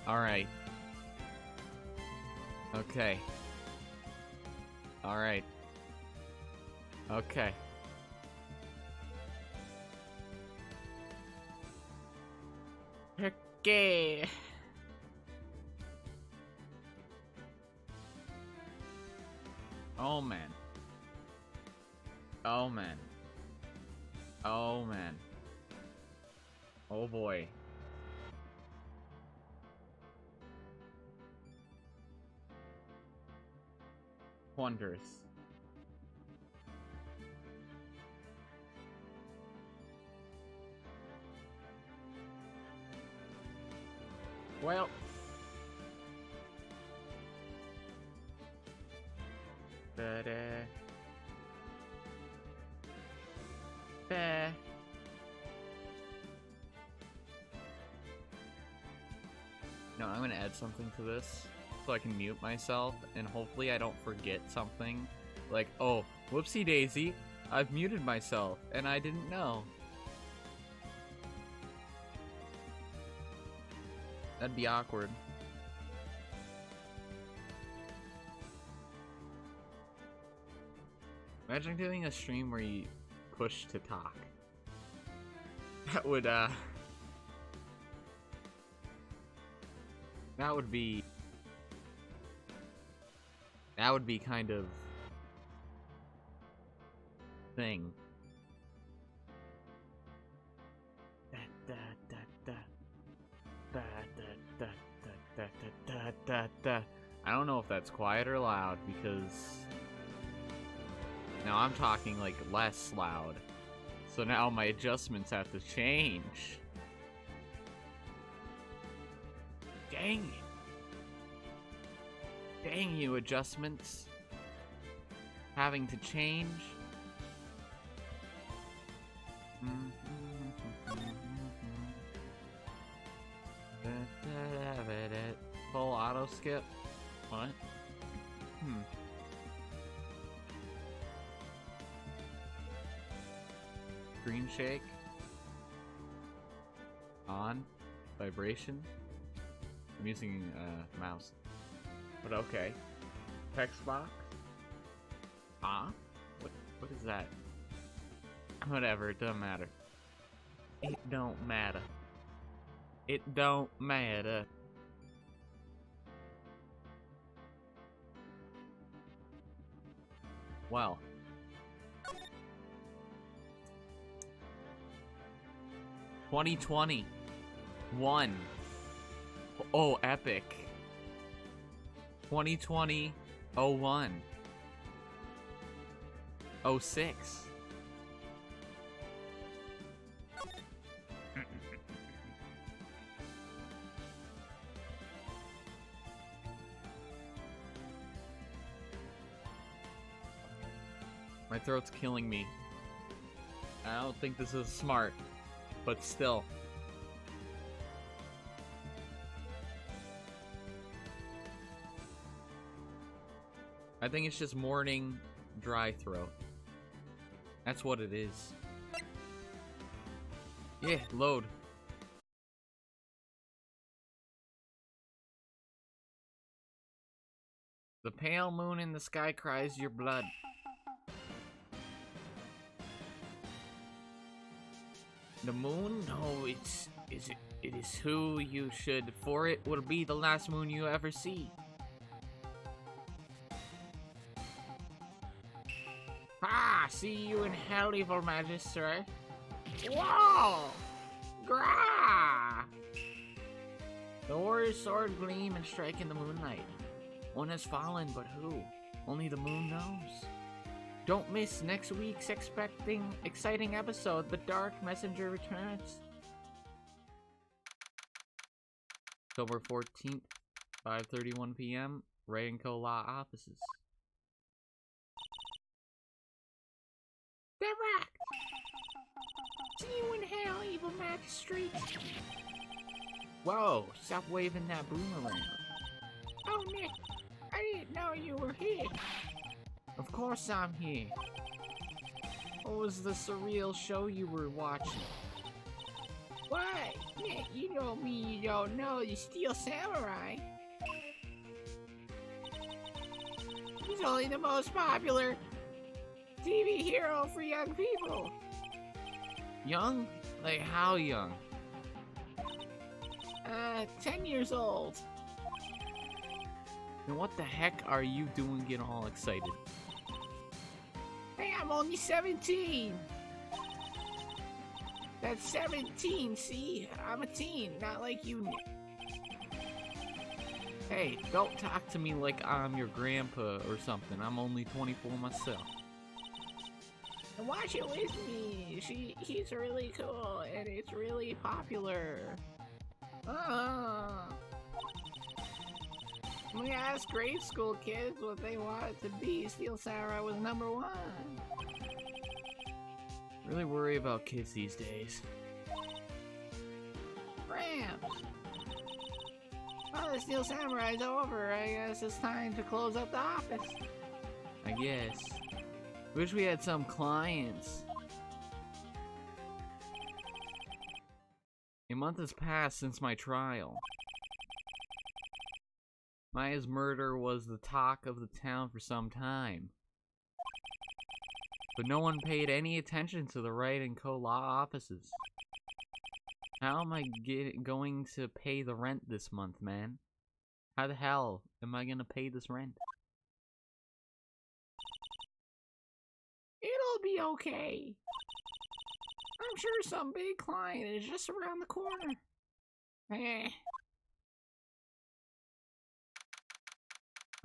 Alright. Okay. Alright. Okay. Okay. Oh man. Oh man. Oh man. Oh boy. Wonders. Well. But, no, I'm gonna add something to this so I can mute myself, and hopefully I don't forget something. Like, oh, whoopsie daisy, I've muted myself, and I didn't know. That'd be awkward. Imagine doing a stream where you push to talk. That would be kind of thing. I don't know if that's quiet or loud because now I'm talking like less loud. So now my adjustments have to change. Dang it. Dang you, adjustments. Having to change. Full auto skip. What? Screen shake. On. Vibration. I'm using mouse. But okay. Text box. What is that? Whatever, it doesn't matter. It don't matter. It don't matter. Well. $2021. Oh, epic. 2020 01 06. My throat's killing me. I don't think this is smart, but still. I think it's just morning dry throat. That's what it is. Yeah, load. The pale moon in the sky cries your blood. The moon? No, it is who you should, for it will be the last moon you ever see. Ah, see you in hell, evil magister. Whoa! Grah! The warrior's sword gleam and strike in the moonlight. One has fallen, but who? Only the moon knows. Don't miss next week's exciting episode, The Dark Messenger returns. October 14th, 5:31 p.m., Ray & Co. Law Offices. Direct! See you in hell, evil magistrate! Whoa, stop waving that boomerang. Oh, Nick, I didn't know you were here. Of course I'm here. What was the surreal show you were watching? What? Nick, you know me, you don't know the Steel Samurai. He's only the most popular TV hero for young people. Young? Like how young? 10 years old. And what the heck are you doing getting all excited? Hey, I'm only 17. That's 17, see? I'm a teen, not like you, Nick. Hey, don't talk to me like I'm your grandpa or something. I'm only 24 myself. And watch it with me. He's really cool, and it's really popular. We asked grade school kids what they wanted to be. Steel Samurai was #1. Really worry about kids these days. Ramps! Well, the Steel Samurai's over. I guess it's time to close up the office. I guess. Wish we had some clients. A month has passed since my trial. Maya's murder was the talk of the town for some time. But no one paid any attention to the Wright & Co. law offices. How am I going to pay the rent this month, man? How the hell am I gonna pay this rent? It'll be okay. I'm sure some big client is just around the corner.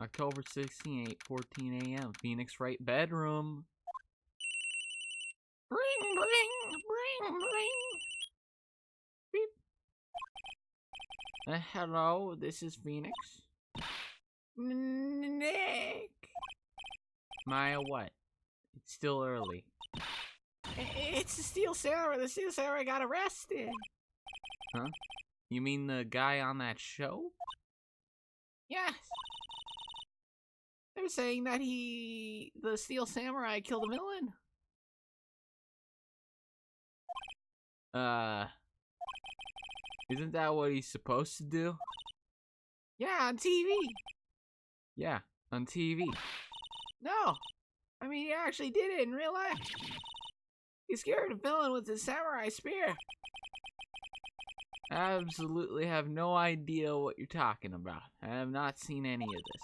October 16, 8:14 a.m. Phoenix Wright bedroom. Bring, bring, bring, bring. Beep. Hello, this is Phoenix. Nick. Maya, what? It's still early. It's the Steel Samurai. The Steel Samurai got arrested. Huh? You mean the guy on that show? Yes. They're saying that the Steel Samurai killed a villain. Isn't that what he's supposed to do? Yeah, on TV. Yeah, on TV. No, I mean he actually did it in real life. He scared a villain with his samurai spear. I absolutely have no idea what you're talking about. I have not seen any of this.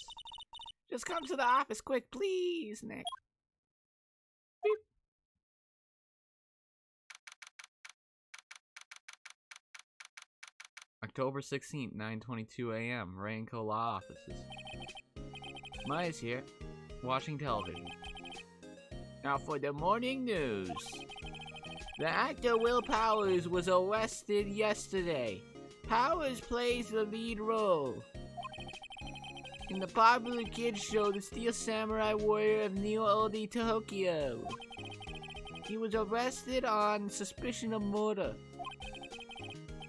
Just come to the office quick, please, Nick. Beep. October 16th, 9:22 a.m. Wright & Co. law offices. Maya's here, watching television. Now for the morning news. The actor Will Powers was arrested yesterday. Powers plays the lead role in the popular kids show The Steel Samurai Warrior of Neo Oldie Tokyo. He was arrested on suspicion of murder.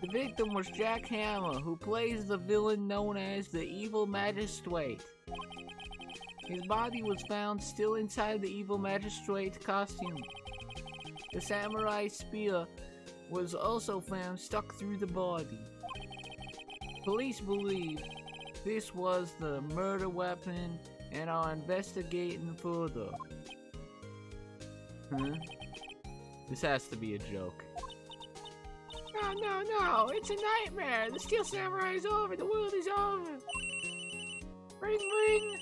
The victim was Jack Hammer, who plays the villain known as the Evil Magistrate. His body was found still inside the Evil Magistrate costume. The samurai spear was also found stuck through the body. Police believe this was the murder weapon and are investigating further. Huh? This has to be a joke. No, it's a nightmare. The Steel Samurai is over. The world is over. Ring, ring.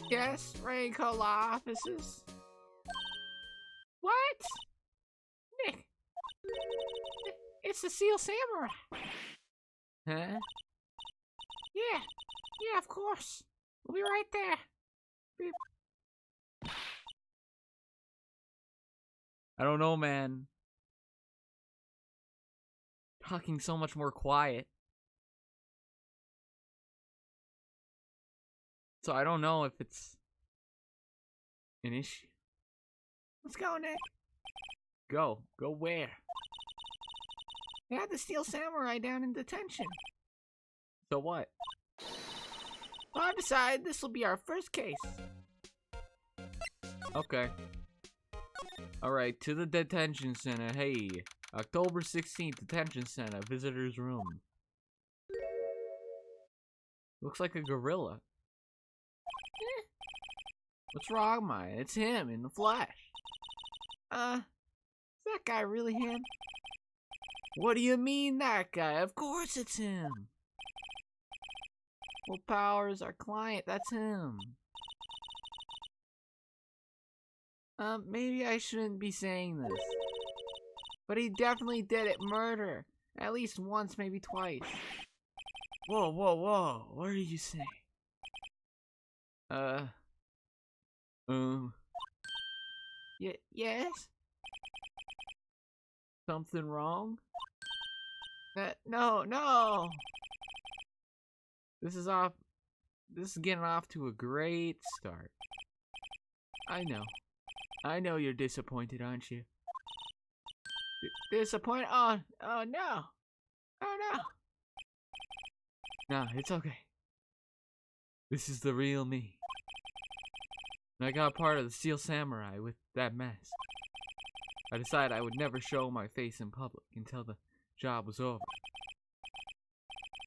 Yes, Wright & Co. law offices. What? Nick. It's the Steel Samurai. Huh? Yeah, of course. We'll be right there. Beep. I don't know, man. Talking so much more quiet. So I don't know if it's an issue. Let's go, Nick. Go. Go where? They had the Steel Samurai down in detention. So what? Well, I decided this will be our first case. Okay. Alright, to the detention center. Hey, October 16th, detention center, visitor's room. Looks like a gorilla. What's wrong, Maya? It's him in the flesh. Is that guy really him? What do you mean, that guy? Of course it's him. Well, Powers, our client, that's him. Maybe I shouldn't be saying this. But he definitely did it murder. At least once, maybe twice. Whoa, whoa, whoa. What are you saying? Yes? Something wrong? No! This is getting off to a great start. I know you're disappointed, aren't you? Disappointed? Oh no! Oh no! Nah, it's okay. This is the real me. I got part of the Steel Samurai with that mask. I decided I would never show my face in public until the job was over.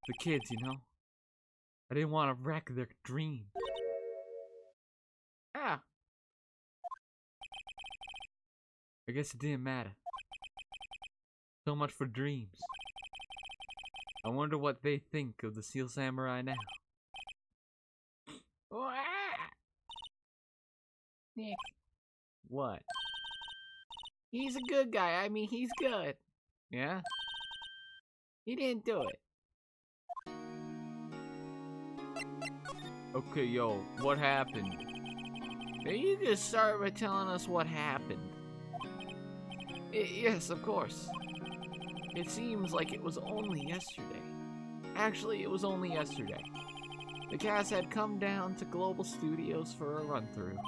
The kids, you know? I didn't want to wreck their dream. I guess it didn't matter. So much for dreams. I wonder what they think of the Steel Samurai now. Nick. What? He's a good guy. I mean, he's good. Yeah? He didn't do it. Okay, yo, what happened? Maybe you could start by telling us what happened. Yes, of course. It seems like it was only yesterday. Actually, it was only yesterday. The cast had come down to Global Studios for a run-through.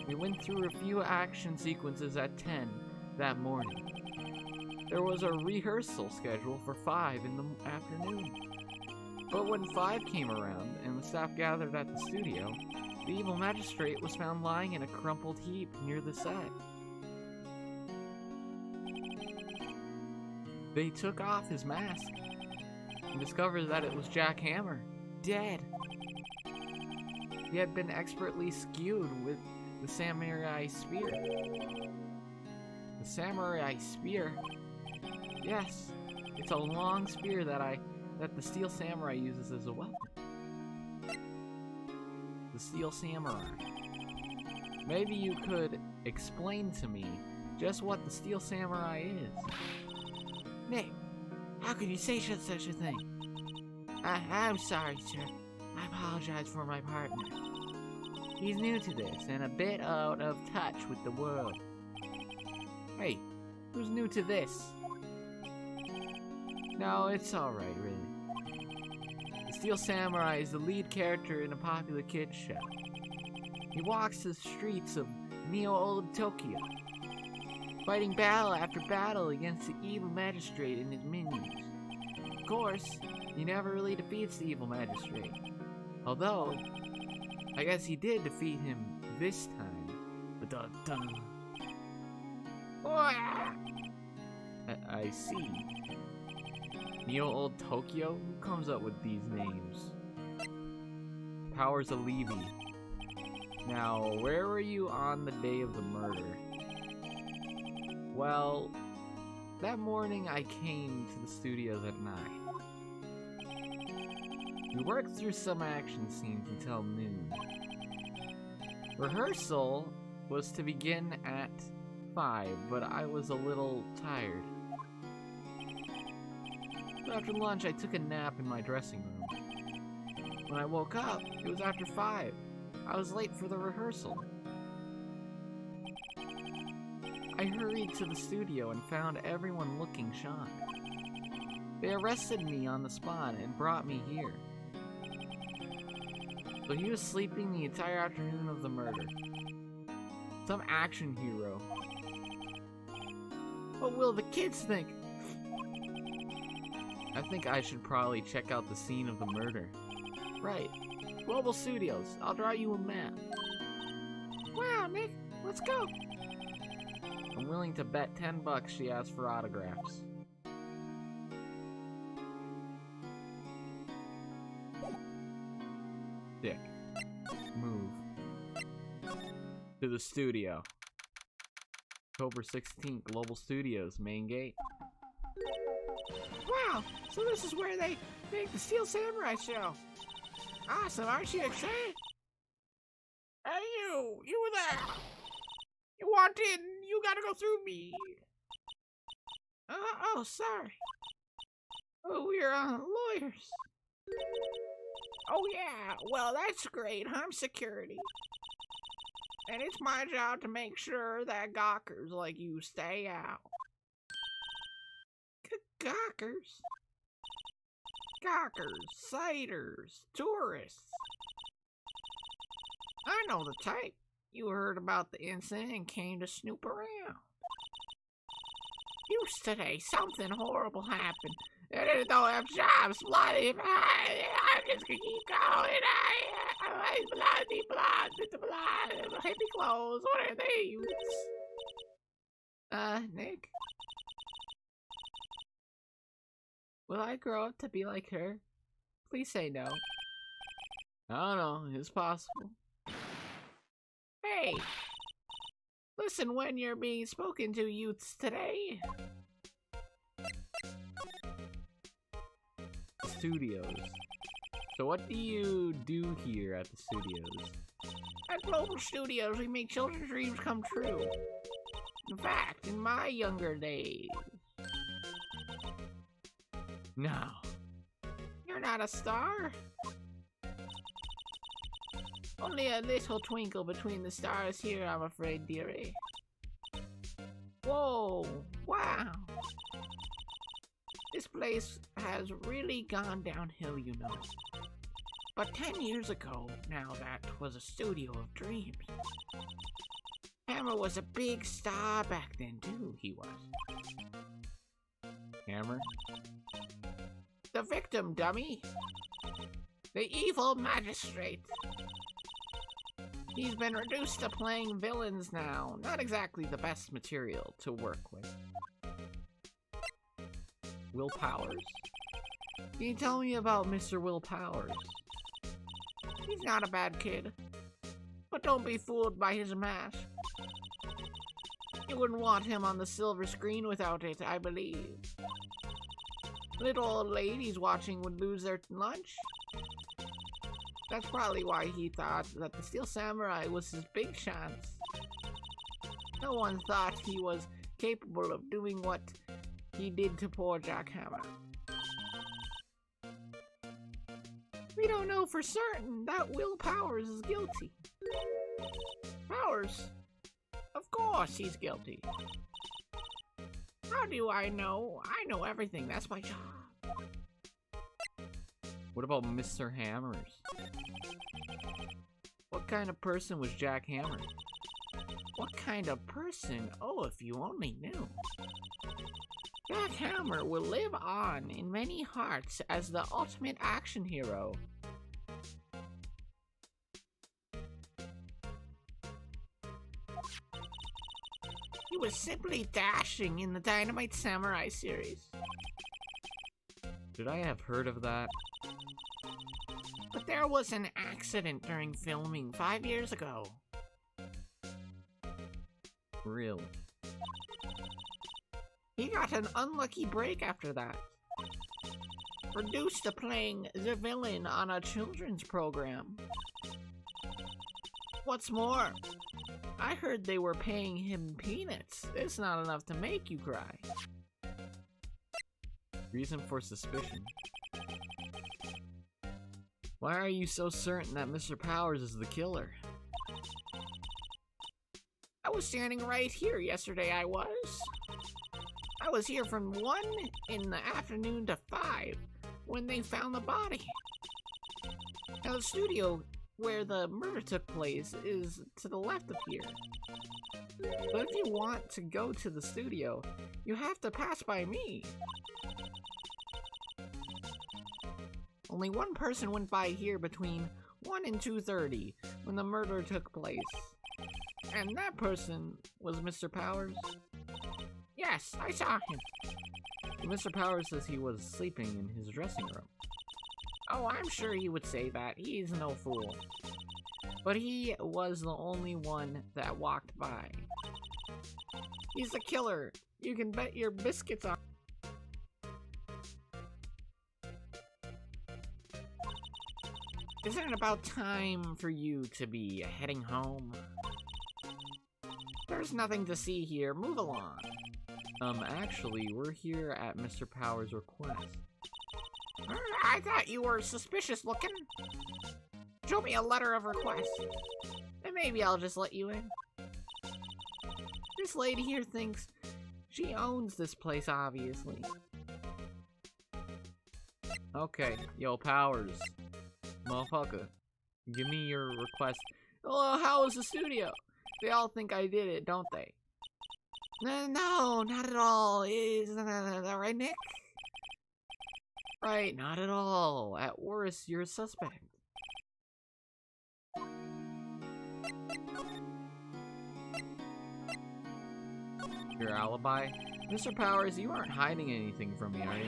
We went through a few action sequences at 10 that morning. There was a rehearsal scheduled for 5 in the afternoon. But when 5 came around and the staff gathered at the studio, the evil magistrate was found lying in a crumpled heap near the set. They took off his mask and discovered that it was Jack Hammer, dead. He had been expertly skewed with the samurai spear. The samurai spear? Yes, it's a long spear that the Steel Samurai uses as a weapon. The Steel Samurai. Maybe you could explain to me just what the Steel Samurai is. Nick, how could you say such a thing? I'm sorry, sir. I apologize for my partner. He's new to this and a bit out of touch with the world. Hey, who's new to this? No, it's alright, really. The Steel Samurai is the lead character in a popular kids show. He walks the streets of Neo-Old Tokyo, fighting battle after battle against the evil magistrate and his minions. Of course, he never really defeats the evil magistrate. Although, I guess he did defeat him this time. Dun-dun. I see. Neo-Old Tokyo? Who comes up with these names? Powers of Levy. Now, where were you on the day of the murder? Well, that morning I came to the studios at 9. We worked through some action scenes until noon. Rehearsal was to begin at 5, but I was a little tired. So after lunch, I took a nap in my dressing room. When I woke up, it was after 5. I was late for the rehearsal. I hurried to the studio and found everyone looking shocked. They arrested me on the spot and brought me here. So he was sleeping the entire afternoon of the murder. Some action hero. What will the kids think? I think I should probably check out the scene of the murder. Right. Global Studios. I'll draw you a map. Wow, Nick. Let's go. I'm willing to bet $10 she asks for autographs. Dick. Move. To the studio. October 16th, Global Studios, main gate. Wow, so this is where they make the Steel Samurai show. Awesome, aren't you excited? Hey you were there. You want in, you gotta go through me. Oh, sorry. Oh, we're lawyers. Oh yeah, well that's great, I'm security. And it's my job to make sure that gawkers like you stay out. Gawkers? Gawkers, sighters, tourists. I know the type. You heard about the incident and came to snoop around. Used today, something horrible happened. They don't have jobs, bloody. I'm just gonna keep going. Bloody. Hippie clothes, what are they? Nick? Will I grow up to be like her? Please say no. I don't know, it's possible. Hey! Listen when you're being spoken to, youths, today. Studios. So what do you do here at the studios? At Global Studios, we make children's dreams come true. In fact, in my younger days. No. You're not a star? Only a little twinkle between the stars here, I'm afraid, dearie. Whoa, wow. This place has really gone downhill, you know. But 10 years ago, now that was a studio of dreams. Hammer was a big star back then, too, he was. Hammer? The victim, dummy. The evil magistrate. He's been reduced to playing villains now. Not exactly the best material to work with. Will Powers? Can you tell me about Mr. Will Powers? He's not a bad kid. But don't be fooled by his mask. You wouldn't want him on the silver screen without it, I believe. Little old ladies watching would lose their lunch. That's probably why he thought that the Steel Samurai was his big chance. No one thought he was capable of doing what he did to poor Jack Hammer. We don't know for certain that Will Powers is guilty. Powers? Of course he's guilty. How do I know? I know everything, that's my job. What about Mr. Hammers? What kind of person was Jack Hammer? What kind of person? Oh, if you only knew. Jack Hammer will live on in many hearts as the ultimate action hero. He was simply dashing in the Dynamite Samurai series. Did I have heard of that? But there was an accident during filming 5 years ago. Really? He got an unlucky break after that. Reduced to playing the villain on a children's program. What's more, I heard they were paying him peanuts. It's not enough to make you cry. Reason for suspicion. Why are you so certain that Mr. Powers is the killer? I was standing right here yesterday, I was here from 1 in the afternoon to 5 when they found the body. Now the studio where the murder took place is to the left of here. But if you want to go to the studio, you have to pass by me. Only one person went by here between 1 and 2:30 when the murder took place. And that person was Mr. Powers. Yes, I saw him. Mr. Powers says he was sleeping in his dressing room. Oh, I'm sure he would say that. He's no fool. But he was the only one that walked by. He's the killer. You can bet your biscuits on. Isn't it about time for you to be heading home? There's nothing to see here. Move along. Actually, we're here at Mr. Powers' request. I thought you were suspicious looking. Show me a letter of request, and maybe I'll just let you in. This lady here thinks she owns this place, obviously. Okay, yo, Powers. Motherfucker, give me your request. Oh, how was the studio? They all think I did it, don't they? No, not at all. Is that right, Nick? Right, not at all. At worst, you're a suspect. Your alibi? Mr. Powers, you aren't hiding anything from me, are you?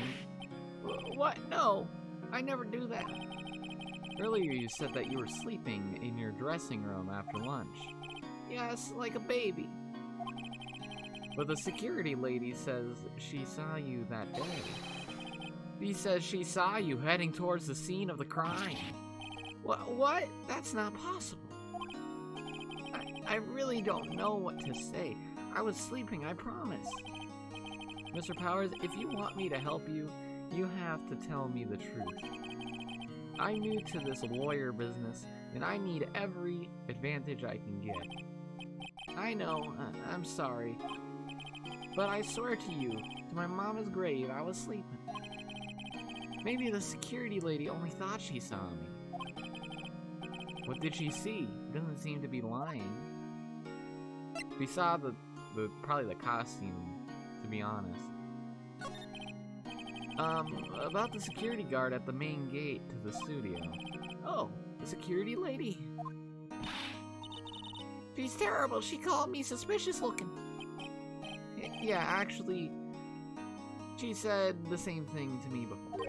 What? No, I never do that. Earlier you said that you were sleeping in your dressing room after lunch. Yes, like a baby. But the security lady says she saw you that day. She says she saw you heading towards the scene of the crime. What? That's not possible. I really don't know what to say. I was sleeping, I promise. Mr. Powers, if you want me to help you, you have to tell me the truth. I'm new to this lawyer business, and I need every advantage I can get. I know, I'm sorry. But I swear to you, to my mama's grave, I was sleeping. Maybe the security lady only thought she saw me. What did she see? Doesn't seem to be lying. We saw probably the costume, to be honest. About the security guard at the main gate to the studio. Oh, the security lady. She's terrible. She called me suspicious looking. Yeah, actually, she said the same thing to me before.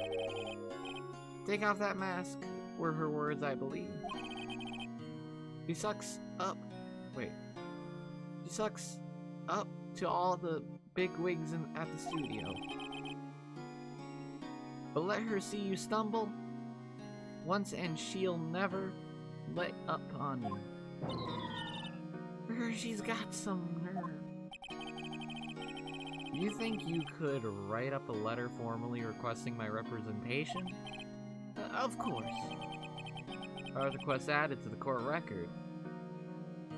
Take off that mask, were her words, I believe. She sucks up to all the big wigs at the studio. But let her see you stumble once and she'll never let up on you. She's got some nerve. You think you could write up a letter formally requesting my representation? Of course. Our request added to the court record.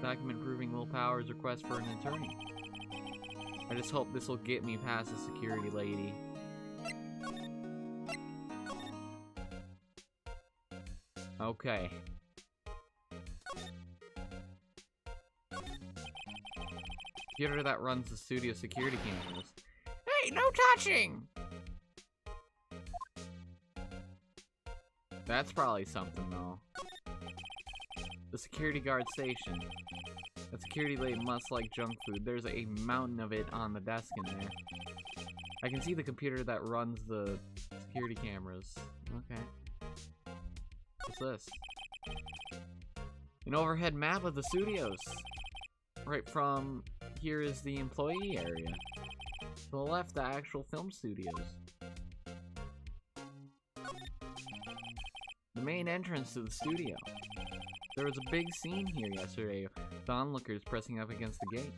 Document proving Will Powers' request for an attorney. I just hope this will get me past the security lady. Okay. Computer that runs the studio security cameras. Hey, no touching! That's probably something, though. The security guard station. The security lady must like junk food. There's a mountain of it on the desk in there. I can see the computer that runs the security cameras. Okay. What's this? An overhead map of the studios. Right from here is the employee area. To the left, the actual film studios. The main entrance to the studio. There was a big scene here yesterday with onlookers pressing up against the gate.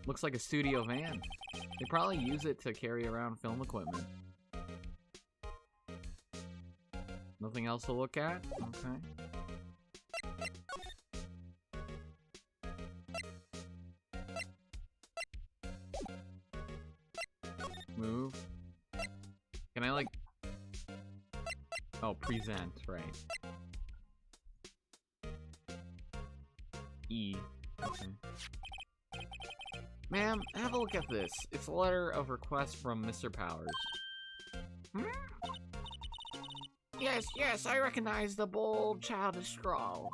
Looks like a studio van. They probably use it to carry around film equipment. Nothing else to look at? Okay. Move. Can I like... Oh, present, right. E. Okay. Ma'am, have a look at this. It's a letter of request from Mr. Powers. Hmm? Yes, I recognize the bold, childish scrawl.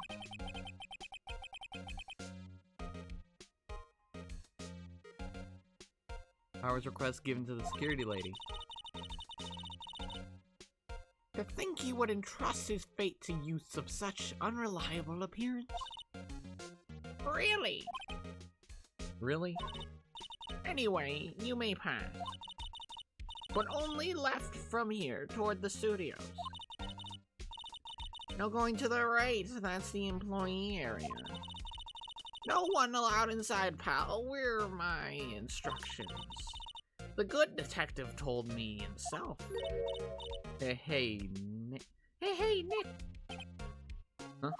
Powers request given to the security lady. To think he would entrust his fate to youths of such unreliable appearance. Really? Really? Anyway, you may pass. But only left from here toward the studios. No going to the right, that's the employee area. No one allowed inside, pal. We're my instructions. The good detective told me himself. Hey, Nick. Hey, Nick. Huh?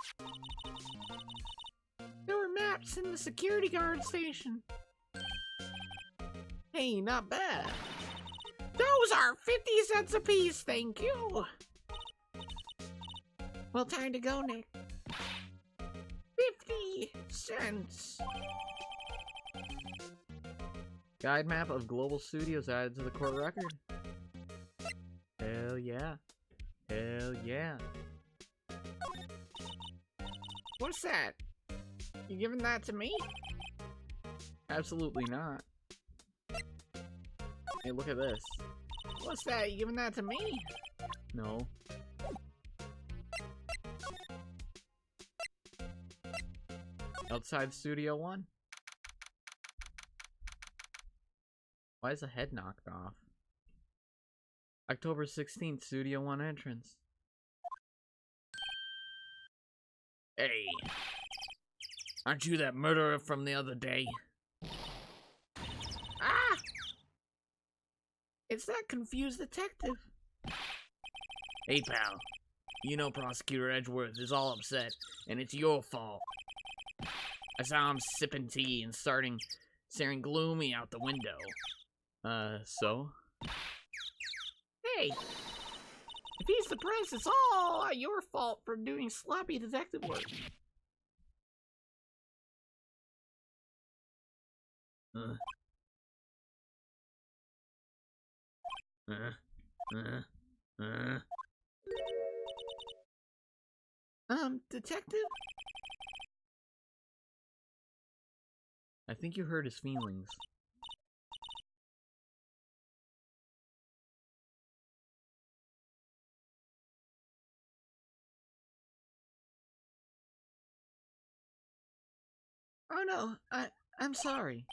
There were maps in the security guard station. Hey, not bad. Those are 50 cents apiece, thank you. Well, time to go, Nick. 50 cents. Guide map of Global Studios added to the court record. Hell yeah. Hell yeah. What's that? You giving that to me? Absolutely not. Hey, look at this. What's that? You giving that to me? No. Outside Studio 1? Why is the head knocked off? October 16th, Studio 1 entrance. Hey. Aren't you that murderer from the other day? Ah! It's that confused detective. Hey, pal. You know Prosecutor Edgeworth is all upset, and it's your fault. I saw him sipping tea and staring gloomy out the window. So? Hey! If he's depressed, it's all your fault for doing sloppy detective work. Detective? I think you hurt his feelings. Oh no, I'm sorry.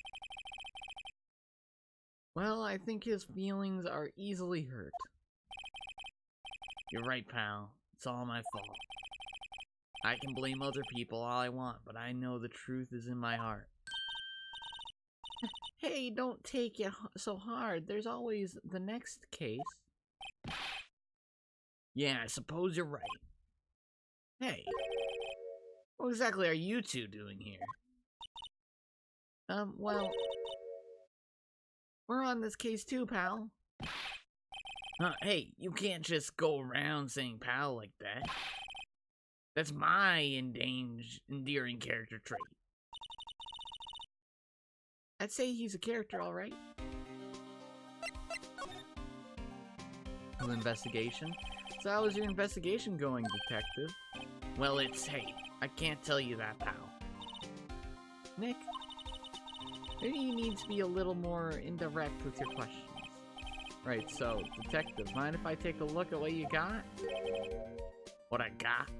Well, I think his feelings are easily hurt. You're right, pal. It's all my fault. I can blame other people all I want, but I know the truth is in my heart. Hey, don't take it so hard. There's always the next case. Yeah, I suppose you're right. Hey, what exactly are you two doing here? Well, we're on this case too, pal. Hey, you can't just go around saying pal like that. That's my endearing character trait. I'd say he's a character, all right. An investigation? So how is your investigation going, detective? Well, hey, I can't tell you that, pal. Nick, maybe you need to be a little more indirect with your questions. Right, so, detective, mind if I take a look at what you got? What I got?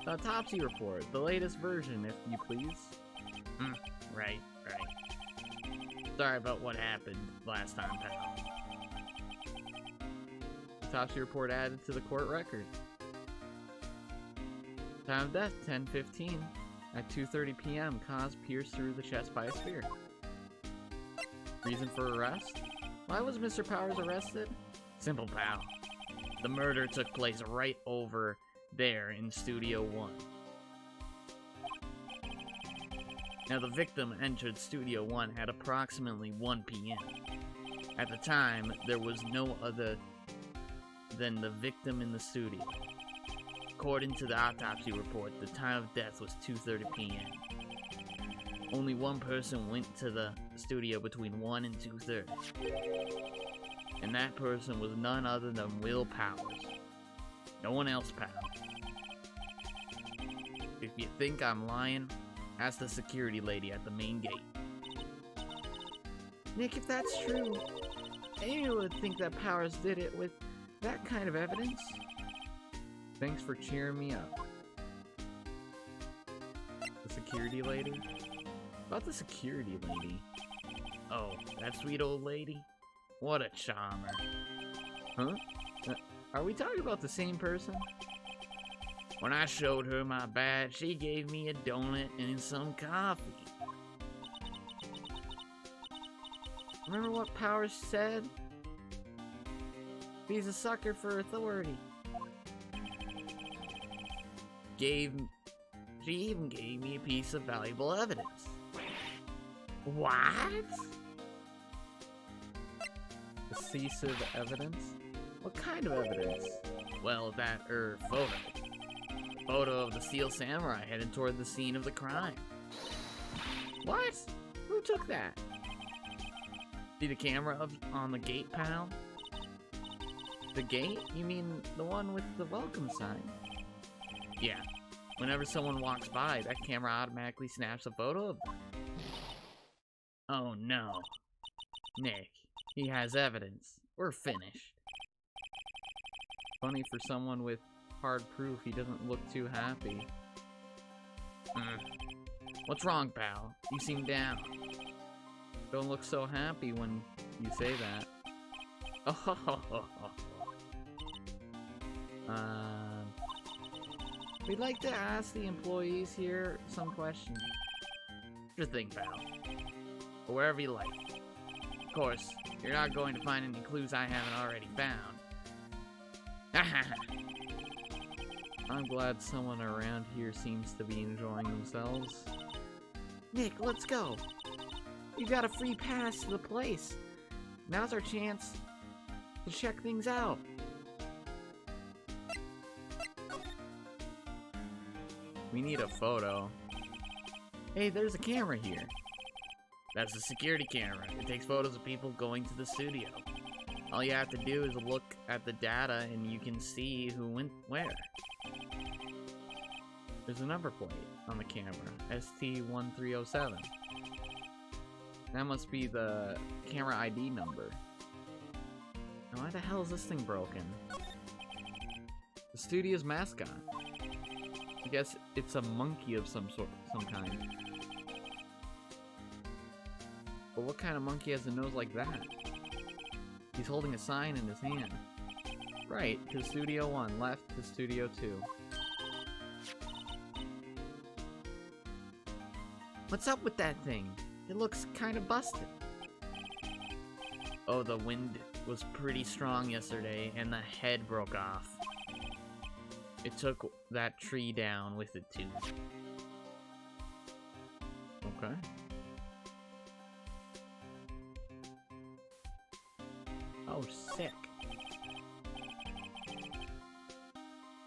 The autopsy report, the latest version, if you please. Right. Sorry about what happened last time, pal. Autopsy report added to the court record. Time of death, 10:15. At 2:30 p.m., cause pierced through the chest by a spear. Reason for arrest? Why was Mr. Powers arrested? Simple, pal. The murder took place right over there in Studio 1. Now, the victim entered Studio 1 at approximately 1 p.m. At the time, there was no other than the victim in the studio. According to the autopsy report, the time of death was 2:30 p.m. Only one person went to the studio between 1 and 2:30. And that person was none other than Will Powers. No one else, pal. If you think I'm lying, ask the security lady at the main gate. Nick, if that's true, anyone would think that Powers did it with that kind of evidence. Thanks for cheering me up. The security lady? About the security lady. Oh, that sweet old lady? What a charmer. Huh? Are we talking about the same person? When I showed her my badge, she gave me a donut and some coffee. Remember what Powers said? He's a sucker for authority. She even gave me a piece of valuable evidence. What? Decisive evidence? What kind of evidence? Well, that, photo. Photo of the Steel Samurai headed toward the scene of the crime. What? Who took that? See the camera on the gate panel? The gate? You mean the one with the welcome sign? Yeah. Whenever someone walks by, that camera automatically snaps a photo of them. Oh no. Nick, he has evidence. We're finished. Funny for someone with hard proof, he doesn't look too happy. What's wrong, pal? You seem down. Don't look so happy when you say that. We'd like to ask the employees here some questions. Your thing, pal. Or wherever you like. Of course, you're not going to find any clues I haven't already found. I'm glad someone around here seems to be enjoying themselves. Nick, let's go. You got a free pass to the place. Now's our chance to check things out. We need a photo. Hey, there's a camera here. That's a security camera. It takes photos of people going to the studio. All you have to do is look at the data and you can see who went where. There's a number plate on the camera, ST1307. That must be the camera ID number. Now why the hell is this thing broken? The studio's mascot. I guess it's a monkey of some kind. But what kind of monkey has a nose like that? He's holding a sign in his hand. Right, to Studio 1, left to Studio 2. What's up with that thing? It looks kind of busted. Oh, the wind was pretty strong yesterday and the head broke off. It took that tree down with it too. Okay. Oh, sick.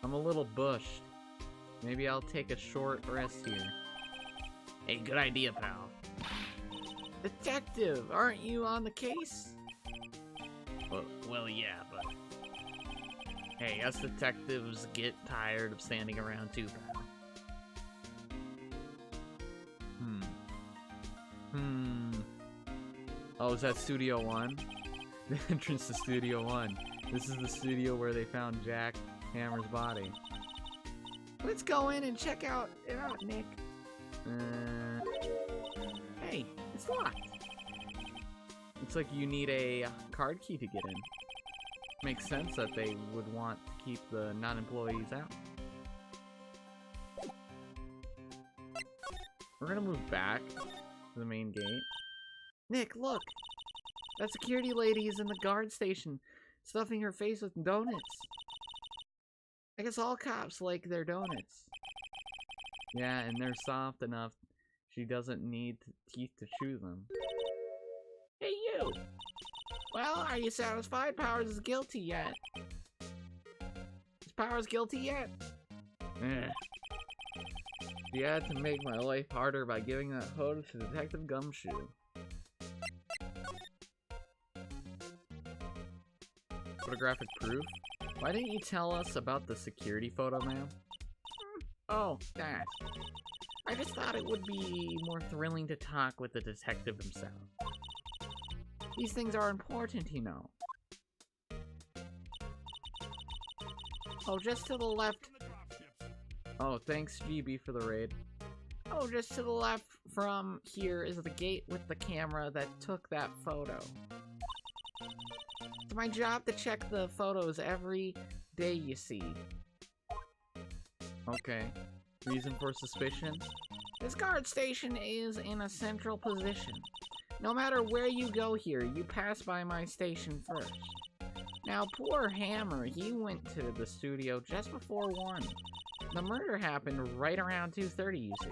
I'm a little bushed. Maybe I'll take a short rest here. Hey, good idea, pal. Detective, aren't you on the case? Well, yeah, but... Hey, us detectives get tired of standing around too, pal. Oh, is that Studio 1? The entrance to Studio 1. This is the studio where they found Jack Hammer's body. Let's go in and check it out, Nick. Hey, it's locked. Looks like you need a card key to get in. Makes sense that they would want to keep the non-employees out. We're gonna move back to the main gate. Nick, look! That security lady is in the guard station, stuffing her face with donuts. I guess all cops like their donuts. Yeah, and they're soft enough she doesn't need teeth to chew them. Hey, you! Well, are you satisfied Powers is guilty yet? Is Powers guilty yet? You had to make my life harder by giving that photo to Detective Gumshoe. Photographic proof? Why didn't you tell us about the security photo, ma'am? Oh, that. I just thought it would be more thrilling to talk with the detective himself. These things are important, you know. Oh, just to the left. Oh, thanks, GB, for the raid. Oh, just to the left from here is the gate with the camera that took that photo. It's my job to check the photos every day, you see. Okay. Reason for suspicion? This guard station is in a central position. No matter where you go here, you pass by my station first. Now, poor Hammer, he went to the studio just before 1. The murder happened right around 2:30, you see.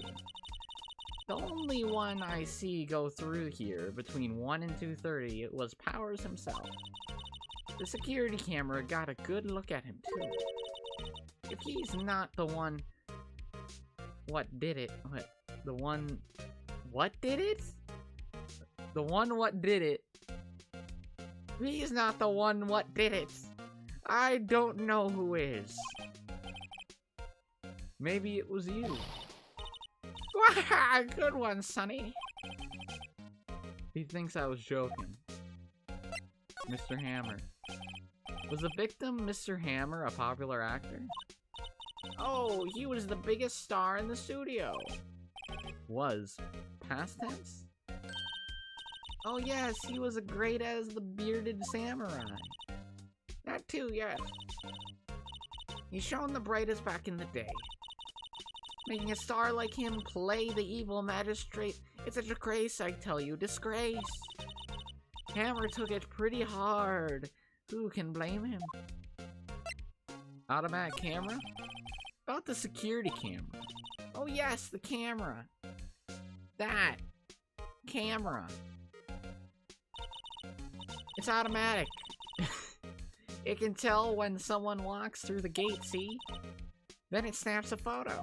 The only one I see go through here between 1 and 2:30 was Powers himself. The security camera got a good look at him, too. If he's not the one... What did it? What? The one... What did it? The one what did it? He's not the one what did it. I don't know who is. Maybe it was you. Good one, Sonny. He thinks I was joking. Mr. Hammer. Was the victim Mr. Hammer a popular actor? Oh, he was the biggest star in the studio. Was. Past tense? Oh yes, he was as great as the bearded samurai. That too, yes. He shone the brightest back in the day. Making a star like him play the evil magistrate, it's a disgrace, I tell you, disgrace. Hammer took it pretty hard. Who can blame him? Automatic camera? About the security camera. Oh yes, the camera. That. Camera. It's automatic. It can tell when someone walks through the gate, see? Then it snaps a photo.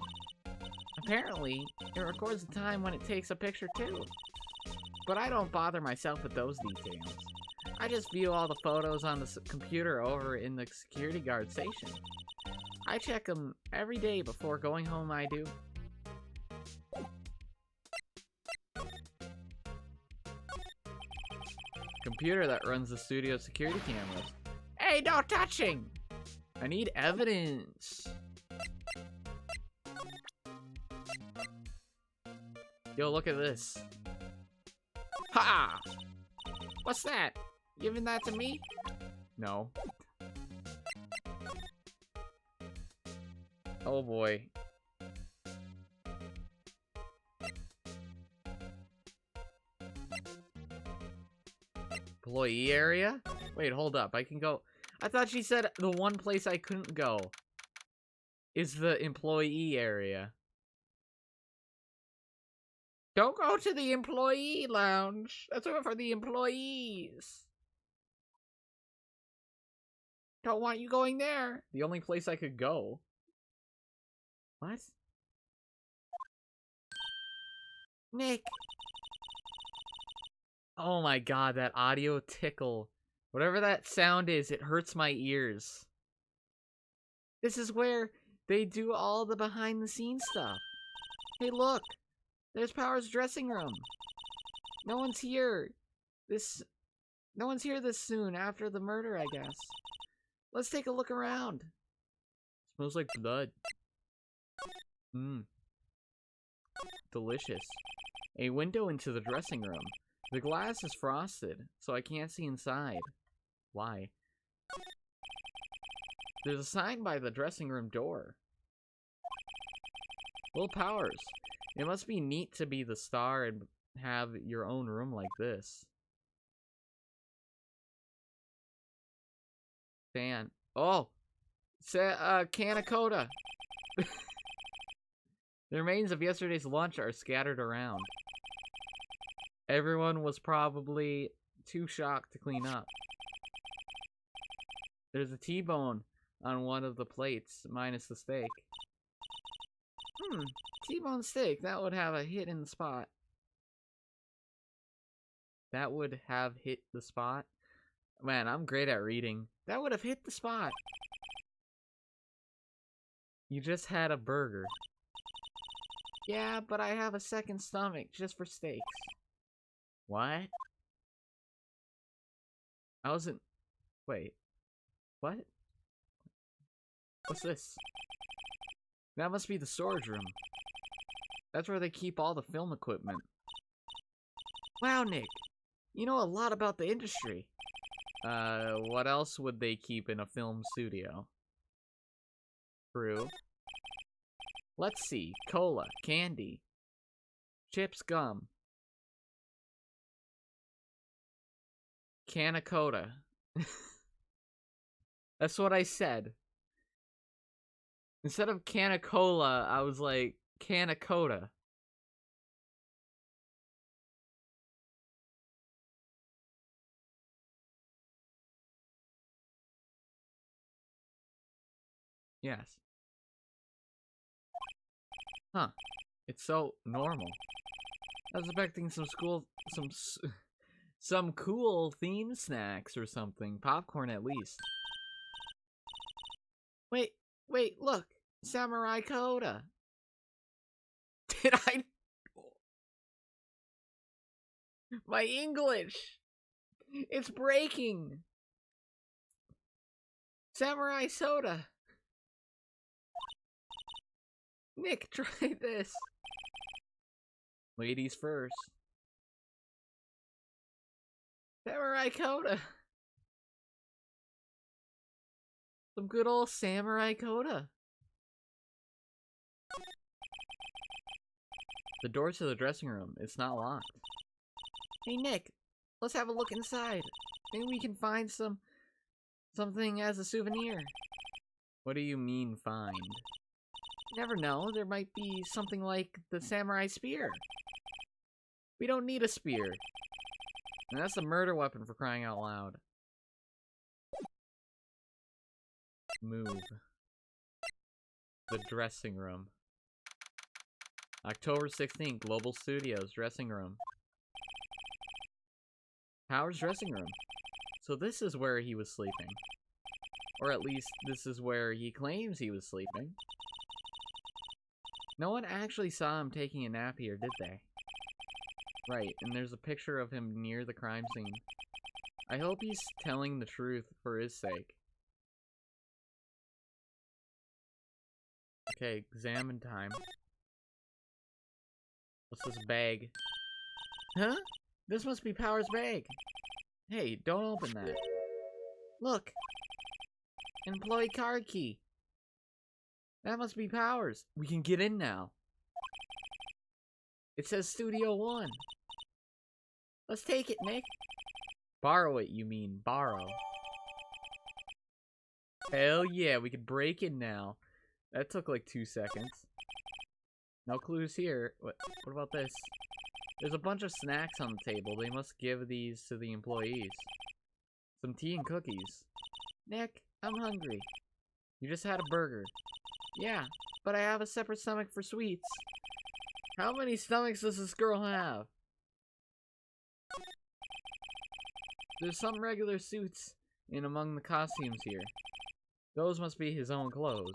Apparently, it records the time when it takes a picture too. But I don't bother myself with those details. I just view all the photos on the computer over in the security guard station. I check them every day before going home, I do. Computer that runs the studio security cameras. Hey, no touching! I need evidence. Yo, look at this. Ha! What's that? Giving that to me? No. Oh boy. Employee area? Wait, hold up. I can go. I thought she said the one place I couldn't go is the employee area. Don't go to the employee lounge. That's over for the employees. Don't want you going there. The only place I could go. What? Nick. Oh my god, that audio tickle. Whatever that sound is, it hurts my ears. This is where they do all the behind-the-scenes stuff. Hey, look. There's Power's dressing room. No one's here. No one's here this soon after the murder, I guess. Let's take a look around. Smells like blood. Mmm. Delicious. A window into the dressing room. The glass is frosted, so I can't see inside. Why? There's a sign by the dressing room door. Will Powers. It must be neat to be the star and have your own room like this. Fan. Oh! Can of coda. The remains of yesterday's lunch are scattered around. Everyone was probably too shocked to clean up. There's a T-bone on one of the plates, minus the steak. T-bone steak. That would have a hit in the spot. That would have hit the spot? Man, I'm great at reading. That would have hit the spot. You just had a burger. Yeah, but I have a second stomach just for steaks. What? I wasn't... Wait. What? What's this? That must be the storage room. That's where they keep all the film equipment. Wow, Nick. You know a lot about the industry. What else would they keep in a film studio? True. Let's see. Cola, candy, chips, gum. Canacota. That's what I said. Instead of Canacola, I was like, Canacota. Yes. Huh. It's so normal. I was expecting some cool theme snacks or something. Popcorn at least. Wait, look. Samurai Coda. Did I... My English! It's breaking! Samurai Soda. Nick, try this. Ladies first. Samurai Coda. Some good old Samurai Coda. The door to the dressing room. It's not locked. Hey, Nick. Let's have a look inside. Maybe we can find something as a souvenir. What do you mean, find? Never know. There might be something like the samurai spear. We don't need a spear. And that's a murder weapon, for crying out loud. Move. The dressing room. October 16th, Global Studios, dressing room. Howard's dressing room. So this is where he was sleeping. Or at least, this is where he claims he was sleeping. No one actually saw him taking a nap here, did they? Right, and there's a picture of him near the crime scene. I hope he's telling the truth for his sake. Okay, examine time. What's this bag? Huh? This must be Power's bag. Hey, don't open that. Look. Employee card key. That must be Power's. We can get in now. It says Studio 1. Let's take it, Nick. Borrow it, you mean. Borrow. Hell yeah, we could break in now. That took like 2 seconds. No clues here. What about this? There's a bunch of snacks on the table. They must give these to the employees. Some tea and cookies. Nick, I'm hungry. You just had a burger. Yeah, but I have a separate stomach for sweets. How many stomachs does this girl have? There's some regular suits in among the costumes here. Those must be his own clothes.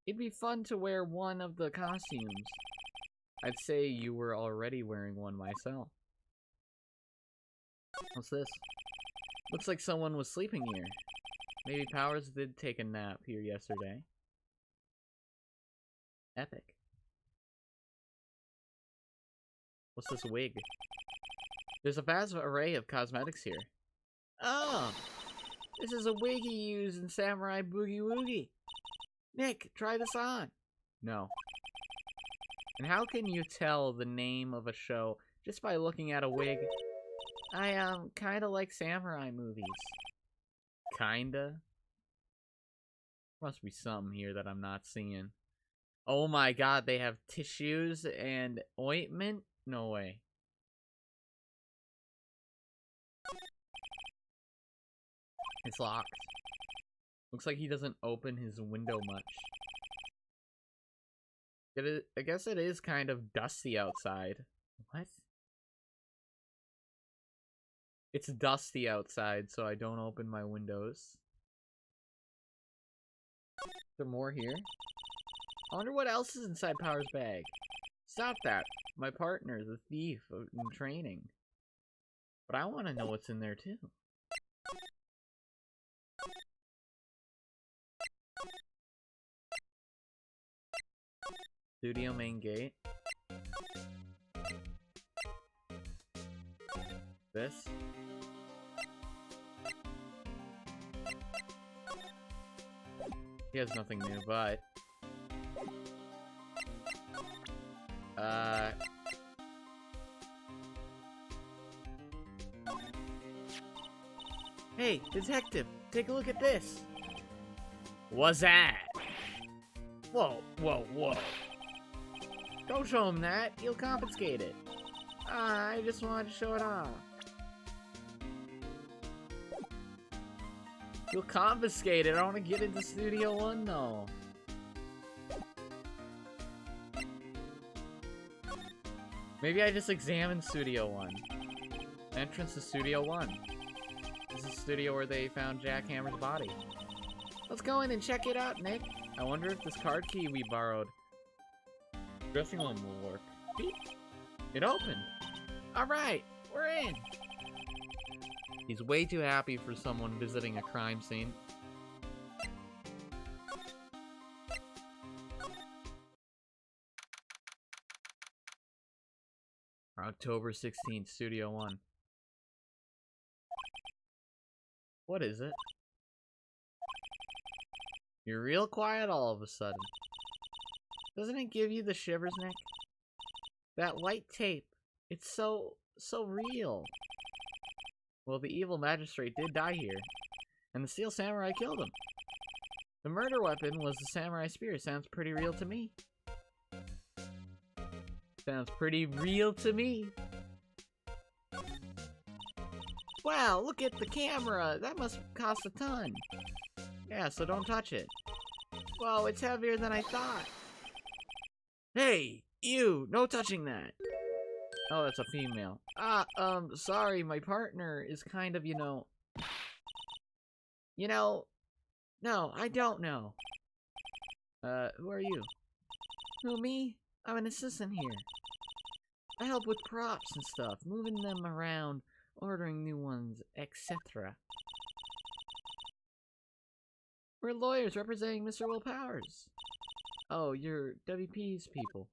It'd be fun to wear one of the costumes. I'd say you were already wearing one myself. What's this? Looks like someone was sleeping here. Maybe Powers did take a nap here yesterday. Epic. What's this wig? There's a vast array of cosmetics here. Oh, this is a wig he used in Samurai Boogie Woogie. Nick, try this on. No. And how can you tell the name of a show just by looking at a wig? I, kinda like samurai movies. Kinda? Must be something here that I'm not seeing. Oh my god, they have tissues and ointment? No way. It's locked. Looks like he doesn't open his window much. I guess it is kind of dusty outside. What? It's dusty outside, so I don't open my windows. Is there more here? I wonder what else is inside Power's bag. Stop that. My partner, the thief in training. But I want to know what's in there too. Studio main gate. This. He has nothing new, but... Hey, detective, take a look at this. What's that? Whoa, whoa, whoa. Don't show him that. He'll confiscate it. I just wanted to show it off. He'll confiscate it. I want to get into Studio 1, though. Maybe I just examined Studio 1. Entrance to Studio 1. This is the studio where they found Jack Hammer's body. Let's go in and check it out, Nick. I wonder if this card key we borrowed dressing room will work. Beep. It opened. Alright, we're in. He's way too happy for someone visiting a crime scene. October 16th, Studio 1. What is it? You're real quiet all of a sudden. Doesn't it give you the shivers, Nick? That white tape. It's so real. Well, the evil magistrate did die here, and the steel samurai killed him. The murder weapon was the samurai spear. Sounds pretty real to me. Sounds pretty real to me. Wow, look at the camera. That must cost a ton. Yeah, so don't touch it. Whoa, it's heavier than I thought. Hey, you, no touching that. Oh, that's a female. Sorry, my partner is kind of, no, I don't know. Who are you? Who, me? I'm an assistant here. I help with props and stuff, moving them around, ordering new ones, etc. We're lawyers representing Mr. Will Powers. Oh, you're WP's people.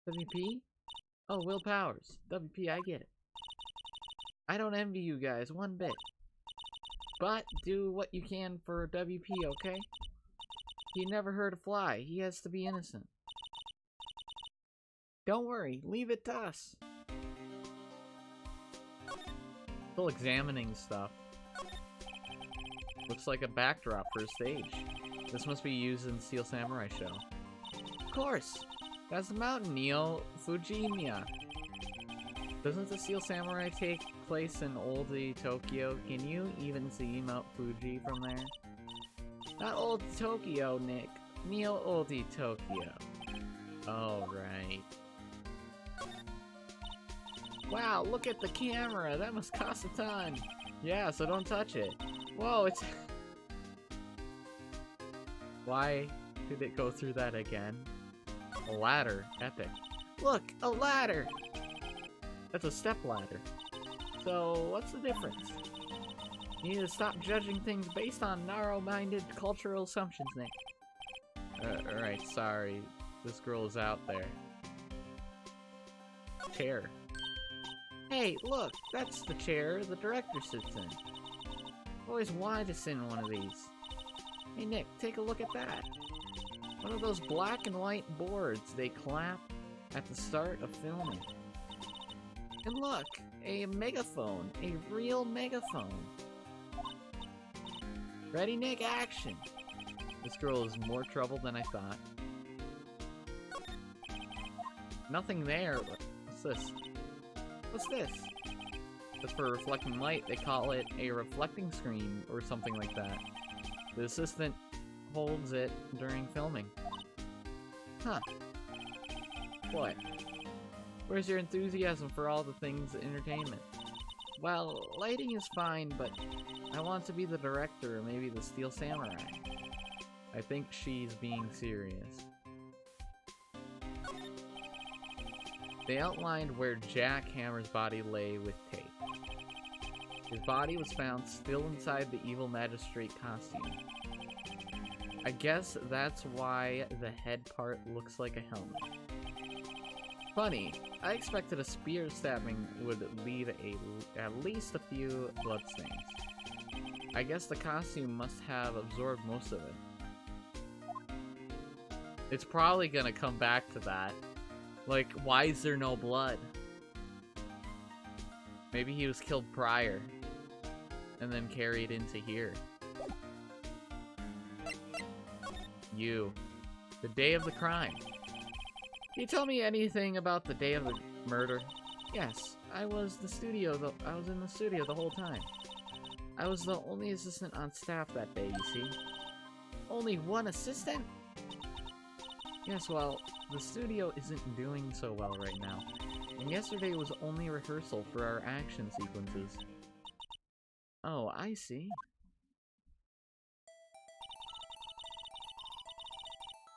WP? Oh, Will Powers. WP, I get it. I don't envy you guys one bit. But do what you can for WP, okay? He never hurt a fly. He has to be innocent. Don't worry. Leave it to us. Still examining stuff. Looks like a backdrop for a stage. This must be used in the Steel Samurai show. Of course! That's the mountain, Neo Fujimiya. Doesn't the Steel Samurai take place in oldie Tokyo? Can you even see Mount Fuji from there? Not old Tokyo, Nick. Neo oldie Tokyo. Oh, right. Wow, look at the camera! That must cost a ton! Yeah, so don't touch it. Whoa, it's... Why did it go through that again? A ladder. Epic. Look! A ladder! That's a step ladder. So, what's the difference? You need to stop judging things based on narrow-minded cultural assumptions, Nick. Alright, sorry. This girl is out there. Chair. Hey, look! That's the chair the director sits in. I've always wanted to sit in one of these. Hey Nick, take a look at that. One of those black and white boards they clap at the start of filming. And look, a megaphone, a real megaphone. Ready, Nick, action. This girl is more trouble than I thought. Nothing there. What's this? What's this? That's for reflecting light. They call it a reflecting screen or something like that. The assistant holds it during filming. Huh. What? Where's your enthusiasm for all the things entertainment? Well, lighting is fine, but I want to be the director or maybe the Steel Samurai. I think she's being serious. They outlined where Jack Hammer's body lay with tape. His body was found still inside the evil magistrate costume. I guess that's why the head part looks like a helmet. Funny, I expected a spear stabbing would leave at least a few bloodstains. I guess the costume must have absorbed most of it. It's probably gonna come back to that. Like, why is there no blood? Maybe he was killed prior and then carried into here. You. The day of the crime. Can you tell me anything about the day of the murder? Yes, I was in the studio the whole time. I was the only assistant on staff that day, you see. Only one assistant? Yes, well, the studio isn't doing so well right now. And yesterday was only rehearsal for our action sequences. Oh, I see.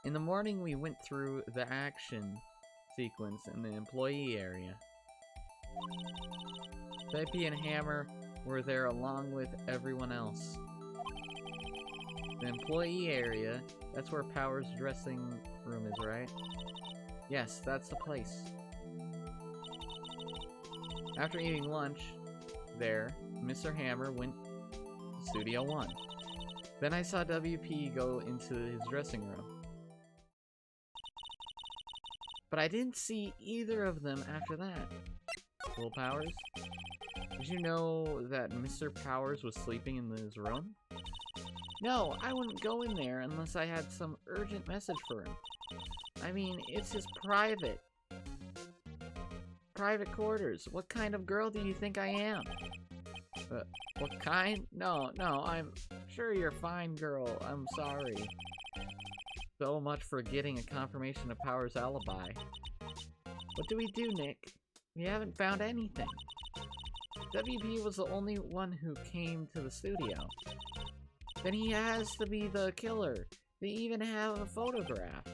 In the morning, we went through the action sequence in the employee area. Peppy and Hammer were there along with everyone else. The employee area, that's where Power's dressing room is, right? Yes, that's the place. After eating lunch there, Mr. Hammer went to Studio 1. Then I saw WP go into his dressing room. But I didn't see either of them after that. Will Powers? Did you know that Mr. Powers was sleeping in his room? No, I wouldn't go in there unless I had some urgent message for him. I mean, it's his private quarters. What kind of girl do you think I am? What kind? No, I'm sure you're a fine girl. I'm sorry. So much for getting a confirmation of Power's alibi. What do we do, Nick? We haven't found anything. WP was the only one who came to the studio. Then he has to be the killer. They even have a photograph.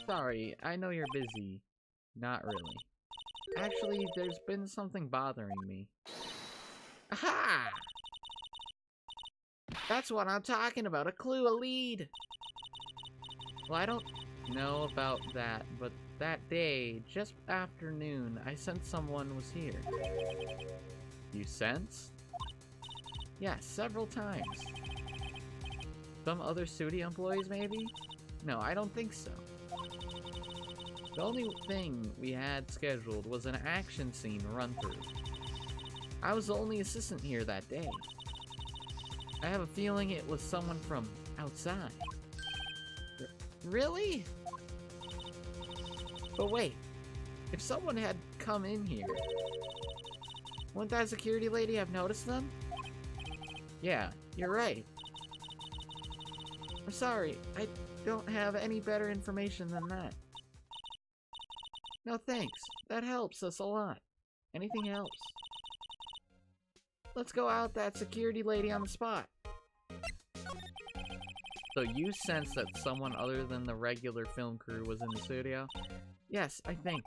Sorry, I know you're busy. Not really. Actually, there's been something bothering me. Aha! That's what I'm talking about, a clue, a lead! Well, I don't know about that, but that day, just after noon, I sensed someone was here. You sensed? Yeah, several times. Some other studio employees, maybe? No, I don't think so. The only thing we had scheduled was an action scene run-through. I was the only assistant here that day. I have a feeling it was someone from outside. Really? But wait, if someone had come in here, wouldn't that security lady have noticed them? Yeah, you're right. I'm sorry, I don't have any better information than that. No thanks, that helps us a lot. Anything helps. Let's go out that security lady on the spot. So you sense that someone other than the regular film crew was in the studio? Yes, I think.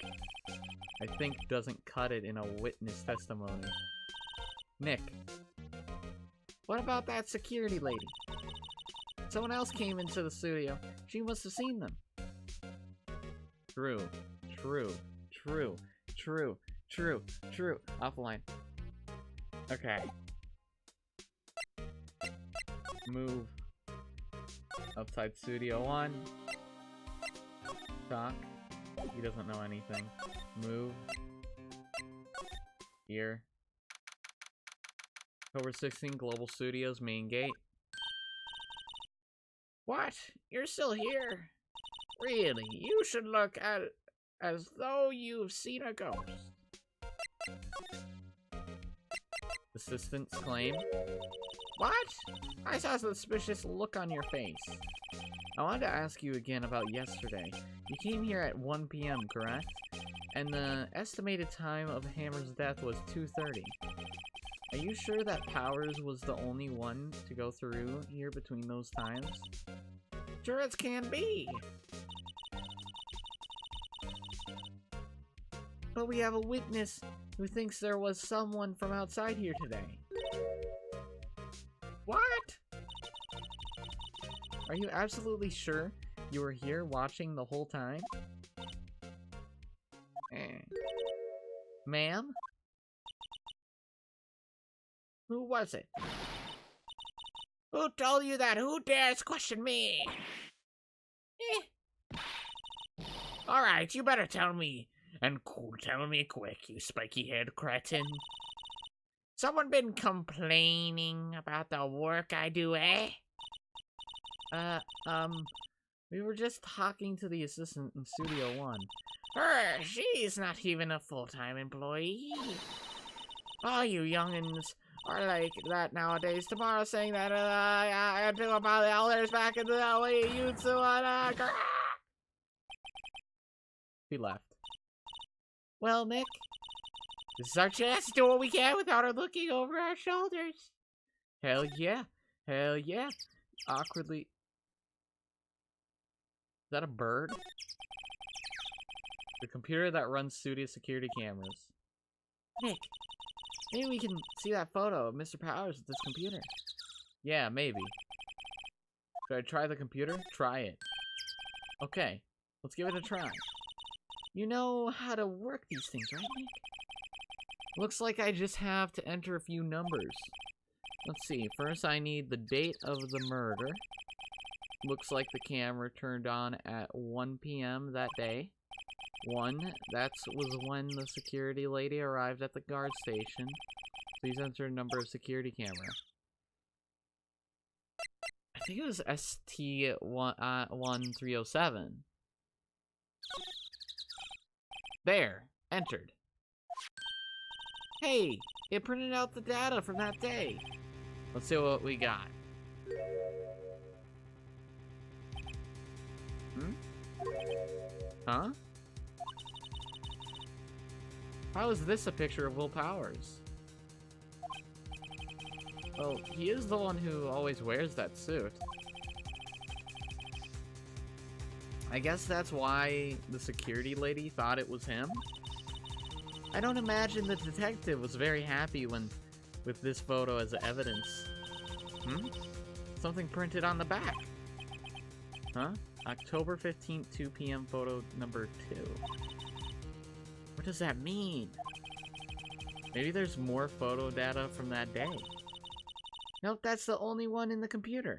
I think doesn't cut it in a witness testimony. Nick. What about that security lady? Someone else came into the studio. She must have seen them. True. Offline. Okay. Move. Outside Studio 1. Talk. He doesn't know anything. Move. Here. October 16, Global Studios, main gate. What? You're still here? Really, you should look at it as though you've seen a ghost. Assistant's claim. What? I saw a suspicious look on your face. I wanted to ask you again about yesterday. You came here at 1 p.m., correct? And the estimated time of Hammer's death was 2:30. Are you sure that Powers was the only one to go through here between those times? Sure as can be. But we have a witness who thinks there was someone from outside here today. What? Are you absolutely sure you were here watching the whole time? Ma'am? Who was it? Who told you that? Who dares question me? Alright, you better tell me. And tell me quick, you spiky-haired cretin. Someone been complaining about the work I do, eh? We were just talking to the assistant in Studio 1. She's not even a full-time employee. All you youngins are like that nowadays. Tomorrow saying that I do about the elders back in the way you used to. We left. Well, Nick, this is our chance to do what we can without her looking over our shoulders. Hell yeah. Hell yeah. Awkwardly. Is that a bird? The computer that runs studio security cameras. Nick, maybe we can see that photo of Mr. Powers with this computer. Yeah, maybe. Should I try the computer? Try it. Okay, let's give it a try. You know how to work these things, right, Nick? Looks like I just have to enter a few numbers. Let's see, first I need the date of the murder. Looks like the camera turned on at 1 p.m. that day. 1, that was when the security lady arrived at the guard station. Please enter a number of security camera. I think it was ST1307. There, entered. Hey, it printed out the data from that day. Let's see what we got. Huh? How is this a picture of Will Powers? Well, he is the one who always wears that suit. I guess that's why the security lady thought it was him. I don't imagine the detective was very happy with this photo as evidence. Something printed on the back. Huh? October 15th, 2 p.m. photo number 2. What does that mean? Maybe there's more photo data from that day. Nope, that's the only one in the computer.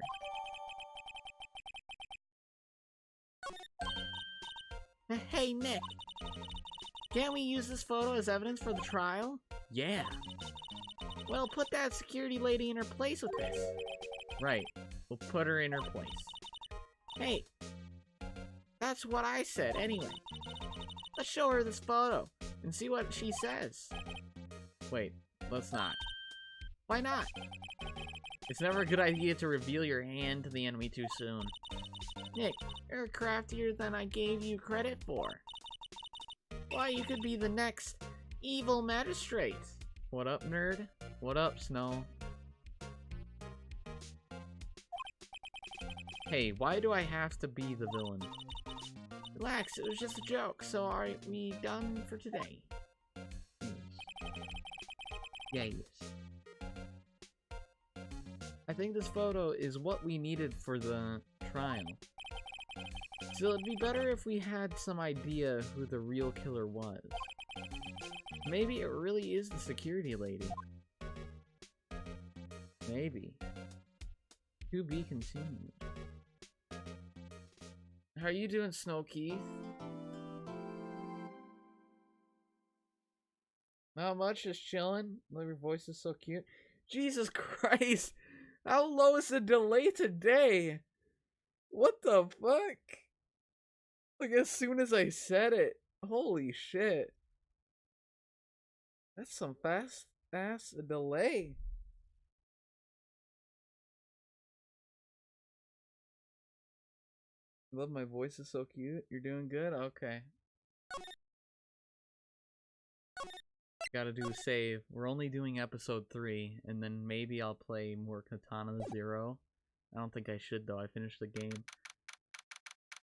Hey, Nick. Can't we use this photo as evidence for the trial? Yeah. Well, put that security lady in her place with this. Right. We'll put her in her place. Hey. That's what I said, anyway. Let's show her this photo and see what she says. Wait, let's not. Why not? It's never a good idea to reveal your hand to the enemy too soon. Nick, you're craftier than I gave you credit for. Why, you could be the next evil magistrate. What up, nerd? What up, Snow? Hey, why do I have to be the villain? Relax, it was just a joke, so are we done for today? Yes. I think this photo is what we needed for the trial. So it'd be better if we had some idea who the real killer was. Maybe it really is the security lady. Maybe. To be continued. How are you doing, Snow Keith? Not much, just chilling. Love your voice is so cute. Jesus Christ! How low is the delay today? What the fuck? Like as soon as I said it. Holy shit. That's some fast ass delay. Love my voice is so cute. You're doing good? Okay. Gotta do a save. We're only doing episode 3, and then maybe I'll play more Katana Zero. I don't think I should though. I finished the game.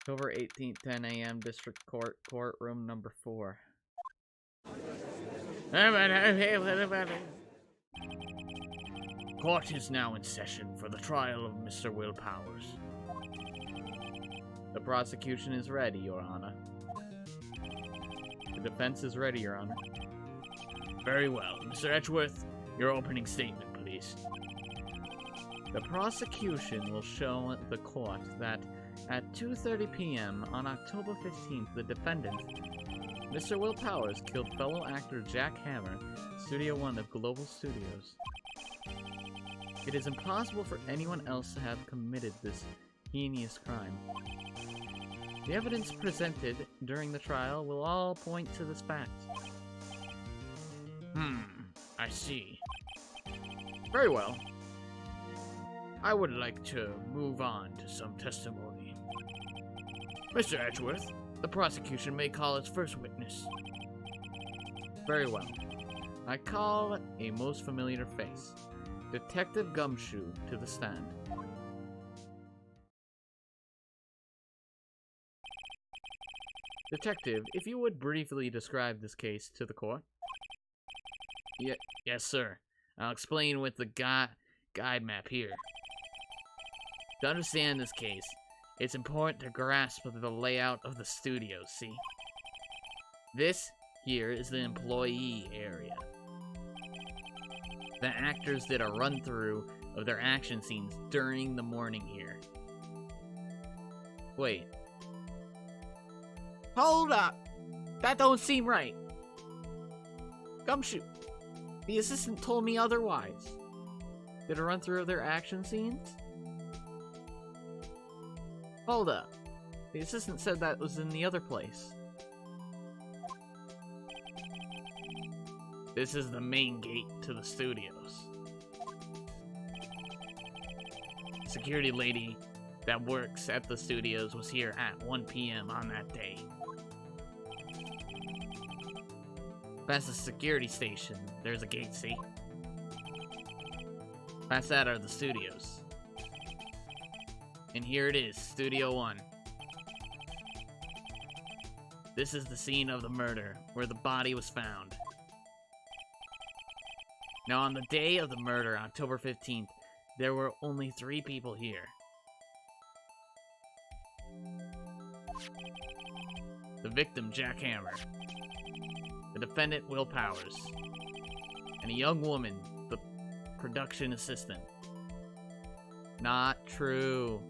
October 18th, 10 a.m. District Court, courtroom number 4. Court is now in session for the trial of Mr. Will Powers. The prosecution is ready, Your Honor. The defense is ready, Your Honor. Very well. Mr. Edgeworth, your opening statement, please. The prosecution will show the court that at 2:30 p.m. on October 15th, the defendant, Mr. Will Powers, killed fellow actor Jack Hammer, Studio One of Global Studios. It is impossible for anyone else to have committed this heinous crime. The evidence presented during the trial will all point to this fact. I see. Very well. I would like to move on to some testimony. Mr. Edgeworth, the prosecution may call its first witness. Very well. I call a most familiar face, Detective Gumshoe, to the stand. Detective, if you would briefly describe this case to the court. Yes, sir. I'll explain with the guide map here. To understand this case, it's important to grasp the layout of the studio, see? This here is the employee area. The actors did a run-through of their action scenes during the morning here. Wait. Hold up! That don't seem right. Gumshoe, the assistant told me otherwise. Did a run-through of their action scenes? Hold up. The assistant said that was in the other place. This is the main gate to the studios. Security lady that works at the studios was here at 1 p.m. on that day. Past the security station, there's a gate, see? Past that are the studios. And here it is, Studio One. This is the scene of the murder, where the body was found. Now, on the day of the murder, October 15th, there were only 3 people here. The victim, Jack Hammer. The defendant, Will Powers. And a young woman, the production assistant. Not true.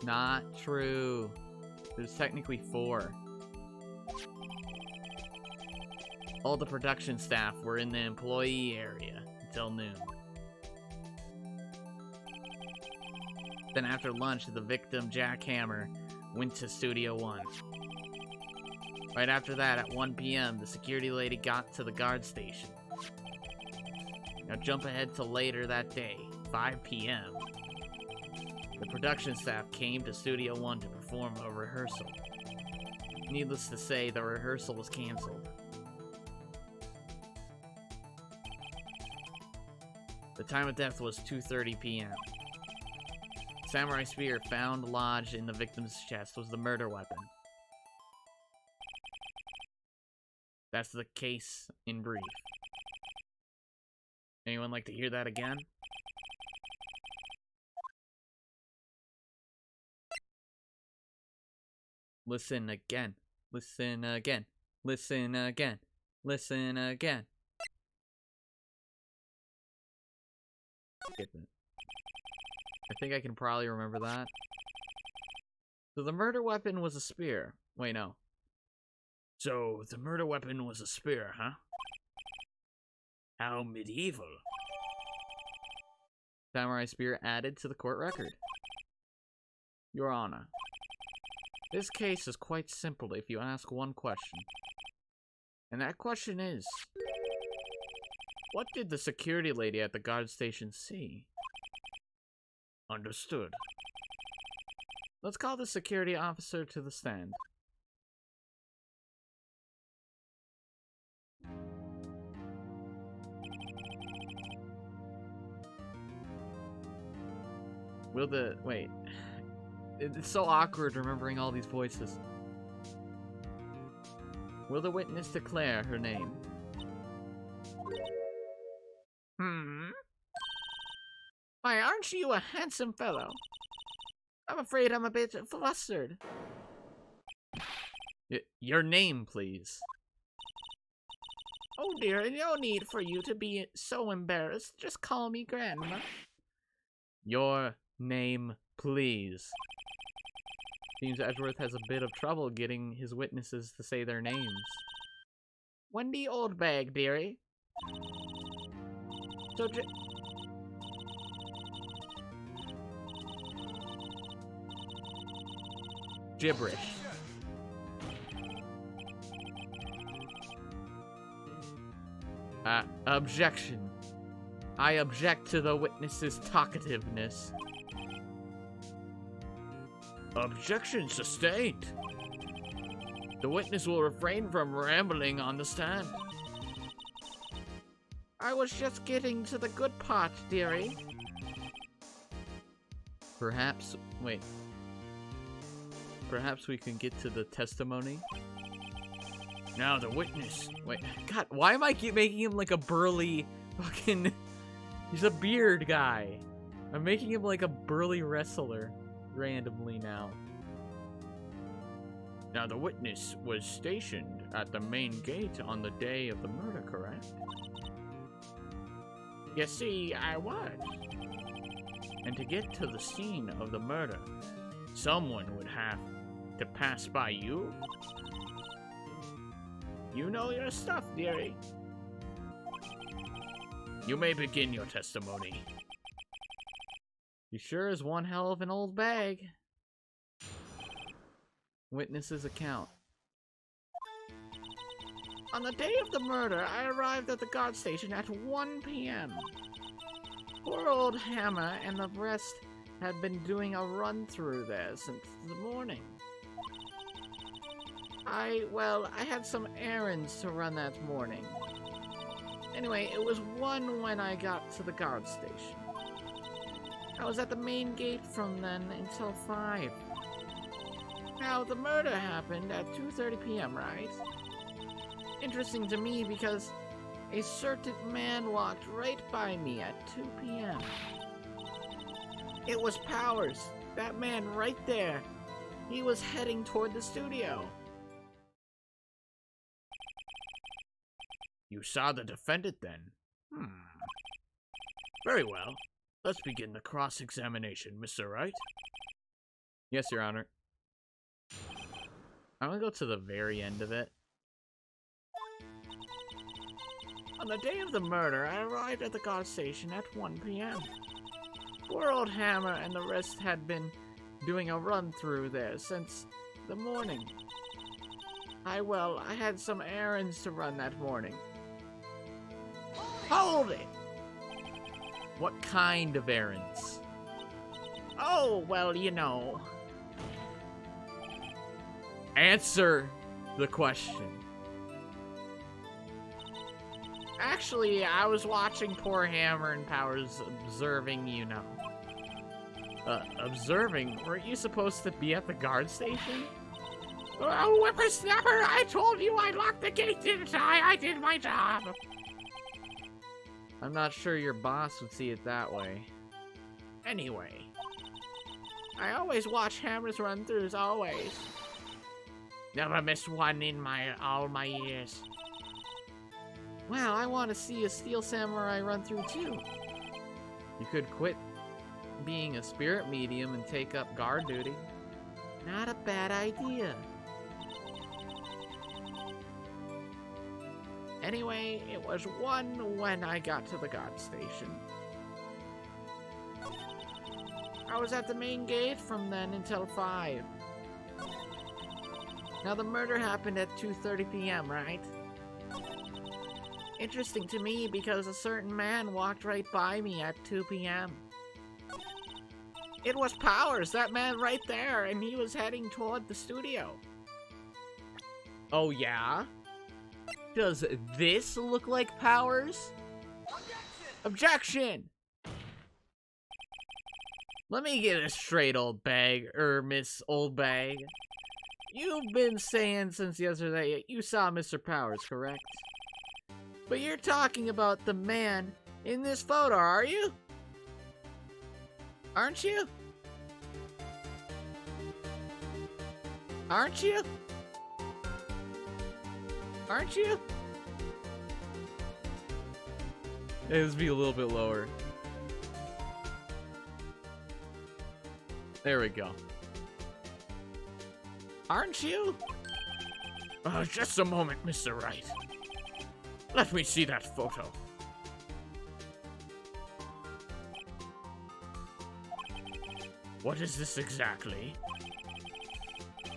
Not true. There's technically 4. All the production staff were in the employee area until noon. Then after lunch, the victim, Jack Hammer, went to Studio One. Right after that, at 1 p.m., the security lady got to the guard station. Now jump ahead to later that day, 5 p.m. The production staff came to Studio One to perform a rehearsal. Needless to say, the rehearsal was canceled. The time of death was 2:30 p.m. Samurai spear found lodged in the victim's chest was the murder weapon. That's the case in brief. Anyone like to hear that again? Listen again. Listen again. Listen again. Listen again. Get that. I think I can probably remember that. So the murder weapon was a spear. Wait, no. So the murder weapon was a spear, huh? How medieval. Samurai spear added to the court record. Your Honor, this case is quite simple if you ask one question. And that question is, what did the security lady at the guard station see? Understood. Let's call the security officer to the stand. Wait. It's so awkward remembering all these voices. Will the witness declare her name? Why, aren't you a handsome fellow? I'm afraid I'm a bit flustered. Your name, please. Oh dear, no need for you to be so embarrassed. Just call me Grandma. Your name, please. Seems Edgeworth has a bit of trouble getting his witnesses to say their names. Wendy Oldbag, dearie. So, Gibberish. Objection. I object to the witness's talkativeness. Objection sustained. The witness will refrain from rambling on the stand. I was just getting to the good part, dearie. Perhaps we can get to the testimony? Now the witness. Wait, God, why am I keep making him like a burly fucking... He's a beard guy. I'm making him like a burly wrestler randomly now. Now the witness was stationed at the main gate on the day of the murder, correct? You see, I was. And to get to the scene of the murder, someone would have to pass by you? You know your stuff, dearie. You may begin your testimony. You sure is one hell of an old bag. Witness's account. On the day of the murder, I arrived at the guard station at 1 p.m. Poor old Hammer and the rest had been doing a run-through there since the morning. I had some errands to run that morning. Anyway, it was 1 when I got to the guard station. I was at the main gate from then until 5. Now, the murder happened at 2:30 p.m., right? Interesting to me because a certain man walked right by me at 2 p.m. It was Powers, that man right there. He was heading toward the studio. You saw the defendant then? Very well. Let's begin the cross-examination, Mr. Wright. Yes, Your Honor. I'm gonna go to the very end of it. On the day of the murder, I arrived at the guard station at 1 p.m. Poor old Hammer and the rest had been doing a run-through there since the morning. I had some errands to run that morning. Hold it! What kind of errands? Oh, well, you know. Answer the question. Actually, I was watching poor Hammer and Powers observing, you know. Observing? Weren't you supposed to be at the guard station? Oh, whippersnapper, I told you I locked the gate, didn't I? I did my job. I'm not sure your boss would see it that way. Anyway, I always watch Hammer's run-throughs, always. Never missed one in all my years. Wow, I want to see a Steel Samurai run-through too. You could quit being a spirit medium and take up guard duty. Not a bad idea. Anyway, it was 1 when I got to the guard station. I was at the main gate from then until 5. Now the murder happened at 2:30 p.m., right? Interesting to me because a certain man walked right by me at 2 p.m. It was Powers, that man right there, and he was heading toward the studio. Oh yeah? Does this look like Powers? Objection! Let me get it straight, old bag, Miss Old Bag. You've been saying since yesterday you saw Mr. Powers, correct? But you're talking about the man in this photo, are you? Aren't you? Aren't you? Aren't you? It has to be a little bit lower. There we go. Aren't you? Just a moment, Mr. Wright. Let me see that photo. What is this exactly?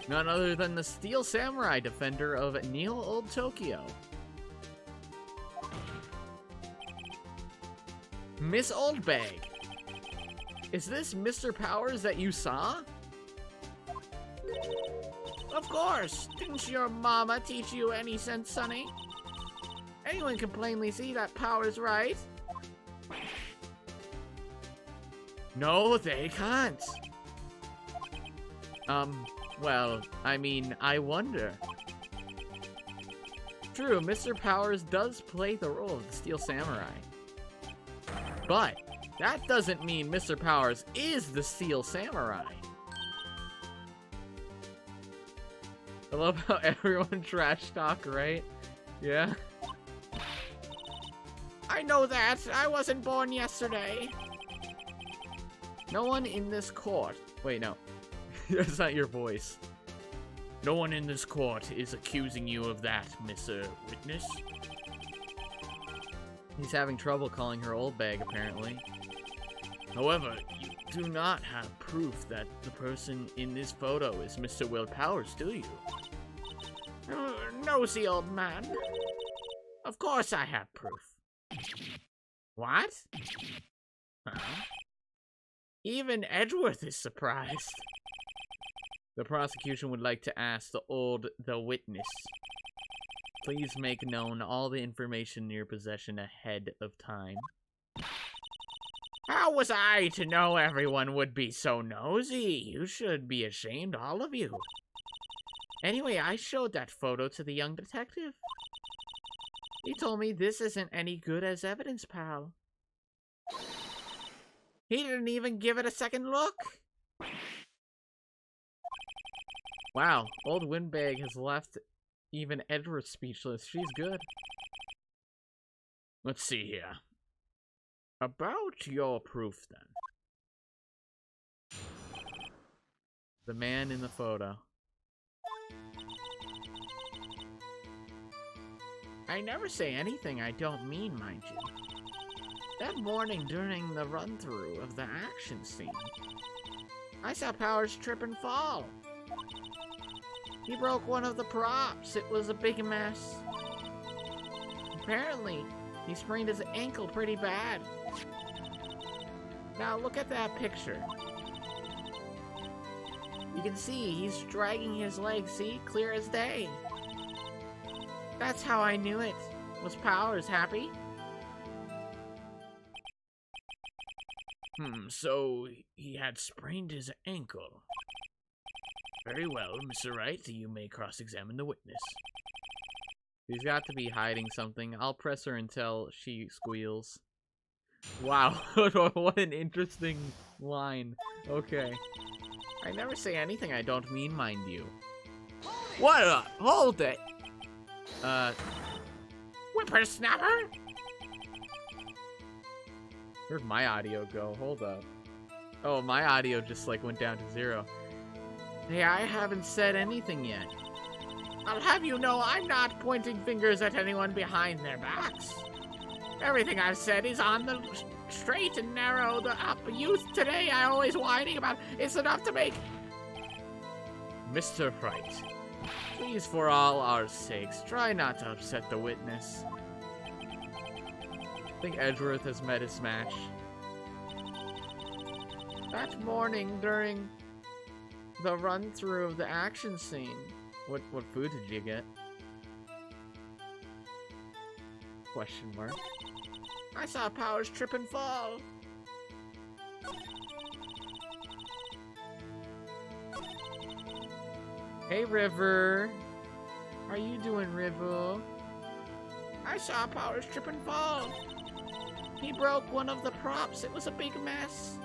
None other than the Steel Samurai defender of Neo Old Tokyo. Miss Oldbag. Is this Mr. Powers that you saw? Of course. Didn't your mama teach you any sense, sonny? Anyone can plainly see that Powers right. No, they can't. Well, I mean, I wonder. True, Mr. Powers does play the role of the Steel Samurai. But that doesn't mean Mr. Powers is the Steel Samurai. I love how everyone trash talk, right? Yeah. I know that. I wasn't born yesterday. No one in this court... Wait, no. That's not your voice. No one in this court is accusing you of that, Mr. Witness. He's having trouble calling her old bag, apparently. However, you do not have proof that the person in this photo is Mr. Will Powers, do you? Nosy old man. Of course I have proof. What? Huh? Even Edgeworth is surprised. The prosecution would like to ask the witness. Please make known all the information in your possession ahead of time. How was I to know everyone would be so nosy? You should be ashamed, all of you. Anyway, I showed that photo to the young detective. He told me this isn't any good as evidence, pal. He didn't even give it a second look. Wow, old Windbag has left even Edward speechless. She's good. Let's see here. About your proof, then. The man in the photo. I never say anything I don't mean, mind you. That morning during the run-through of the action scene, I saw Powers trip and fall. He broke one of the props. It was a big mess. Apparently, he sprained his ankle pretty bad. Now look at that picture. You can see he's dragging his leg, see? Clear as day. That's how I knew it. Was Powers happy? So he had sprained his ankle. Very well, Mr. Wright, you may cross-examine the witness. He's got to be hiding something. I'll press her until she squeals. Wow, what an interesting line. Okay. I never say anything I don't mean, mind you. What? Hold it! Whippersnapper? Where'd my audio go? Hold up. Oh, my audio just like went down to 0. Hey, I haven't said anything yet. I'll have you know I'm not pointing fingers at anyone behind their backs. Everything I've said is on the straight and narrow. The youth today I always whining about. It's enough to make... Mr. Wright, please, for all our sakes, try not to upset the witness. I think Edgeworth has met his match. That morning during the run-through of the action scene. What food did you get? Question mark. I saw Powers trip and fall. Hey, River. How you doing, River? I saw Powers trip and fall. He broke one of the props. It was a big mess.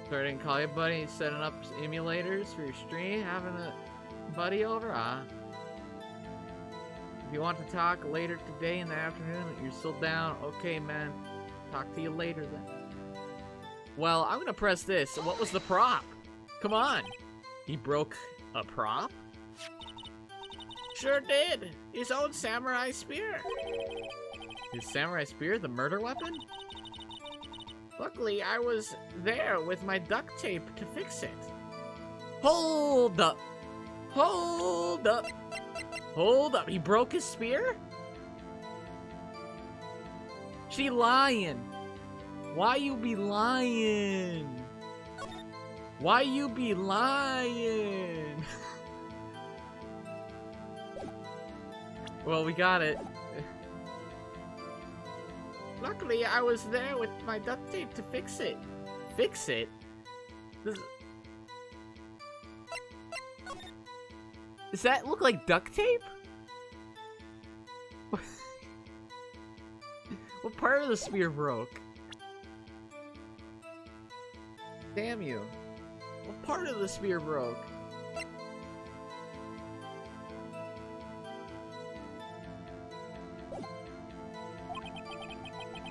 Sorry I didn't call you, buddy. Setting up emulators for your stream, having a buddy over? If you want to talk later today in the afternoon, you're still down, okay, man. Talk to you later then. Well, I'm gonna press this. What was the prop? Come on. He broke a prop? Sure did. His own samurai spear. His samurai spear, the murder weapon? Luckily, I was there with my duct tape to fix it. Hold up. Hold up. Hold up. He broke his spear? She lying. Why you be lying? Why you be lying? Well, we got it. Luckily, I was there with my duct tape to fix it. Fix it? Does that look like duct tape? What part of the spear broke? Damn you. What part of the spear broke?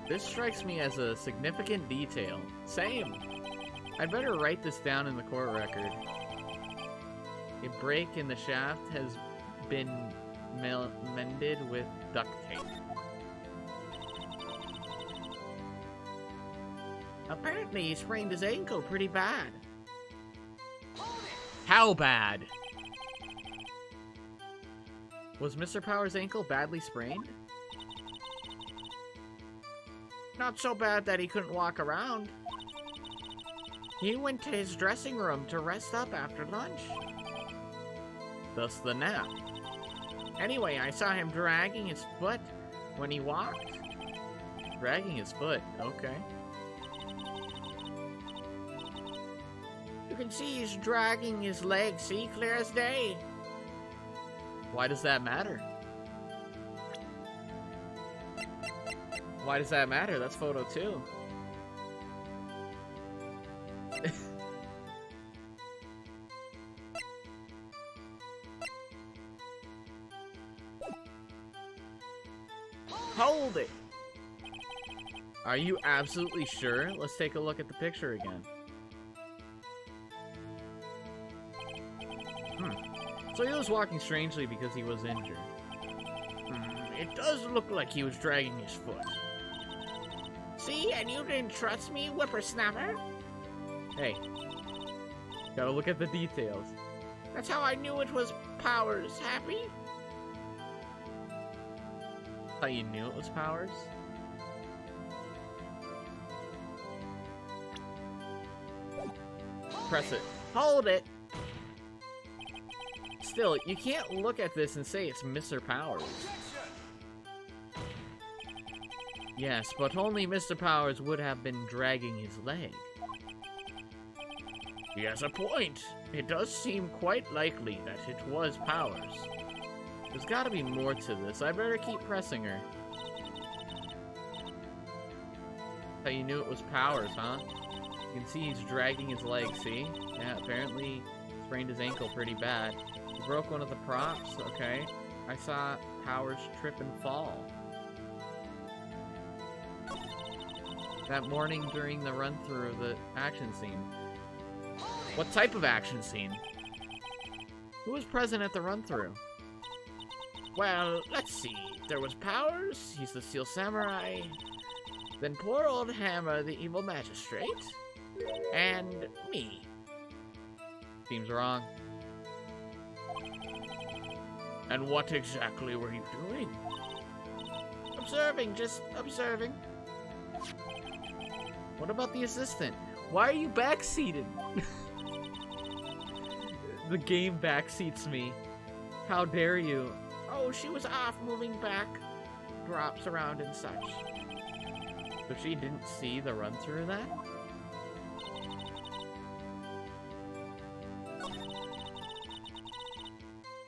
This strikes me as a significant detail. Same. I'd better write this down in the court record. A break in the shaft has been mended with duct tape. Apparently, he sprained his ankle pretty bad. How bad? Was Mr. Power's ankle badly sprained? Not so bad that he couldn't walk around. He went to his dressing room to rest up after lunch. Thus the nap. Anyway, I saw him dragging his foot when he walked. Dragging his foot, okay. You can see he's dragging his leg, see? Clear as day. Why does that matter? Why does that matter? That's photo 2. Hold it! Are you absolutely sure? Let's take a look at the picture again. So he was walking strangely because he was injured. It does look like he was dragging his foot. See, and you didn't trust me, whippersnapper? Hey, gotta look at the details. That's how I knew it was Powers. Happy? How you knew it was Powers? Press it. Hold it! Still, you can't look at this and say it's Mr. Powers. Yes, but only Mr. Powers would have been dragging his leg. He has a point. It does seem quite likely that it was Powers. There's gotta be more to this. I better keep pressing her. How you knew it was Powers, huh? You can see he's dragging his leg, see? Yeah, apparently sprained his ankle pretty bad. He broke one of the props, okay. I saw Powers trip and fall. That morning during the run-through of the action scene. What type of action scene? Who was present at the run-through? Well, let's see. There was Powers, he's the Steel Samurai. Then poor old Hammer, the evil magistrate. And me. Seems wrong. And what exactly were you doing? Observing, just observing. What about the assistant? Why are you backseated? The game backseats me. How dare you? Oh, she was off moving back. Drops around and such. So she didn't see the run-through of that?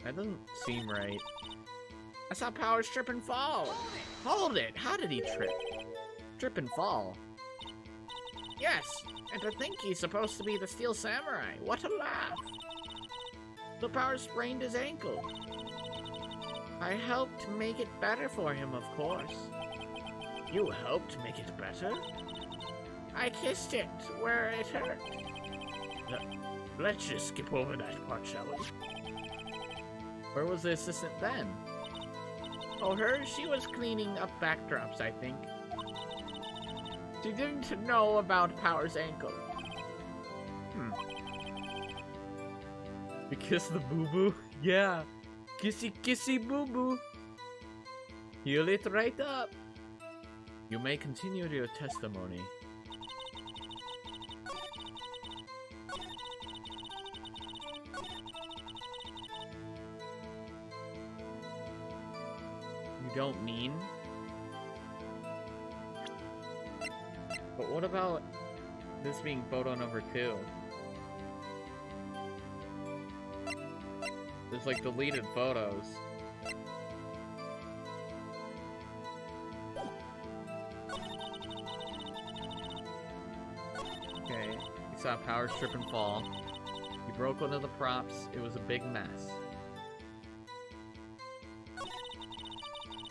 That doesn't seem right. I saw Powers trip and fall. Hold it! How did he trip? Trip and fall? Yes, and to think he's supposed to be the Steel Samurai. What a laugh. The power sprained his ankle. I helped make it better for him, of course. You helped make it better? I kissed it where it hurt. Let's just skip over that part, shall we? Where was the assistant then? Oh, she was cleaning up backdrops, I think. She didn't know about Power's ankle. You kiss the boo-boo? Yeah. Kissy kissy boo-boo. Heal it right up. You may continue your testimony. You don't mean? But what about this being photo number 2? There's like deleted photos. Okay, you saw Power strip and fall. He broke one of the props. It was a big mess.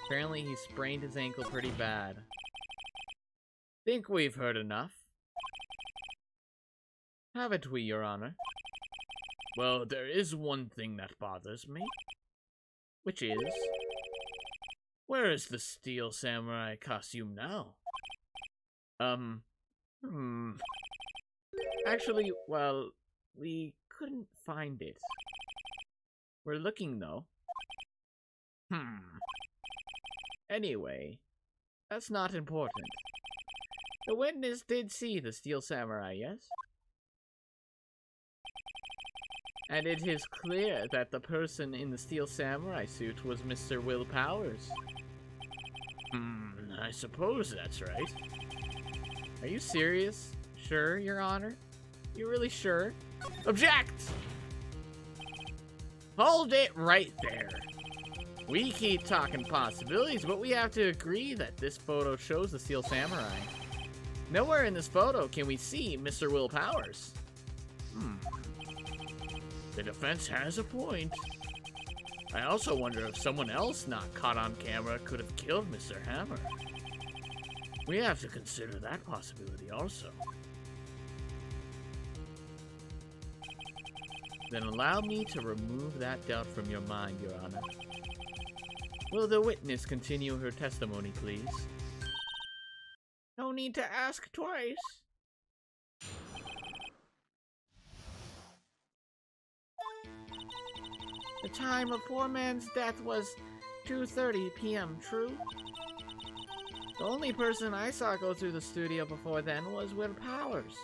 Apparently he sprained his ankle pretty bad. Think we've heard enough. Haven't we, Your Honor? Well, there is one thing that bothers me. Which is... where is the Steel Samurai costume now? Actually, well, we couldn't find it. We're looking, though. Anyway, that's not important. The witness did see the Steel Samurai, yes? And it is clear that the person in the Steel Samurai suit was Mr. Will Powers. I suppose that's right. Are you serious? Sure, Your Honor? You really sure? Object! Hold it right there. We keep talking possibilities, but we have to agree that this photo shows the Steel Samurai. Nowhere in this photo can we see Mr. Will Powers. The defense has a point. I also wonder if someone else not caught on camera could have killed Mr. Hammer. We have to consider that possibility also. Then allow me to remove that doubt from your mind, Your Honor. Will the witness continue her testimony, please? No need to ask twice. The time of poor man's death was 2:30 p.m., true? The only person I saw go through the studio before then was Will Powers.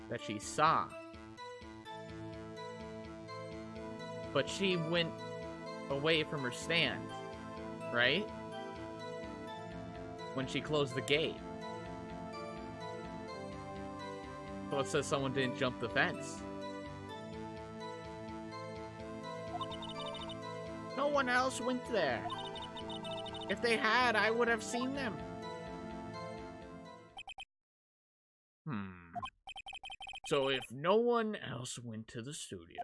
That she saw. But she went away from her stand, right? When she closed the gate. So it says someone didn't jump the fence. No one else went there. If they had, I would have seen them. So if no one else went to the studio,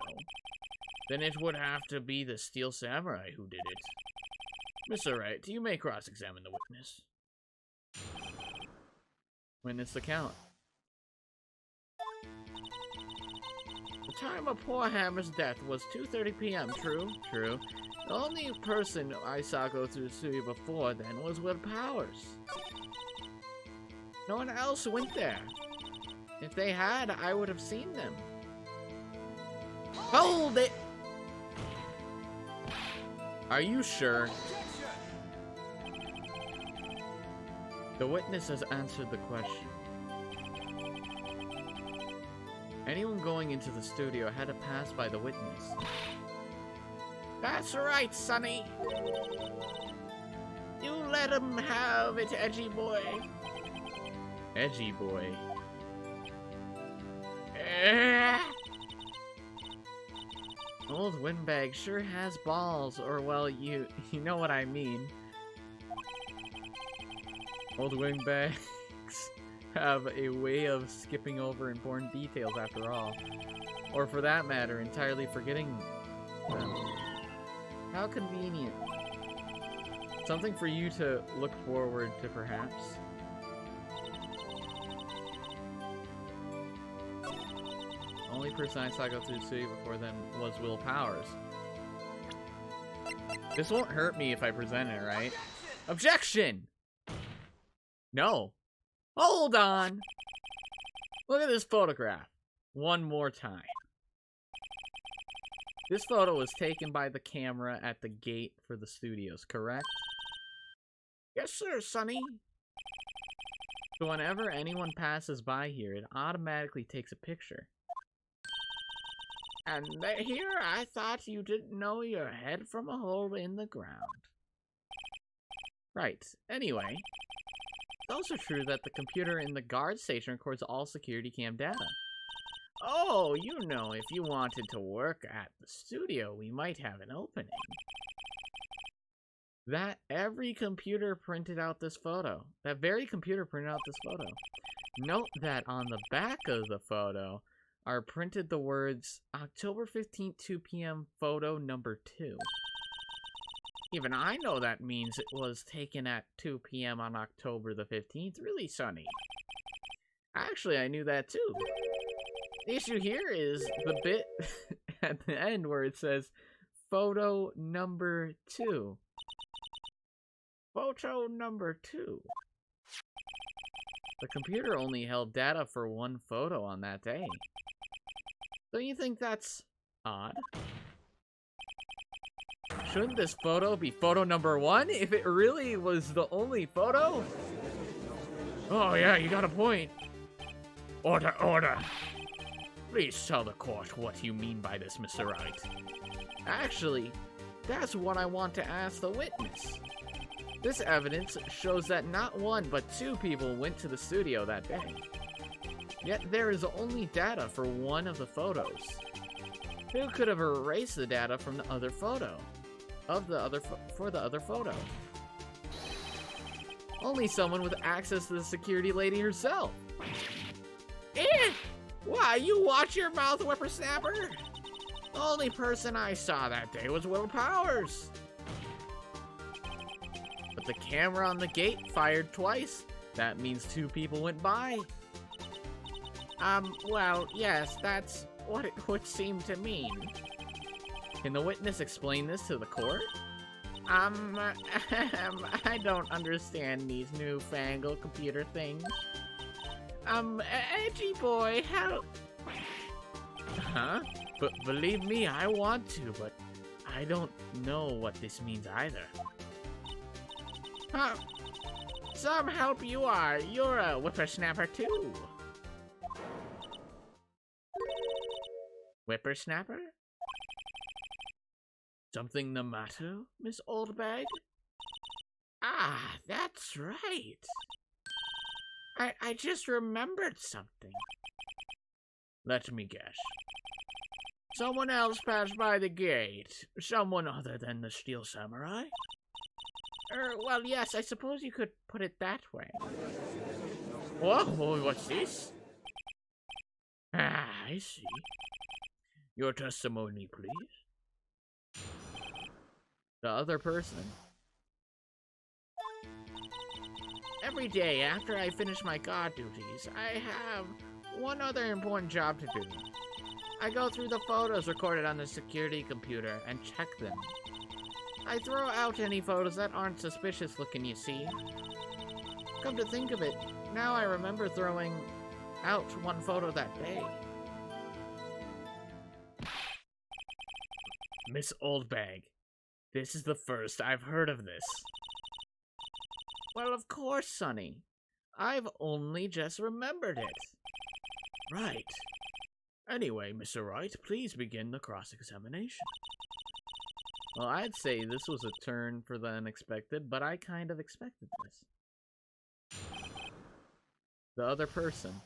then it would have to be the Steel Samurai who did it. Mr. Wright, you may cross-examine the witness. Witness account. The time of poor Hammer's death was 2:30 p.m., true? True. The only person I saw go through the studio before then was Will Powers. No one else went there. If they had, I would have seen them. Hold it! Are you sure? The witness has answered the question. Anyone going into the studio had to pass by the witness. That's right, Sonny. You let him have it, edgy boy. Edgy boy. Old windbag sure has balls, or well, you know what I mean. Old windbags. have a way of skipping over important details after all. Or for that matter, entirely forgetting them. How convenient. Something for you to look forward to, perhaps. Only person I saw go through the studio before then was Will Powers. This won't hurt me if I present it, right? Objection! No. Hold on! Look at this photograph. One more time. This photo was taken by the camera at the gate for the studios, correct? Yes, sir, Sonny. So whenever anyone passes by here, it automatically takes a picture. And here I thought you didn't know your head from a hole in the ground. Right. Anyway, it's also true that the computer in the guard station records all security cam data. Oh, you know, if you wanted to work at the studio, we might have an opening. That every computer printed out this photo. That very computer printed out this photo. Note that on the back of the photo are printed the words October 15th, 2 p.m. photo number 2. Even I know that means it was taken at 2 p.m. on October the 15th. Really, Sonny? Actually, I knew that too. The issue here is the bit at the end where it says photo number 2. Photo number 2. The computer only held data for one photo on that day. Don't you think that's odd? Shouldn't this photo be photo number 1 if it really was the only photo? Oh yeah, you got a point. Order, order. Please tell the court what you mean by this, Mr. Wright. Actually, that's what I want to ask the witness. This evidence shows that not one but 2 people went to the studio that day. Yet there is only data for one of the photos. Who could have erased the data from the other photo? For the other photo? Only someone with access to the security lady herself. Why, you watch your mouth, whippersnapper? The only person I saw that day was Will Powers. But the camera on the gate fired twice. That means 2 people went by. Well, yes, that's what it would seem to mean. Can the witness explain this to the court? I don't understand these newfangled computer things. Edgy boy, how... Huh? But believe me, I want to, but I don't know what this means either. Huh? Some help you are. You're a whippersnapper too. Whippersnapper? Something the matter, Miss Oldbag? Ah, that's right. I just remembered something. Let me guess. Someone else passed by the gate. Someone other than the Steel Samurai? Well, yes, I suppose you could put it that way. Whoa, what's this? Ah, I see. Your testimony, please. The other person. Every day after I finish my guard duties, I have one other important job to do. I go through the photos recorded on the security computer and check them. I throw out any photos that aren't suspicious looking, you see. Come to think of it, now I remember throwing out one photo that day. Miss Oldbag, this is the first I've heard of this. Well, of course, Sonny. I've only just remembered it. Right. Anyway, Mr. Wright, please begin the cross-examination. Well, I'd say this was a turn for the unexpected, but I kind of expected this. The other person.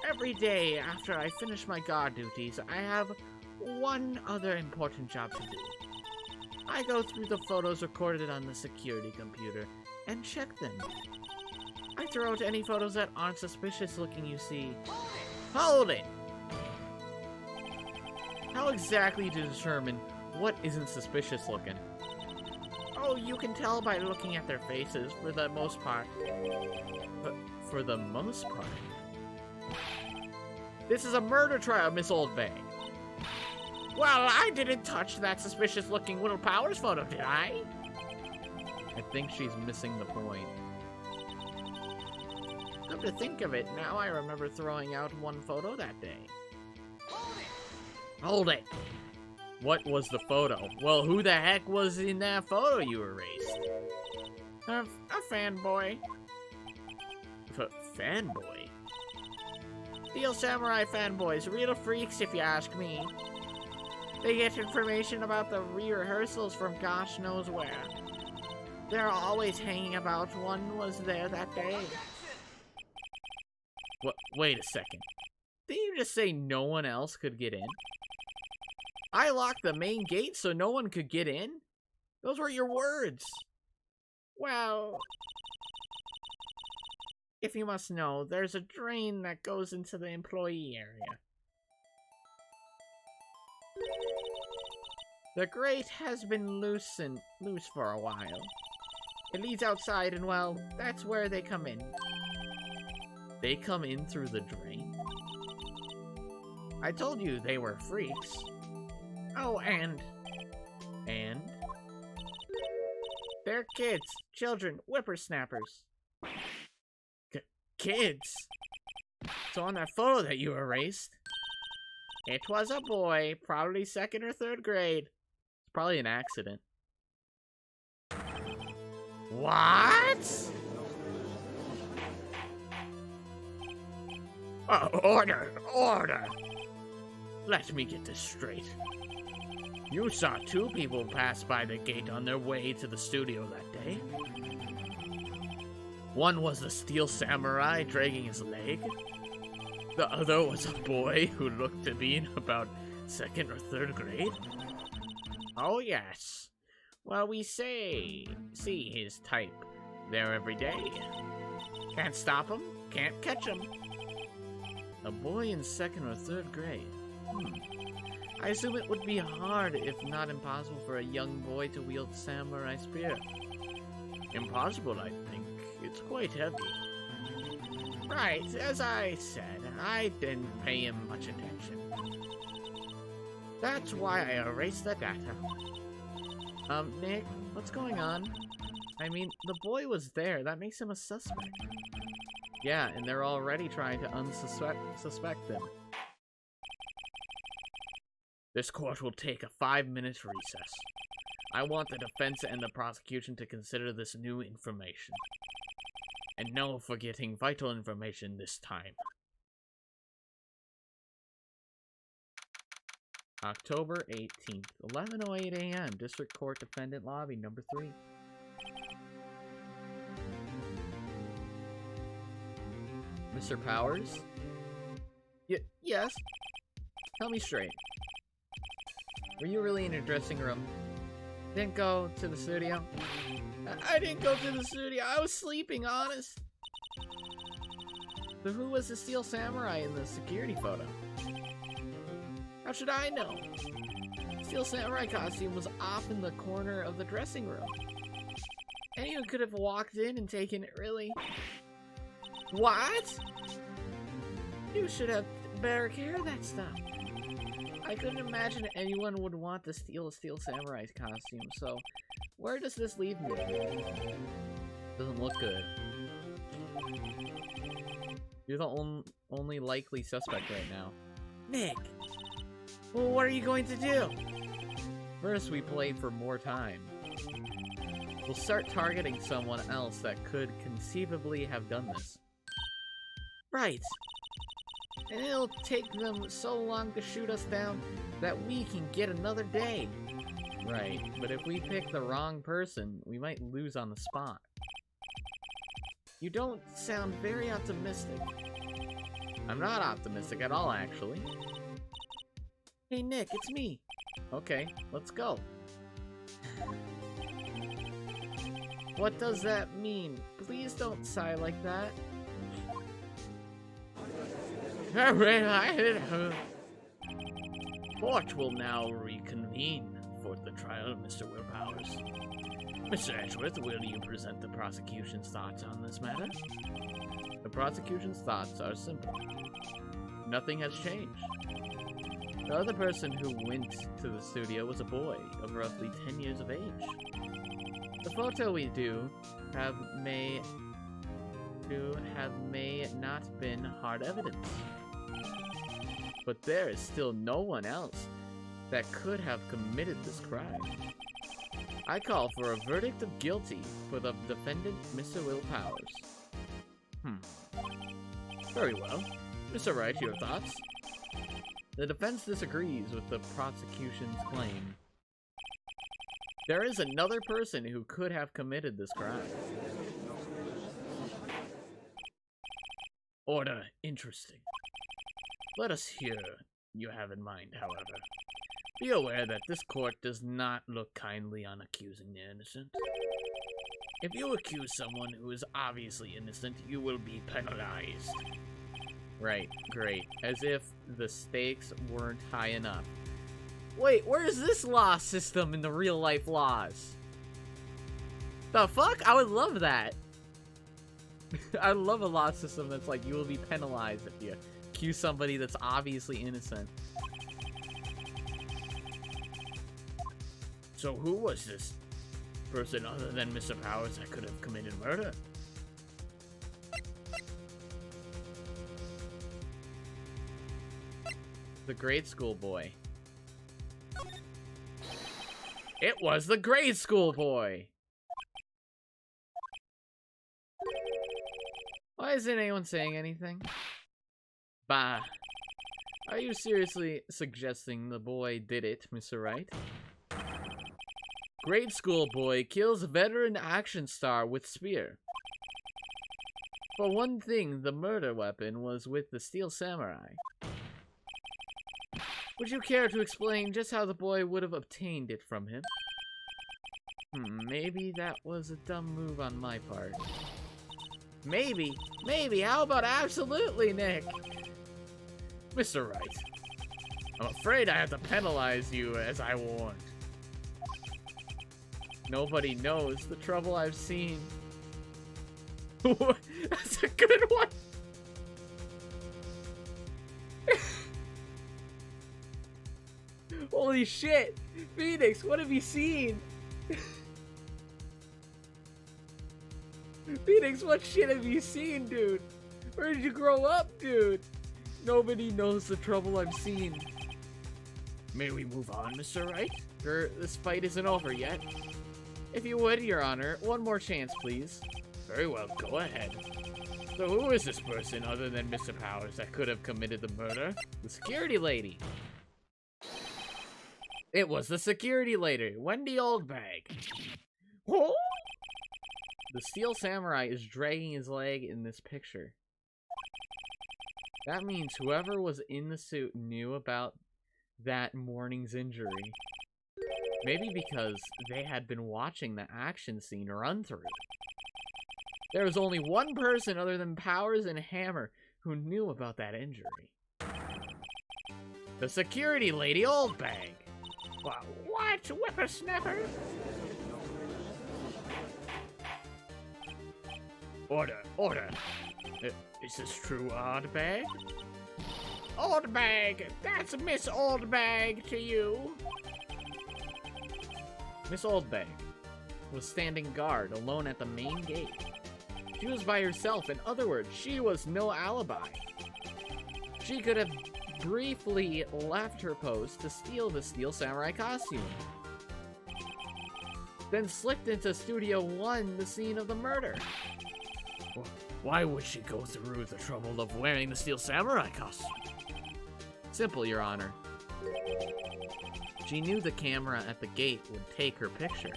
Every day after I finish my guard duties, I have one other important job to do. I go through the photos recorded on the security computer and check them. I throw out any photos that aren't suspicious looking, you see. Hold it! How exactly to determine what isn't suspicious looking? Oh, you can tell by looking at their faces, for the most part. But for the most part? This is a murder trial, Miss Oldbag. Well, I didn't touch that suspicious-looking Little Powers photo, did I? I think she's missing the point. Come to think of it, now I remember throwing out one photo that day. Hold it! What was the photo? Well, who the heck was in that photo you erased? A fanboy. Fanboy? Steel Samurai fanboys, real freaks if you ask me. They get information about the rehearsals from gosh knows where. They're always hanging about. One was there that day. What? Wait a second. Did you just say no one else could get in? I locked the main gate so no one could get in? Those were your words. Well, if you must know, there's a drain that goes into the employee area. The grate has been loose for a while. It leads outside and, well, that's where they come in. They come in through the drain? I told you they were freaks. Oh, and? They're kids, children, whippersnappers. Kids? So on that photo that you erased, it was a boy, probably 2nd or 3rd grade. It's probably an accident. What? Order! Let me get this straight. You saw 2 people pass by the gate on their way to the studio that day. One was the Steel Samurai dragging his leg. The other was a boy who looked to be in about 2nd or 3rd grade. Oh yes. Well, we see his type there every day. Can't stop him, can't catch him. A boy in 2nd or 3rd grade. I assume it would be hard, if not impossible, for a young boy to wield samurai spear. Impossible, I think. It's quite heavy. Right, as I said, I didn't pay him much attention. That's why I erased the data. Nick, what's going on? I mean, the boy was there. That makes him a suspect. Yeah, and they're already trying to suspect him. This court will take a 5-minute recess. I want the defense and the prosecution to consider this new information. And no forgetting vital information this time. October 18th, 11:08 a.m. District Court Defendant Lobby, number 3. Mr. Powers? Yes? Tell me straight. Were you really in your dressing room? Didn't go to the studio? I didn't go to the studio. I was sleeping, honest. So who was the Steel Samurai in the security photo? How should I know? Steel Samurai costume was off in the corner of the dressing room. Anyone could have walked in and taken it, really. What? You should have better care of that stuff. I couldn't imagine anyone would want to steal a Steel Samurai's costume, so where does this leave me? Doesn't look good. You're the only likely suspect right now. Nick! Well, what are you going to do? First, we play for more time. We'll start targeting someone else that could conceivably have done this. Right. And it'll take them so long to shoot us down that we can get another day. Right, but if we pick the wrong person, we might lose on the spot. You don't sound very optimistic. I'm not optimistic at all, actually. Hey Nick, it's me. Okay, let's go. What does that mean? Please don't sigh like that. Court will now reconvene for the trial of Mr. Will Powers. Mr. Edgeworth, will you present the prosecution's thoughts on this matter? The prosecution's thoughts are simple. Nothing has changed. The other person who went to the studio was a boy of roughly 10 years of age. The photo we do have may not been hard evidence. But there is still no one else that could have committed this crime. I call for a verdict of guilty for the defendant, Mr. Will Powers. Very well. Mr. Wright, your thoughts? The defense disagrees with the prosecution's claim. There is another person who could have committed this crime. Order. Interesting. Let us hear you have in mind, however. Be aware that this court does not look kindly on accusing the innocent. If you accuse someone who is obviously innocent, you will be penalized. Right, great. As if the stakes weren't high enough. Wait, where's this law system in the real life laws? The fuck? I would love that. I love a law system that's like, you will be penalized if you accuse somebody that's obviously innocent. So who was this person other than Mr. Powers that could have committed murder? The grade school boy. It was the grade school boy! Why isn't anyone saying anything? Bah. Are you seriously suggesting the boy did it, Mr. Wright? Grade school boy kills veteran action star with spear. For one thing, the murder weapon was with the Steel Samurai. Would you care to explain just how the boy would have obtained it from him? Maybe that was a dumb move on my part. Maybe, how about absolutely, Nick? Mr. Wright, I'm afraid I have to penalize you as I warned. Nobody knows the trouble I've seen. That's a good one. Holy shit! Phoenix, what have you seen? Phoenix, what shit have you seen, dude? Where did you grow up, dude? Nobody knows the trouble I've seen. May we move on, Mr. Wright? This fight isn't over yet. If you would, Your Honor, one more chance, please. Very well, go ahead. So who is this person other than Mr. Powers that could have committed the murder? The security lady. It was the security lady, Wendy Oldbag. Oh! The Steel Samurai is dragging his leg in this picture. That means whoever was in the suit knew about that morning's injury. Maybe because they had been watching the action scene run through. There was only one person other than Powers and Hammer who knew about that injury. The security lady, Oldbag. What, whippersnapper? Order. Is this true, Oldbag? Oldbag, that's Miss Oldbag to you. Miss Oldbag was standing guard alone at the main gate. She was by herself. In other words, she was no alibi. She could have briefly left her post to steal the Steel Samurai costume, then slipped into Studio 1, the scene of the murder. Why would she go through the trouble of wearing the Steel Samurai costume? Simple, Your Honor. She knew the camera at the gate would take her picture.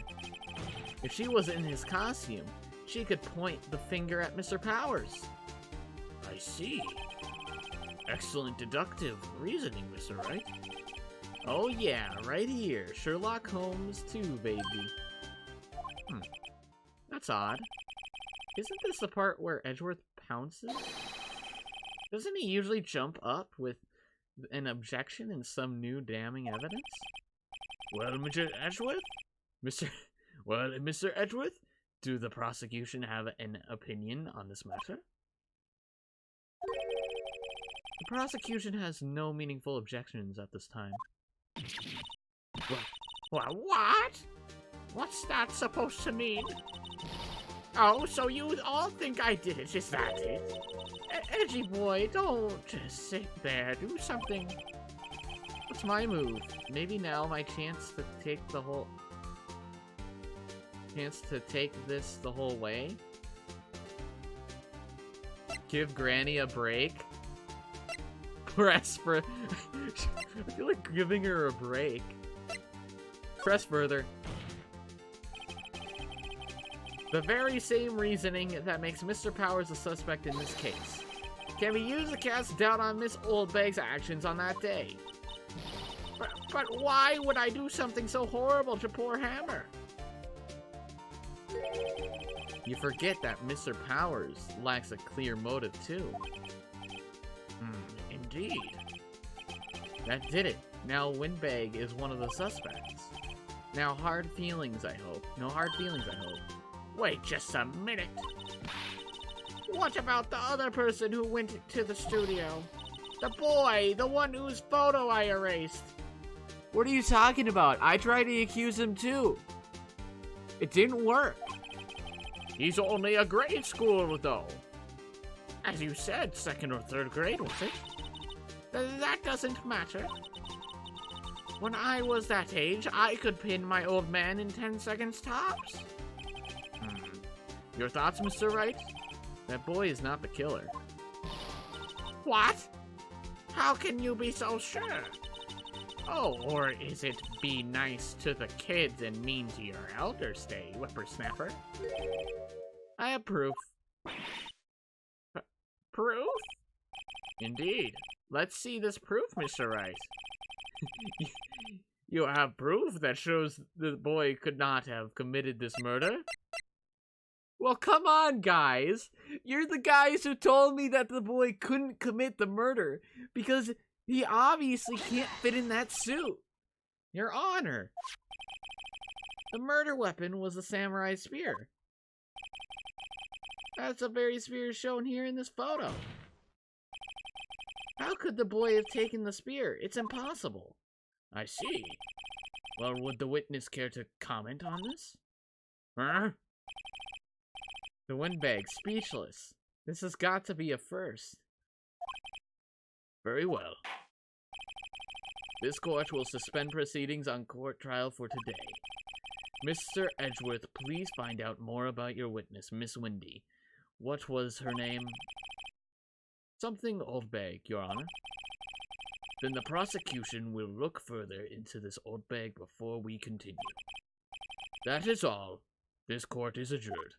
If she was in his costume, she could point the finger at Mr. Powers. I see. Excellent deductive reasoning, Mr. Wright. Oh yeah, right here. Sherlock Holmes 2, baby. That's odd. Isn't this the part where Edgeworth pounces? Doesn't he usually jump up with an objection and some new damning evidence? Well, Mr. Edgeworth? Mr. Edgeworth, do the prosecution have an opinion on this matter? The prosecution has no meaningful objections at this time. What? What's that supposed to mean? Oh, so you all think I did it, is that it? Edgy boy, don't just sit there. Do something. What's my move? Maybe now my chance to take this the whole way? Give Granny a break? Press for... I feel like giving her a break. Press further. The very same reasoning that makes Mr. Powers a suspect in this case can be used to cast doubt on Miss Oldbag's actions on that day. But why would I do something so horrible to poor Hammer? You forget that Mr. Powers lacks a clear motive, too. Indeed. That did it. Now Windbag is one of the suspects. Now hard feelings, I hope. No hard feelings, I hope. Wait just a minute. What about the other person who went to the studio? The boy, the one whose photo I erased. What are you talking about? I tried to accuse him too. It didn't work. He's only a grade schooler, though. As you said, 2nd or 3rd grade, was it? That doesn't matter. When I was that age, I could pin my old man in 10 seconds tops. Your thoughts, Mr. Wright? That boy is not the killer. What? How can you be so sure? Oh, or is it be nice to the kids and mean to your elders day, whippersnapper? I have proof. Proof? Indeed. Let's see this proof, Mr. Wright. You have proof that shows the boy could not have committed this murder? Well, come on, guys. You're the guys who told me that the boy couldn't commit the murder because he obviously can't fit in that suit. Your Honor, the murder weapon was a samurai spear. That's the very spear shown here in this photo. How could the boy have taken the spear? It's impossible. I see. Well, would the witness care to comment on this? Huh? The Windbag, speechless. This has got to be a first. Very well. This court will suspend proceedings on court trial for today. Mr. Edgeworth, please find out more about your witness, Miss Windy. What was her name? Something Oldbag, Your Honor. Then the prosecution will look further into this Oldbag before we continue. That is all. This court is adjourned.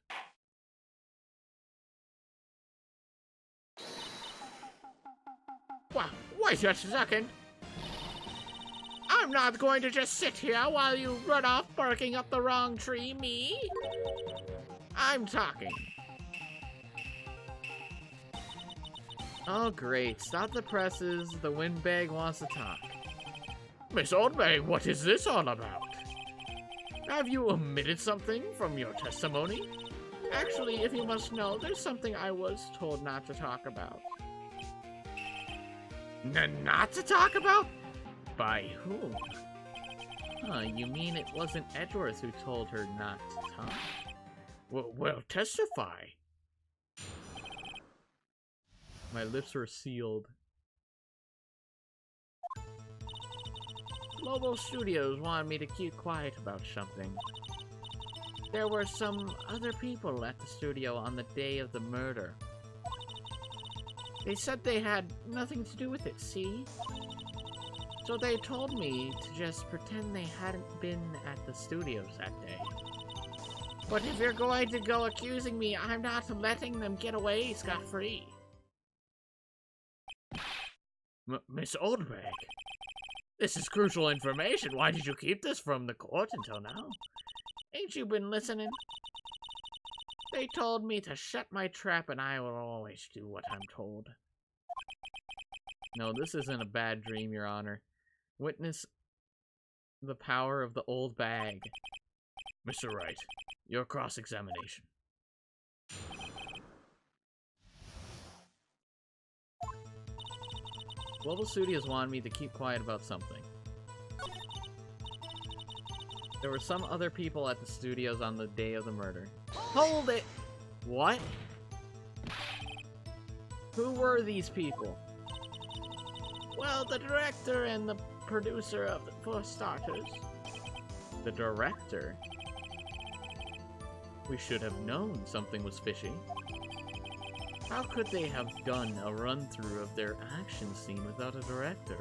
Wait a second. I'm not going to just sit here while you run off barking up the wrong tree, me. I'm talking. Oh, great. Stop the presses. The Windbag wants to talk. Miss Oldbag, what is this all about? Have you omitted something from your testimony? Actually, if you must know, there's something I was told not to talk about. Not to talk about? By whom? You mean it wasn't Edgeworth who told her not to talk? Well, testify. My lips were sealed. Global Studios wanted me to keep quiet about something. There were some other people at the studio on the day of the murder. They said they had nothing to do with it, see? So they told me to just pretend they hadn't been at the studios that day. But if you're going to go accusing me, I'm not letting them get away scot-free. Miss Oldbag, this is crucial information. Why did you keep this from the court until now? Ain't you been listening? They told me to shut my trap and I will always do what I'm told. No, this isn't a bad dream, Your Honor. Witness the power of the old bag. Mr. Wright, your cross-examination. Global Studios wanted me to keep quiet about something. There were some other people at the studios on the day of the murder. Hold it! What? Who were these people? Well, the director and the producer of it, for starters. The director? We should have known something was fishy. How could they have done a run-through of their action scene without a director?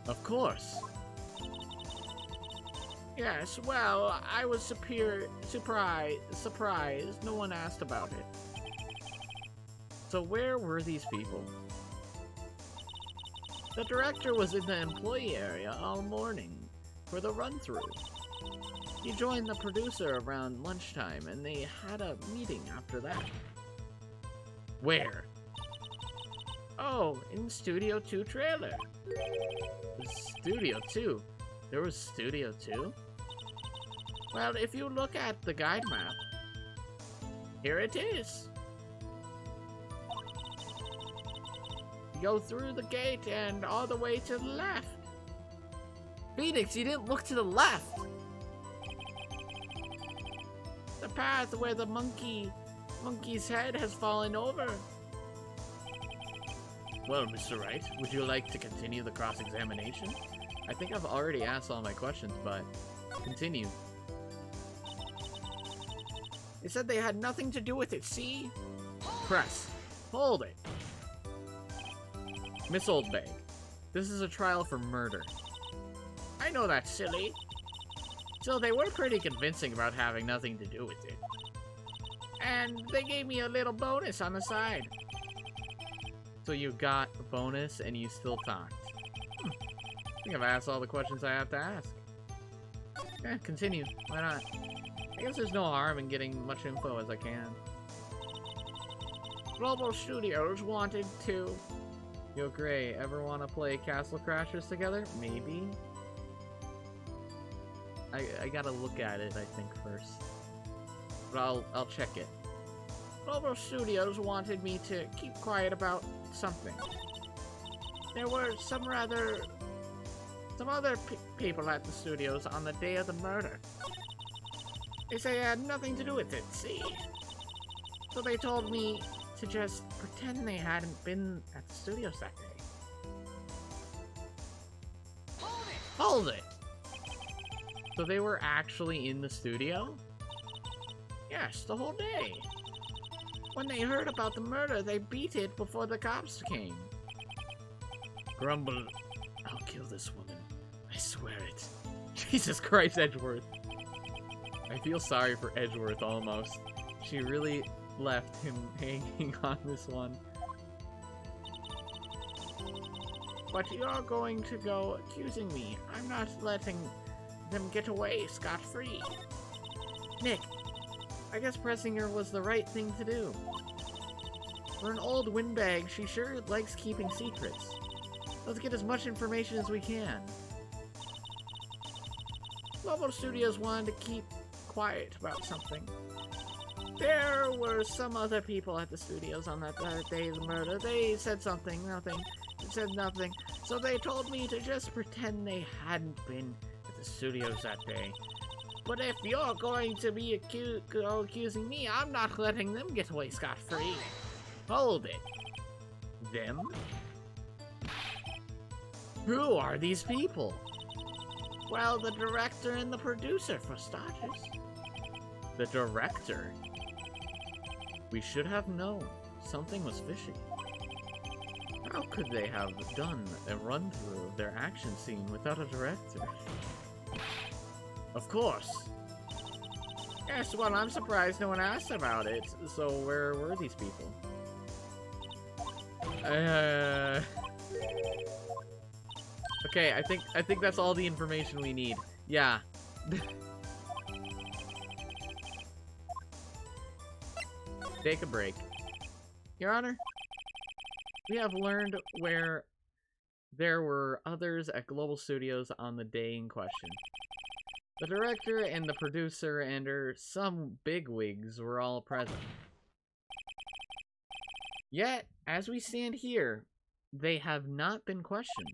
Of course. Yes, well, I was surprised. No one asked about it. So where were these people? The director was in the employee area all morning for the run-through. He joined the producer around lunchtime, and they had a meeting after that. Where? Oh, in Studio 2 trailer. Studio 2? There was Studio 2? Well, if you look at the guide map, here it is. You go through the gate and all the way to the left. Phoenix, you didn't look to the left! The path where the monkey's head has fallen over. Well, Mr. Wright, would you like to continue the cross-examination? I think I've already asked all my questions, but continue. They said they had nothing to do with it, see? Press. Hold it. Miss Oldbag, this is a trial for murder. I know that's silly. Still, they were pretty convincing about having nothing to do with it. And they gave me a little bonus on the side. So you got a bonus and you still talked. I think I've asked all the questions I have to ask. Yeah, continue. Why not? I guess there's no harm in getting much info as I can. Global Studios wanted to... Yo, Gray, ever want to play Castle Crashers together? Maybe? I gotta look at it, I think, first. But I'll check it. Global Studios wanted me to keep quiet about something. There were some other people at the studios on the day of the murder. They say I had nothing to do with it, see? So they told me to just pretend they hadn't been at the studios that day. Hold it! So they were actually in the studio? Yes, the whole day. When they heard about the murder, they beat it before the cops came. Grumble. I'll kill this woman. I swear it. Jesus Christ, Edgeworth. I feel sorry for Edgeworth almost. She really left him hanging on this one. But you're going to go accusing me. I'm not letting them get away scot-free. Nick, I guess pressing her was the right thing to do. For an old windbag, she sure likes keeping secrets. Let's get as much information as we can. Global Studios wanted to keep quiet about something. There were some other people at the studios on that day of the murder. They said something, nothing. They said nothing. So they told me to just pretend they hadn't been at the studios that day. But if you're going to be accusing me, I'm not letting them get away scot-free. Hold it. Them? Who are these people? Well, the director and the producer, for starters. The director? We should have known. Something was fishy. How could they have done a run-through of their action scene without a director? Of course. Yes, well, I'm surprised no one asked about it. So where were these people? Okay, I think that's all the information we need. Yeah. Take a break. Your Honor, we have learned where there were others at Global Studios on the day in question. The director and the producer and some bigwigs were all present. Yet, as we stand here, they have not been questioned.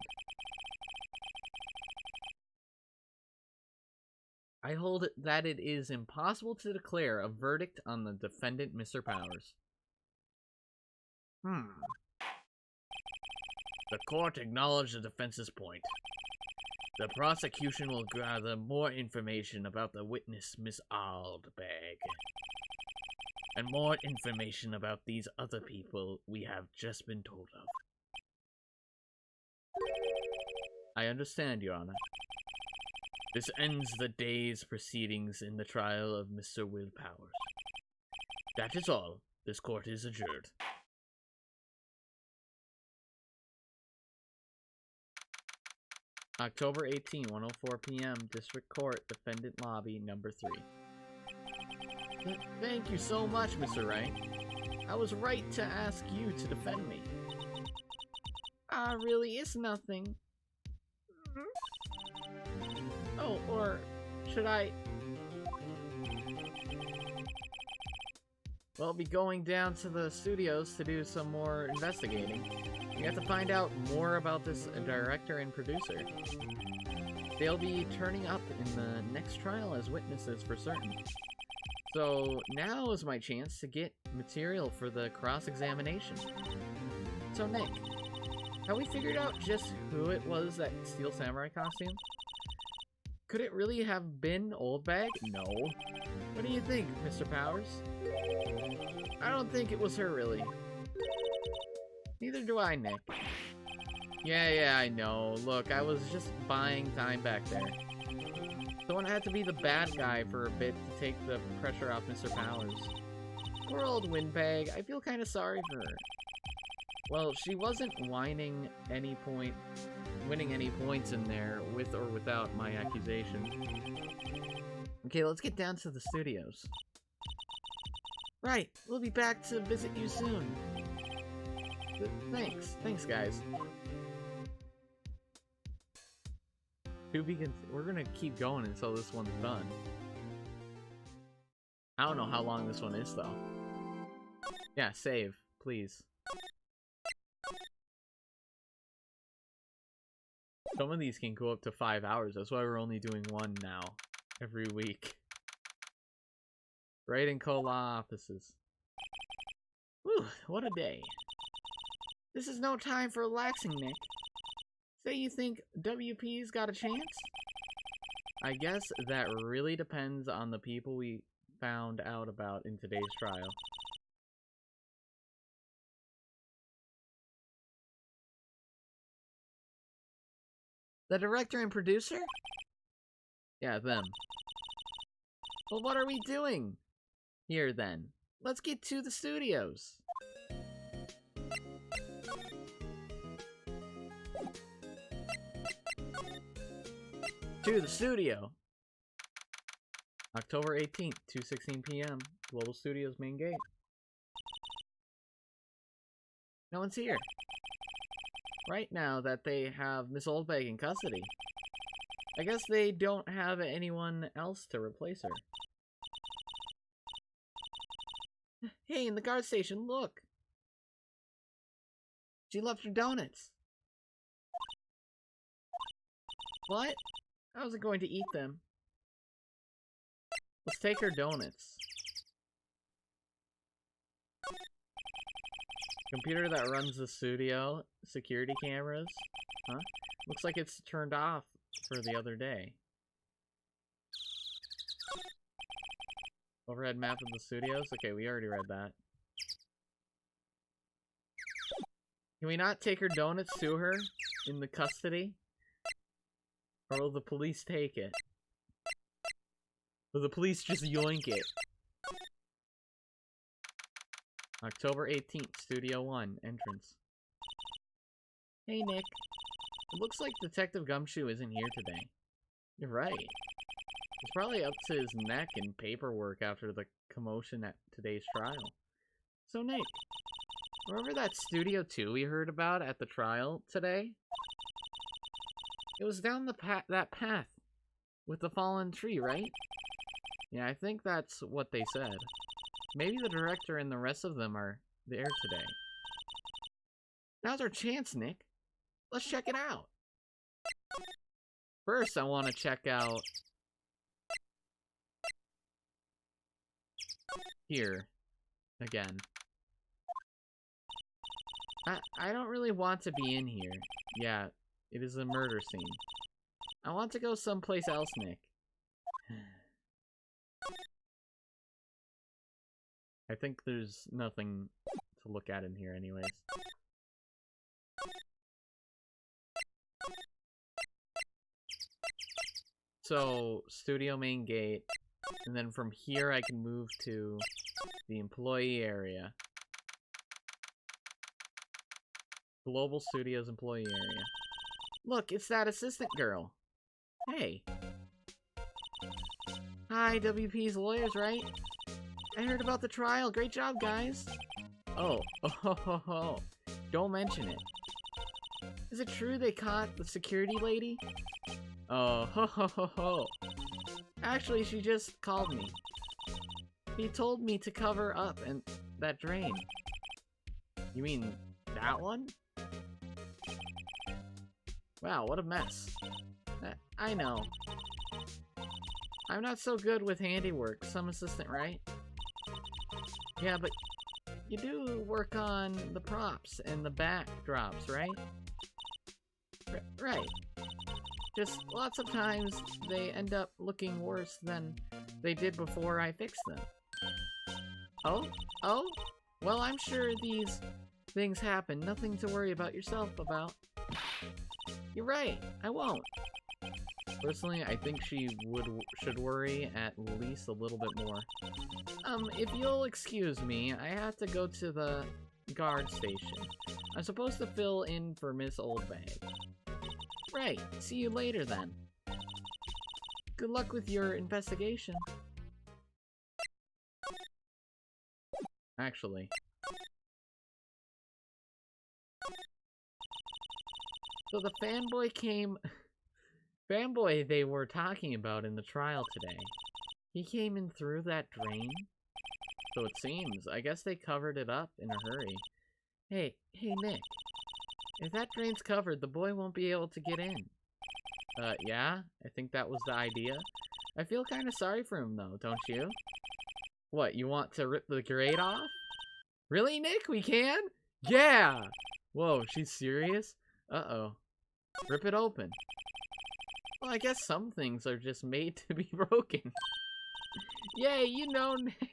I hold that it is impossible to declare a verdict on the defendant, Mr. Powers. The court acknowledged the defense's point. The prosecution will gather more information about the witness, Miss Aldbag, and more information about these other people we have just been told of. I understand, Your Honor. This ends the day's proceedings in the trial of Mr. Will Powers. That is all. This court is adjourned. October 18, 1:04 p.m., District Court, Defendant Lobby, number 3. Thank you so much, Mr. Wright. I was right to ask you to defend me. Really is nothing. Oh, or should I? We'll be going down to the studios to do some more investigating. We have to find out more about this director and producer. They'll be turning up in the next trial as witnesses for certain. So now is my chance to get material for the cross-examination. So Nick, have we figured out just who it was that Steel Samurai costume? Could it really have been Oldbag? No. What do you think, Mr. Powers? I don't think it was her, really. Neither do I, Nick. Yeah, I know. Look, I was just buying time back there. Someone had to be the bad guy for a bit to take the pressure off Mr. Powers. Poor old Windbag. I feel kind of sorry for her. Well, she wasn't winning any winning any points in there, with or without my accusation. Okay, let's get down to the studios. Right, we'll be back to visit you soon. Thanks guys. We're gonna keep going until this one's done. I don't know how long this one is though. Yeah, save, please. Some of these can go up to 5 hours. That's why we're only doing one now, every week. Wright and Cola offices. Whew, what a day. This is no time for relaxing, Nick. Say you think WP's got a chance? I guess that really depends on the people we found out about in today's trial. The director and producer? Yeah, them. Well, what are we doing? Here, then. Let's get to the studios. To the studio! October 18th, 2:16 p.m. Global Studios main gate. No one's here. Right now that they have Miss Oldbag in custody. I guess they don't have anyone else to replace her. Hey, in the guard station, look! She left her donuts. What? I wasn't going to eat them. Let's take her donuts. Computer that runs the studio. Security cameras. Huh? Looks like it's turned off for the other day. Overhead map of the studios? Okay, we already read that. Can we not take her donuts to her in the custody? Or will the police take it? Will the police just yoink it? October 18th, Studio 1, entrance. Hey, Nick. It looks like Detective Gumshoe isn't here today. You're right. He's probably up to his neck in paperwork after the commotion at today's trial. So, Nick, remember that Studio 2 we heard about at the trial today? It was down that path with the fallen tree, right? Yeah, I think that's what they said. Maybe the director and the rest of them are there today. Now's our chance, Nick. Let's check it out. First, I want to check out here again. I don't really want to be in here. Yeah, it is a murder scene. I want to go someplace else, Nick. I think there's nothing to look at in here anyways. So, studio main gate, and then from here I can move to the employee area. Global Studios employee area. Look, it's that assistant girl. Hey. Hi, WP's lawyers, right? I heard about the trial. Great job, guys. Oh. Don't mention it. Is it true they caught the security lady? Oh, ho. Actually, she just called me. He told me to cover up and that drain. You mean that one? Wow, what a mess. I know. I'm not so good with handiwork. Some assistant, right? Yeah, but you do work on the props and the backdrops, right? Right. Just lots of times they end up looking worse than they did before I fixed them. Oh? Well, I'm sure these things happen. Nothing to worry about yourself about. You're right. I won't. Personally, I think she should worry at least a little bit more. If you'll excuse me, I have to go to the guard station. I'm supposed to fill in for Miss Oldbag. Right. See you later, then. Good luck with your investigation. Actually. So the fanboy they were talking about in the trial today, he came in through that drain? So it seems. I guess they covered it up in a hurry. Hey, Nick. If that drain's covered, the boy won't be able to get in. Yeah? I think that was the idea. I feel kind of sorry for him, though, don't you? What, you want to rip the grate off? Really, Nick? We can? Yeah! Whoa, she's serious? Uh-oh. Rip it open. Well, I guess some things are just made to be broken. Yay, you know, Nick.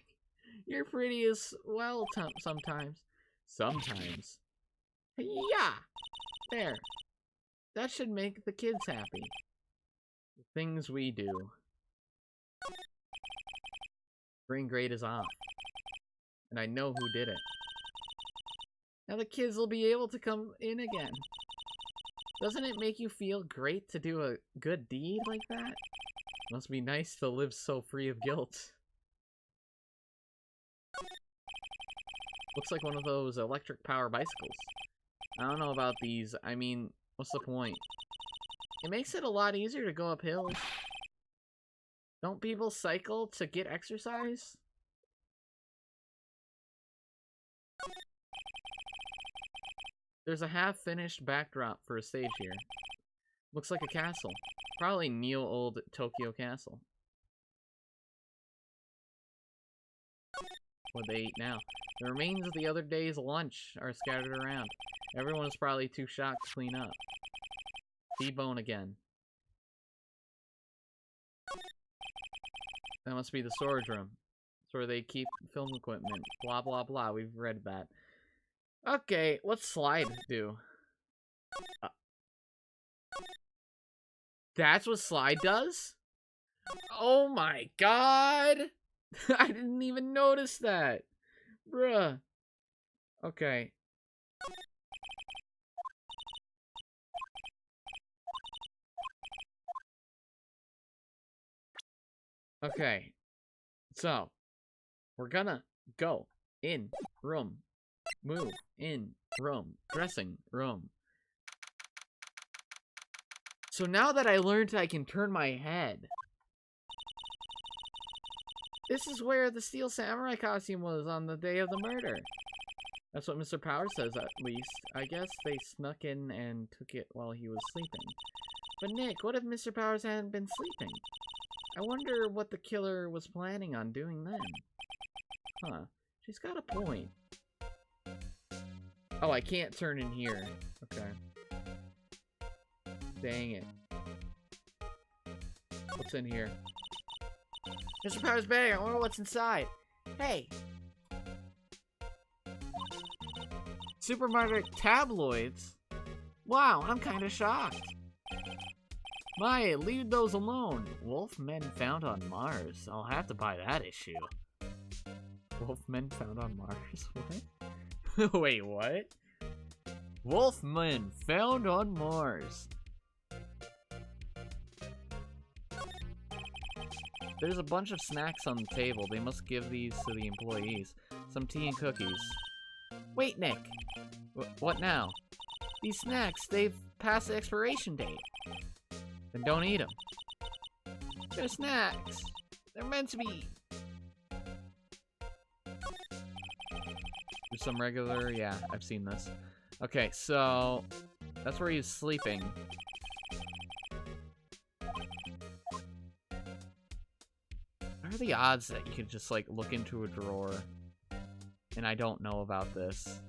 You're pretty as well sometimes. Sometimes. Yeah! There. That should make the kids happy. The things we do. Brain grade is off. And I know who did it. Now the kids will be able to come in again. Doesn't it make you feel great to do a good deed like that? Must be nice to live so free of guilt. Looks like one of those electric power bicycles. I don't know about these. I mean, what's the point? It makes it a lot easier to go up hills. Don't people cycle to get exercise? There's a half-finished backdrop for a stage here. Looks like a castle. Probably neo-old Tokyo castle. What they eat now? The remains of the other day's lunch are scattered around. Everyone is probably too shocked to clean up. T-bone again. That must be the storage room. It's where they keep film equipment. Blah, blah, blah. We've read that. Okay, what's Slide do? That's what Slide does? Oh my god! I didn't even notice that. Bruh. Okay. Okay. So, we're gonna go In. Room. Move. In. Room. Dressing. Room. So now that I learned I can turn my head. This is where the Steel Samurai costume was on the day of the murder. That's what Mr. Power says, at least. I guess they snuck in and took it while he was sleeping. But Nick, what if Mr. Powers hadn't been sleeping? I wonder what the killer was planning on doing then. Huh. She's got a point. Oh, I can't turn in here. Okay. Dang it. What's in here? Mr. Powers' bag, I wonder what's inside. Hey! Supermarket tabloids? Wow, I'm kinda shocked. Maya, leave those alone. Wolfmen found on Mars. I'll have to buy that issue. Wolfmen found on Mars? What? Wait, what? Wolfmen found on Mars. There's a bunch of snacks on the table. They must give these to the employees. Some tea and cookies. Wait, Nick. What now? These snacks, they've passed the expiration date. Then don't eat them. They're snacks. They're meant to be. There's some regular, yeah, I've seen this. Okay, so that's where he's sleeping. What are the odds that you could just like look into a drawer and I don't know about this?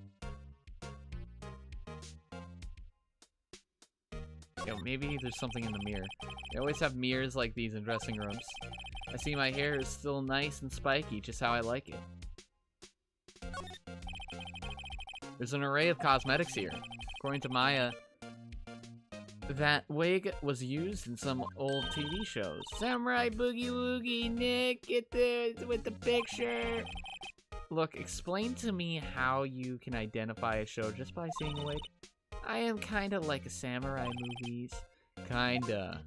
Yo, maybe there's something in the mirror. They always have mirrors like these in dressing rooms. I see my hair is still nice and spiky, just how I like it. There's an array of cosmetics here. According to Maya, that wig was used in some old TV shows. Samurai Boogie Woogie, Nick, get the with the picture. Look, explain to me how you can identify a show just by seeing a wig. I am kinda like a samurai movies. Kinda.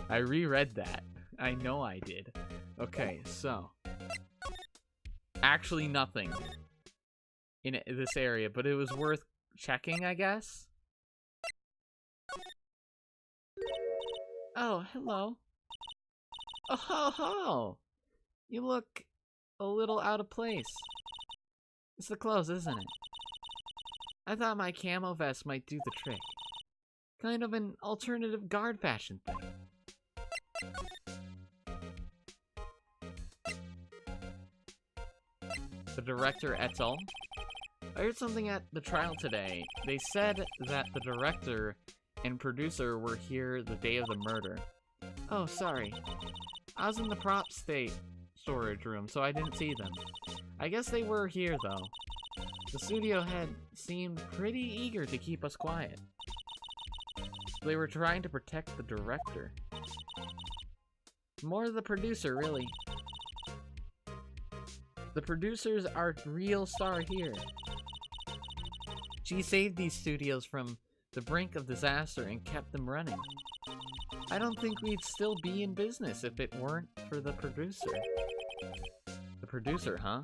I reread that. I know I did. Okay, so. Actually nothing in this area, but it was worth checking, I guess. Oh, hello. Oh, ho, ho. You look a little out of place. It's the clothes, isn't it? I thought my camo vest might do the trick. Kind of an alternative guard fashion thing. The director et al. I heard something at the trial today. They said that the director and producer were here the day of the murder. Oh, sorry. I was in the prop storage room, so I didn't see them. I guess they were here, though. The studio head seemed pretty eager to keep us quiet. They were trying to protect the director. More the producer, really. The producer's our real star here. She saved these studios from the brink of disaster and kept them running. I don't think we'd still be in business if it weren't for the producer. The producer, huh?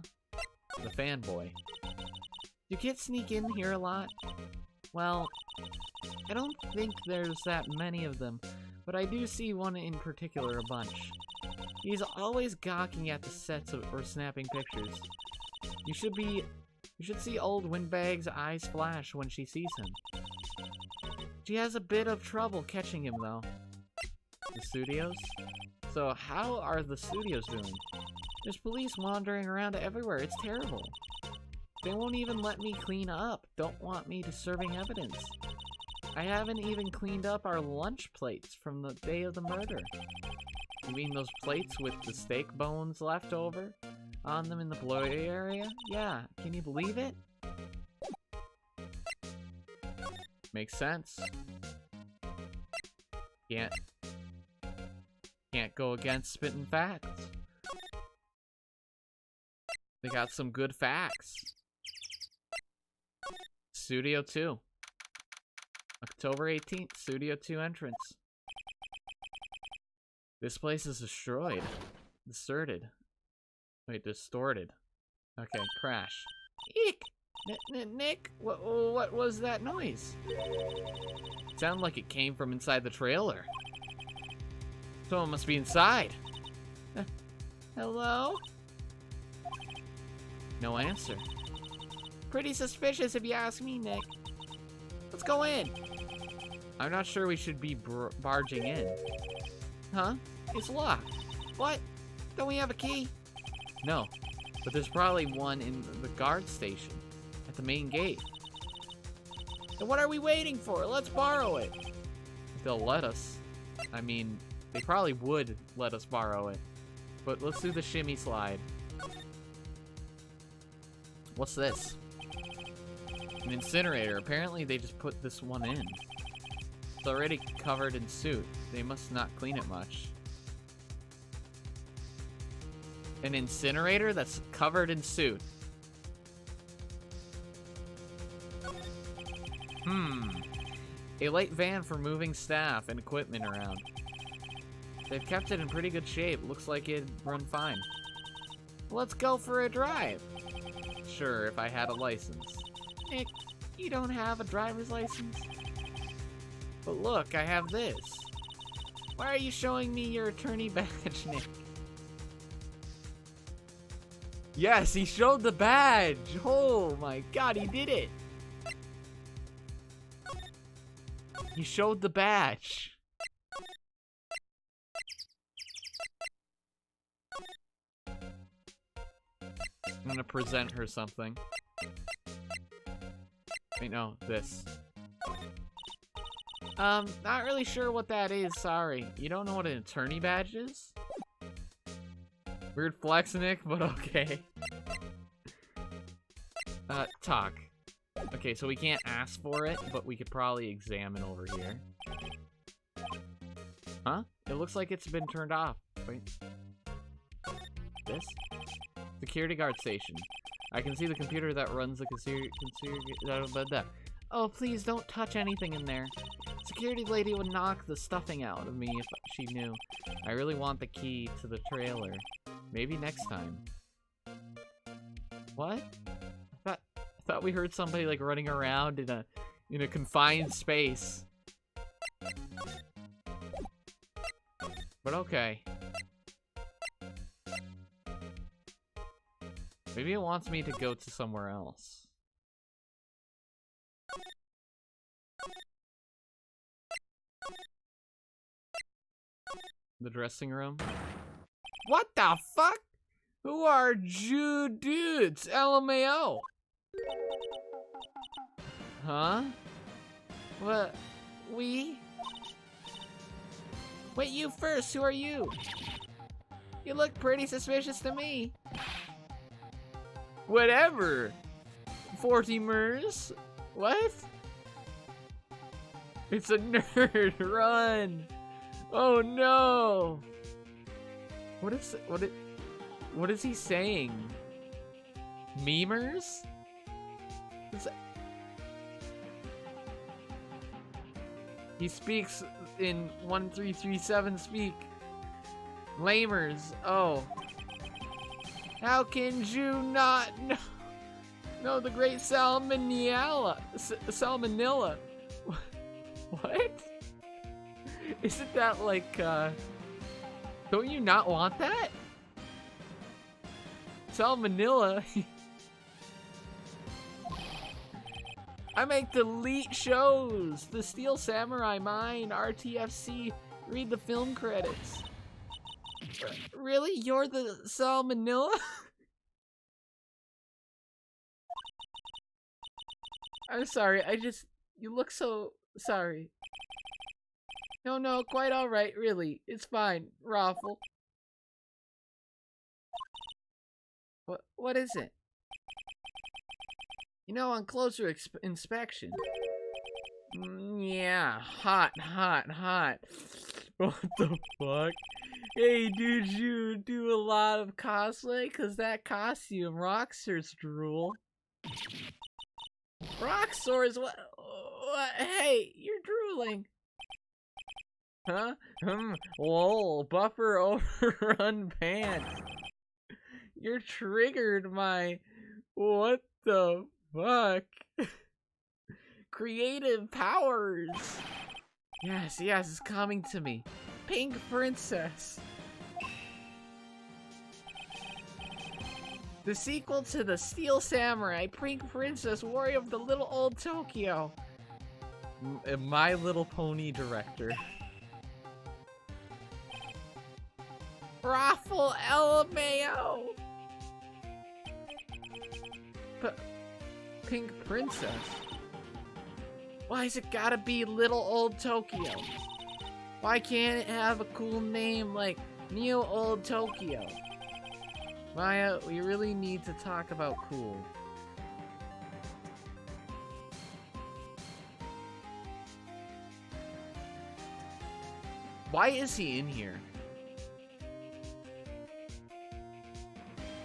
The fanboy. Do kids sneak in here a lot? Well, I don't think there's that many of them, but I do see one in particular a bunch. He's always gawking at the sets or snapping pictures. You should see old Windbag's eyes flash when she sees him. She has a bit of trouble catching him, though. The studios? So how are the studios doing? There's police wandering around everywhere. It's terrible. They won't even let me clean up. Don't want me disturbing evidence. I haven't even cleaned up our lunch plates from the day of the murder. You mean those plates with the steak bones left over on them in the bloody area? Yeah, can you believe it? Makes sense. Can't go against spitting facts. They got some good facts. Studio 2. October 18th, Studio 2 entrance. This place is destroyed. Distorted. Wait, distorted. Okay, crash. Eek! Nick, what was that noise? It sounded like it came from inside the trailer. Someone must be inside. Hello? No answer. Pretty suspicious if you ask me, Nick. Let's go in. I'm not sure we should be barging in. Huh? It's locked. What? Don't we have a key? No, but there's probably one in the guard station at the main gate. Then what are we waiting for? Let's borrow it. If they'll let us. I mean, they probably would let us borrow it. But let's do the shimmy slide. What's this? An incinerator. Apparently they just put this one in. It's already covered in soot. They must not clean it much. An incinerator that's covered in soot. A light van for moving staff and equipment around. They've kept it in pretty good shape. Looks like it'd run fine. Let's go for a drive. Sure, if I had a license. Nick, you don't have a driver's license? But look, I have this. Why are you showing me your attorney badge, Nick? Yes, he showed the badge. Oh my god, he did it. He showed the badge. I'm gonna present her something. Wait, no, this. Not really sure what that is, sorry. You don't know what an attorney badge is? Weird flex, Nick, but okay. Talk. Okay, so we can't ask for it, but we could probably examine over here. Huh? It looks like it's been turned off. Wait. This? Security guard station. I can see the computer that runs the Oh, please don't touch anything in there. Security lady would knock the stuffing out of me if she knew. I really want the key to the trailer. Maybe next time. What? I thought we heard somebody like running around in a confined space. But okay. Maybe it wants me to go to somewhere else. The dressing room? What the fuck? Who are you dudes? LMAO. Huh? What? We? Wait, you first. Who are you? You look pretty suspicious to me. Whatever. 40 MERS? What? It's a nerd. Run. Oh no. What is he saying? Memers? He speaks in 1337 speak. Lamers. Oh. How can you not know the great salmonella? Salmonella. What? Isn't that like, don't you not want that? Salmonella. I make the elite shows. The Steel Samurai Mine, RTFC. Read the film credits. Really? You're the Salmonella? I'm sorry, you look so sorry. No, quite alright, really. It's fine, Raffle. What is it? You know, on closer inspection. Yeah, hot. What the fuck? Hey, dude, you do a lot of cosplay? Cause that costume, Roxor's drool. Roxor's what? Hey, you're drooling. Huh? Lol, buffer overrun pants. You're triggered my What the fuck? Creative powers. Yes, it's coming to me. Pink Princess. The sequel to the Steel Samurai, Pink Princess, Warrior of the Little Old Tokyo. My Little Pony director. Raffle LMAO. Pink Princess. Why's it gotta be Little Old Tokyo? Why can't it have a cool name like Neo Old Tokyo? Maya, we really need to talk about cool. Why is he in here?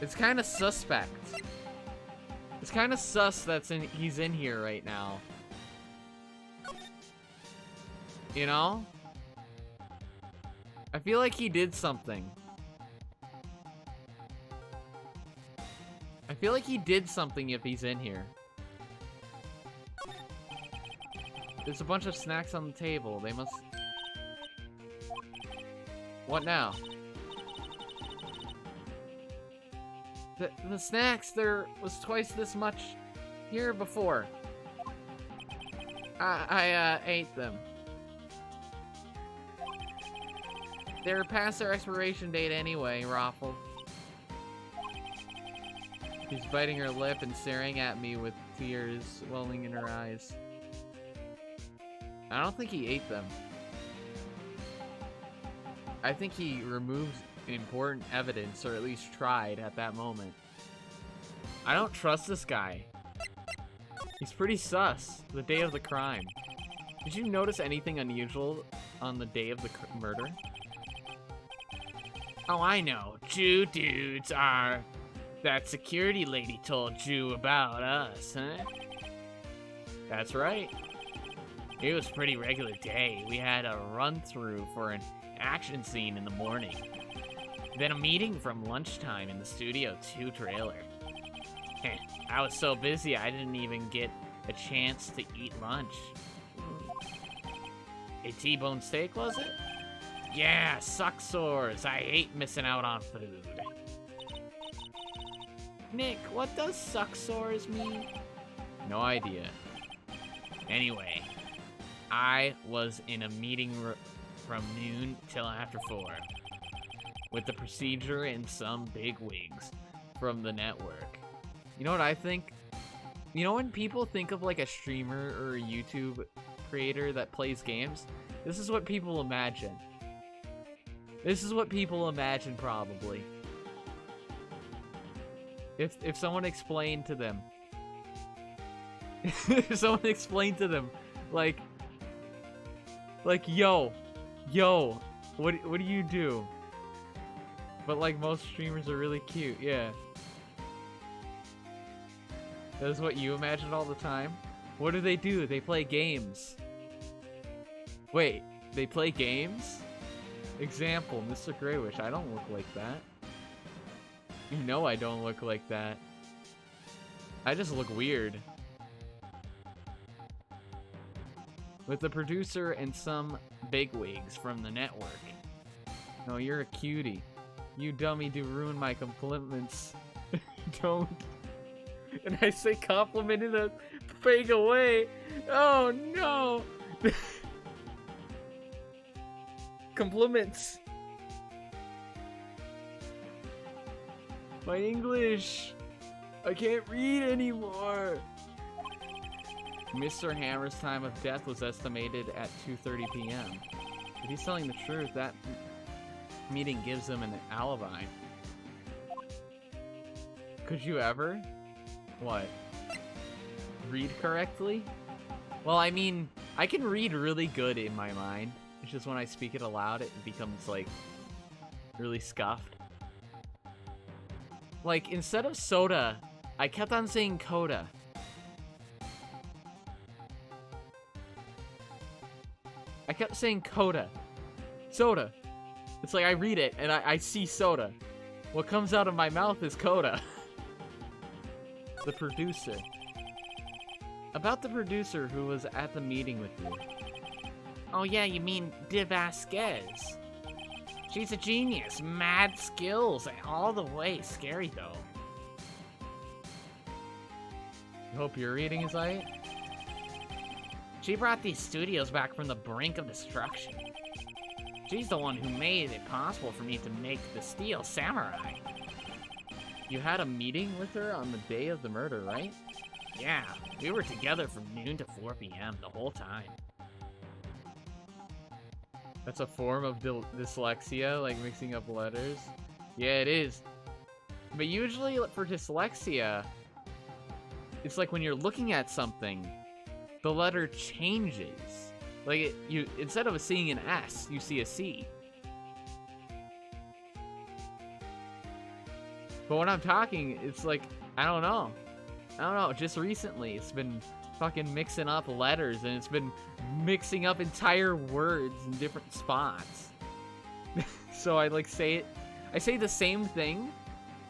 It's kind of suspect. It's kind of sus he's in here right now. You know? I feel like he did something. I feel like he did something if he's in here. There's a bunch of snacks on the table. They must... What now? The snacks, there was twice this much here before. I ate them. They were past their expiration date anyway, Raffle. She's biting her lip and staring at me with tears welling in her eyes. I don't think he ate them. I think he removed important evidence, or at least tried at that moment. I don't trust this guy. He's pretty sus. The day of the crime. Did you notice anything unusual on the day of the murder? Oh, I know. Jew dudes are... That security lady told you about us, huh? That's right. It was a pretty regular day. We had a run-through for an action scene in the morning. Then a meeting from lunchtime in the Studio 2 trailer. I was so busy I didn't even get a chance to eat lunch. A T-bone steak, was it? Yeah, suck sores. I hate missing out on food. Nick, what does suck sores mean? No idea. Anyway, I was in a meeting from noon till after 4 with the procedure and some big wigs from the network. You know what I think? You know when people think of like a streamer or a YouTube creator that plays games? This is what people imagine. This is what people imagine probably. If someone explained to them, if someone explained to them, like, yo, what do you do? But like most streamers are really cute, yeah. That is what you imagined all the time? What do? They play games. Wait, they play games? Example, Mr. Greywish, I don't look like that. You know I don't look like that. I just look weird. With the producer and some bigwigs from the network. No, you're a cutie. You dummy do ruin my compliments. Don't. And I say compliment in a fake away. Oh no! Compliments. My English. I can't read anymore. Mr. Hammer's time of death was estimated at 2:30 p.m. If he's telling the truth, that meeting gives him an alibi. Could you ever? What? Read correctly? Well, I mean, I can read really good in my mind. It's just when I speak it aloud, it becomes, like, really scuffed. Like, instead of soda, I kept on saying coda. I kept saying coda. Soda. It's like I read it, and I see soda. What comes out of my mouth is coda. The producer. About the producer who was at the meeting with you. Oh yeah, you mean De Vasquez. She's a genius, mad skills, all the way. Scary though. I hope your reading is right. She brought these studios back from the brink of destruction. She's the one who made it possible for me to make the Steel Samurai. You had a meeting with her on the day of the murder, right? Yeah, we were together from noon to 4 p.m. the whole time. That's a form of dyslexia, like mixing up letters? Yeah, it is. But usually for dyslexia, it's like when you're looking at something, the letter changes. Like, you instead of seeing an S, you see a C. But when I'm talking, it's like, I don't know. Just recently, it's been fucking mixing up letters, and it's been mixing up entire words in different spots. So I say the same thing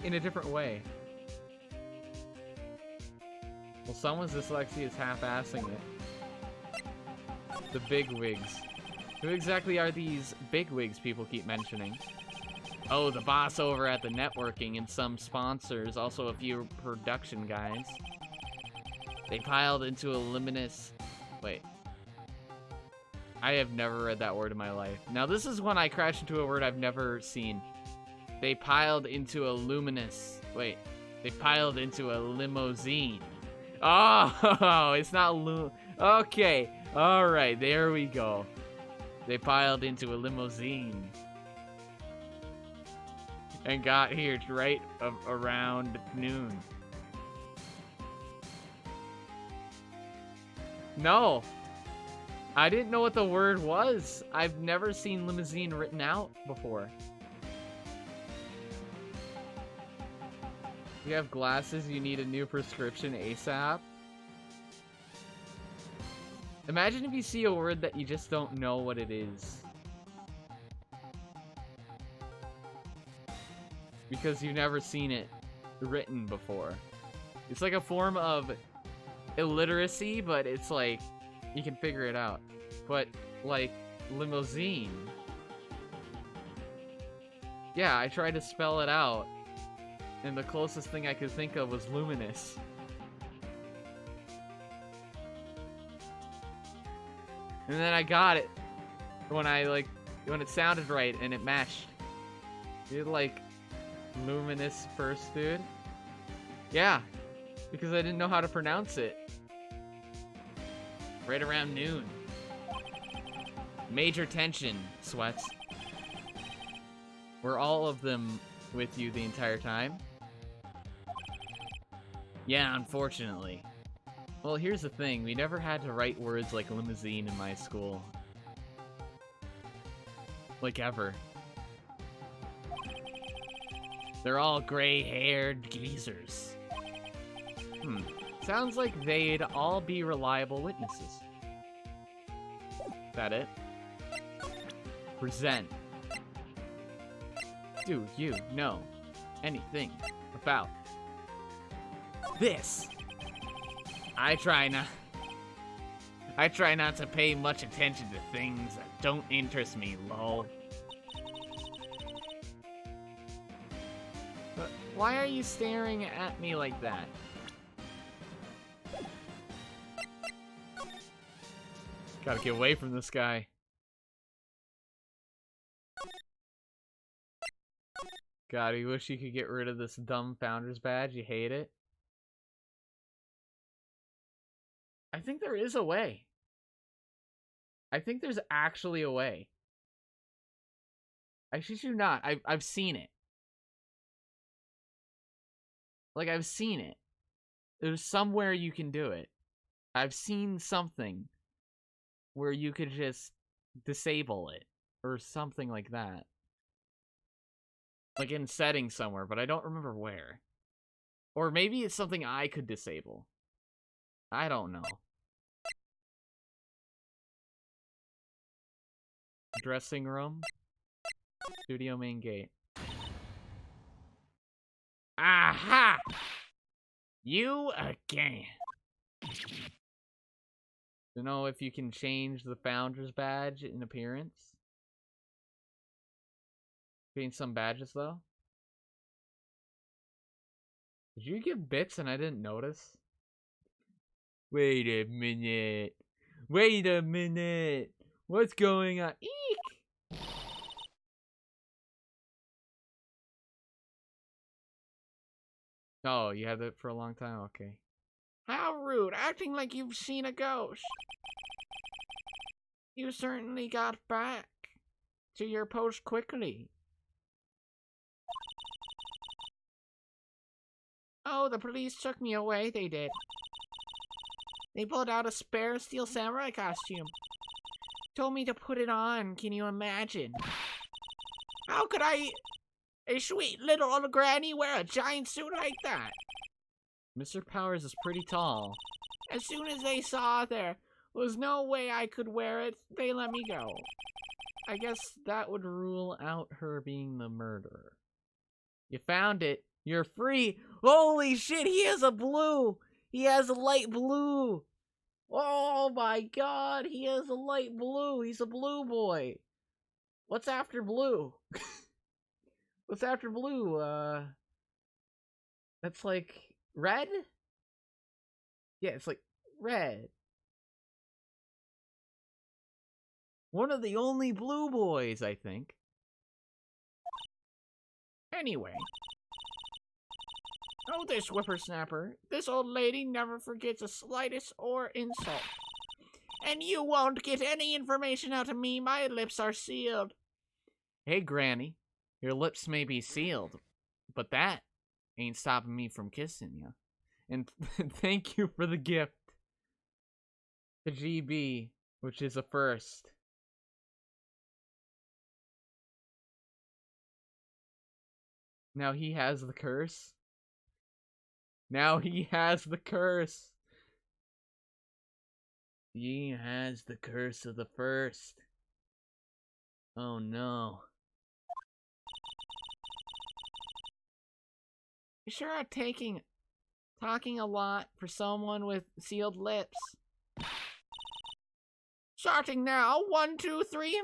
in a different way. Well, someone's dyslexia is half-assing it. The bigwigs. Who exactly are these bigwigs people keep mentioning? Oh, the boss over at the networking and some sponsors, also a few production guys. They piled into a luminous... Wait. I have never read that word in my life. Now, this is when I crash into a word I've never seen. They piled into a luminous... Wait. They piled into a limousine. Oh, it's not Okay. Alright, there we go. They piled into a limousine. And got here right around noon. No. I didn't know what the word was. I've never seen limousine written out before. You have glasses, you need a new prescription ASAP. Imagine if you see a word that you just don't know what it is. Because you've never seen it written before. It's like a form of illiteracy, but it's like, you can figure it out. But, like, limousine. Yeah, I tried to spell it out, and the closest thing I could think of was luminous. And then I got it when when it sounded right and it matched. You're like, luminous first, dude? Yeah, because I didn't know how to pronounce it. Right around noon. Major tension, Sweats. Were all of them with you the entire time? Yeah, unfortunately. Well, here's the thing. We never had to write words like limousine in my school. Like, ever. They're all gray-haired geezers. Sounds like they'd all be reliable witnesses. That it? Present. Do you know anything about this? I try not to pay much attention to things that don't interest me, lol. But why are you staring at me like that? Gotta get away from this guy. God, you wish you could get rid of this dumb founder's badge. You hate it. I think there is a way. I think there's actually a way. I shit you not. I've seen it. Like, I've seen it. There's somewhere you can do it. I've seen something where you could just disable it or something like that. Like in settings somewhere, but I don't remember where. Or maybe it's something I could disable. I don't know. Dressing room. Studio main gate. Aha! You again. To know if you can change the founder's badge in appearance. Change some badges though. Did you give bits and I didn't notice? Wait a minute. Wait a minute. What's going on? Eek! Oh, you had it for a long time? Okay. How rude, acting like you've seen a ghost. You certainly got back to your post quickly. Oh, the police took me away, they did. They pulled out a spare steel samurai costume. Told me to put it on, can you imagine? How could a sweet little old granny, wear a giant suit like that? Mr. Powers is pretty tall. As soon as they saw there was no way I could wear it, they let me go. I guess that would rule out her being the murderer. You found it. You're free. Holy shit, he has a blue. He has a light blue. Oh my god, he has a light blue. He's a blue boy. What's after blue? What's after blue? That's like red? Yeah, it's like red. One of the only blue boys, I think. Anyway. Oh, this whippersnapper. This old lady never forgets a slightest or insult. And you won't get any information out of me. My lips are sealed. Hey, Granny. Your lips may be sealed, but that ain't stopping me from kissing you. And thank you for the gift. The GB, which is a first. Now he has the curse. Now he has the curse. He has the curse of the first. Oh no. You sure are talking a lot for someone with sealed lips. Starting now, 1, 2, 3.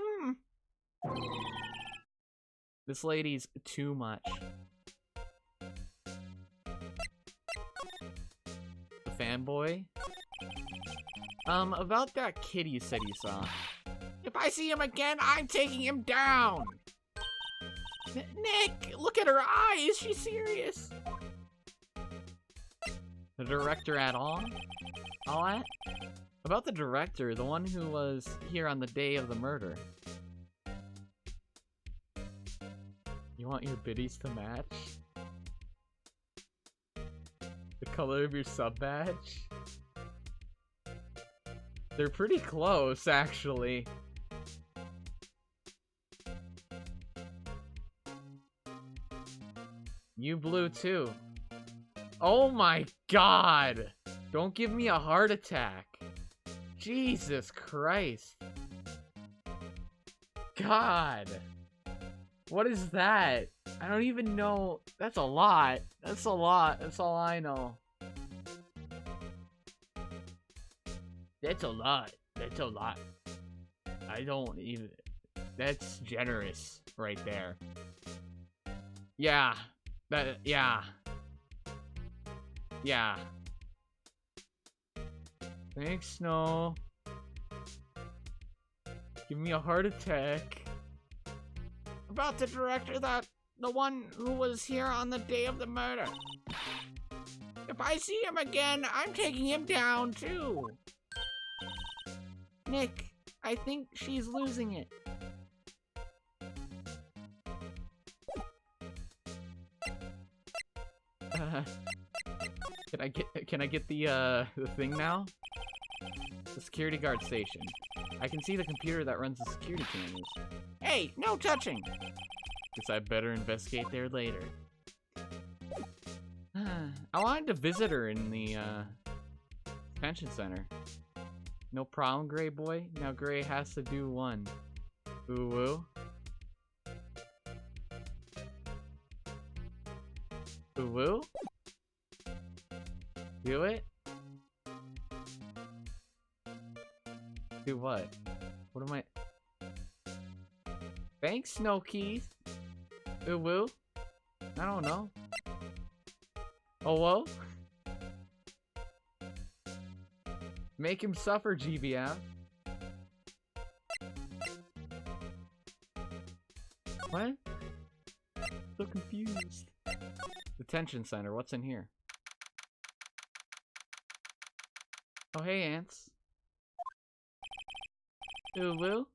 This lady's too much. The fanboy? About that kid you said you saw. If I see him again, I'm taking him down. Nick, look at her eyes. She's serious. The director at all? All that? About the director, the one who was here on the day of the murder. You want your biddies to match? The color of your sub badge? They're pretty close, actually. You blue too. Oh my god! Don't give me a heart attack. Jesus Christ. God. What is that? I don't even know. That's a lot. That's a lot. That's all I know. That's a lot. That's a lot. I don't even... That's generous right there. Yeah. Yeah. Yeah. Thanks, Snow. Give me a heart attack. About the director, the one who was here on the day of the murder. If I see him again, I'm taking him down too. Nick, I think she's losing it. Can I get the thing now? The security guard station. I can see the computer that runs the security cameras. Hey, no touching. Guess I better investigate there later. I wanted to visit her in the detention center. No problem, Gray boy. Now Gray has to do one. Ooh woo. Ooh woo. Do it? Do what? What am I... Thanks, Snow Keith. Ooh woo? I don't know. Oh whoa? Make him suffer, GBF. What? So confused. Detention center, what's in here? Oh hey, ants. Ooh woo?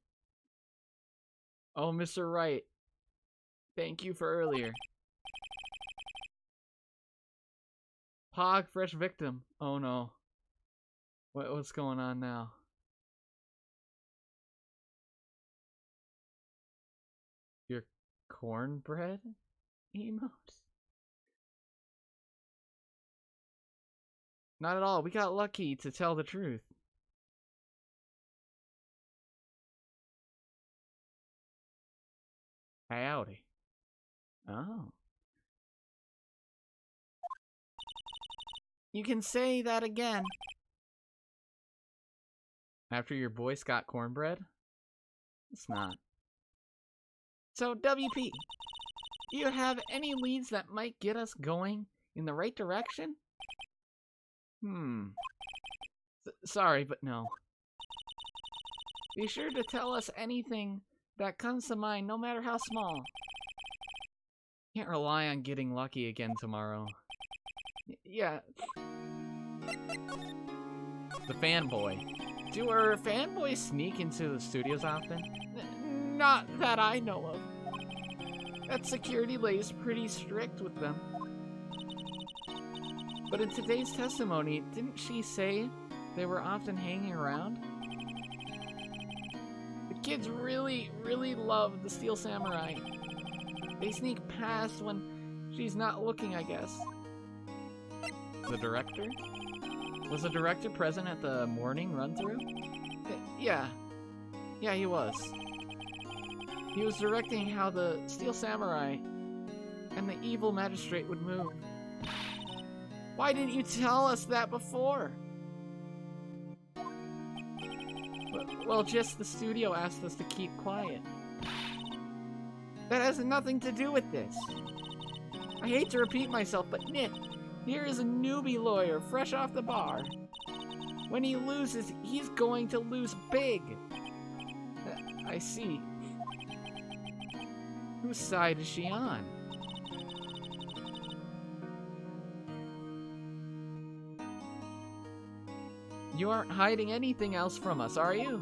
Oh, Mr. Wright. Thank you for earlier. Pog, fresh victim. Oh no. What's going on now? Your cornbread emote? Not at all. We got lucky, to tell the truth. Howdy. Oh. You can say that again. After your Boy Scout cornbread? It's not. So, WP, do you have any leads that might get us going in the right direction? Sorry, but no. Be sure to tell us anything that comes to mind, no matter how small. Can't rely on getting lucky again tomorrow. Yeah. The fanboy. Do our fanboys sneak into the studios often? Not that I know of. That security lady's pretty strict with them. But in today's testimony, didn't she say they were often hanging around? The kids really, really love the Steel Samurai. They sneak past when she's not looking, I guess. The director? Was the director present at the morning run-through? Yeah. Yeah, he was. He was directing how the Steel Samurai and the evil magistrate would move. Why didn't you tell us that before? Well, just the studio asked us to keep quiet. That has nothing to do with this. I hate to repeat myself, but Nick, here is a newbie lawyer, fresh off the bar. When he loses, he's going to lose big. I see. Whose side is she on? You aren't hiding anything else from us, are you?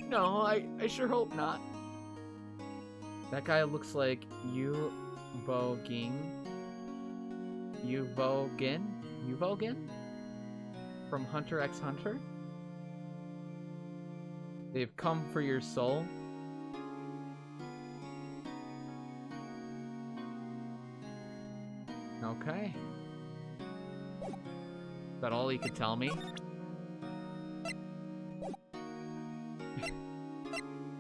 No, I sure hope not. That guy looks like Uvogin? From Hunter x Hunter? They've come for your soul? Okay. Is that all he could tell me?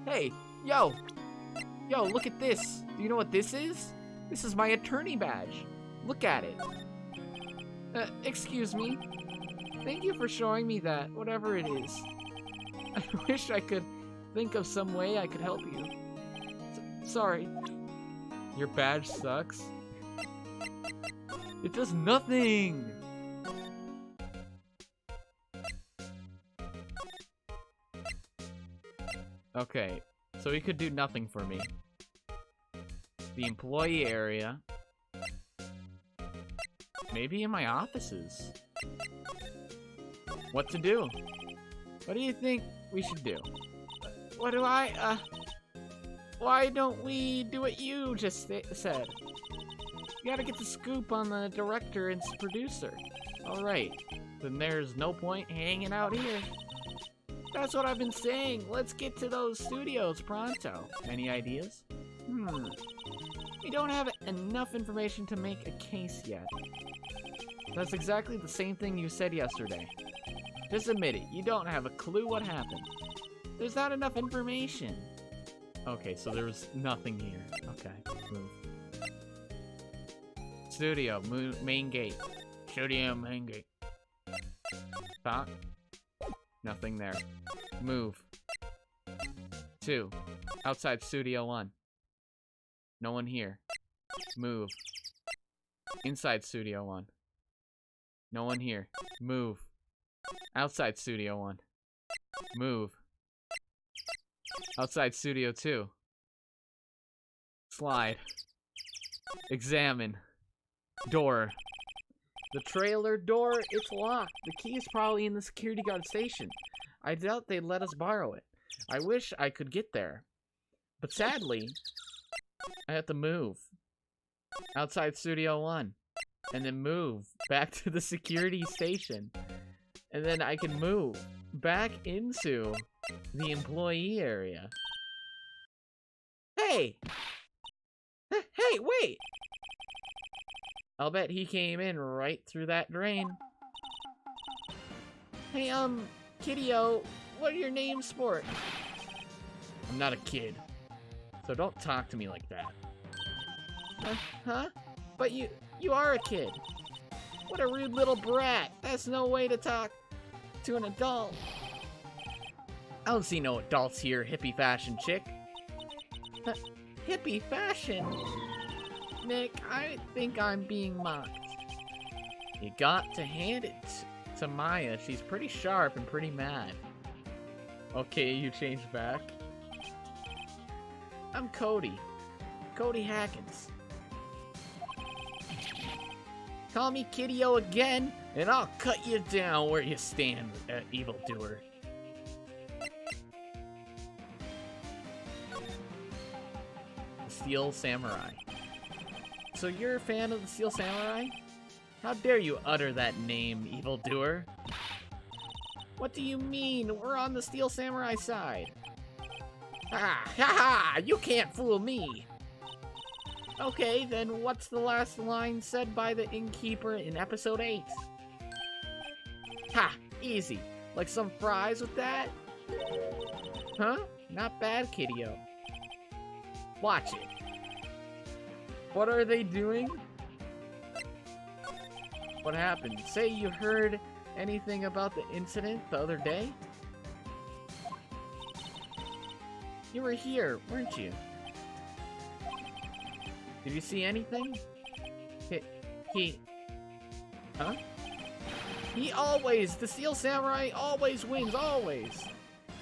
Hey, yo! Yo, look at this. Do you know what this is? This is my attorney badge. Look at it. Excuse me. Thank you for showing me that, whatever it is. I wish I could think of some way I could help you. Sorry. Your badge sucks. It does nothing! Okay, so he could do nothing for me. The employee area. Maybe in my offices. What to do? What do you think we should do? What do I, Why don't we do what you just said? You gotta get the scoop on the director and producer. Alright, then there's no point hanging out here. That's what I've been saying. Let's get to those studios pronto. Any ideas? We don't have enough information to make a case yet. That's exactly the same thing you said yesterday. Just admit it, you don't have a clue what happened. There's not enough information. Okay, so there was nothing here. Okay, move. Studio, main gate. Studio Menge. Talk. Nothing there. Move. 2. Outside Studio 1. No one here. Move. Inside Studio 1. No one here. Move. Outside Studio 1. Move. Outside Studio 2. Slide. Examine. Door. The trailer door, it's locked. The key is probably in the security guard station. I doubt they'd let us borrow it. I wish I could get there. But sadly, I have to move. Outside Studio 1. And then move back to the security station. And then I can move back into the employee area. Hey! Hey, wait! I'll bet he came in right through that drain. Hey, Kiddio, what are your names, sport? I'm not a kid, so don't talk to me like that. Huh? But you are a kid. What a rude little brat. That's no way to talk to an adult. I don't see no adults here, hippie fashion chick. Hippie fashion? Nick, I think I'm being mocked. You got to hand it to Maya. She's pretty sharp and pretty mad. Okay, you changed back. I'm Cody. Cody Hackins. Call me Kiddio again, and I'll cut you down where you stand, evildoer. The Steel Samurai. So you're a fan of the Steel Samurai? How dare you utter that name, evildoer? What do you mean? We're on the Steel Samurai side. Ha ha! You can't fool me! Okay, then what's the last line said by the innkeeper in episode 8? Ha! Easy. Like some fries with that? Huh? Not bad, Kiddio. Watch it. What are they doing? What happened? Say you heard anything about the incident the other day? You were here, weren't you? Did you see anything? Huh? The Steel Samurai always wins, always.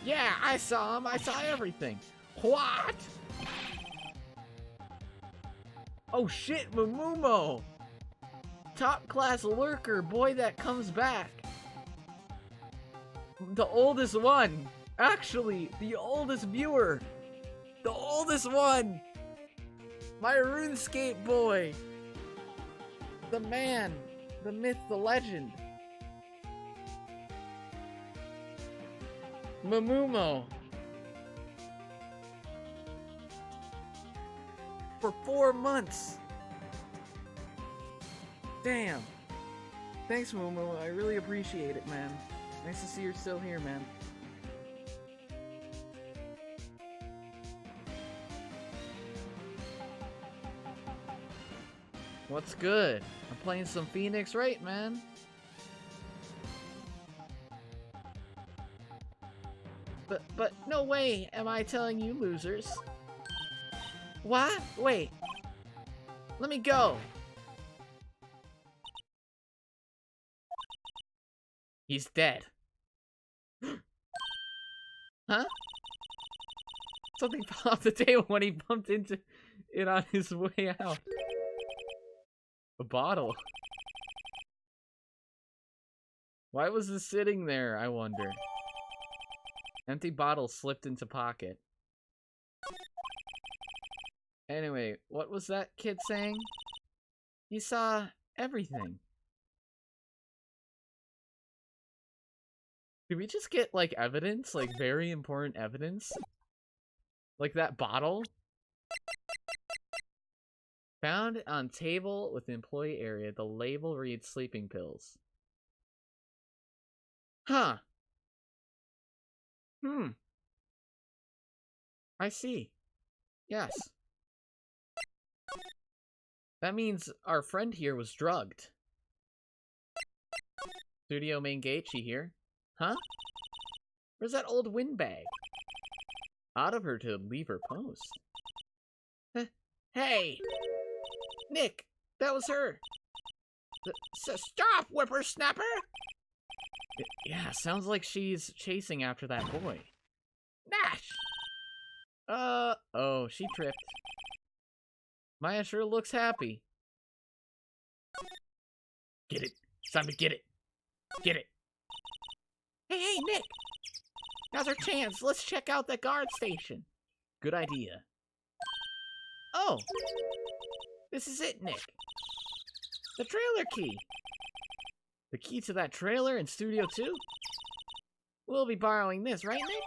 Yeah, I saw him, I saw everything. What? Oh shit, Mamumo! Top class lurker, boy that comes back. The oldest one. Actually, the oldest viewer. The oldest one. My RuneScape boy. The man, the myth, the legend. Mamumo. For 4 months. Damn. Thanks, Momo. I really appreciate it, man. Nice to see you're still here, man. What's good? I'm playing some Phoenix Wright, man. But no way am I telling you losers. What? Wait. Let me go. He's dead. Huh? Something fell off the table when he bumped into it on his way out. A bottle. Why was this sitting there, I wonder? Empty bottle slipped into pocket. Anyway, what was that kid saying? He saw everything. Did we just get, like, evidence? Like, very important evidence? Like that bottle? Found on table with employee area. The label reads sleeping pills. Huh. I see. Yes. That means our friend here was drugged. Studio main gate, she here? Huh? Where's that old windbag? Odd of her to leave her post. Hey! Nick, that was her. Stop, whippersnapper! Yeah, sounds like she's chasing after that boy. Nash! Oh, she tripped. Maya sure looks happy. Get it. It's time to get it. Get it. Hey, Nick! Now's our chance. Let's check out that guard station. Good idea. Oh! This is it, Nick. The trailer key. The key to that trailer in Studio 2? We'll be borrowing this, right, Nick?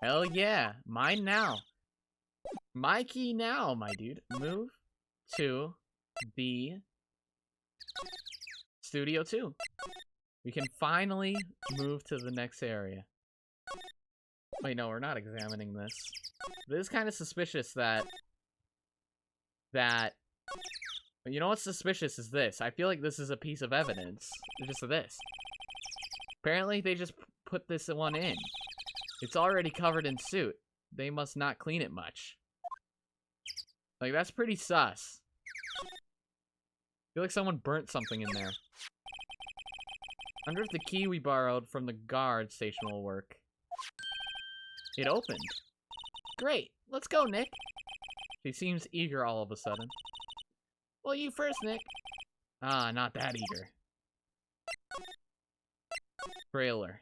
Hell yeah. Mine now. My key now, my dude. Move to the Studio 2. We can finally move to the next area. Wait, no, we're not examining this. It is kind of suspicious that... You know what's suspicious is this. I feel like this is a piece of evidence. Just this. Apparently, they just put this one in. It's already covered in soot. They must not clean it much. Like, that's pretty sus. I feel like someone burnt something in there. I wonder if the key we borrowed from the guard station will work. It opened. Great. Let's go, Nick. She seems eager all of a sudden. Well, you first, Nick. Ah, not that eager. Trailer.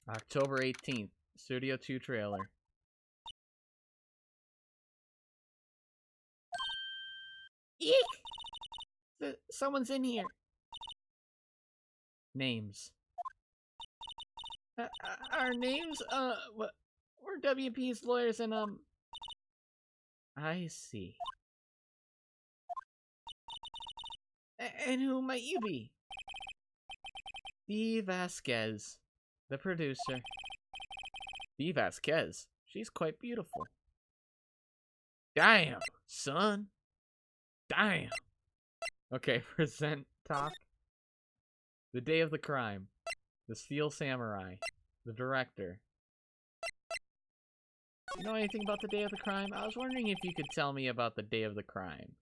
October 18th. Studio 2 trailer. Eek! Someone's in here. Names. Our names? We're WP's lawyers and, I see. And who might you be? Dee Vasquez, the producer. Dee Vasquez. She's quite beautiful. Damn, son. Damn. Okay, present talk. The day of the crime. The Steel Samurai. The director. You know anything about the day of the crime? I was wondering if you could tell me about the day of the crime.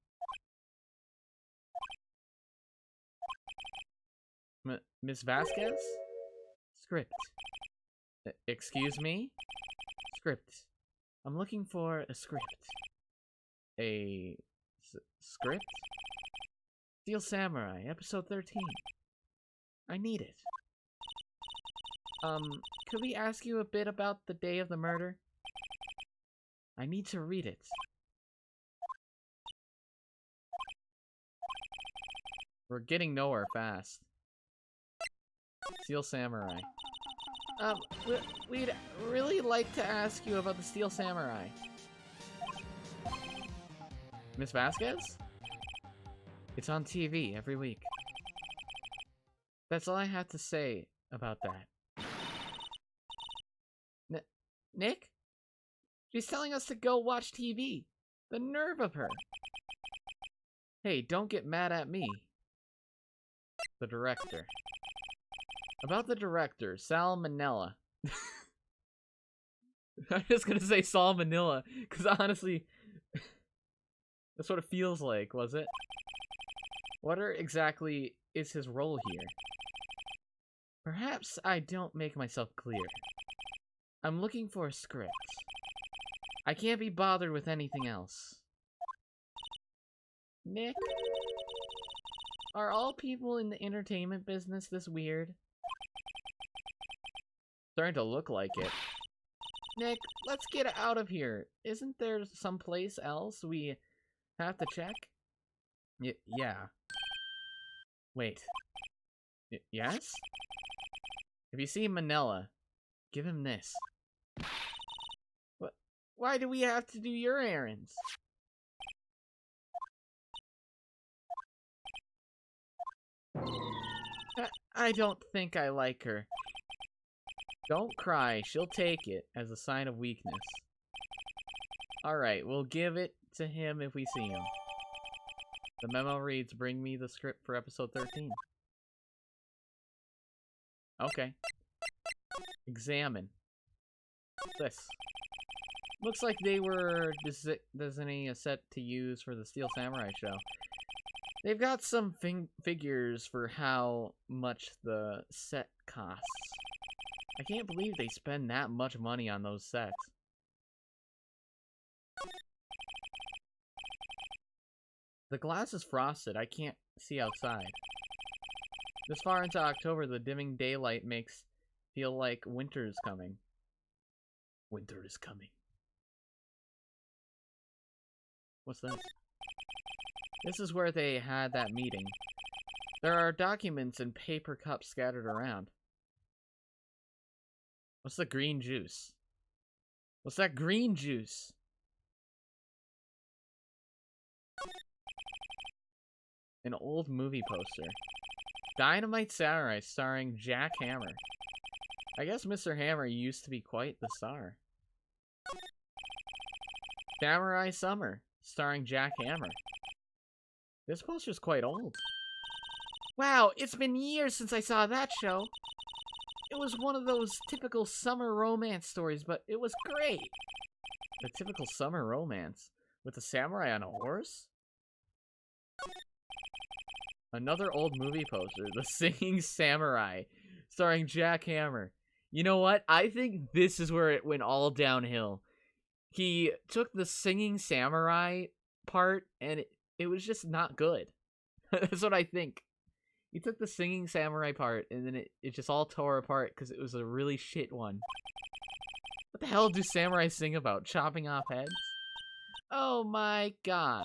Miss Vasquez? Script. Excuse me? Script. I'm looking for a script. A script? Steel Samurai, episode 13. I need it. Could we ask you a bit about the day of the murder? I need to read it. We're getting nowhere fast. Steel Samurai. We'd really like to ask you about the Steel Samurai. Miss Vasquez? It's on TV every week. That's all I have to say about that. Nick? She's telling us to go watch TV. The nerve of her. Hey, don't get mad at me. The director. About the director, Salmonella. I'm just gonna say Salmonella, because honestly, that's what it feels like, was it? What exactly is his role here? Perhaps I don't make myself clear. I'm looking for a script. I can't be bothered with anything else. Nick? Are all people in the entertainment business this weird? Starting to look like it. Nick, let's get out of here. Isn't there someplace else we have to check? Yeah. Wait. Yes? If you see Manila, give him this. What? Why do we have to do your errands? I don't think I like her. Don't cry, she'll take it as a sign of weakness. Alright, we'll give it to him if we see him. The memo reads, bring me the script for episode 13. Okay. Examine. This. Looks like they were designing a set to use for the Steel Samurai show. They've got some figures for how much the set costs. I can't believe they spend that much money on those sets. The glass is frosted. I can't see outside. This far into October, the dimming daylight makes feel like winter is coming. Winter is coming. What's this? This is where they had that meeting. There are documents and paper cups scattered around. What's the green juice? What's that green juice? An old movie poster. Dynamite Samurai starring Jack Hammer. I guess Mr. Hammer used to be quite the star. Samurai Summer starring Jack Hammer. This poster's quite old. Wow, it's been years since I saw that show. It was one of those typical summer romance stories, but it was great. A typical summer romance with a samurai on a horse? Another old movie poster, The Singing Samurai, starring Jack Hammer. You know what? I think this is where it went all downhill. He took the Singing Samurai part, and it was just not good. That's what I think. He took the Singing Samurai part, and then it just all tore apart because it was a really shit one. What the hell do samurai sing about? Chopping off heads? Oh my god.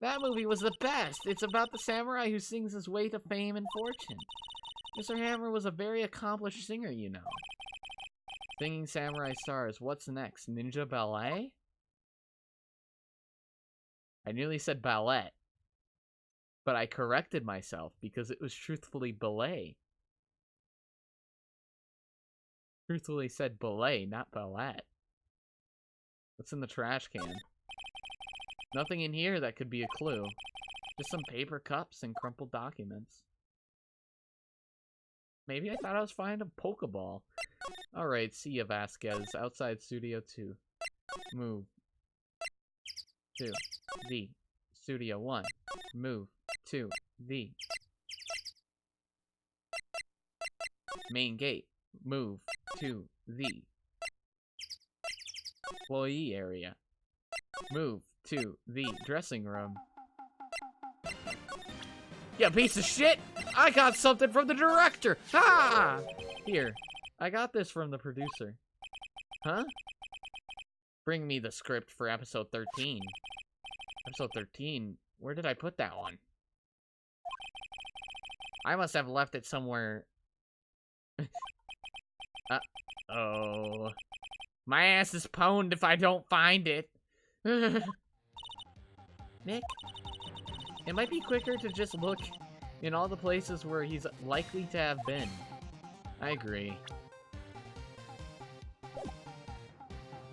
That movie was the best. It's about the samurai who sings his way to fame and fortune. Mr. Hammer was a very accomplished singer, you know. Singing Samurai stars. What's next? Ninja ballet? I nearly said ballet. But I corrected myself because it was truthfully ballet. Truthfully said ballet, not ballet. What's in the trash can? Nothing in here that could be a clue. Just some paper cups and crumpled documents. Maybe I thought I was finding a Pokeball. Alright, see ya, Vasquez. Outside Studio 2. Move. 2. V. Studio 1. Move. 2. V. Main gate. Move. 2. V. Employee area. Move. To the dressing room. Yeah, piece of shit! I got something from the director! Ha! Here, I got this from the producer. Huh? Bring me the script for episode 13. Episode 13? Where did I put that one? I must have left it somewhere. Uh-oh. My ass is pwned if I don't find it. Nick, it might be quicker to just look in all the places where he's likely to have been. I agree.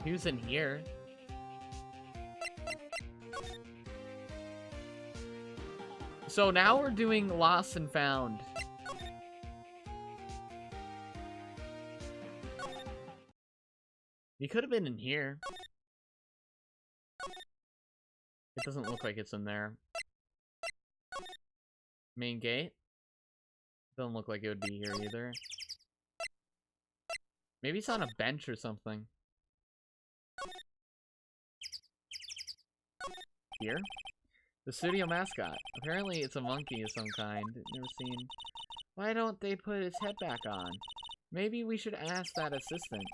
He was in here. So now we're doing Lost and Found. He could have been in here. It doesn't look like it's in there. Main gate? Doesn't look like it would be here either. Maybe it's on a bench or something. Here? The studio mascot. Apparently it's a monkey of some kind. Never seen. Why don't they put its head back on? Maybe we should ask that assistant.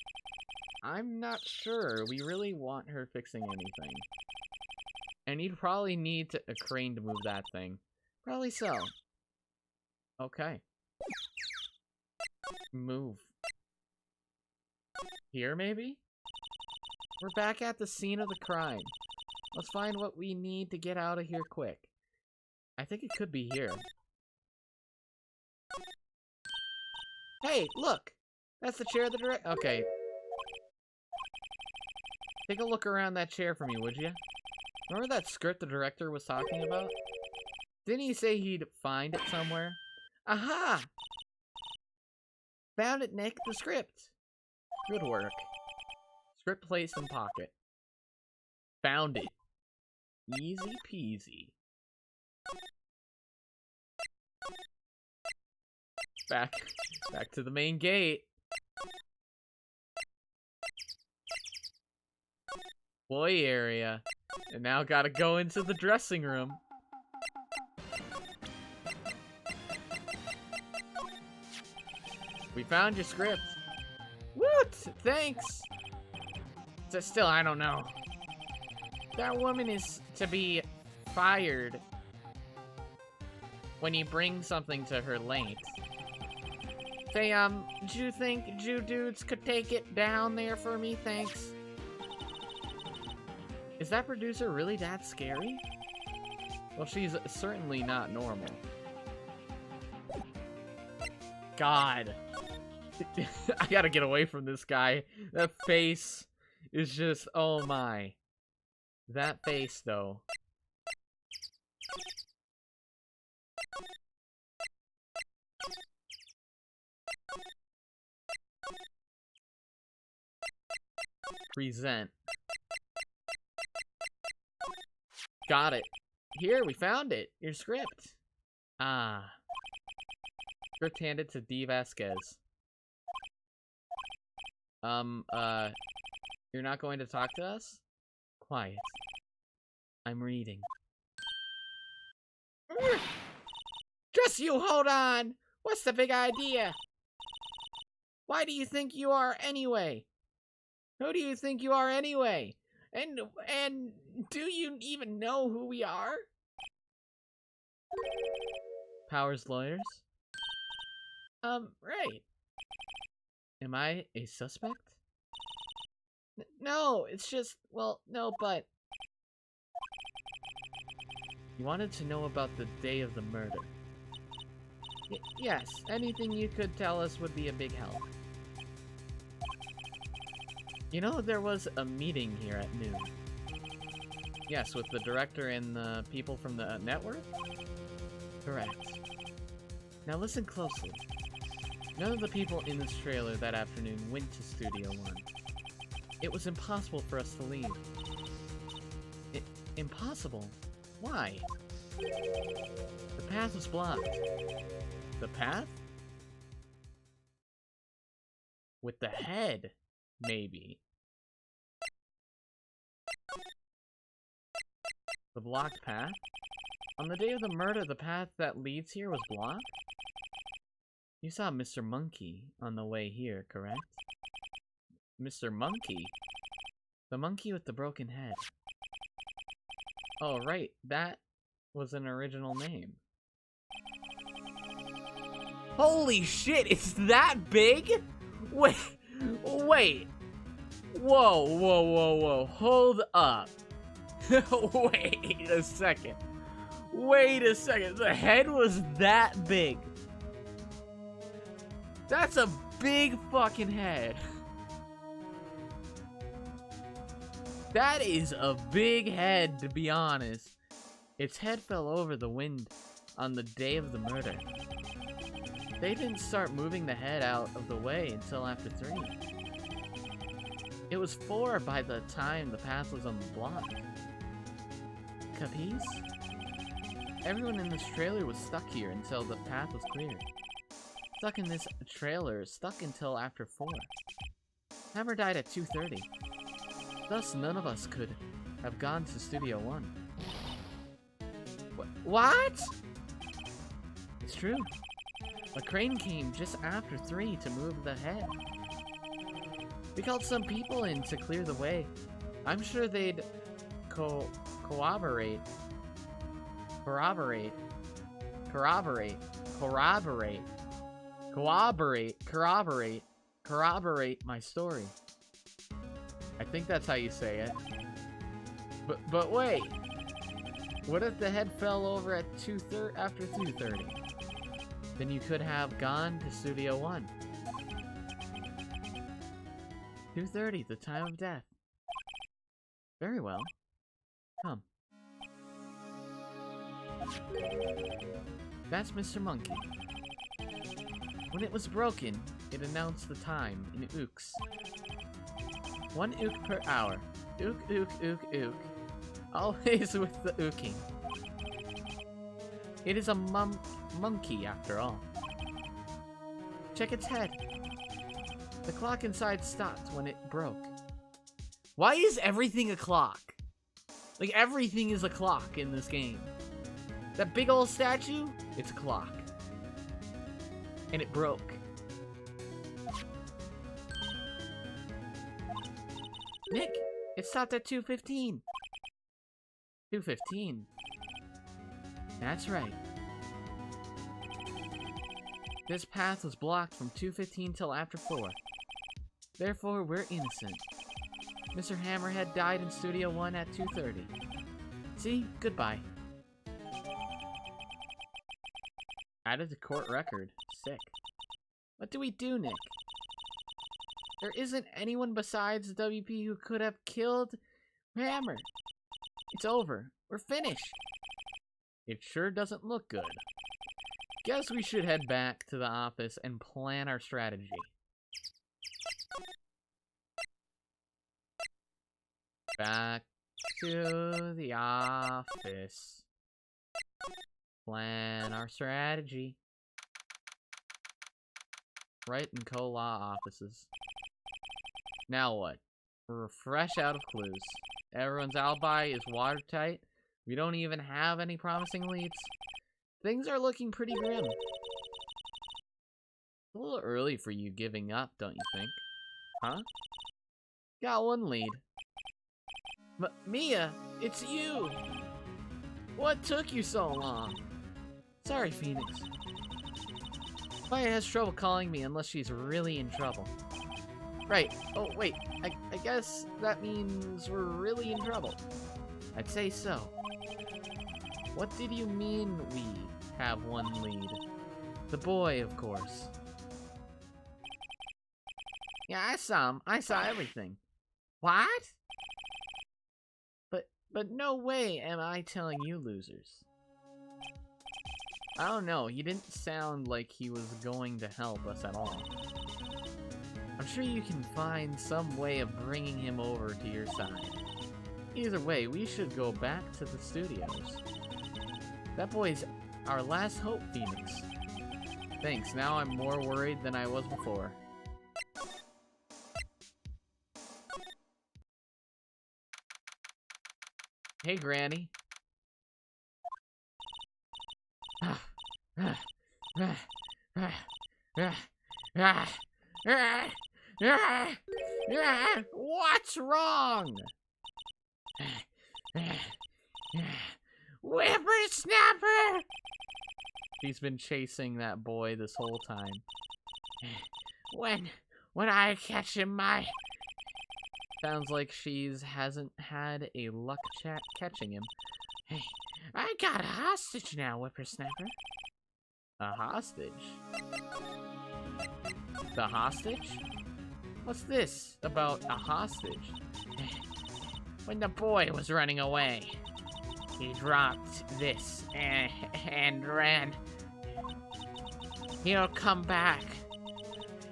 I'm not sure. We really want her fixing anything. And you'd probably need a crane to move that thing. Probably so. Okay. Move. Here, maybe? We're back at the scene of the crime. Let's find what we need to get out of here quick. I think it could be here. Hey, look! That's the chair of the director. Okay. Take a look around that chair for me, would you? Remember that skirt the director was talking about? Didn't he say he'd find it somewhere? Aha! Found it, Nick. The script. Good work. Script placed in pocket. Found it. Easy peasy. Back to the main gate. Boy area. And now gotta go into the dressing room. We found your script. Woot! Thanks. So still, I don't know. That woman is to be fired when you bring something to her late. Say, do you think Jew dudes could take it down there for me? Thanks. Is that producer really that scary? Well, she's certainly not normal. God. I gotta get away from this guy. That face is just, oh my. That face, though. Present. Got it. Here, we found it. Your script. Ah. Script handed to D. Vasquez. You're not going to talk to us? Quiet. I'm reading. Just you hold on. What's the big idea? Why do you think you are anyway? Who do you think you are anyway? And do you even know who we are? Powers lawyers? Right. Am I a suspect? No, it's just, well, no, but... You wanted to know about the day of the murder. Yes, anything you could tell us would be a big help. You know, there was a meeting here at noon. Yes, with the director and the people from the network? Correct. Now listen closely. None of the people in this trailer that afternoon went to Studio One. It was impossible for us to leave. Impossible? Why? The path was blocked. The path? With the head, maybe. The blocked path? On the day of the murder, the path that leads here was blocked? You saw Mr. Monkey on the way here, correct? Mr. Monkey? The monkey with the broken head. Oh, right. That was an original name. Holy shit, it's that big? Wait. Whoa. Hold up. Wait a second. The head was that big. That's a big fucking head. That is a big head, to be honest. Its head fell over the wind on the day of the murder. They didn't start moving the head out of the way until after 3. It was 4 by the time the path was on the block. Capiz? Everyone in this trailer was stuck here until the path was cleared. Stuck in this trailer, stuck until after 4. Hammer died at 2:30. Thus, none of us could have gone to Studio One. What? It's true. A crane came just after 3 to move the head. We called some people in to clear the way. I'm sure they'd corroborate my story. I think that's how you say it. But wait. What if the head fell over at after 2:30? Then you could have gone to Studio One. 2:30, the time of death. Very well. Come. That's Mr. Monkey. When it was broken, it announced the time in ooks. 1 ook per hour. Ook, ook, ook, ook. Always with the ooking. It is a monkey, after all. Check its head. The clock inside stopped when it broke. Why is everything a clock? Like, everything is a clock in this game. That big old statue, it's a clock. And it broke. Nick, it stopped at 2:15. 2:15. That's right. This path was blocked from 2:15 till after 4. Therefore, we're innocent. Mr. Hammerhead died in Studio 1 at 2:30. See? Goodbye. Added to court record. Sick. What do we do, Nick? There isn't anyone besides WP who could have killed Hammer. It's over. We're finished. It sure doesn't look good. Guess we should head back to the office and plan our strategy. Back to the office. Plan our strategy. Wright and co-law offices. Now what? We're fresh out of clues. Everyone's alibi is watertight. We don't even have any promising leads. Things are looking pretty grim. A little early for you giving up, don't you think? Huh? Got one lead. Mia, it's you! What took you so long? Sorry, Phoenix. Maya has trouble calling me unless she's really in trouble. Right. Oh, wait. I guess that means we're really in trouble. I'd say so. What did you mean we have one lead? The boy, of course. Yeah, I saw him. I saw everything. What? But no way am I telling you losers. I don't know, he didn't sound like he was going to help us at all. I'm sure you can find some way of bringing him over to your side. Either way, we should go back to the studios. That boy's our last hope, Phoenix. Thanks, now I'm more worried than I was before. Hey, Granny. What's wrong? Whippersnapper! She's been chasing that boy this whole time. When I catch him, Sounds like she's hasn't had a luck catching him. Hey, I got a hostage now, Whippersnapper. A hostage? The hostage? What's this about a hostage? When the boy was running away, he dropped this and ran. He'll come back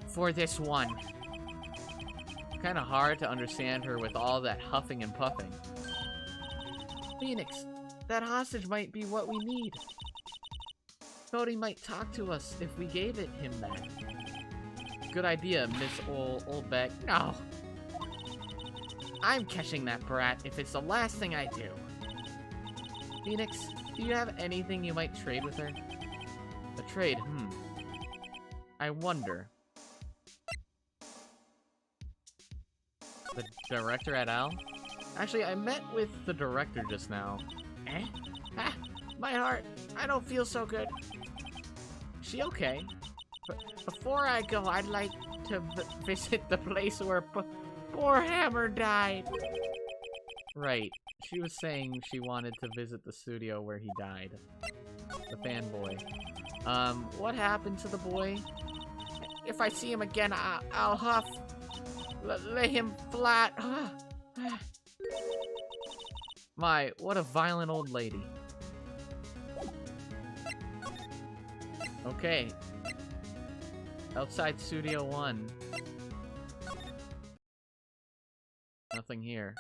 for this one. Kind of hard to understand her with all that huffing and puffing. Phoenix, that hostage might be what we need. Cody might talk to us if we gave him that. Good idea, Miss Oldbeck. No. I'm catching that brat if it's the last thing I do. Phoenix, do you have anything you might trade with her? A trade, I wonder. The director at Al? Actually, I met with the director just now. Eh? Ah, my heart. I don't feel so good. Is she okay? But before I go, I'd like to visit the place where poor Hammer died. Right. She was saying she wanted to visit the studio where he died. The fanboy. What happened to the boy? If I see him again, I'll huff. Lay him flat. My, what a violent old lady. Outside Studio 1. Nothing here.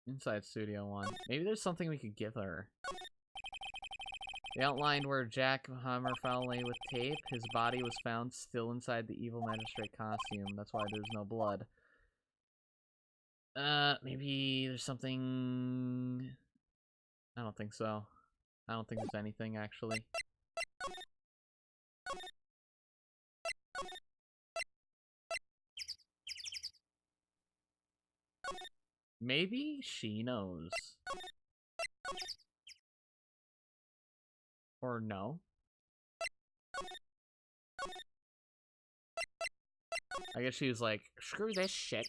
Inside Studio 1. Maybe there's something we could give her. They outlined where Jack Hammer foul lay with tape. His body was found still inside the evil magistrate costume. That's why there's no blood. Maybe there's something... I don't think so. I don't think there's anything, actually. Maybe she knows. Or no. I guess she was like, screw this shit.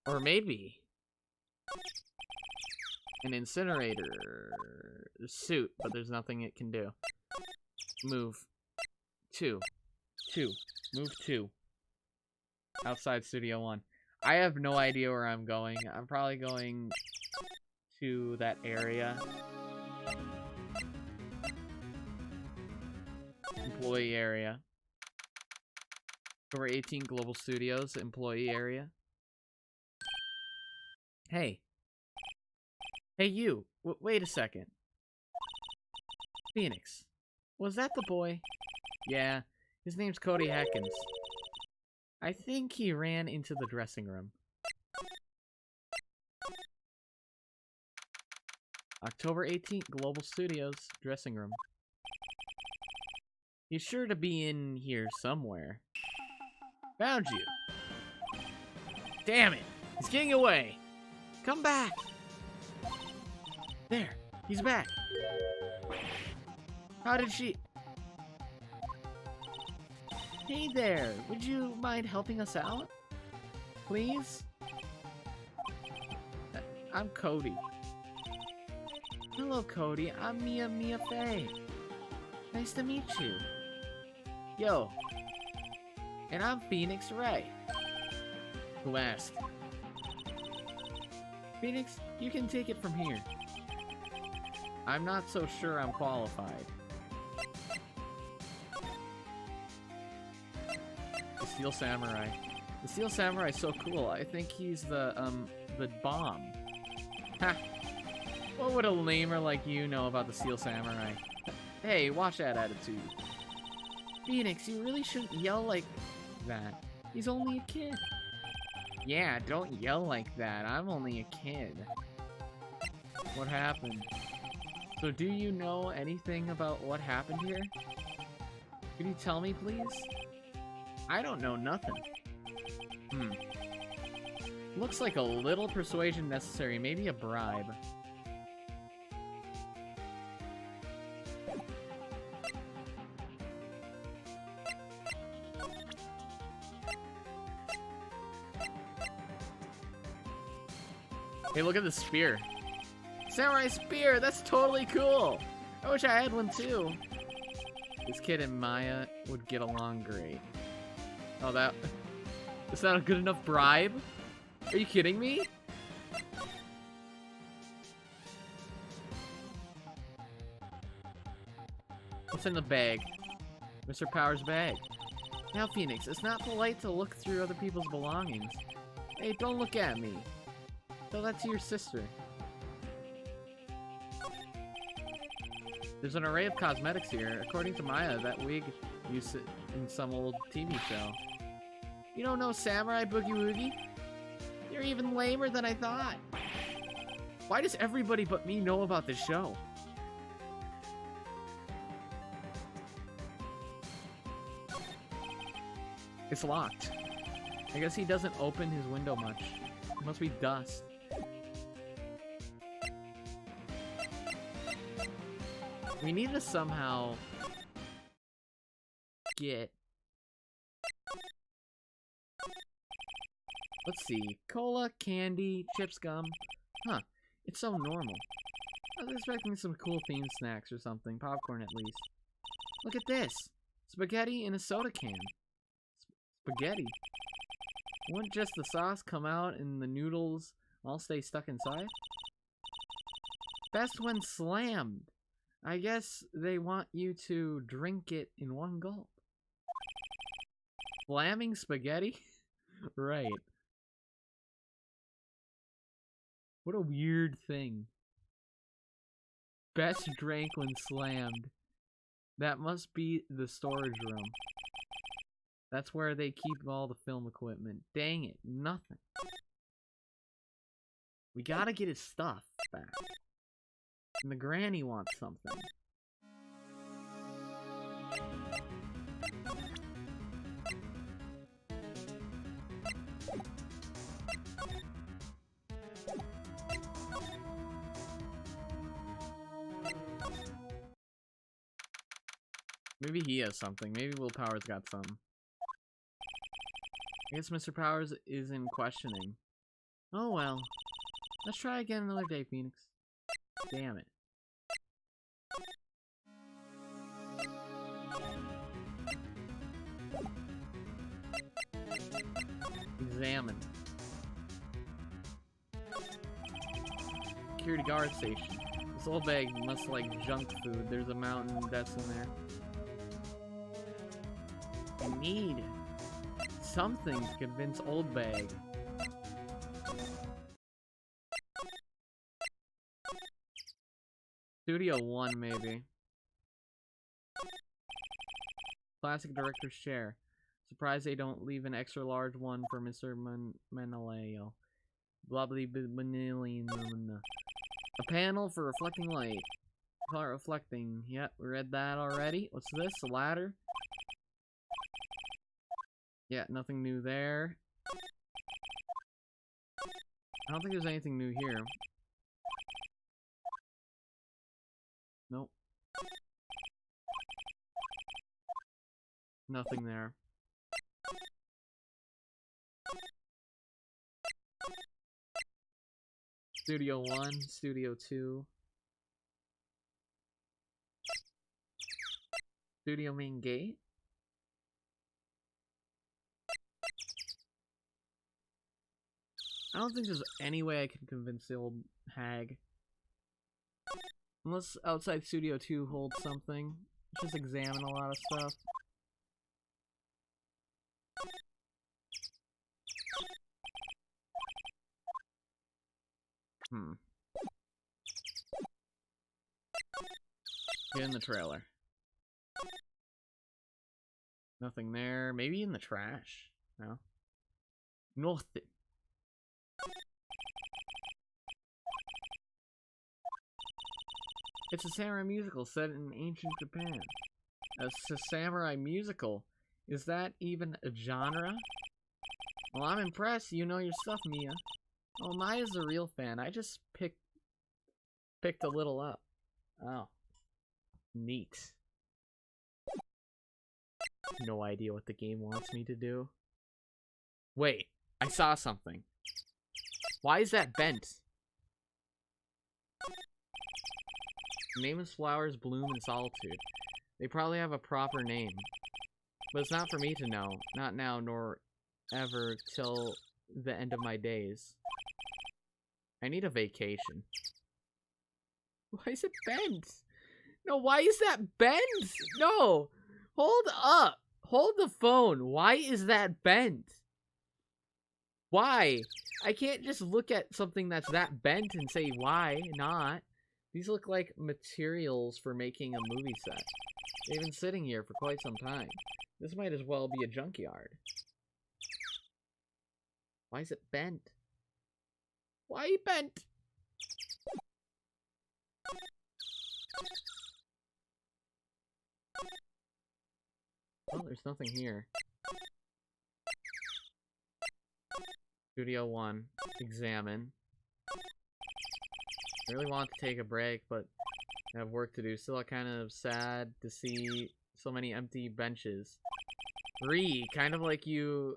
Or maybe an incinerator suit, but there's nothing it can do. Move. 2. Move 2. Outside Studio 1. I have no idea where I'm going. I'm probably going to that area. Employee area. Over 18 Global Studios, employee area. Hey. Hey, you. Wait a second. Phoenix. Was that the boy? Yeah. His name's Cody Hackins. I think he ran into the dressing room. October 18th, Global Studios, dressing room. He's sure to be in here somewhere. Found you. Damn it. He's getting away. Come back. There. He's back. How did she... Hey there. Would you mind helping us out? Please? I'm Cody. Hello, Cody. I'm Mia Fey. Nice to meet you. Yo. And I'm Phoenix Wright. Who asked? Phoenix, you can take it from here. I'm not so sure I'm qualified. The Steel Samurai. The Steel Samurai's so cool. I think he's the bomb. Ha! What would a lamer like you know about the Steel Samurai? Hey, watch that attitude. Phoenix, you really shouldn't yell like that. He's only a kid. Yeah, don't yell like that. I'm only a kid. What happened? So do you know anything about what happened here? Can you tell me, please? I don't know nothing. Looks like a little persuasion necessary. Maybe a bribe. Hey, look at the spear. Samurai spear! That's totally cool! I wish I had one too. This kid and Maya would get along great. Oh, is that a good enough bribe? Are you kidding me? What's in the bag? Mr. Power's bag. Now, Phoenix, it's not polite to look through other people's belongings. Hey, don't look at me. Tell that to your sister. There's an array of cosmetics here. According to Maya, that wig used in some old TV show. You don't know Samurai Boogie Woogie? You're even lamer than I thought. Why does everybody but me know about this show? It's locked. I guess he doesn't open his window much. It must be dust. We need to somehow get... Let's see. Cola, candy, chips, gum. Huh. It's so normal. I was expecting some cool themed snacks or something. Popcorn at least. Look at this. Spaghetti in a soda can. Spaghetti? Wouldn't just the sauce come out and the noodles all stay stuck inside? Best when slammed. I guess they want you to drink it in one gulp. Slamming spaghetti? Right. What a weird thing. Best drank when slammed. That must be the storage room. That's where they keep all the film equipment. Dang it, nothing. We gotta get his stuff back. And the granny wants something. Maybe he has something. Maybe Willpower's got some. I guess Mr. Powers is in questioning. Oh well. Let's try again another day, Phoenix. Damn it. Examine. Security guard station. This old bag must like junk food. There's a mountain that's in there. I need something to convince Old Bag. Studio 1, maybe. Classic director's chair. Surprised they don't leave an extra large one for Mr. Meneleo. Blobbly A panel for reflecting light. Color reflecting. Yep, we read that already. What's this? A ladder? Yeah, nothing new there. I don't think there's anything new here. Nope. Nothing there. Studio 1, Studio 2. Studio main gate? I don't think there's any way I can convince the old hag. Unless outside Studio 2 holds something. Just examine a lot of stuff. Get in the trailer. Nothing there. Maybe in the trash? No? Nothing. It's a samurai musical set in ancient Japan. A samurai musical? Is that even a genre? Well, I'm impressed. You know your stuff, Mia. Oh, Maya's a real fan. I just picked a little up. Oh. Neat. No idea what the game wants me to do. Wait, I saw something. Why is that bent? Nameless flowers bloom in solitude. They probably have a proper name. But it's not for me to know. Not now, nor ever till the end of my days. I need a vacation. Why is it bent? No, why is that bent? No! Hold up! Hold the phone. Why is that bent? Why? I can't just look at something that's that bent and say why not. These look like materials for making a movie set. They've been sitting here for quite some time. This might as well be a junkyard. Why is it bent? Why bent? Oh, there's nothing here. Studio 1. Examine. I really want to take a break, but I have work to do. Still kind of sad to see so many empty benches. 3. Kind of like you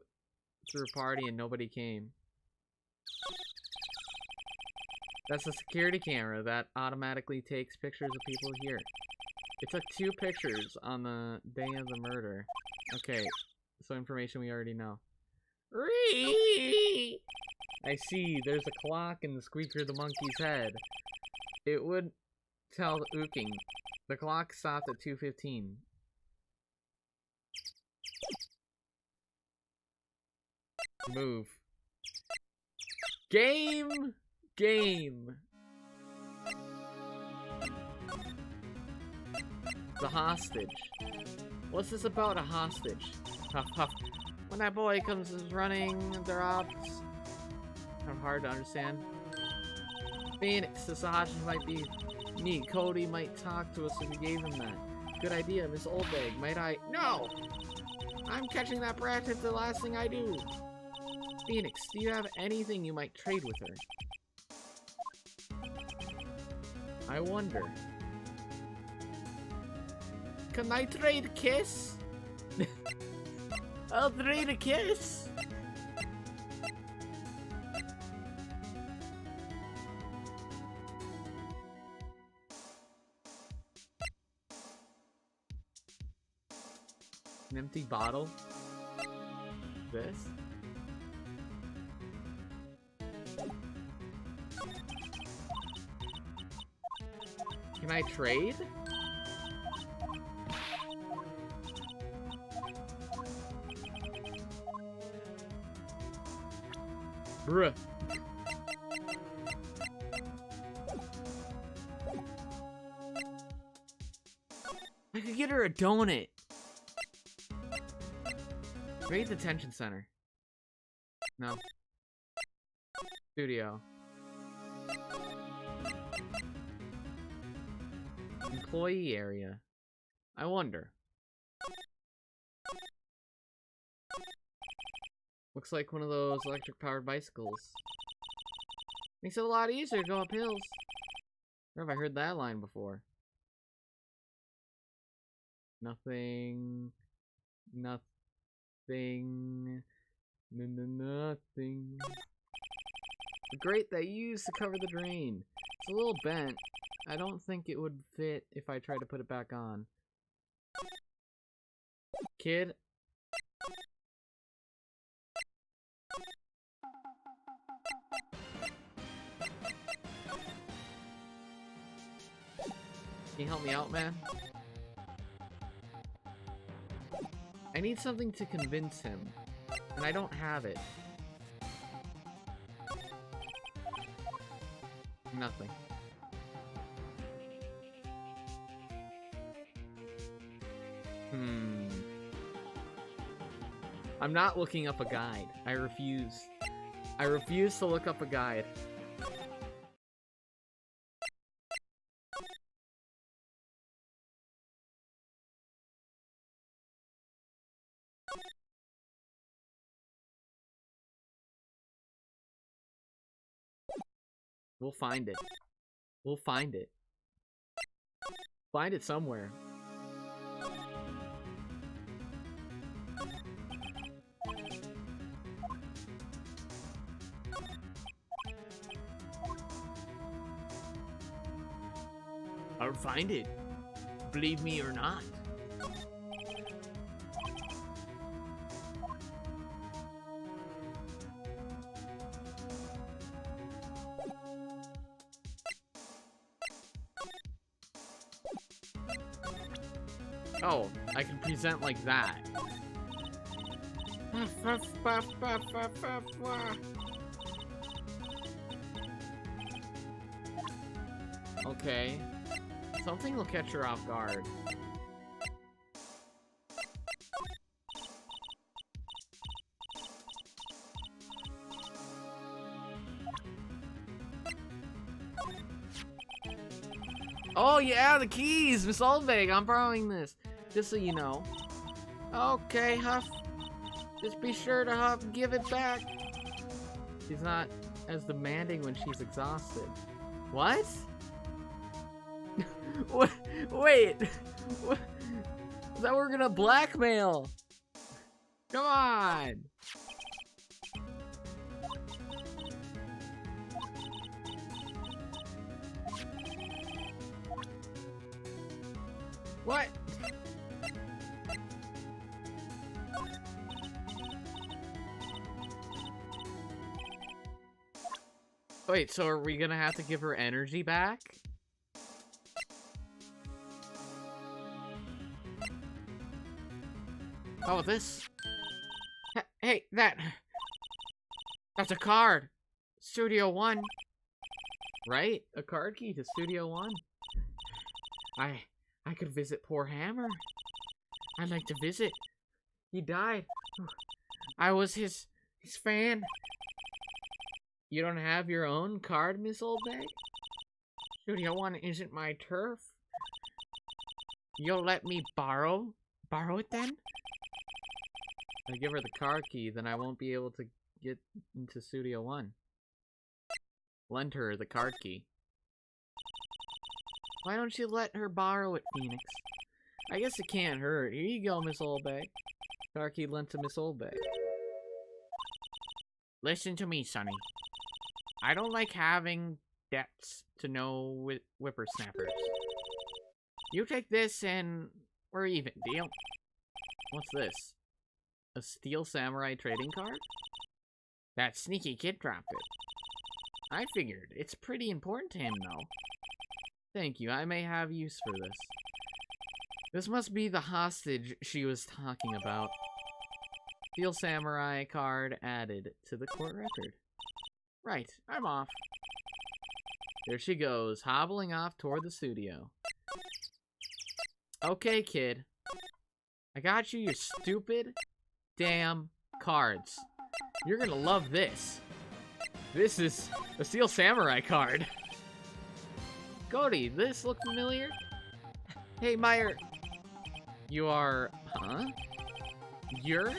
threw a party and nobody came. That's a security camera that automatically takes pictures of people here. It took 2 pictures on the day of the murder. Okay, so information we already know. I see, there's a clock in the squeaker the monkey's head. It would tell Ooking. The clock stopped at 2:15. Move. Game! Game! The hostage. What's this about a hostage? Huff, huff. When that boy comes running, they're ops. Kind of hard to understand. Phoenix, this hostage might be me. Cody might talk to us if we gave him that. Good idea, Miss Oldbag. Might I? No! I'm catching that brat if the last thing I do. Phoenix, do you have anything you might trade with her? I wonder. Can I trade a kiss? I'll trade a kiss. An empty bottle? This? Can I trade? Bruh. I could get her a donut. Raid detention center. No. Studio. Employee area. I wonder. Looks like one of those electric-powered bicycles. Makes it a lot easier to go up hills. Where have I heard that line before? Nothing. Nothing. Nothing. The grate that you used to cover the drain. It's a little bent. I don't think it would fit if I tried to put it back on. Kid? Can you help me out, man? I need something to convince him, and I don't have it. Nothing. I'm not looking up a guide. I refuse. I refuse to look up a guide. We'll find it. We'll find it. Find it somewhere. I'll find it. Believe me or not. Oh, I can present like that. Okay. Something will catch her off guard. Oh yeah, the keys! Miss Oldbag, I'm borrowing this. Just so you know. Okay, Huff. Just be sure to Huff give it back. She's not as demanding when she's exhausted. What? What? Wait. What? Is that we're gonna blackmail? Come on. What? Wait, so are we gonna have to give her energy back? Oh, this. Hey, that's a card. Studio 1. Right? A card key to Studio 1. I could visit poor Hammer. I'd like to visit. He died. I was his fan. You don't have your own card, Miss Oldbag? Studio 1 isn't my turf. You'll let me borrow it then? I give her the card key, then I won't be able to get into Studio 1. Lend her the card key. Why don't you let her borrow it, Phoenix? I guess it can't hurt. Here you go, Miss Oldbag. Card key lent to Miss Oldbag. Listen to me, Sonny. I don't like having debts to no whippersnappers. You take this and we're even, deal? What's this? A Steel Samurai trading card? That sneaky kid dropped it. I figured. It's pretty important to him, though. Thank you. I may have use for this. This must be the hostage she was talking about. Steel Samurai card added to the court record. Right. I'm off. There she goes, hobbling off toward the studio. Okay, kid. I got you your stupid damn cards. You're gonna love this. This is a Steel Samurai card. Cody, this look familiar? Hey, Meyer. You are... Huh? You're...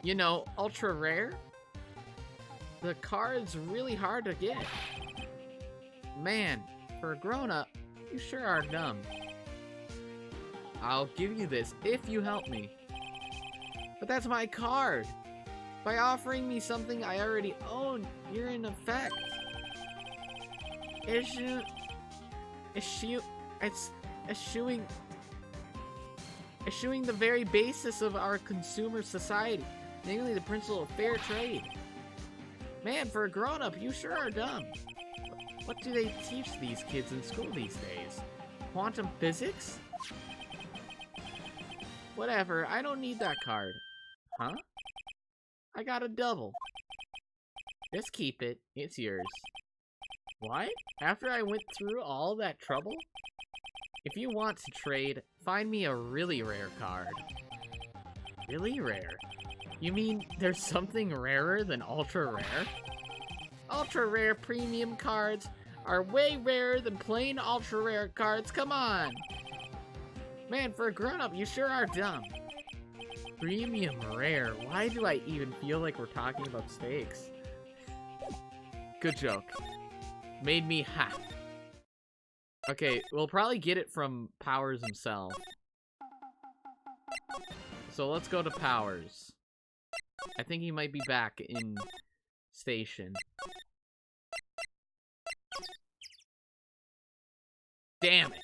You know, ultra rare? The card's really hard to get. Man, for a grown-up, you sure are dumb. I'll give you this if you help me. But that's my card. By offering me something I already own, you're in effect eschewing the very basis of our consumer society, namely the principle of fair trade. Man, for a grown-up, you sure are dumb. What do they teach these kids in school these days? Quantum physics? Whatever, I don't need that card. Huh? I got a double. Just keep it, it's yours. What? After I went through all that trouble? If you want to trade, find me a really rare card. Really rare? You mean there's something rarer than ultra rare? Ultra rare premium cards are way rarer than plain ultra rare cards, come on! Man, for a grown-up, you sure are dumb. Premium rare, why do I even feel like we're talking about steaks? Good joke. Made me ha. Okay, we'll probably get it from Powers himself. So let's go to Powers. I think he might be back in station. Damn it.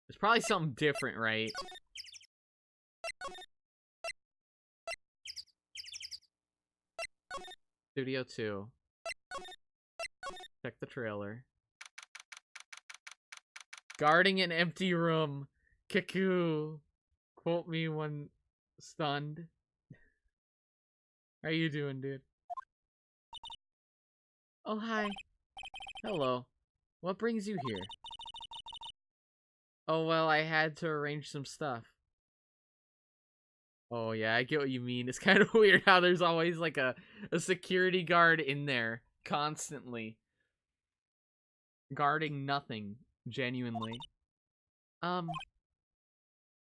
There's probably something different, right? Studio 2. Check the trailer. Guarding an empty room. Kiku. Quote me when stunned. How you doing, dude? Oh, hi. Hello. What brings you here? Oh, well, I had to arrange some stuff. Oh, yeah, I get what you mean. It's kind of weird how there's always, like, a security guard in there. Constantly. Guarding nothing. Genuinely.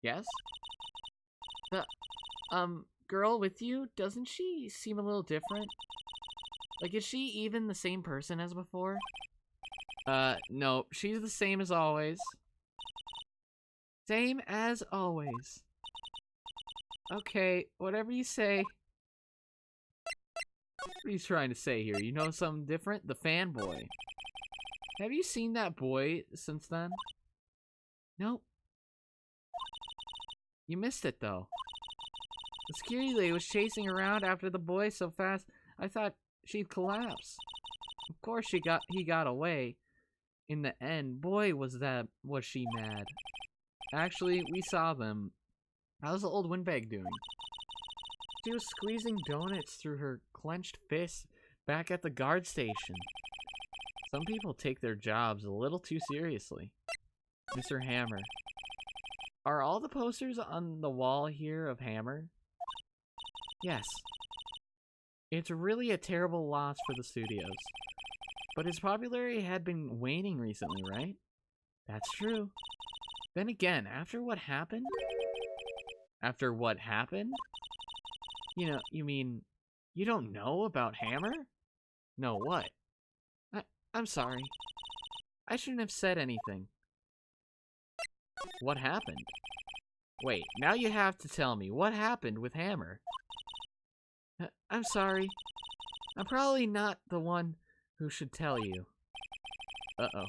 Yes? The, girl with you, doesn't she seem a little different? Like, is she even the same person as before? No, she's the same as always. Same as always. Okay, whatever you say. What are you trying to say here? You know something different? The fanboy. Have you seen that boy since then? Nope. You missed it, though. The security lady was chasing around after the boy so fast, I thought she'd collapse. Of course he got away. In the end, boy, was she mad. Actually, we saw them. How's the old windbag doing? She was squeezing donuts through her clenched fists back at the guard station. Some people take their jobs a little too seriously. Mr. Hammer. Are all the posters on the wall here of Hammer? Yes. It's really a terrible loss for the studios. But his popularity had been waning recently, right? That's true. Then again, after what happened? After what happened? You mean, you don't know about Hammer? No, what? I'm sorry. I shouldn't have said anything. What happened? Wait, now you have to tell me. What happened with Hammer? I'm sorry. I'm probably not the one who should tell you. Uh-oh.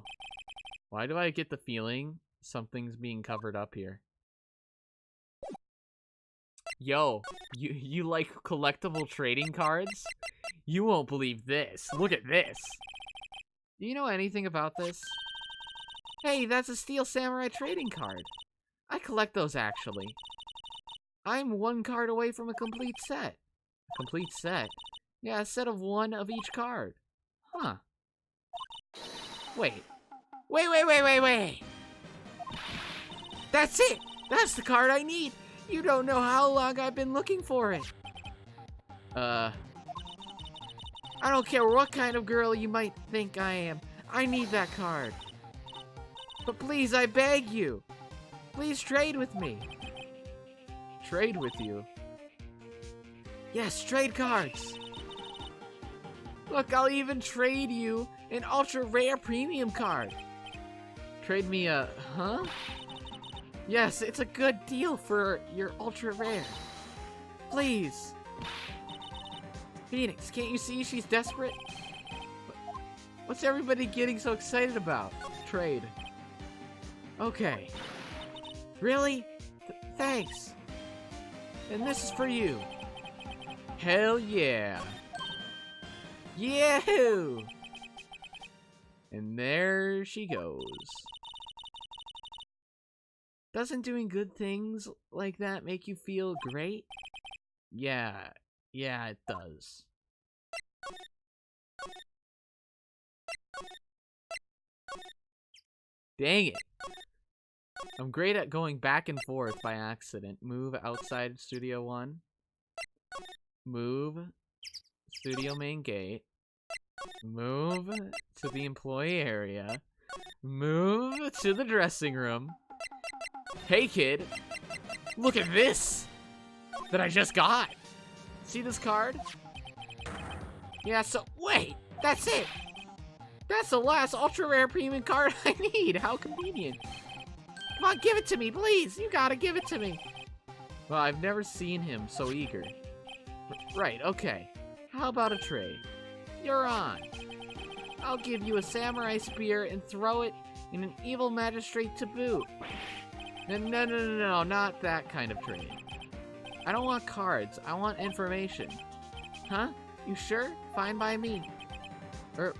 Why do I get the feeling something's being covered up here? Yo, you like collectible trading cards? You won't believe this. Look at this. Do you know anything about this? Hey, that's a Steel Samurai trading card. I collect those, actually. I'm one card away from a complete set. A complete set? Yeah, a set of one of each card. Huh. Wait. Wait. That's it! That's the card I need! You don't know how long I've been looking for it. I don't care what kind of girl you might think I am. I need that card. But please, I beg you. Please trade with me. Trade with you? Yes, trade cards. Look, I'll even trade you an ultra rare premium card. Trade me a, huh? Yes, it's a good deal for your ultra rare. Please. Phoenix, can't you see she's desperate? What's everybody getting so excited about? Trade. Okay. Really? Thanks. And this is for you. Hell yeah. Yahoo! And there she goes. Doesn't doing good things like that make you feel great? Yeah, it does. Dang it. I'm great at going back and forth by accident. Move outside Studio 1. Move Studio main gate. Move to the employee area. Move to the dressing room. Hey kid, look at this that I just got. See this card? Yeah, so wait, that's it. That's the last ultra rare premium card I need. How convenient. Come on, give it to me, please. You gotta give it to me. Well, I've never seen him so eager. Right, okay. How about a trade? You're on. I'll give you a samurai spear and throw it in an evil magistrate to boot. No, not that kind of trade. I don't want cards, I want information. Huh? You sure? Fine by me.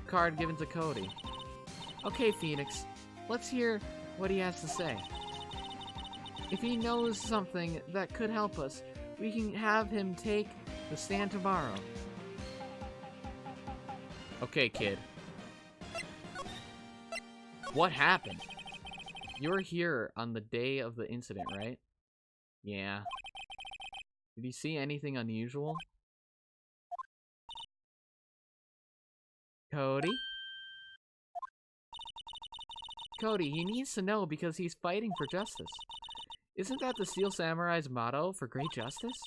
Card given to Cody. Okay, Phoenix, let's hear what he has to say. If he knows something that could help us, we can have him take the stand tomorrow. Okay, kid. What happened? You were here on the day of the incident, right? Yeah. Did you see anything unusual? Cody? Cody, he needs to know because he's fighting for justice. Isn't that the Steel Samurai's motto for great justice?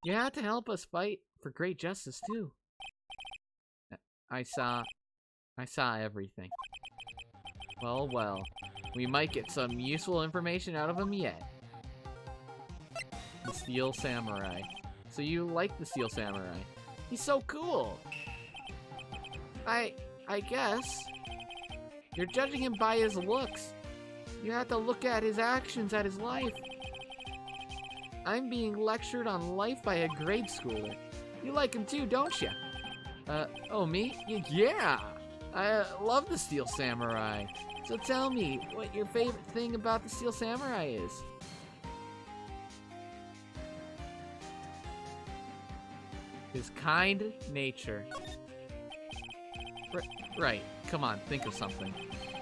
You have to help us fight for great justice, too. I saw everything. Well, we might get some useful information out of him yet. The Steel Samurai. So you like the Steel Samurai? He's so cool! I guess. You're judging him by his looks. You have to look at his actions, at his life. I'm being lectured on life by a grade schooler. You like him too, don't you? Oh, me? Yeah! I love the Steel Samurai. So tell me what your favorite thing about the Steel Samurai is. His kind nature. Right, come on, think of something.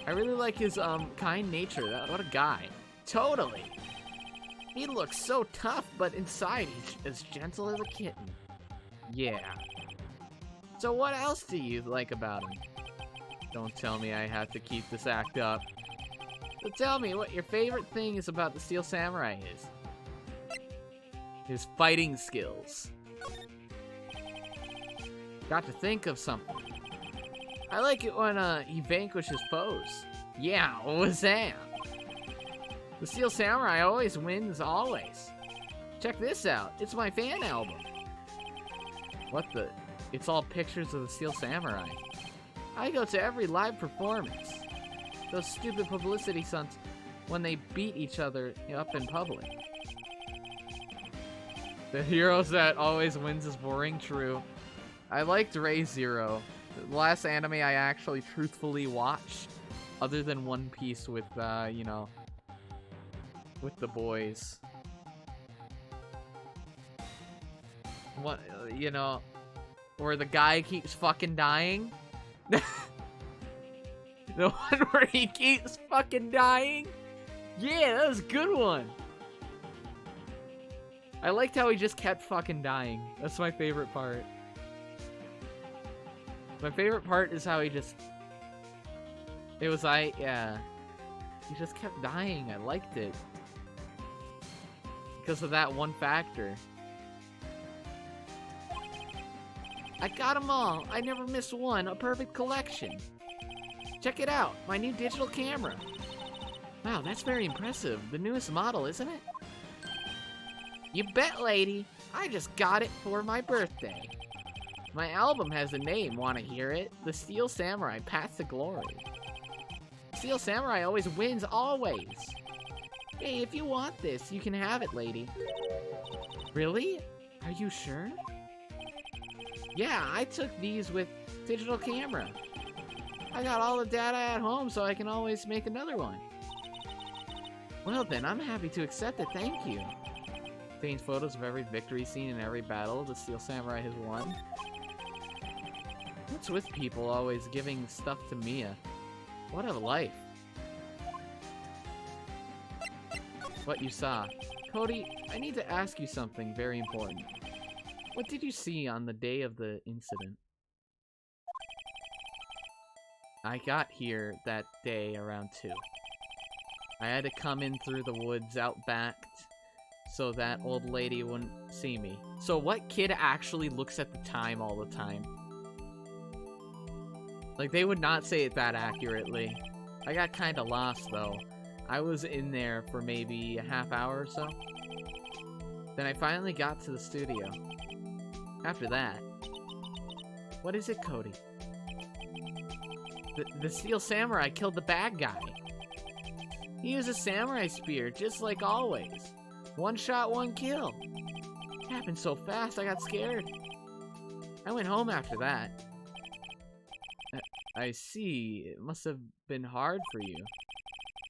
I really like his kind nature. What a guy. Totally. He looks so tough, but inside he's as gentle as a kitten. Yeah. So what else do you like about him? Don't tell me I have to keep this act up. So tell me what your favorite thing is about the Steel Samurai is. His fighting skills. Got to think of something. I like it when he vanquishes foes. Yeah, what was that? The Steel Samurai always wins, always. Check this out. It's my fan album. What the? It's all pictures of the Steel Samurai. I go to every live performance. Those stupid publicity stunts when they beat each other up in public. The heroes that always wins is boring, true. I liked Ray Zero. The last anime I actually truthfully watched, other than One Piece with, you know, with the boys. What, you know, where the guy keeps fucking dying? The one where he keeps fucking dying? Yeah, that was a good one. I liked how he just kept fucking dying. That's my favorite part. My favorite part is how he just... yeah. He just kept dying. I liked it. Because of that one factor. I got them all. I never missed one. A perfect collection. Check it out. My new digital camera. Wow, that's very impressive. The newest model, isn't it? You bet, lady. I just got it for my birthday. My album has a name. Want to hear it? The Steel Samurai Path to Glory. Steel Samurai always wins, always. Hey, if you want this, you can have it, lady. Really? Are you sure? Yeah, I took these with digital camera. I got all the data at home, so I can always make another one. Well then, I'm happy to accept it, thank you. Contains photos of every victory scene and every battle the Steel Samurai has won. What's with people always giving stuff to Mia? What a life. What you saw. Cody, I need to ask you something very important. What did you see on the day of the incident? I got here that day around 2. I had to come in through the woods out back so that old lady wouldn't see me. So what kid actually looks at the time all the time? Like, they would not say it that accurately. I got kinda lost though. I was in there for maybe a half hour or so. Then I finally got to the studio. After that. What is it, Cody? The Steel Samurai killed the bad guy. He used a samurai spear, just like always. One shot, one kill. It happened so fast, I got scared. I went home after that. I see. It must have been hard for you.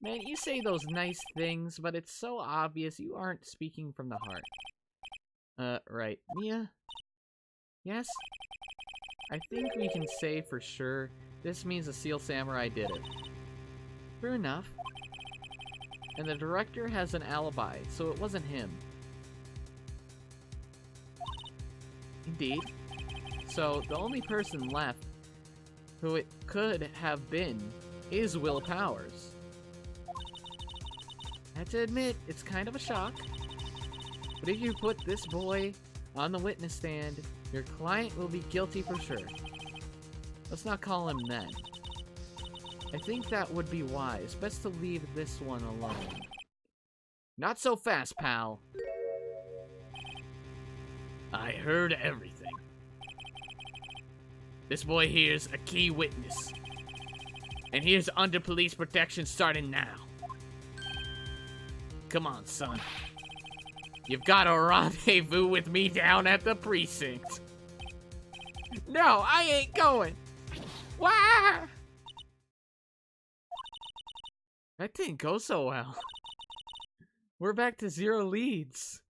Man, you say those nice things, but it's so obvious you aren't speaking from the heart. Right. Mia? Yes? I think we can say for sure this means the Steel Samurai did it. True enough. And the director has an alibi, so it wasn't him. Indeed. So, the only person left who it could have been is Will Powers. I have to admit, it's kind of a shock. But if you put this boy on the witness stand, your client will be guilty for sure. Let's not call him then. I think that would be wise. Best to leave this one alone. Not so fast, pal. I heard everything. This boy here's a key witness. And here's under police protection starting now. Come on, son. You've got a rendezvous with me down at the precinct. No, I ain't going. Wah! That didn't go so well. We're back to 0 leads.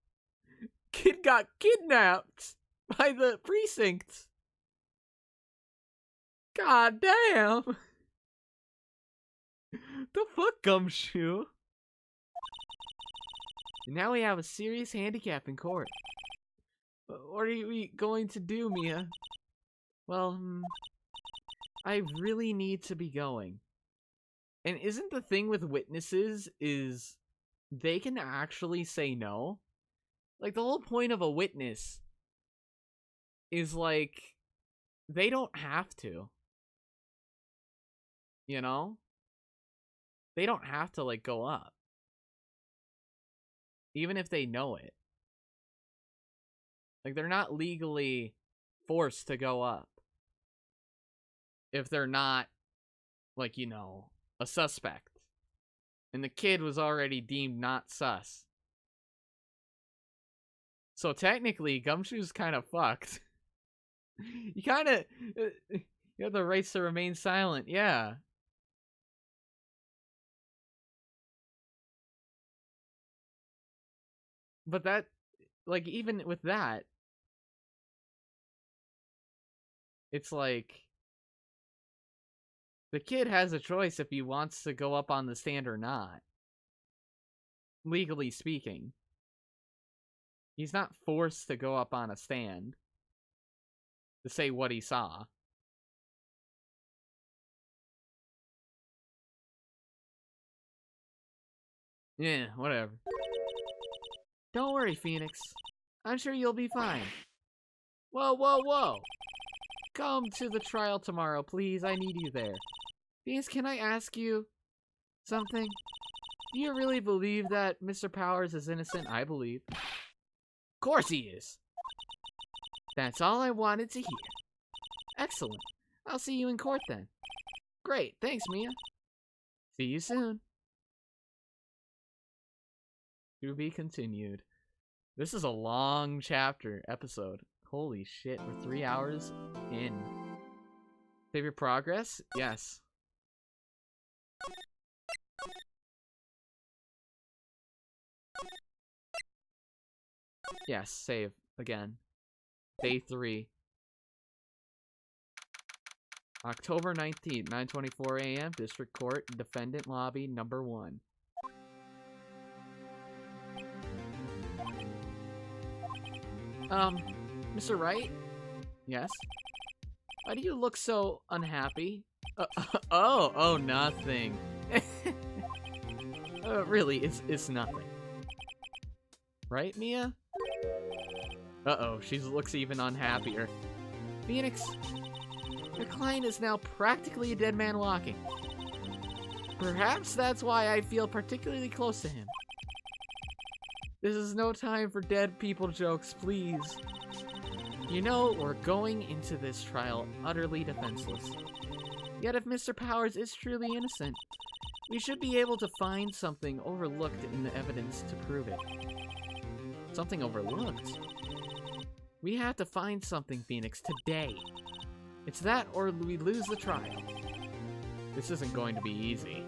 Kid got kidnapped by the precinct. God damn. The fuck, Gumshoe? And now we have a serious handicap in court. What are we going to do, Mia? Well, I really need to be going. And isn't the thing with witnesses is they can actually say no? Like, the whole point of a witness is, like, they don't have to. You know? They don't have to, like, go up. Even if they know it. Like, they're not legally forced to go up. If they're not, like, you know, a suspect. And the kid was already deemed not sus. So technically, Gumshoe's kind of fucked. You kind of... you have the rights to remain silent, yeah. But that... like, even with that... it's like... the kid has a choice if he wants to go up on the stand or not. Legally speaking. He's not forced to go up on a stand to say what he saw. Yeah, whatever. Don't worry, Phoenix. I'm sure you'll be fine. Whoa, whoa, whoa! Come to the trial tomorrow, please. I need you there. Phoenix, can I ask you something? Do you really believe that Mr. Powers is innocent? I believe. Of course he is. That's all I wanted to hear. Excellent. I'll see you in court then. Great. Thanks, Mia. See you soon. To be continued. This is a long episode. Holy shit, we're 3 hours in. Save your progress? Yes. Yes, save. Again. Day 3. October 19th, 9:24 a.m. District Court, Defendant Lobby, number 1. Mr. Wright? Yes? Why do you look so unhappy? Oh, nothing. Really, it's nothing. Right, Mia? Uh-oh, she looks even unhappier. Phoenix, your client is now practically a dead man walking. Perhaps that's why I feel particularly close to him. This is no time for dead people jokes, please. You know, we're going into this trial utterly defenseless. Yet if Mr. Powers is truly innocent, we should be able to find something overlooked in the evidence to prove it. Something overlooked? We have to find something, Phoenix, today. It's that or we lose the trial. This isn't going to be easy.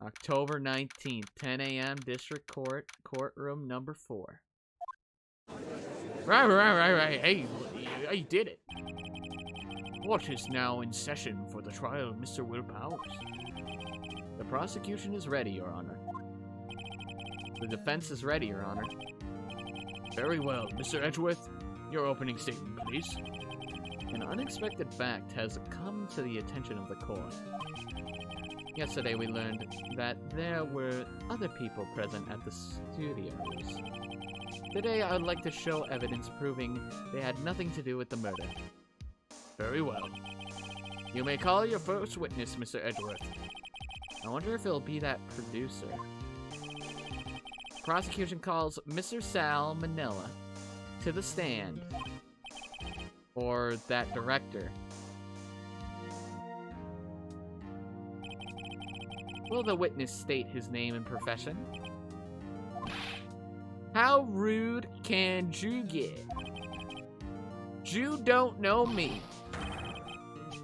October 19th, 10 a.m. District Court, courtroom number 4. Right. Hey, you did it. Court is now in session for the trial of Mr. Will Powers. The prosecution is ready, Your Honor. The defense is ready, Your Honor. Very well. Mr. Edgeworth, your opening statement, please. An unexpected fact has come to the attention of the court. Yesterday we learned that there were other people present at the studios. Today I would like to show evidence proving they had nothing to do with the murder. Very well. You may call your first witness, Mr. Edgeworth. I wonder if it'll be that producer. Prosecution calls Mr. Sal Manila to the stand. Or that director. Will the witness state his name and profession? How rude can you get? You don't know me.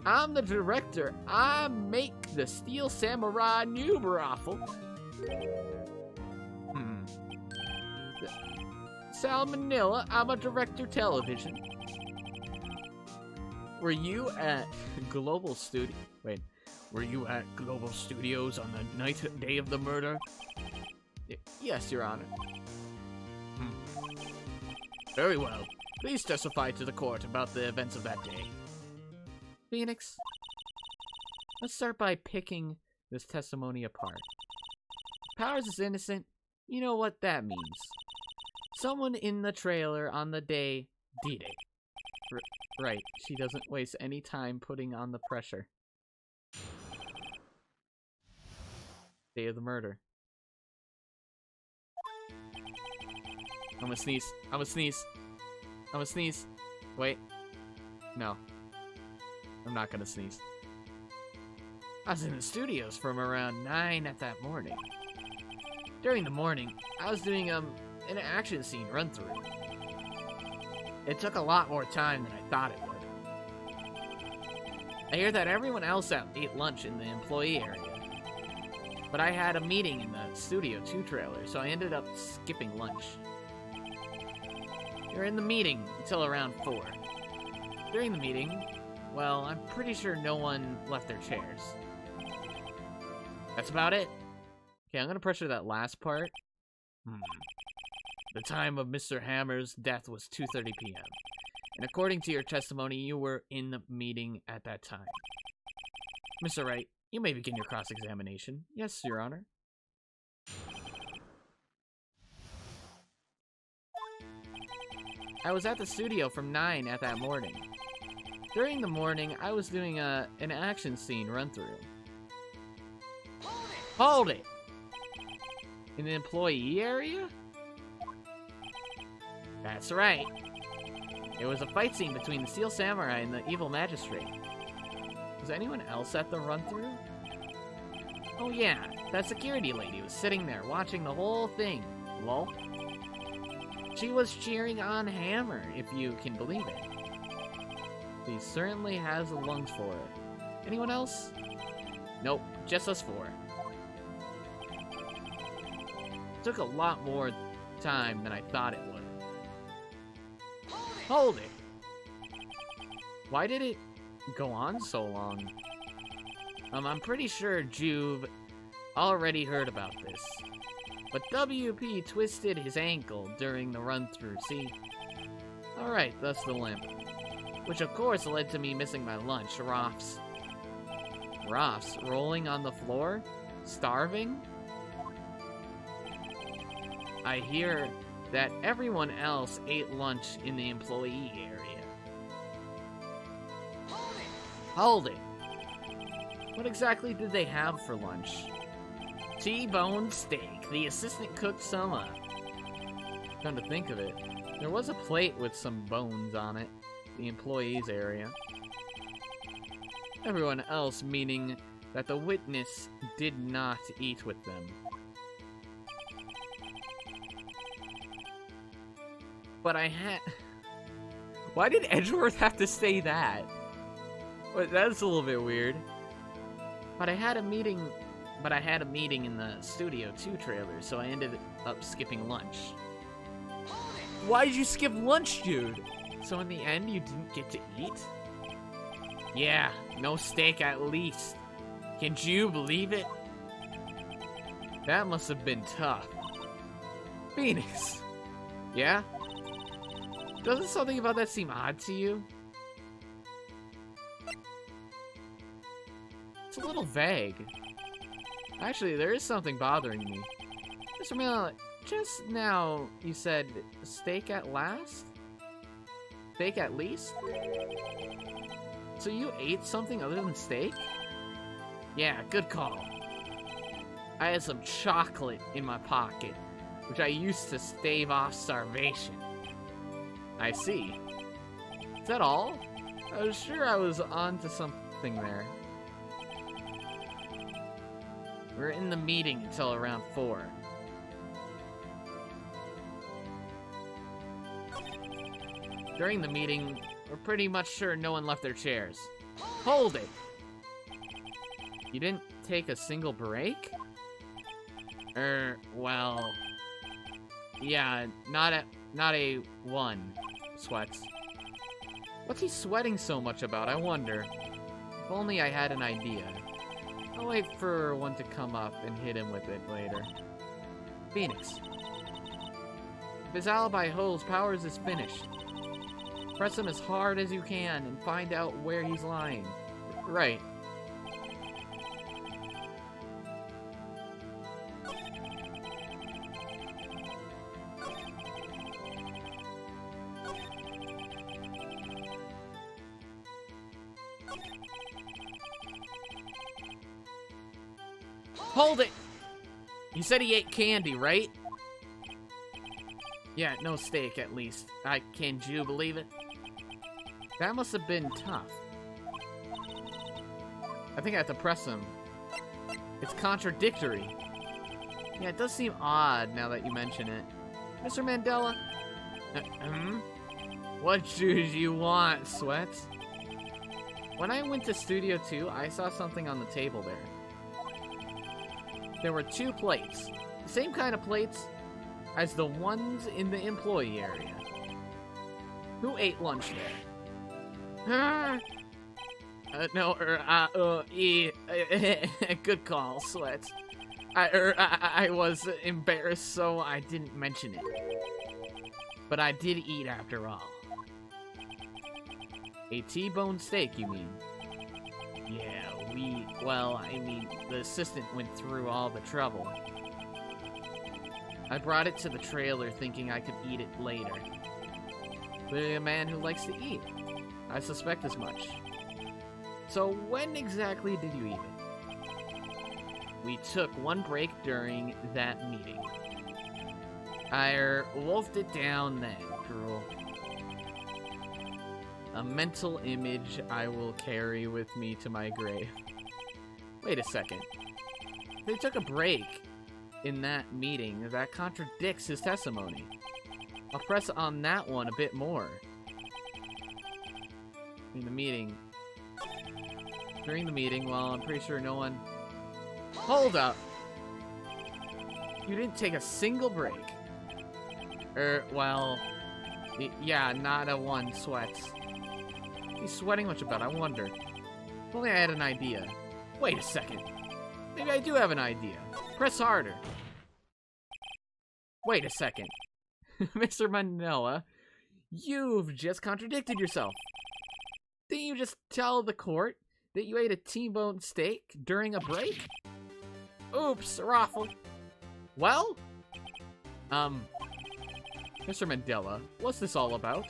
I'm the director. I make the Steel Samurai new brothel. Salmonella, I'm a director television. Were you at Global Studio? Wait, were you at Global Studios on the day of the murder? Yes, Your Honor. Very well. Please testify to the court about the events of that day. Phoenix, let's start by picking this testimony apart. Powers is innocent. You know what that means. Someone in the trailer on the day did it. Right, she doesn't waste any time putting on the pressure. Day of the murder. I'm gonna sneeze. I'm gonna sneeze. I'm gonna sneeze. Wait. No. I'm not gonna sneeze. I was in the studios from around 9 at that morning. During the morning, I was doing an action scene run-through. It took a lot more time than I thought it would. I hear that everyone else ate lunch in the employee area. But I had a meeting in the Studio 2 trailer, so I ended up skipping lunch. We were in the meeting until around 4. During the meeting, well, I'm pretty sure no one left their chairs. That's about it. Okay, I'm gonna pressure that last part. The time of Mr. Hammer's death was 2:30 p.m. And according to your testimony, you were in the meeting at that time. Mr. Wright, you may begin your cross-examination. Yes, Your Honor. I was at the studio from 9 at that morning. During the morning, I was doing an action scene run-through. Hold it! In the employee area? That's right. It was a fight scene between the Steel Samurai and the evil magistrate. Was anyone else at the run-through? Oh yeah, that security lady was sitting there watching the whole thing. Lol. She was cheering on Hammer, if you can believe it. He certainly has the lungs for it. Anyone else? Nope, just us 4. Took a lot more time than I thought it would. Hold it! Why did it go on so long? I'm pretty sure Juve already heard about this. But WP twisted his ankle during the run-through, see? Alright, that's the limp. Which of course led to me missing my lunch, Roths. Roths rolling on the floor? Starving? I hear that everyone else ate lunch in the employee area. Hold it! What exactly did they have for lunch? T-bone steak. The assistant cooked some up. Come to think of it, there was a plate with some bones on it. The employees area. Everyone else meaning that the witness did not eat with them. But I had... Why did Edgeworth have to say that? Well, that's a little bit weird. But I had a meeting in the Studio 2 trailer, so I ended up skipping lunch. Why did you skip lunch, dude? So in the end, you didn't get to eat? Yeah, no steak at least. Can you believe it? That must have been tough. Phoenix. Yeah? Doesn't something about that seem odd to you? It's a little vague. Actually, there is something bothering me. Mr. Miller, just now you said steak at last? Steak at least? So you ate something other than steak? Yeah, good call. I had some chocolate in my pocket, which I used to stave off starvation. I see. Is that all? I was sure I was onto something there. We were in the meeting until around 4. During the meeting, we're pretty much sure no one left their chairs. Hold it! You didn't take a single break? Well... Yeah, not a one, Sweats. What's he sweating so much about, I wonder? If only I had an idea. I'll wait for one to come up and hit him with it later. Phoenix. If his alibi holds, Powers is finished. Press him as hard as you can and find out where he's lying. Right. Hold it! You said he ate candy, right? Yeah, no steak, at least. Can you believe it? That must have been tough. I think I have to press him. It's contradictory. Yeah, it does seem odd now that you mention it. Mr. Mandela? What shoes you want, Sweats? When I went to Studio 2, I saw something on the table there. There were 2 plates. The same kind of plates as the ones in the employee area. Who ate lunch there? Good call, Sweat. I was embarrassed, so I didn't mention it. But I did eat after all. A T-bone steak, you mean? Yeah, the assistant went through all the trouble. I brought it to the trailer thinking I could eat it later. Clearly a man who likes to eat. I suspect as much. So when exactly did you eat it? We took one break during that meeting. I wolfed it down then, Drool. A mental image I will carry with me to my grave. Wait a second. They took a break in that meeting. That contradicts his testimony. I'll press on that one a bit more. In the meeting. During the meeting, well, I'm pretty sure no one... Hold up! You didn't take a single break. Yeah, not a one, Sweats. He's sweating much about, I wonder. If only I had an idea. Wait a second. Maybe I do have an idea. Press harder. Wait a second. Mr. Mandela, you've just contradicted yourself. Didn't you just tell the court that you ate a T-bone steak during a break? Oops, Raffle. Well? Mr. Mandela, what's this all about?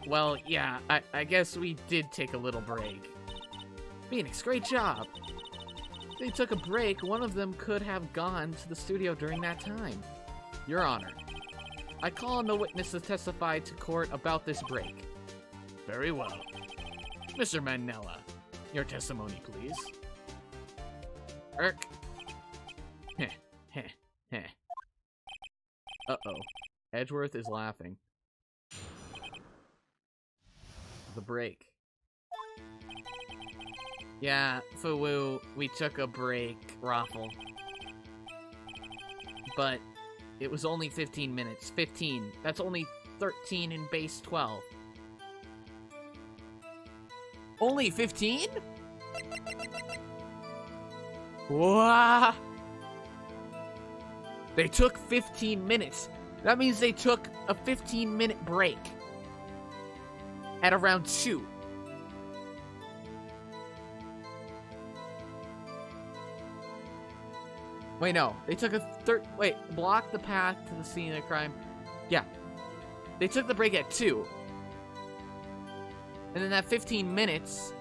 Well, yeah, I guess we did take a little break. Phoenix, great job. They took a break. One of them could have gone to the studio during that time. Your Honor, I call on the witness to testify to court about this break. Very well. Mr. Mandela, your testimony, please. Irk. Heh, heh, heh. Uh-oh. Edgeworth is laughing. The break. Yeah, Fuwu, we took a break, Raffle. But it was only 15 minutes. 15. That's only 13 in base 12. Only 15? What? They took 15 minutes. That means they took a 15-minute break. At around 2. Wait, no. They took a block the path to the scene of crime. Yeah. They took the break at 2. And then that 15 minutes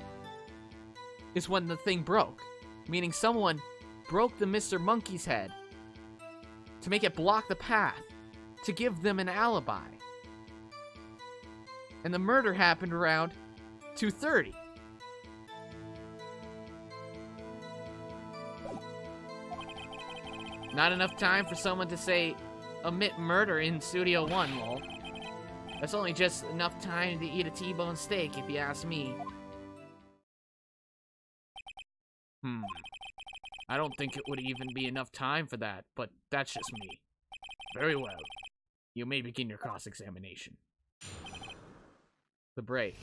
is when the thing broke. Meaning someone broke the Mr. Monkey's head to make it block the path, to give them an alibi. And the murder happened around 2:30. Not enough time for someone to say, omit murder in Studio 1, lol. That's only just enough time to eat a T-bone steak, if you ask me. I don't think it would even be enough time for that, but that's just me. Very well. You may begin your cross-examination. The break.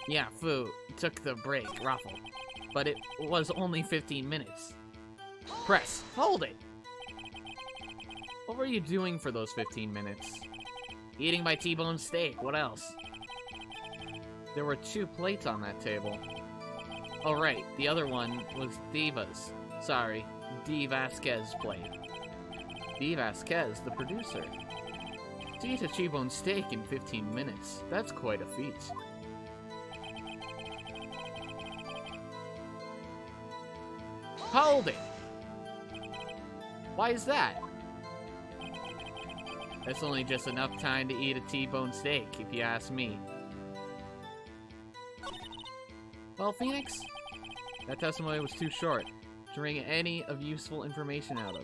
Yeah, Fu took the break, Ruffle. But it was only 15 minutes. Press! Hold it! What were you doing for those 15 minutes? Eating my T-bone steak, what else? There were 2 plates on that table. Oh right, the other one was Diva's. Sorry, D. Vasquez's plate. D. Vasquez, the producer. To eat a T-bone steak in 15 minutes, that's quite a feat. Hold it! Why is that? That's only just enough time to eat a T-bone steak, if you ask me. Well, Phoenix, that testimony was too short to wring any of useful information out of.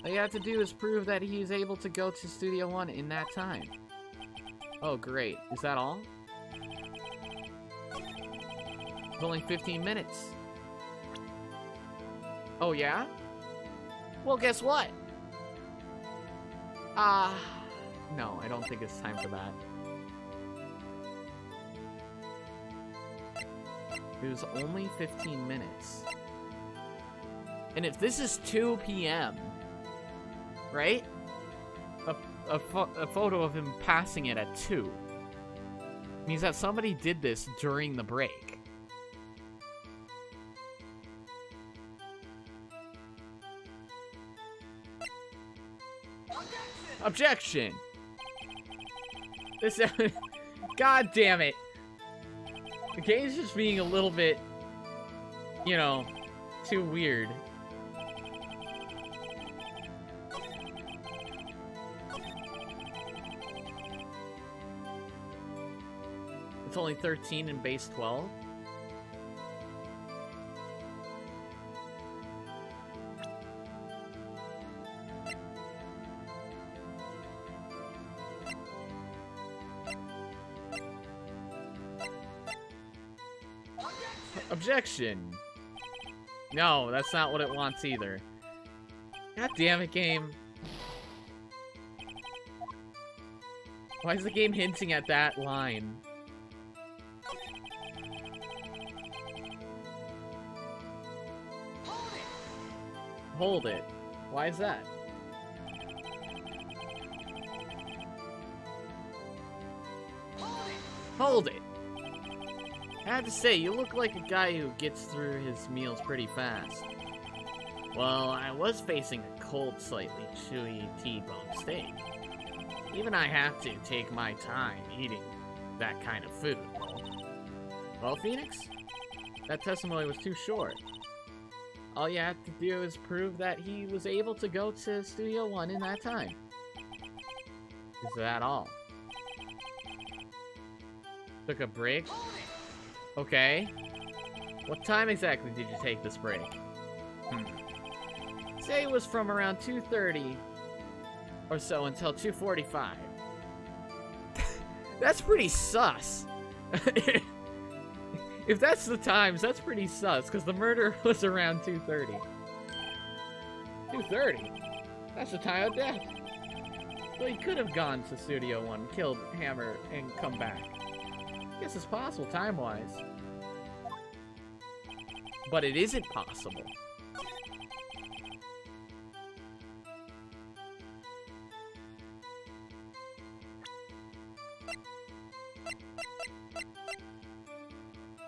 All you have to do is prove that he was able to go to Studio One in that time. Oh, great. Is that all? It's only 15 minutes. Oh, yeah? Well, guess what? No, I don't think it's time for that. It was only 15 minutes. And if this is 2 p.m., right? A photo of him passing it at 2 means that somebody did this during the break. Objection! This, God damn it. The game's just being a little bit, you know, too weird. It's only 13 in base 12. Objection! No, that's not what it wants either. God damn it, game. Why is the game hinting at that line? Hold it. Why is that? Hold it! I have to say, you look like a guy who gets through his meals pretty fast. Well, I was facing a cold, slightly chewy T-bone steak. Even I have to take my time eating that kind of food. Well, Phoenix, that testimony was too short. All you have to do is prove that he was able to go to Studio One in that time. Is that all? Took a break? Okay. What time exactly did you take this break? Say it was from around 2:30 or so until 2:45. That's pretty sus. If that's the times, that's pretty sus, because the murder was around 2:30. 2:30? That's the time of death. So he could have gone to Studio One, killed Hammer, and come back. Guess it's possible time-wise. But it isn't possible.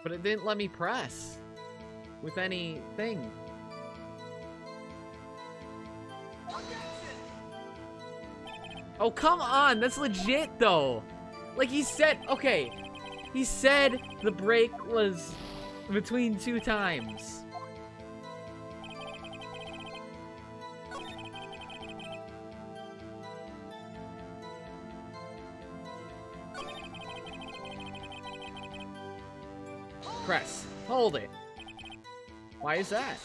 But it didn't let me press with anything. Oh, come on! That's legit, though! Like, he said... Okay. He said the break was between 2 times. Press. Hold it. Why is that?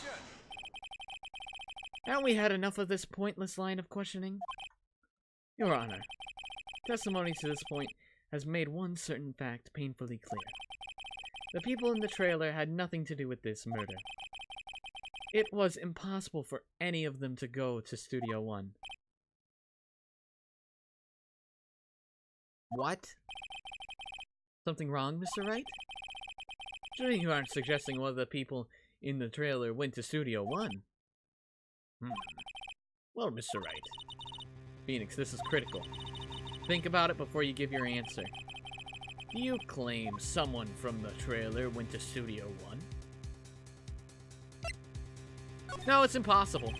Haven't we had enough of this pointless line of questioning? Your Honor, testimony to this point has made one certain fact painfully clear. The people in the trailer had nothing to do with this murder. It was impossible for any of them to go to Studio One. What? Something wrong, Mr. Wright? Surely you aren't suggesting one of the people in the trailer went to Studio One? Well, Mr. Wright. Phoenix, this is critical. Think about it before you give your answer. Do you claim someone from the trailer went to Studio One? No, it's impossible.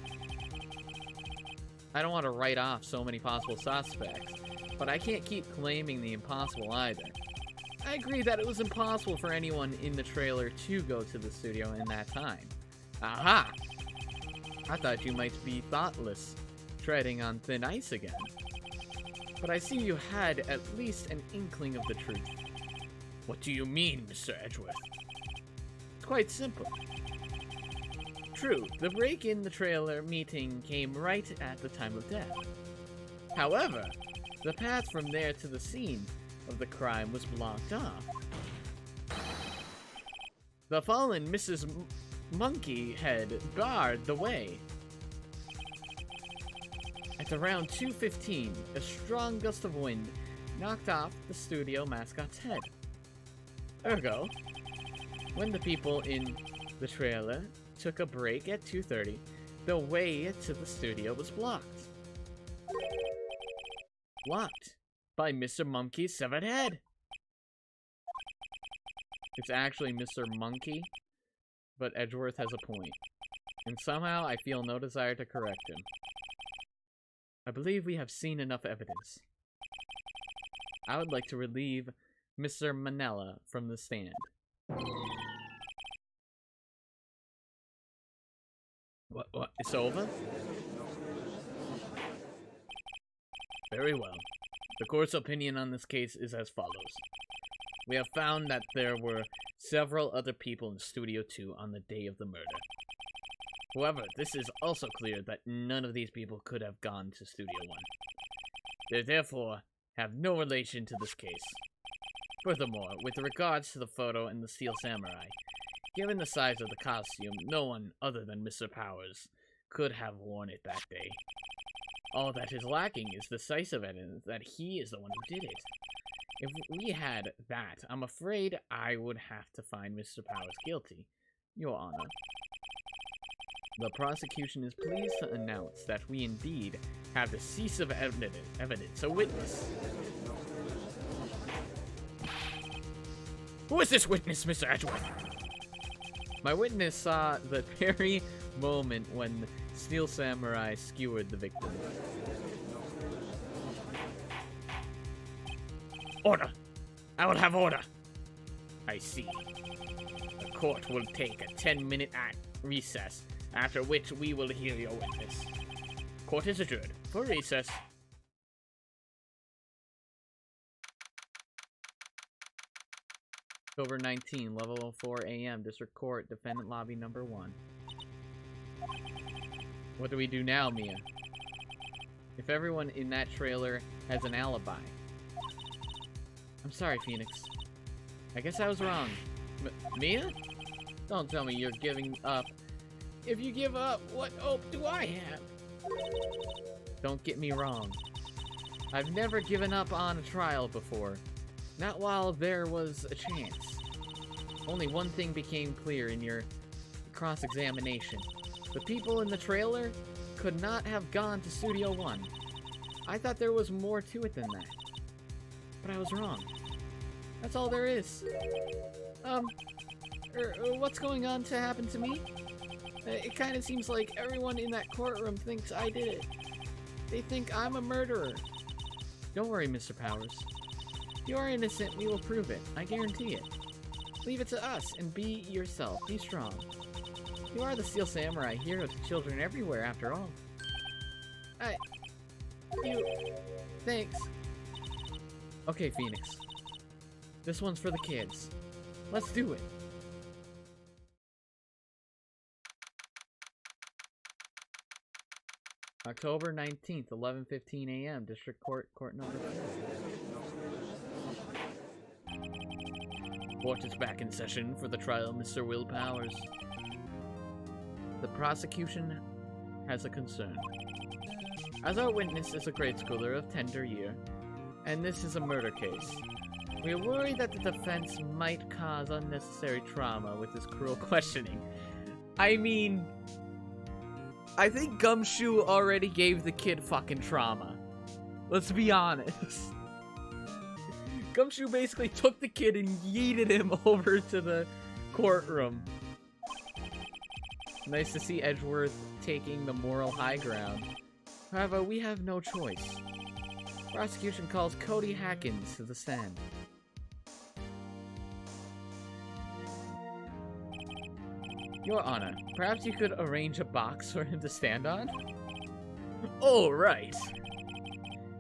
I don't want to write off so many possible suspects, but I can't keep claiming the impossible either. I agree that it was impossible for anyone in the trailer to go to the studio in that time. Aha! I thought you might be thoughtless, treading on thin ice again. But I see you had at least an inkling of the truth. What do you mean, Mr. Edgeworth? It's quite simple. True, the break in the trailer meeting came right at the time of death. However, the path from there to the scene of the crime was blocked off. The fallen Mrs. Monkey Head barred the way. At around 2:15, a strong gust of wind knocked off the studio mascot's head. Ergo, when the people in the trailer took a break at 2:30, the way to the studio was blocked. Blocked by Mr. Monkey's severed head. It's actually Mr. Monkey, but Edgeworth has a point. And somehow I feel no desire to correct him. I believe we have seen enough evidence. I would like to relieve Mr. Manella from the stand. What? It's over? Very well. The court's opinion on this case is as follows. We have found that there were several other people in Studio 2 on the day of the murder. However, this is also clear that none of these people could have gone to Studio 1. They therefore have no relation to this case. Furthermore, with regards to the photo and the Steel Samurai, given the size of the costume, no one other than Mr. Powers could have worn it that day. All that is lacking is decisive evidence that he is the one who did it. If we had that, I'm afraid I would have to find Mr. Powers guilty, Your Honor. The prosecution is pleased to announce that we indeed have decisive evidence, a witness. Who is this witness, Mr. Edgeworth? My witness saw the very moment when Steel Samurai skewered the victim. Order! I will have order! I see. The court will take a 10-minute recess, after which we will hear your witness. Court is adjourned for recess. October 19, level 04 AM, District Court, Defendant Lobby number 1. What do we do now, Mia? If everyone in that trailer has an alibi. I'm sorry, Phoenix. I guess I was wrong. Mia? Don't tell me you're giving up. If you give up, what hope do I have? Don't get me wrong. I've never given up on a trial before. Not while there was a chance. Only one thing became clear in your cross-examination. The people in the trailer could not have gone to Studio 1. I thought there was more to it than that. But I was wrong. That's all there is. What's going on to happen to me? It kind of seems like everyone in that courtroom thinks I did it. They think I'm a murderer. Don't worry, Mr. Powers. If you are innocent, we will prove it. I guarantee it. Leave it to us and be yourself. Be strong. You are the Steel Samurai, hero to children everywhere, after all. Thanks. Okay, Phoenix. This one's for the kids. Let's do it. October 19th, 11:15 a.m. District Court number 2. Court is back in session for the trial of Mr. Will Powers. The prosecution has a concern. As our witness is a grade schooler of tender year, and this is a murder case, we are worried that the defense might cause unnecessary trauma with this cruel questioning. I mean, I think Gumshoe already gave the kid fucking trauma. Let's be honest. Gumshoe basically took the kid and yeeted him over to the courtroom. Nice to see Edgeworth taking the moral high ground. However, we have no choice. Prosecution calls Cody Hackins to the stand. Your Honor, perhaps you could arrange a box for him to stand on? Oh, right.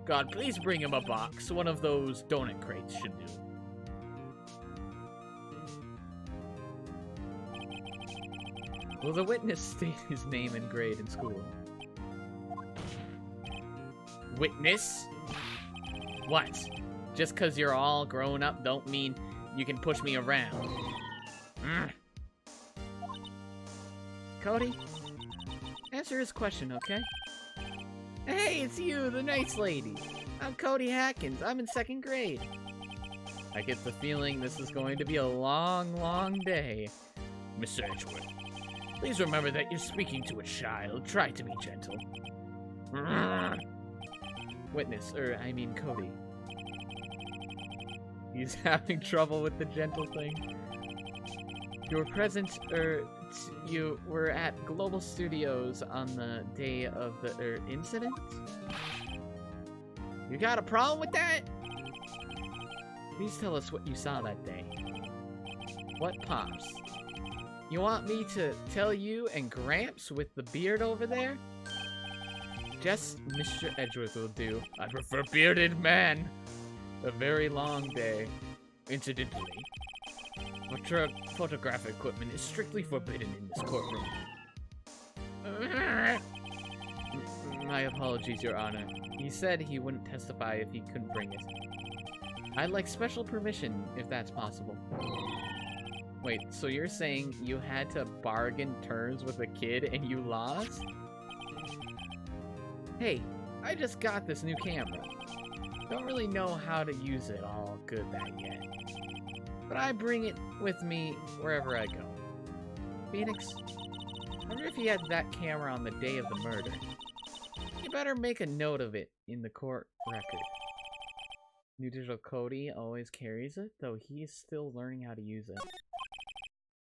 God, please bring him a box. One of those donut crates should do. Will the witness state his name and grade in school? Witness? What? Just because you're all grown up don't mean you can push me around. Cody, answer his question, okay? Hey, it's you, the nice lady. I'm Cody Hackins. I'm in 2nd grade. I get the feeling this is going to be a long, long day. Mr. Edgeworth, please remember that you're speaking to a child. Try to be gentle. Witness, Cody. He's having trouble with the gentle thing. You were present, you were at Global Studios on the day of the, incident? You got a problem with that? Please tell us what you saw that day. What pops? You want me to tell you and Gramps with the beard over there? Just Mr. Edgeworth will do. I prefer bearded man. A very long day. Incidentally, photographic equipment is strictly forbidden in this courtroom. My apologies, Your Honor. He said he wouldn't testify if he couldn't bring it. I'd like special permission, if that's possible. Wait, so you're saying you had to bargain terms with a kid and you lost? Hey, I just got this new camera. Don't really know how to use it all good that yet. But I bring it with me wherever I go. Phoenix, I wonder if he had that camera on the day of the murder. You better make a note of it in the court record. New Digital Cody always carries it, though he's still learning how to use it.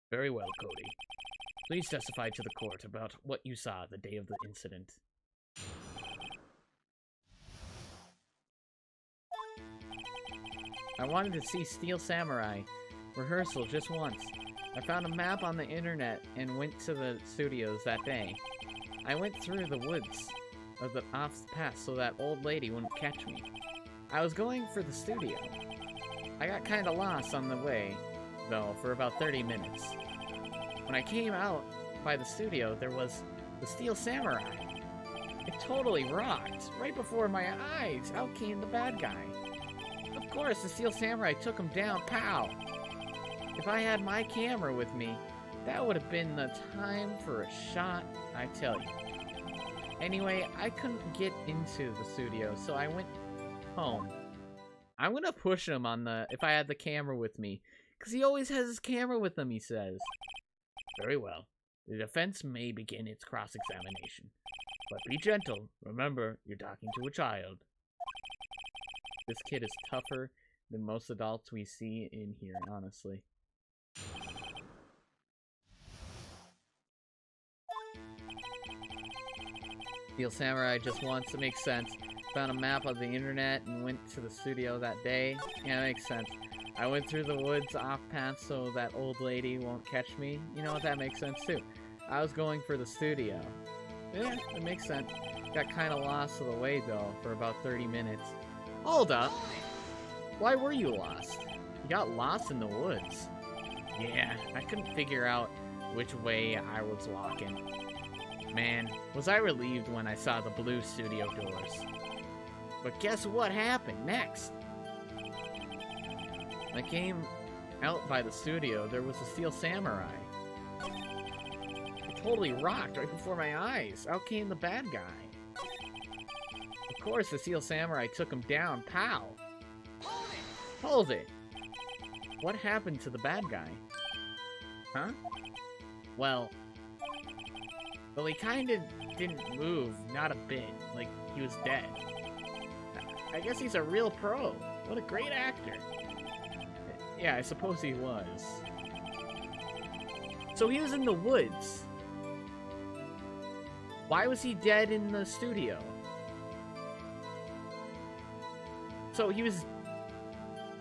Very well, Cody. Please testify to the court about what you saw the day of the incident. I wanted to see Steel Samurai rehearsal just once. I found a map on the internet and went to the studios that day. I went through the woods of the off path so that old lady wouldn't catch me. I was going for the studio. I got kinda lost on the way, though, for about 30 minutes. When I came out by the studio, there was the Steel Samurai. It totally rocked. Right before my eyes, out came the bad guy. Of course, the Steel Samurai took him down, pow! If I had my camera with me, that would have been the time for a shot, I tell you. Anyway, I couldn't get into the studio, so I went home. I'm gonna push him on the, if I had the camera with me, because he always has his camera with him, he says. Very well. The defense may begin its cross-examination. But be gentle. Remember, you're talking to a child. This kid is tougher than most adults we see in here, honestly. Steel Samurai just wants to make sense. Found a map on the internet and went to the studio that day. Yeah, makes sense. I went through the woods off path so that old lady won't catch me. You know what, that makes sense too. I was going for the studio. Yeah, it makes sense. Got kind of lost to the way though for about 30 minutes. Hold up. Why were you lost? You got lost in the woods. Yeah, I couldn't figure out which way I was walking. Man, was I relieved when I saw the blue studio doors. But guess what happened next? When I came out by the studio, there was a steel samurai. It totally rocked right before my eyes. Out came the bad guy. Of course, the steel samurai took him down. Pow! Hold it! What happened to the bad guy? Huh? Well, he kinda didn't move, not a bit. Like, he was dead. I guess he's a real pro. What a great actor. Yeah, I suppose he was. So he was in the woods. Why was he dead in the studio? So he was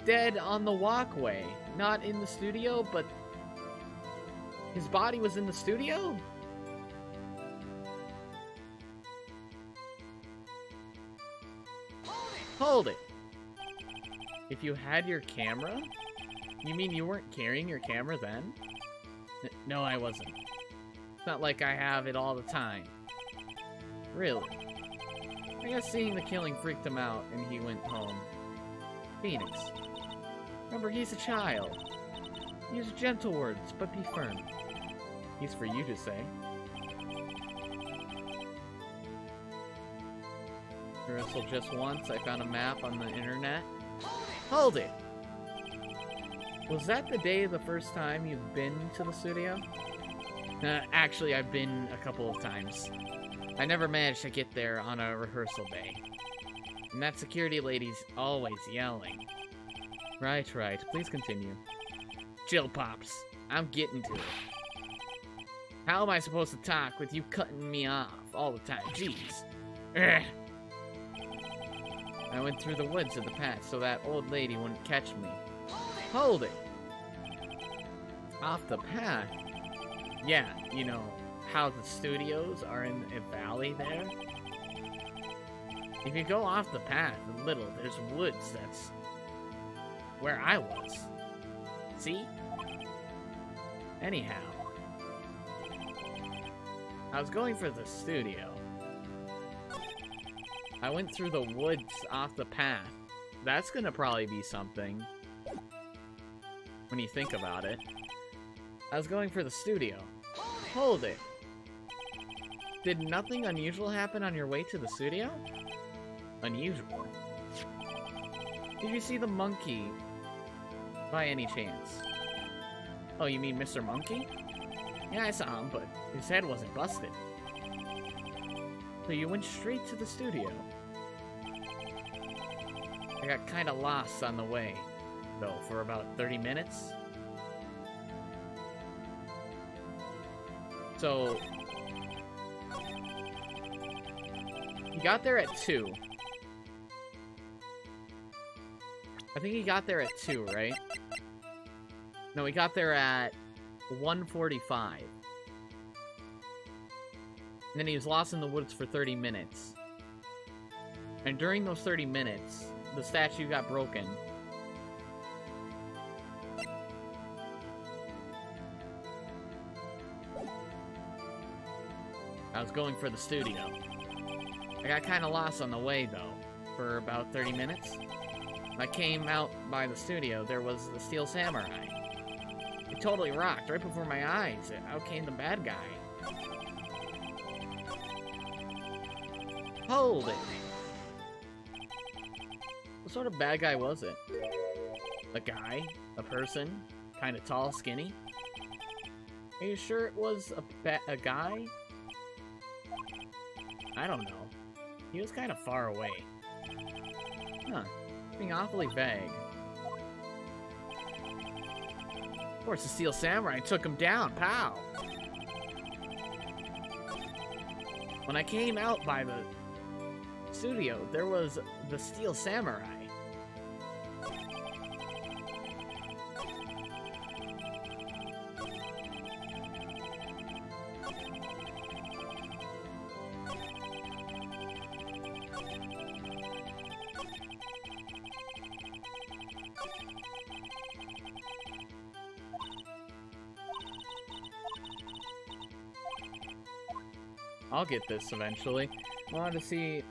dead on the walkway, not in the studio, but his body was in the studio? Hold it! If you had your camera? You mean you weren't carrying your camera then? No, I wasn't. It's not like I have it all the time. Really? I guess seeing the killing freaked him out and he went home. Phoenix. Remember, he's a child. Use gentle words, but be firm. He's for you to say. Rehearsal just once, I found a map on the internet. Hold it! Was that the day of the first time you've been to the studio? Actually, I've been a couple of times. I never managed to get there on a rehearsal day. And that security lady's always yelling. Right. Please continue. Chill, Pops. I'm getting to it. How am I supposed to talk with you cutting me off all the time? Jeez. Ugh. I went through the woods of the path so that old lady wouldn't catch me. Hold it! Off the path? Yeah, you know, how the studios are in a valley there? If you go off the path a little, there's woods. That's where I was. See? Anyhow, I was going for the studio. I went through the woods off the path. That's gonna probably be something when you think about it. I was going for the studio. Hold it. Did nothing unusual happen on your way to the studio? Unusual? Did you see the monkey by any chance? Oh, you mean Mr. Monkey? Yeah, I saw him, but his head wasn't busted. So you went straight to the studio. I got kinda lost on the way, though, for about 30 minutes. So, he got there at 2. I think he got there at 2, right? No, he got there at 1:45. And then he was lost in the woods for 30 minutes. And during those 30 minutes, the statue got broken. I was going for the studio. I got kind of lost on the way, though, for about 30 minutes. When I came out by the studio, there was the Steel Samurai. It totally rocked right before my eyes. Out came the bad guy. Hold it! What sort of bad guy was it? A guy? A person? Kinda tall, skinny? Are you sure it was a guy? I don't know. He was kinda far away. Huh. Being awfully vague. Of course, the Steel Samurai took him down. Pow! When I came out by the studio, there was the Steel Samurai. I'll get this eventually. I wanted to see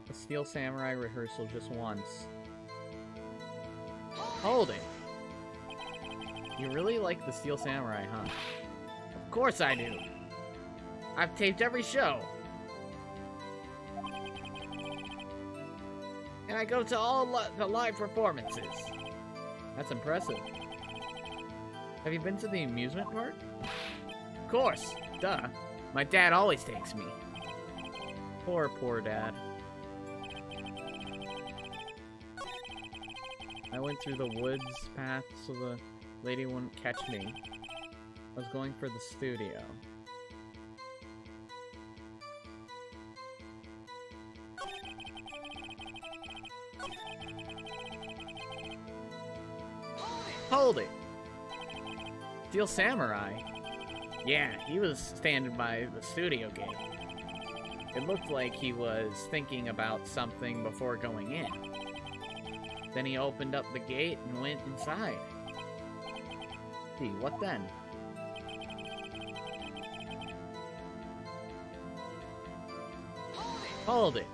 a Steel Samurai rehearsal just once. Hold it! You really like the Steel Samurai, huh? Of course I do. I've taped every show. And I go to all the live performances. That's impressive. Have you been to the amusement park? Of course. Duh. My dad always takes me. Poor dad. I went through the woods path so the lady wouldn't catch me. I was going for the studio. Hold it. Steel Samurai? Yeah, he was standing by the studio gate. It looked like he was thinking about something before going in. Then he opened up the gate and went inside. Gee, what then? Hold it.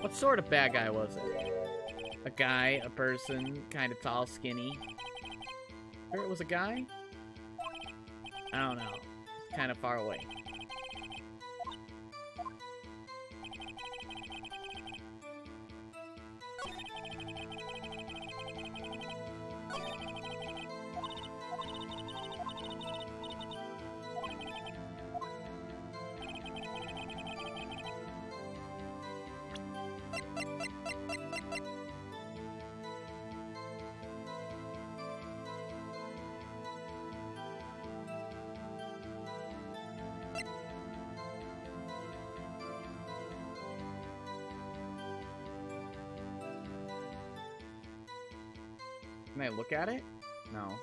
What sort of bad guy was it? A guy, a person, kind of tall, skinny. Sure it was a guy? I don't know. It's kind of far away. Can I look at it? No.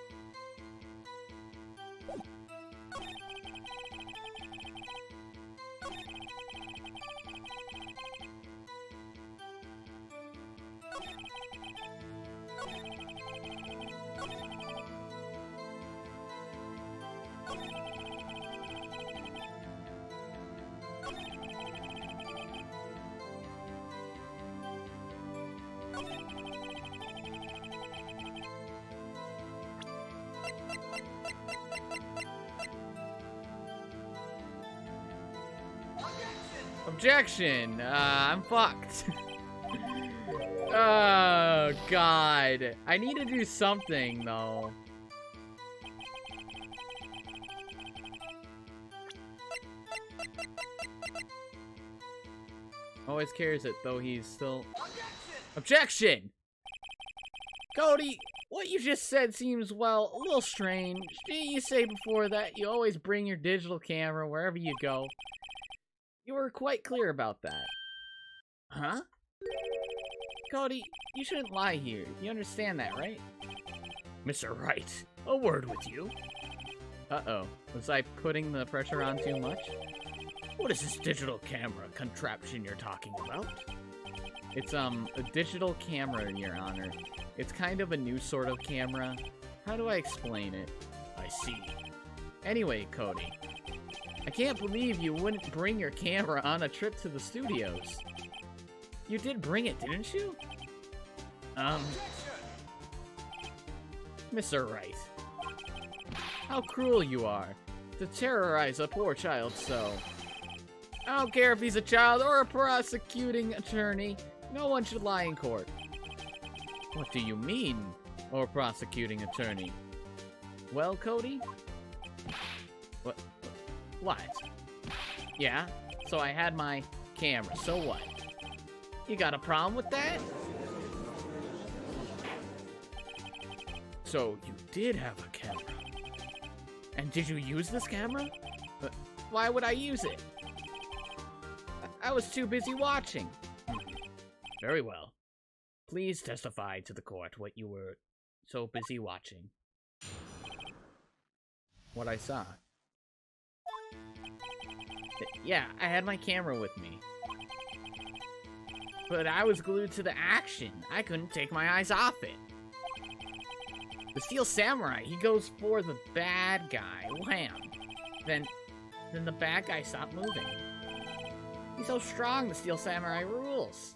Objection! I'm fucked. Oh, God. I need to do something, though. Always carries it, though he's still... Objection! Cody, what you just said seems, well, a little strange. Didn't you say before that you always bring your digital camera wherever you go? You were quite clear about that. Huh? Cody, you shouldn't lie here. You understand that, right? Mr. Wright, a word with you. Uh-oh. Was I putting the pressure on too much? What is this digital camera contraption you're talking about? It's, a digital camera, Your Honor. It's kind of a new sort of camera. How do I explain it? I see. Anyway, Cody. I can't believe you wouldn't bring your camera on a trip to the studios. You did bring it, didn't you? Mr. Wright. How cruel you are to terrorize a poor child so. I don't care if he's a child or a prosecuting attorney. No one should lie in court. What do you mean, or prosecuting attorney? Well, Cody? What? Yeah, so I had my camera, so what? You got a problem with that? So you did have a camera. And did you use this camera? Why would I use it? I was too busy watching. Very well. Please testify to the court what you were so busy watching. What I saw. Yeah, I had my camera with me. But I was glued to the action. I couldn't take my eyes off it. The Steel Samurai, he goes for the bad guy. Wham. Then then the bad guy stopped moving. He's so strong, the Steel Samurai rules.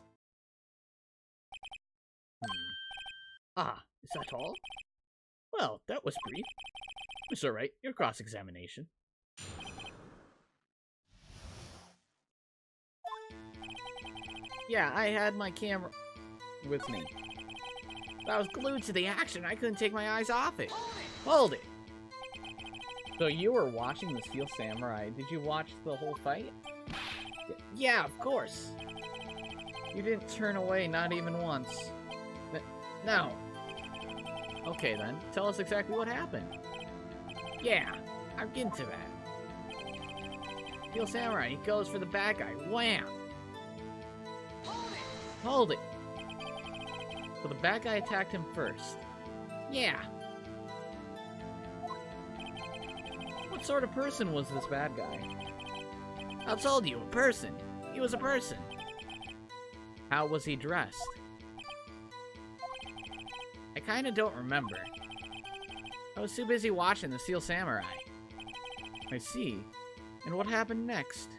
Ah, is that all? Well, that was brief. It's alright, your cross-examination. Yeah, I had my camera with me. But I was glued to the action. I couldn't take my eyes off it. Hold it! So you were watching the Steel Samurai. Did you watch the whole fight? Yeah, of course. You didn't turn away, not even once. No. Okay then, tell us exactly what happened. Yeah, I'm getting to that. Steel Samurai, he goes for the bad guy. Wham! Hold it! So the bad guy attacked him first. Yeah. What sort of person was this bad guy? I told you, a person. He was a person. How was he dressed? I kinda don't remember. I was too busy watching the Steel Samurai. I see. And what happened next?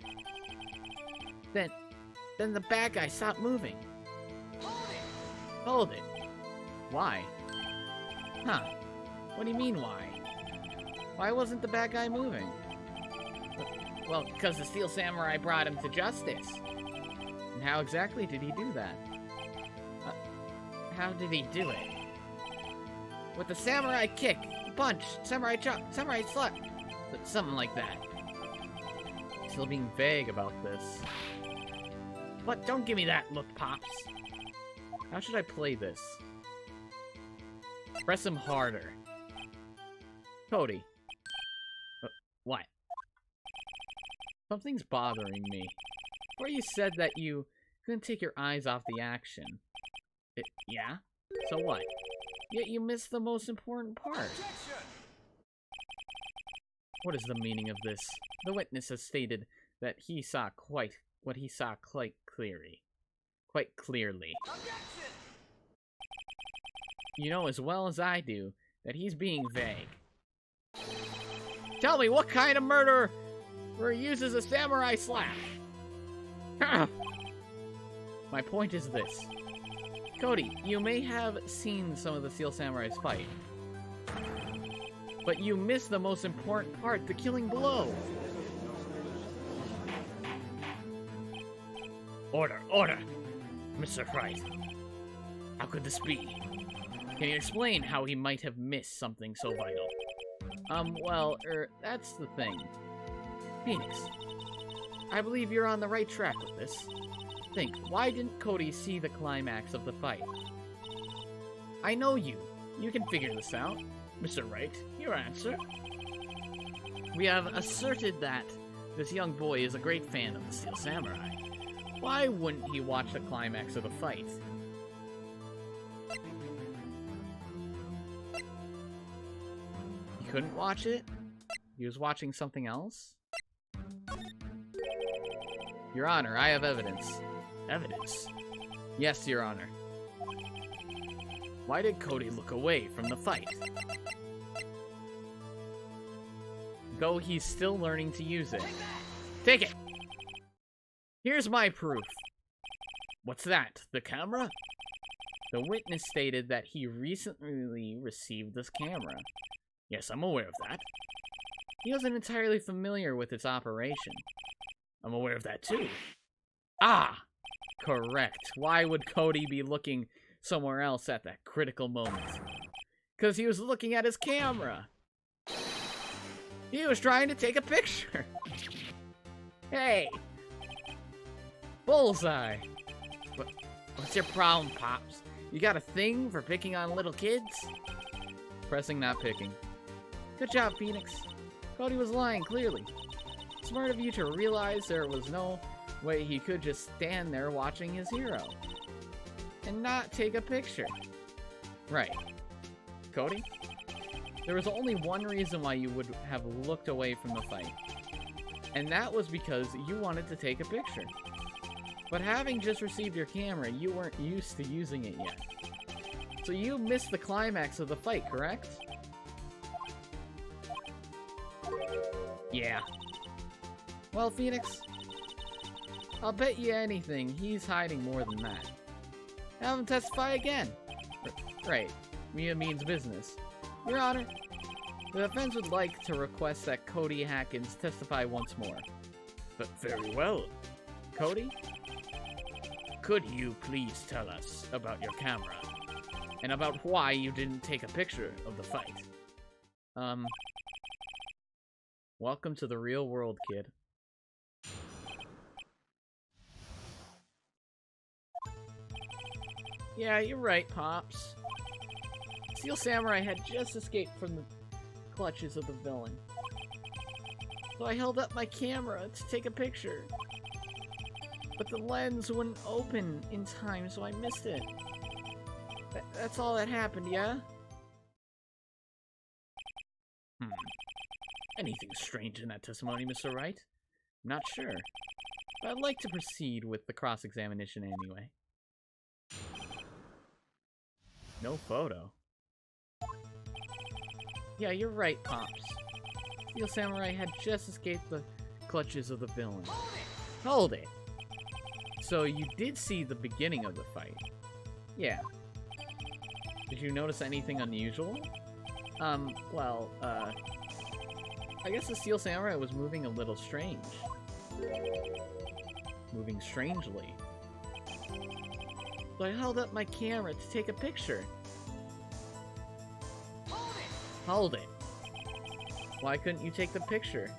Then the bad guy stopped moving. Hold it. Why? Huh. What do you mean, why? Why wasn't the bad guy moving? Well, because the Steel Samurai brought him to justice. And how exactly did he do that? How did he do it? With the samurai kick, punch, samurai chop, samurai slut, something like that. Still being vague about this. But don't give me that look, Pops. How should I play this? Press him harder. Cody. What? Something's bothering me. Before you said that you couldn't take your eyes off the action. Yeah? So what? Yet you missed the most important part. What is the meaning of this? The witness has stated that he saw quite clearly. Quite clearly. You know as well as I do that he's being vague. Tell me, what kind of murderer uses a samurai slash? My point is this. Cody, you may have seen some of the Steel Samurai's fight, but you missed the most important part, the killing blow. Order! Mr. Wright. How could this be? Can you explain how he might have missed something so vital? That's the thing. Phoenix, I believe you're on the right track with this. Think, why didn't Cody see the climax of the fight? I know you. You can figure this out. Mr. Wright, your answer. We have asserted that this young boy is a great fan of the Steel Samurai. Why wouldn't he watch the climax of the fight? He couldn't watch it? He was watching something else? Your Honor, I have evidence. Evidence? Yes, Your Honor. Why did Cody look away from the fight? Though he's still learning to use it. Take it! Here's my proof. What's that? The camera? The witness stated that he recently received this camera. Yes, I'm aware of that. He wasn't entirely familiar with its operation. I'm aware of that too. Ah! Correct. Why would Cody be looking somewhere else at that critical moment? Because he was looking at his camera. He was trying to take a picture. Hey! Bullseye! What's your problem, Pops? You got a thing for picking on little kids? Pressing, not picking. Good job, Phoenix. Cody was lying, clearly. Smart of you to realize there was no way he could just stand there watching his hero. And not take a picture. Right. Cody? There was only one reason why you would have looked away from the fight. And that was because you wanted to take a picture. But having just received your camera, you weren't used to using it yet. So you missed the climax of the fight, correct? Yeah. Well, Phoenix, I'll bet you anything he's hiding more than that. Have him testify again. Right. Mia means business. Your Honor, the defense would like to request that Cody Hackins testify once more. But very well. Cody? Could you please tell us about your camera? And about why you didn't take a picture of the fight? Welcome to the real world, kid. Yeah, you're right, Pops. Steel Samurai had just escaped from the clutches of the villain. So I held up my camera to take a picture. But the lens wouldn't open in time, so I missed it. That's all that happened, yeah? Anything strange in that testimony, Mr. Wright? I'm not sure. But I'd like to proceed with the cross-examination anyway. No photo. Yeah, you're right, Pops. Steel Samurai had just escaped the clutches of the villain. Hold it! So you did see the beginning of the fight? Yeah. Did you notice anything unusual? I guess the Steel Samurai was moving a little strange. Moving strangely. So I held up my camera to take a picture. Hold it. Why couldn't you take the picture?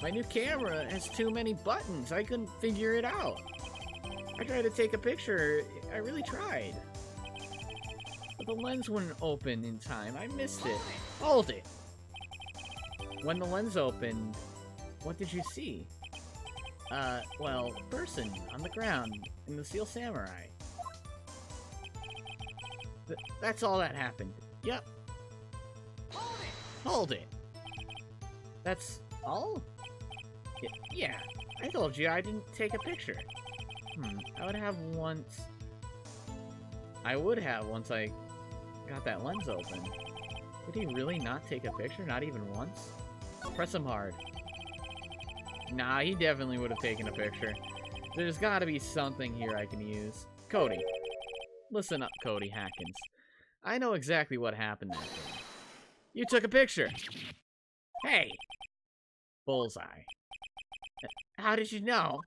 My new camera has too many buttons. I couldn't figure it out. I tried to take a picture. I really tried. But the lens wouldn't open in time. I missed it. Hold it. When the lens opened, what did you see? Well, a person on the ground in the Steel Samurai. That's all that happened. Yep. Hold it. That's all? Yeah, I told you I didn't take a picture. I would have once I got that lens open. Did he really not take a picture? Not even once? Press him hard. Nah, he definitely would have taken a picture. There's gotta be something here I can use. Cody. Listen up, Cody Hackins. I know exactly what happened that day. You took a picture! Hey! Bullseye. How did you know?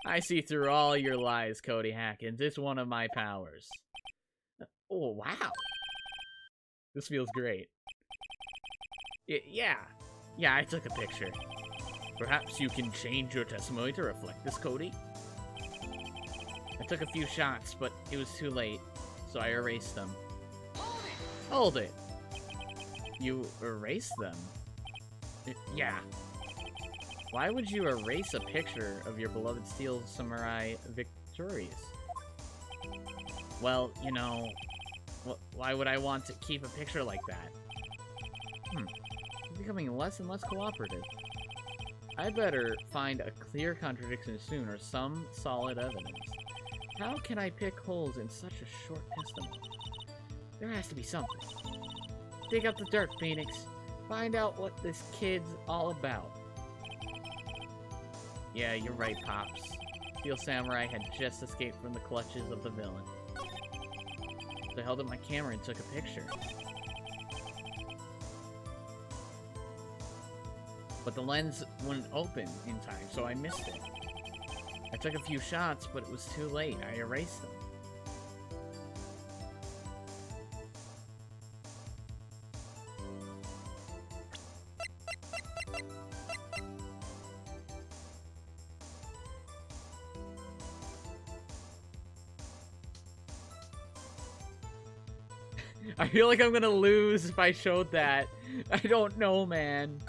I see through all your lies, Cody Hackins. It's one of my powers. Oh, wow. This feels great. Yeah, I took a picture. Perhaps you can change your testimony to reflect this, Cody? I took a few shots, but it was too late, so I erased them. Hold it! You erased them? Yeah. Why would you erase a picture of your beloved Steel Samurai victorious? Well, you know, why would I want to keep a picture like that? He's becoming less and less cooperative. I better find a clear contradiction soon, or some solid evidence. How can I pick holes in such a short testimony? There has to be something. Dig up the dirt, Phoenix. Find out what this kid's all about. Yeah, you're right, Pops. Steel Samurai had just escaped from the clutches of the villain. So I held up my camera and took a picture. But the lens wouldn't open in time, so I missed it. I took a few shots, but it was too late. I erased them. I feel like I'm gonna lose if I showed that. I don't know, man.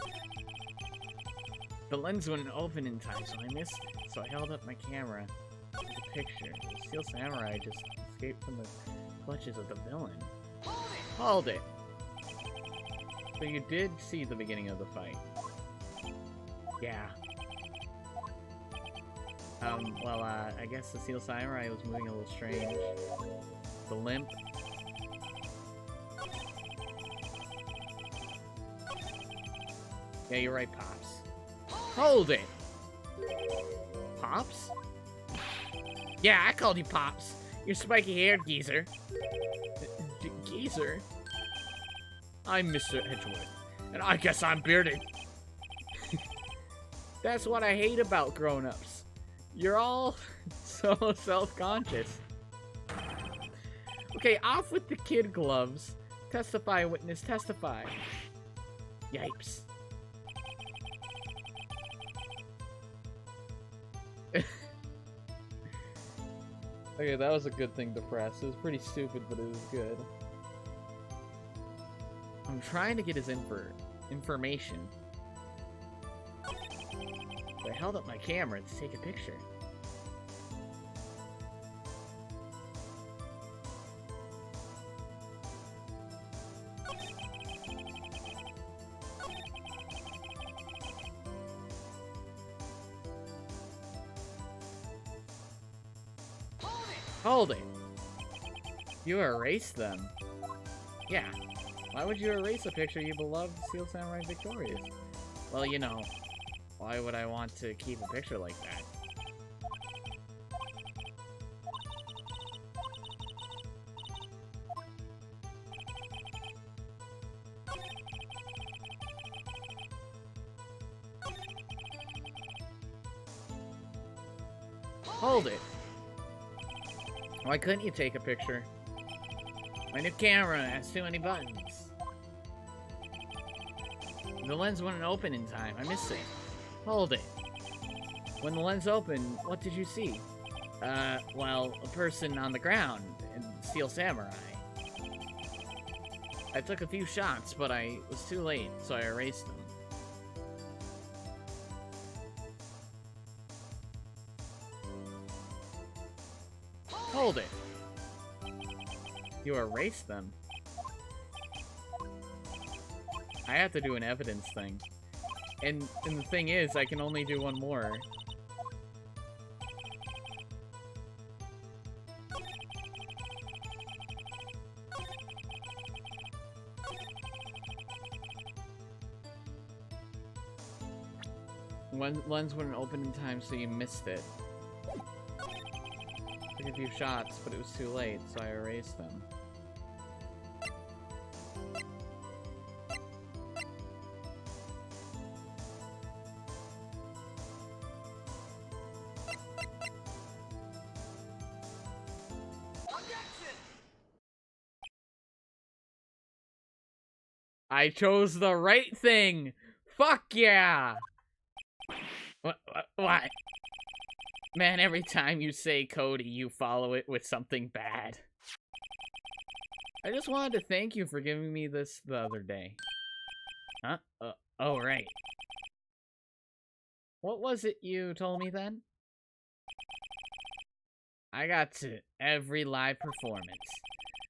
The lens wouldn't open in time, so I missed it. So I held up my camera to take a picture. The Steel Samurai just escaped from the clutches of the villain. Hold it! So you did see the beginning of the fight. Yeah. I guess the Steel Samurai was moving a little strange. The limp. Yeah, you're right, Pops. Hold it. Pops? Yeah, I called you Pops. You spiky-haired geezer. Geezer? I'm Mr. Edgeworth, and I guess I'm bearded. That's what I hate about grown-ups. You're all so self-conscious. Okay, off with the kid gloves. Testify, witness, testify. Yipes. Okay, that was a good thing to press. It was pretty stupid, but it was good. I'm trying to get his information. I held up my camera to take a picture. Hold it! You erased them. Yeah. Why would you erase a picture you beloved Steel Samurai victorious? Well, you know, why would I want to keep a picture like that? Hold it! Why couldn't you take a picture? My new camera has too many buttons. The lens wouldn't open in time. I missed it. Hold it. When the lens opened, what did you see? Well, a person on the ground in Steel Samurai. I took a few shots, but I was too late, so I erased them. Hold it. You erased them. I have to do an evidence thing. And the thing is, I can only do one more. Lens wouldn't open in time, so you missed it. Took a few shots, but it was too late, so I erased them. I chose the right thing! Fuck yeah! What? Man, every time you say Cody, you follow it with something bad. I just wanted to thank you for giving me this the other day. Huh? Oh, right. What was it you told me then? I got to every live performance.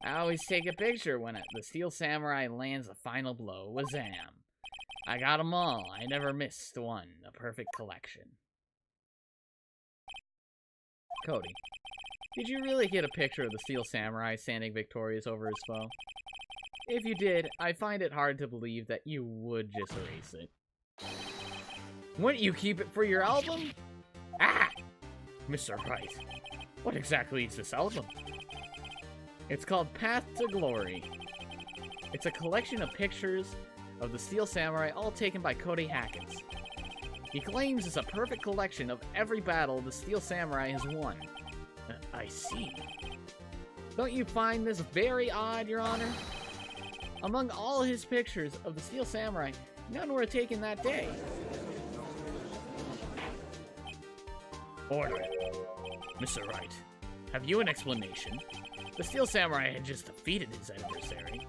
I always take a picture when the Steel Samurai lands a final blow. Wazam. I got 'em all. I never missed one. A perfect collection. Cody, did you really get a picture of the Steel Samurai standing victorious over his foe? If you did, I find it hard to believe that you would just erase it. Wouldn't you keep it for your album? Ah! Mr. Wright, what exactly is this album? It's called Path to Glory. It's a collection of pictures of the Steel Samurai, all taken by Cody Hackett. He claims it's a perfect collection of every battle the Steel Samurai has won. I see. Don't you find this very odd, Your Honor? Among all his pictures of the Steel Samurai, none were taken that day. Order. Mr. Wright, have you an explanation? The Steel Samurai had just defeated his adversary.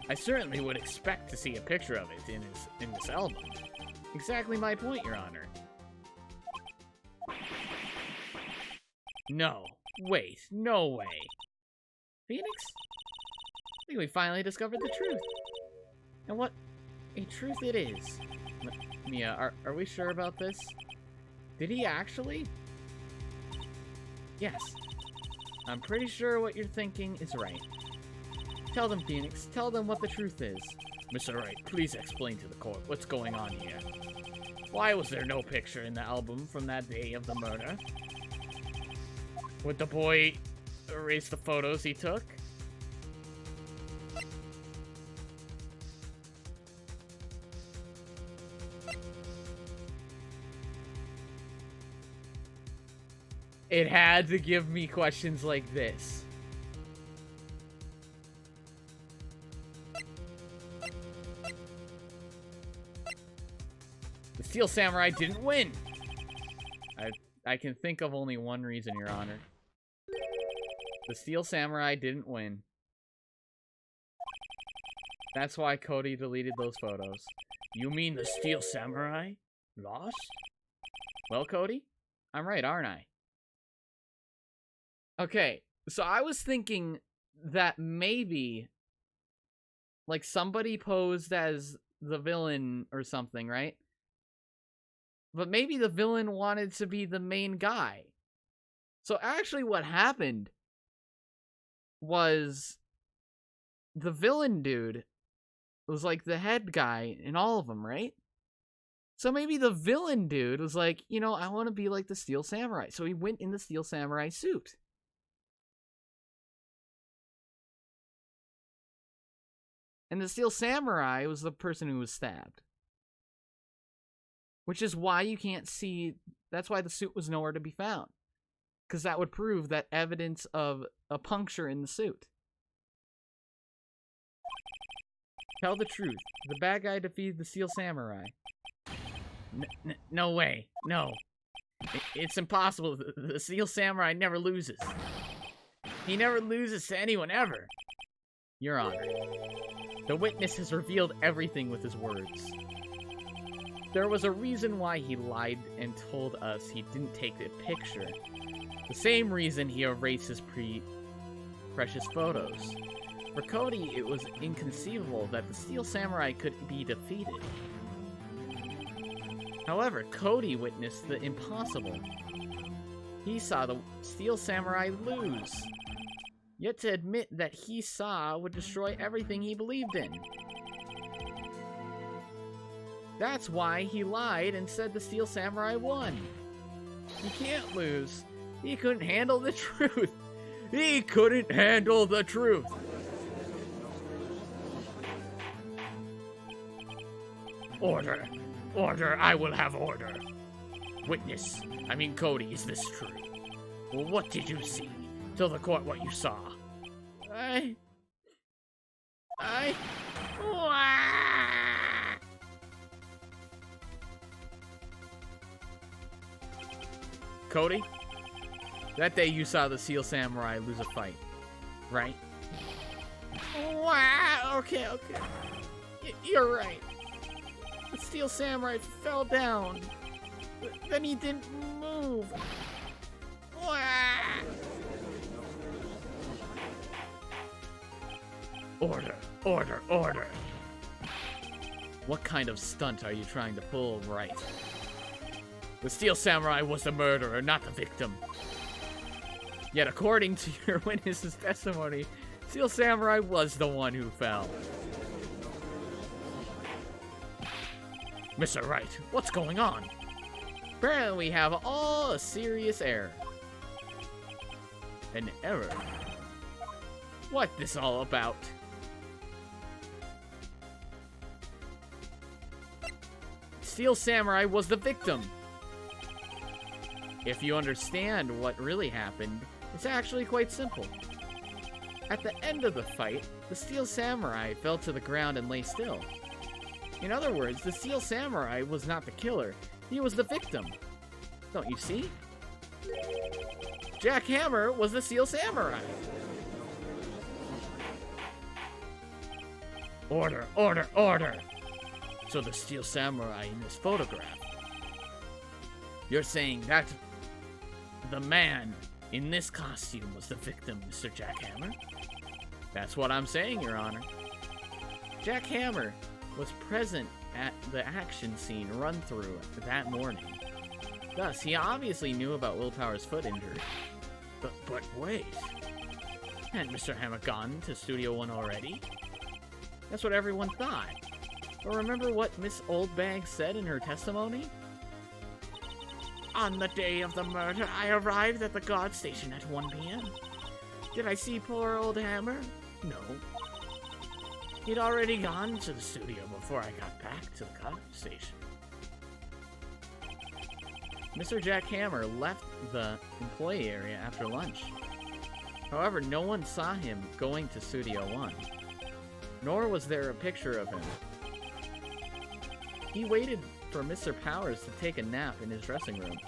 I certainly would expect to see a picture of it in this album. Exactly my point, Your Honor. No. Wait. No way. Phoenix? I think we finally discovered the truth. And what a truth it is. Mia, are we sure about this? Did he actually? Yes. I'm pretty sure what you're thinking is right. Tell them, Phoenix. Tell them what the truth is. Mr. Wright, please explain to the court what's going on here. Why was there no picture in the album from that day of the murder? Would the boy erase the photos he took? It had to give me questions like this. The Steel Samurai didn't win. I can think of only one reason, Your Honor. The Steel Samurai didn't win. That's why Cody deleted those photos. You mean the Steel Samurai lost? Well, Cody, I'm right, aren't I? Okay, so I was thinking that maybe, like, somebody posed as the villain or something, right? But maybe the villain wanted to be the main guy. So actually what happened was the villain dude was like the head guy in all of them, right? So maybe the villain dude was like, you know, I want to be like the Steel Samurai. So he went in the Steel Samurai suit. And the Steel Samurai was the person who was stabbed. Which is why you can't see... That's why the suit was nowhere to be found. Because that would prove that evidence of a puncture in the suit. Tell the truth. The bad guy defeated the Steel Samurai. No way. No. It's impossible. The Steel Samurai never loses. He never loses to anyone, ever. Your Honor. The witness has revealed everything with his words. There was a reason why he lied and told us he didn't take the picture. The same reason he erased his precious photos. For Cody, it was inconceivable that the Steel Samurai could be defeated. However, Cody witnessed the impossible. He saw the Steel Samurai lose. Yet to admit that he saw would destroy everything he believed in. That's why he lied and said the Steel Samurai won. He can't lose. He couldn't handle the truth. He couldn't handle the truth. Order. Order. I will have order. Witness. I mean, Cody, is this true? Well, what did you see? Tell the court what you saw. Cody, that day you saw the Steel Samurai lose a fight, right? Wow, okay. You're right. The Steel Samurai fell down. Then he didn't move. Wow. Order. What kind of stunt are you trying to pull, Wright? The Steel Samurai was the murderer, not the victim. Yet according to your witness's testimony, Steel Samurai was the one who fell. Mr. Wright, what's going on? Apparently we have all a serious error. An error? What this all about? Steel Samurai was the victim. If you understand what really happened, it's actually quite simple. At the end of the fight, the Steel Samurai fell to the ground and lay still. In other words, the Steel Samurai was not the killer, he was the victim. Don't you see? Jack Hammer was the Steel Samurai. Order. So the Steel Samurai in this photograph. You're saying that the man in this costume was the victim, Mr. Jack Hammer? That's what I'm saying, Your Honor. Jack Hammer was present at the action scene run-through that morning. Thus, he obviously knew about Willpower's foot injury. But wait. Hadn't Mr. Hammer gone to Studio One already? That's what everyone thought. But remember what Miss Oldbag said in her testimony? On the day of the murder, I arrived at the guard station at 1 p.m. Did I see poor old Hammer? No. He'd already gone to the studio before I got back to the guard station. Mr. Jack Hammer left the employee area after lunch. However, no one saw him going to Studio 1, nor was there a picture of him. He waited for Mr. Powers to take a nap in his dressing room.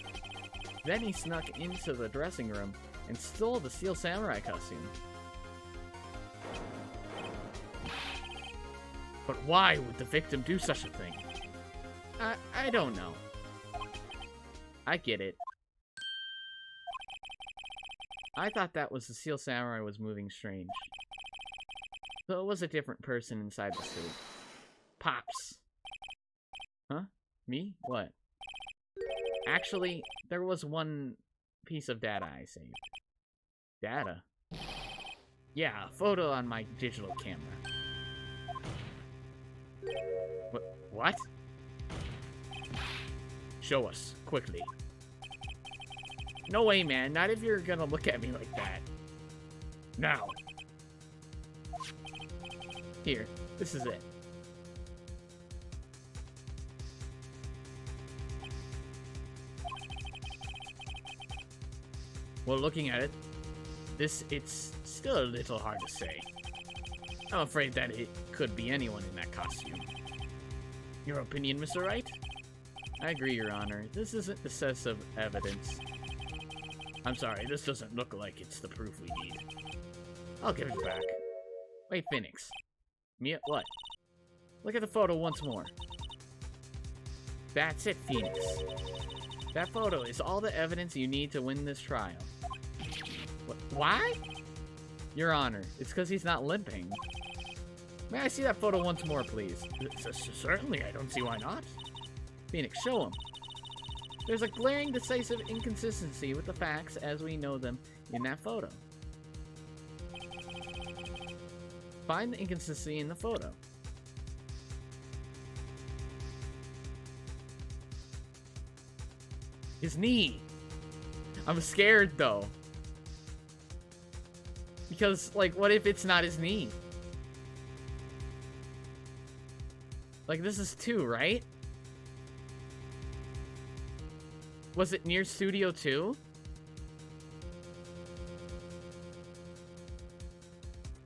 Then he snuck into the dressing room and stole the Steel Samurai costume. But why would the victim do such a thing? I don't know. I get it. I thought that was the Steel Samurai was moving strange. So it was a different person inside the suit. Pops. Huh? Me? What? Actually, there was one piece of data I saved. Data? Yeah, a photo on my digital camera. What? Show us, quickly. No way, man. Not if you're gonna look at me like that. Now. Here, this is it. Well, looking at it, it's still a little hard to say. I'm afraid that it could be anyone in that costume. Your opinion, Mr. Wright? I agree, Your Honor. This isn't decisive evidence. I'm sorry, this doesn't look like it's the proof we need. I'll give it back. Wait, Phoenix. What? Look at the photo once more. That's it, Phoenix. That photo is all the evidence you need to win this trial. Why? Your Honor, it's because he's not limping. May I see that photo once more, please? Certainly, I don't see why not. Phoenix, show him. There's a glaring decisive inconsistency with the facts as we know them in that photo. Find the inconsistency in the photo. His knee. I'm scared, though. Because, like, what if it's not his knee? Like, this is 2, right? Was it near Studio 2?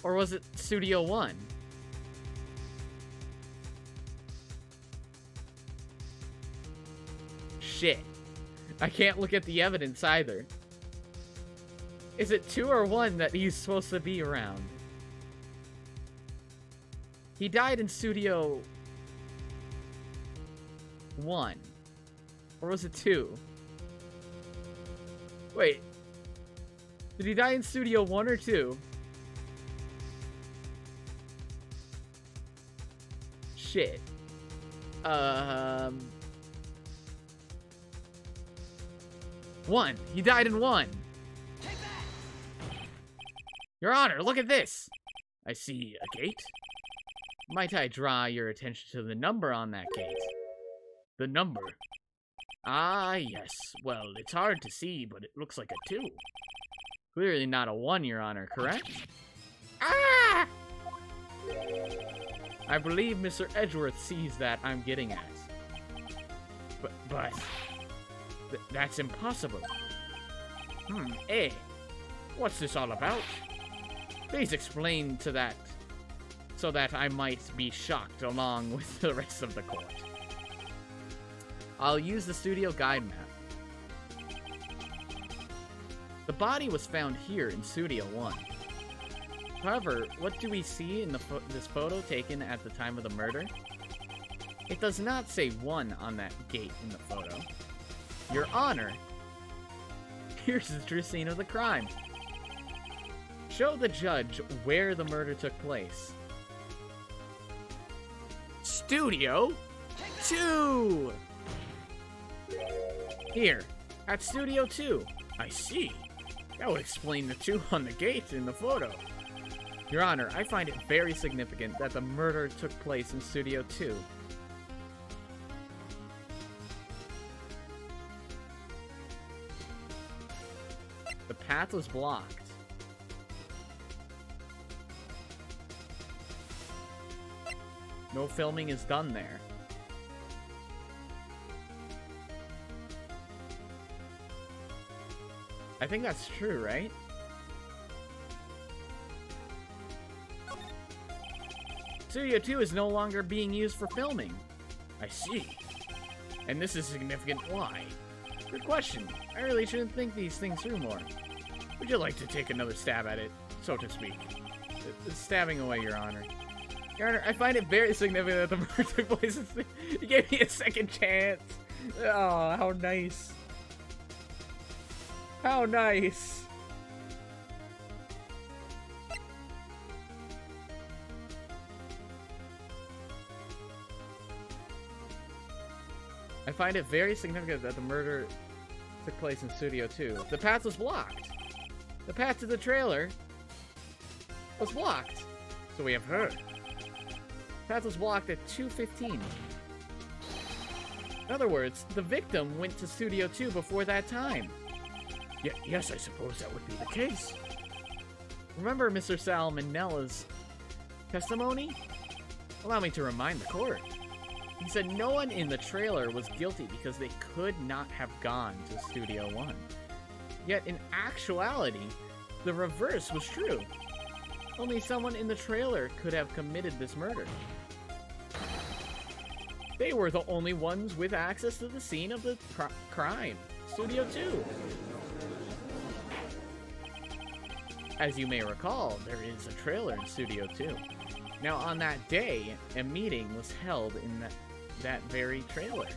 Or was it Studio 1? Shit. I can't look at the evidence either. Is it 2 or 1 that he's supposed to be around? He died in Studio 1. Or was it 2? Wait. Did he die in Studio 1 or 2? Shit. 1. He died in 1. Your Honor, look at this. I see a gate. Might I draw your attention to the number on that gate? The number. Ah, yes. Well, it's hard to see, but it looks like a 2. Clearly not a 1, Your Honor, correct? Ah! I believe Mr. Edgeworth sees that I'm getting at. But that's impossible. What's this all about? Please explain to that, so that I might be shocked along with the rest of the court. I'll use the studio guide map. The body was found here in Studio 1. However, what do we see in this photo taken at the time of the murder? It does not say 1 on that gate in the photo. Your Honor, here's the true scene of the crime. Show the judge where the murder took place. Studio 2! Here, at Studio 2. I see. That would explain the 2 on the gate in the photo. Your Honor, I find it very significant that the murder took place in Studio 2. path was blocked. No filming is done there. I think that's true, right? Studio 2 is no longer being used for filming. I see. And this is significant why? Good question. I really shouldn't think these things through more. Would you like to take another stab at it, so to speak? Stabbing away, Your Honor. Your Honor, I find it very significant that the murder took place. You gave me a second chance. Oh, how nice. How nice. I find it very significant that the murder took place in Studio 2. The path was blocked. The path to the trailer was blocked. So we have her. The path was blocked at 2:15. In other words, the victim went to Studio 2 before that time. Yes, I suppose that would be the case. Remember Mr. Salmonella's testimony? Allow me to remind the court. He said no one in the trailer was guilty because they could not have gone to Studio 1. Yet in actuality, the reverse was true. Only someone in the trailer could have committed this murder. They were the only ones with access to the scene of the crime, Studio 2. As you may recall, there is a trailer in Studio 2. Now, on that day, a meeting was held in that very trailer.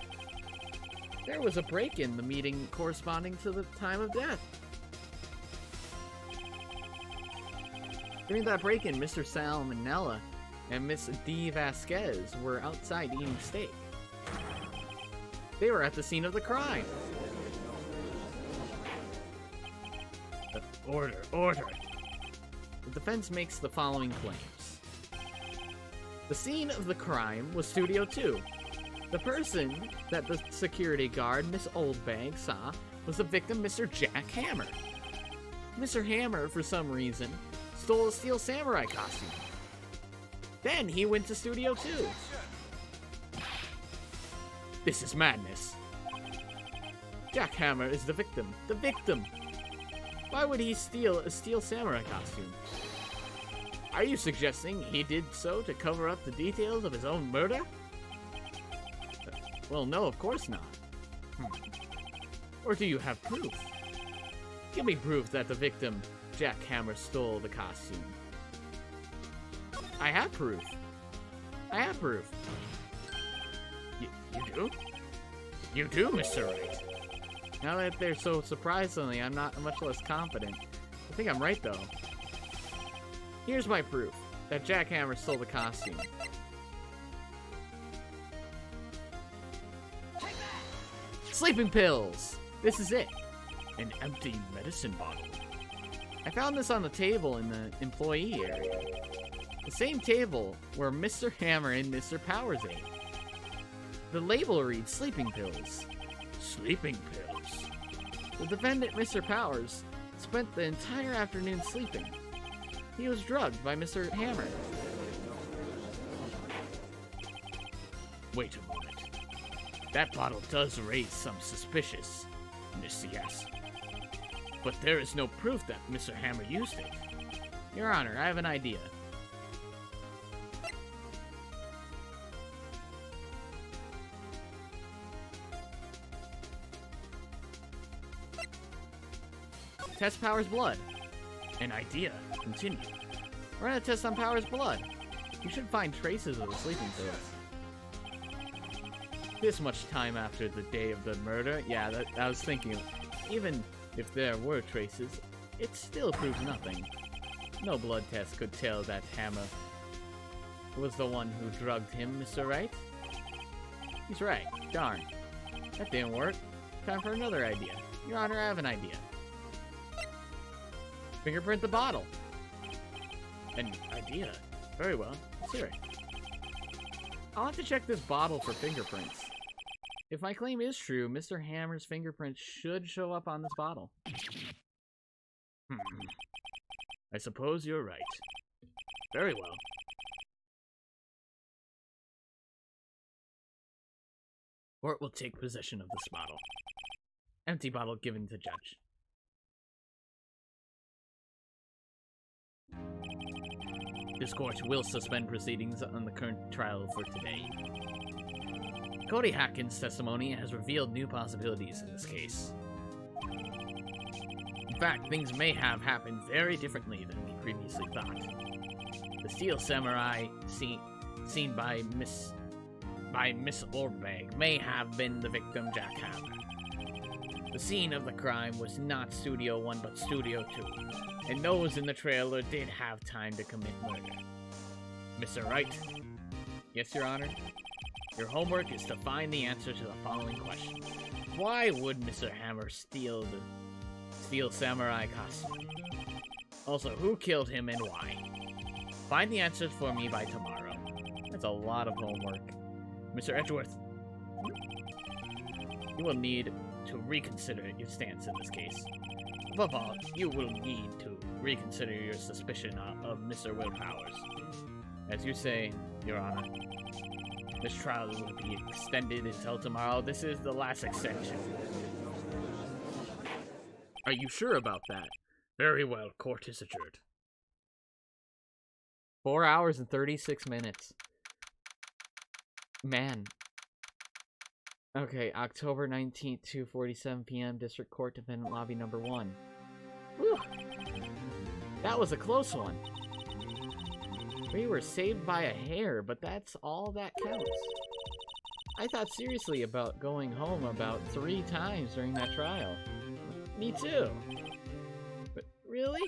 There was a break-in the meeting corresponding to the time of death. During that break-in, Mr. Salmonella and Miss D. Vasquez were outside eating steak. They were at the scene of the crime. Order. The defense makes the following claims. The scene of the crime was Studio 2. The person that the security guard, Miss Oldbag, saw was the victim, Mr. Jack Hammer. Mr. Hammer, for some reason, stole a Steel Samurai costume. Then he went to Studio 2. This is madness. Jack Hammer is the victim. The victim! Why would he steal a Steel Samurai costume? Are you suggesting he did so to cover up the details of his own murder? Well, no, of course not. Or do you have proof? Give me proof that the victim, Jack Hammer, stole the costume. I have proof. You do? You do, Mr. Wright. Now that they're so surprisingly, I'm not much less confident. I think I'm right, though. Here's my proof that Jack Hammer stole the costume. Sleeping pills! This is it. An empty medicine bottle. I found this on the table in the employee area. The same table where Mr. Hammer and Mr. Powers ate. The label reads sleeping pills. Sleeping pills. The defendant, Mr. Powers, spent the entire afternoon sleeping. He was drugged by Mr. Hammer. Wait a moment. That bottle does raise some suspicious, Miss Yes. But there is no proof that Mr. Hammer used it. Your Honor, I have an idea. Test Powers' blood. An idea. Continue. Run a test on Powers' blood. You should find traces of the sleeping pills. This much time after the day of the murder, yeah, I was thinking, even if there were traces, it still proves nothing. No blood test could tell that Hammer was the one who drugged him, Mr. Wright. He's right. Darn. That didn't work. Time for another idea. Your Honor, I have an idea. Fingerprint the bottle. An idea. Very well. Let's hear it. I'll have to check this bottle for fingerprints. If my claim is true, Mr. Hammer's fingerprints should show up on this bottle. I suppose you're right. Very well. Court will take possession of this bottle. Empty bottle given to judge. This court will suspend proceedings on the current trial for today. Cody Hatkins' testimony has revealed new possibilities in this case. In fact, things may have happened very differently than we previously thought. The steel samurai seen by Miss Orbag may have been the victim jackhammer. The scene of the crime was not Studio 1 but Studio 2, and those in the trailer did have time to commit murder. Mr. Wright? Yes, Your Honor? Your homework is to find the answer to the following question. Why would Mr. Hammer steal the steel samurai costume? Also, who killed him and why? Find the answers for me by tomorrow. That's a lot of homework. Mr. Edgeworth, you will need to reconsider your stance in this case. Above all, you will need to reconsider your suspicion of Mr. Will Powers. As you say, Your Honor, this trial will be extended until tomorrow. This is the last extension. Are you sure about that? Very well, court is adjourned. 4 hours and 36 minutes. Man. Okay, October 19th, 2:47 p.m., District Court, Defendant Lobby number 1. Whew. That was a close one. We were saved by a hair, but that's all that counts. I thought seriously about going home about 3 times during that trial. Me too. But really?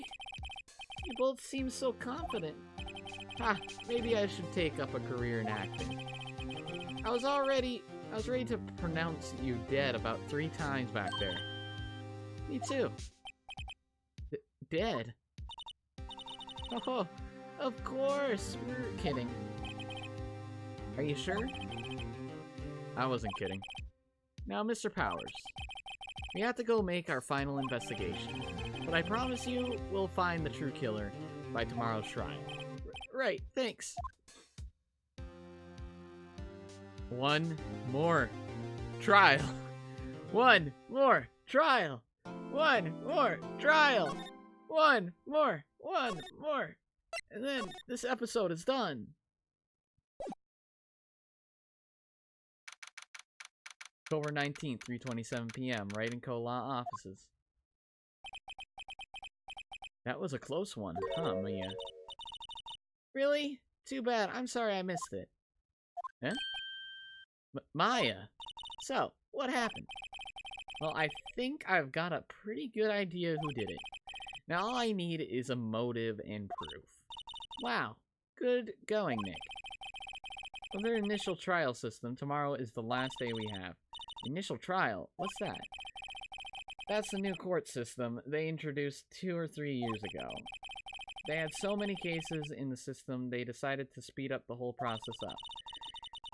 You both seem so confident. Ha, maybe I should take up a career in acting. I was ready to pronounce you dead about 3 times back there. Me too. Dead? Oh, of course. We're kidding. Are you sure? I wasn't kidding. Now, Mr. Powers, we have to go make our final investigation, but I promise you we'll find the true killer by tomorrow's trial. Right, thanks. One more trial. One more trial. One more trial. One more. And then this episode is done. October 19th, 3:27 p.m., Wright & Co. Law Offices. That was a close one, huh, Mia? Really? Too bad. I'm sorry I missed it. Huh? Maya? So, what happened? Well, I think I've got a pretty good idea who did it. Now all I need is a motive and proof. Wow. Good going, Nick. For their initial trial system, tomorrow is the last day we have. Initial trial? What's that? That's the new court system they introduced 2 or 3 years ago. They had so many cases in the system, they decided to speed up the whole process up.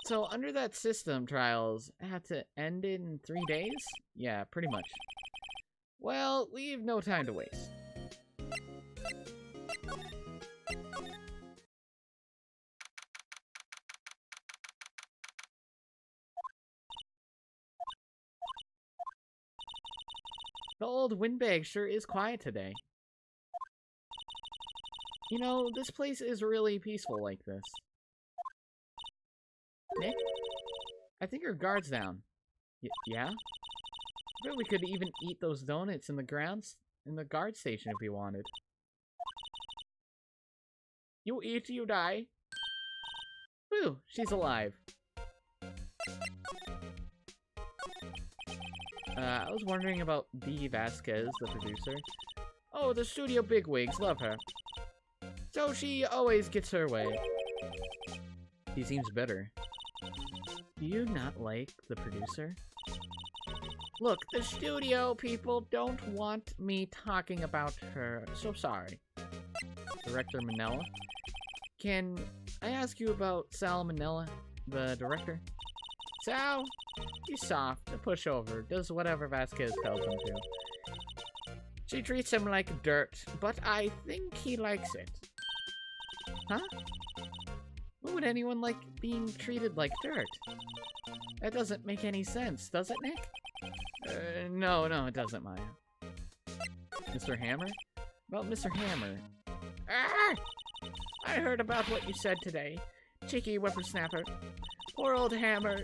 So, under that system, trials had to end in 3 days? Yeah, pretty much. Well, we've no time to waste. The old windbag sure is quiet today. You know, this place is really peaceful like this. Nick? I think our guard's down. Yeah? I bet we could even eat those donuts in the guard station if we wanted. You eat, you die. Whew, she's alive. I was wondering about Dee Vasquez, the producer. Oh, the studio bigwigs, love her. So she always gets her way. He seems bitter. Do you not like the producer? Look, the studio people don't want me talking about her. So sorry. Director Manella? Can I ask you about Sal Manella, the director? Sal? He's soft, a pushover, does whatever Vasquez tells him to. She treats him like dirt, but I think he likes it. Huh? Why would anyone like being treated like dirt? That doesn't make any sense, does it, Nick? No, it doesn't, Maya. Mr. Hammer? About Mr. Hammer. Ah! I heard about what you said today, cheeky whippersnapper. Poor old Hammer.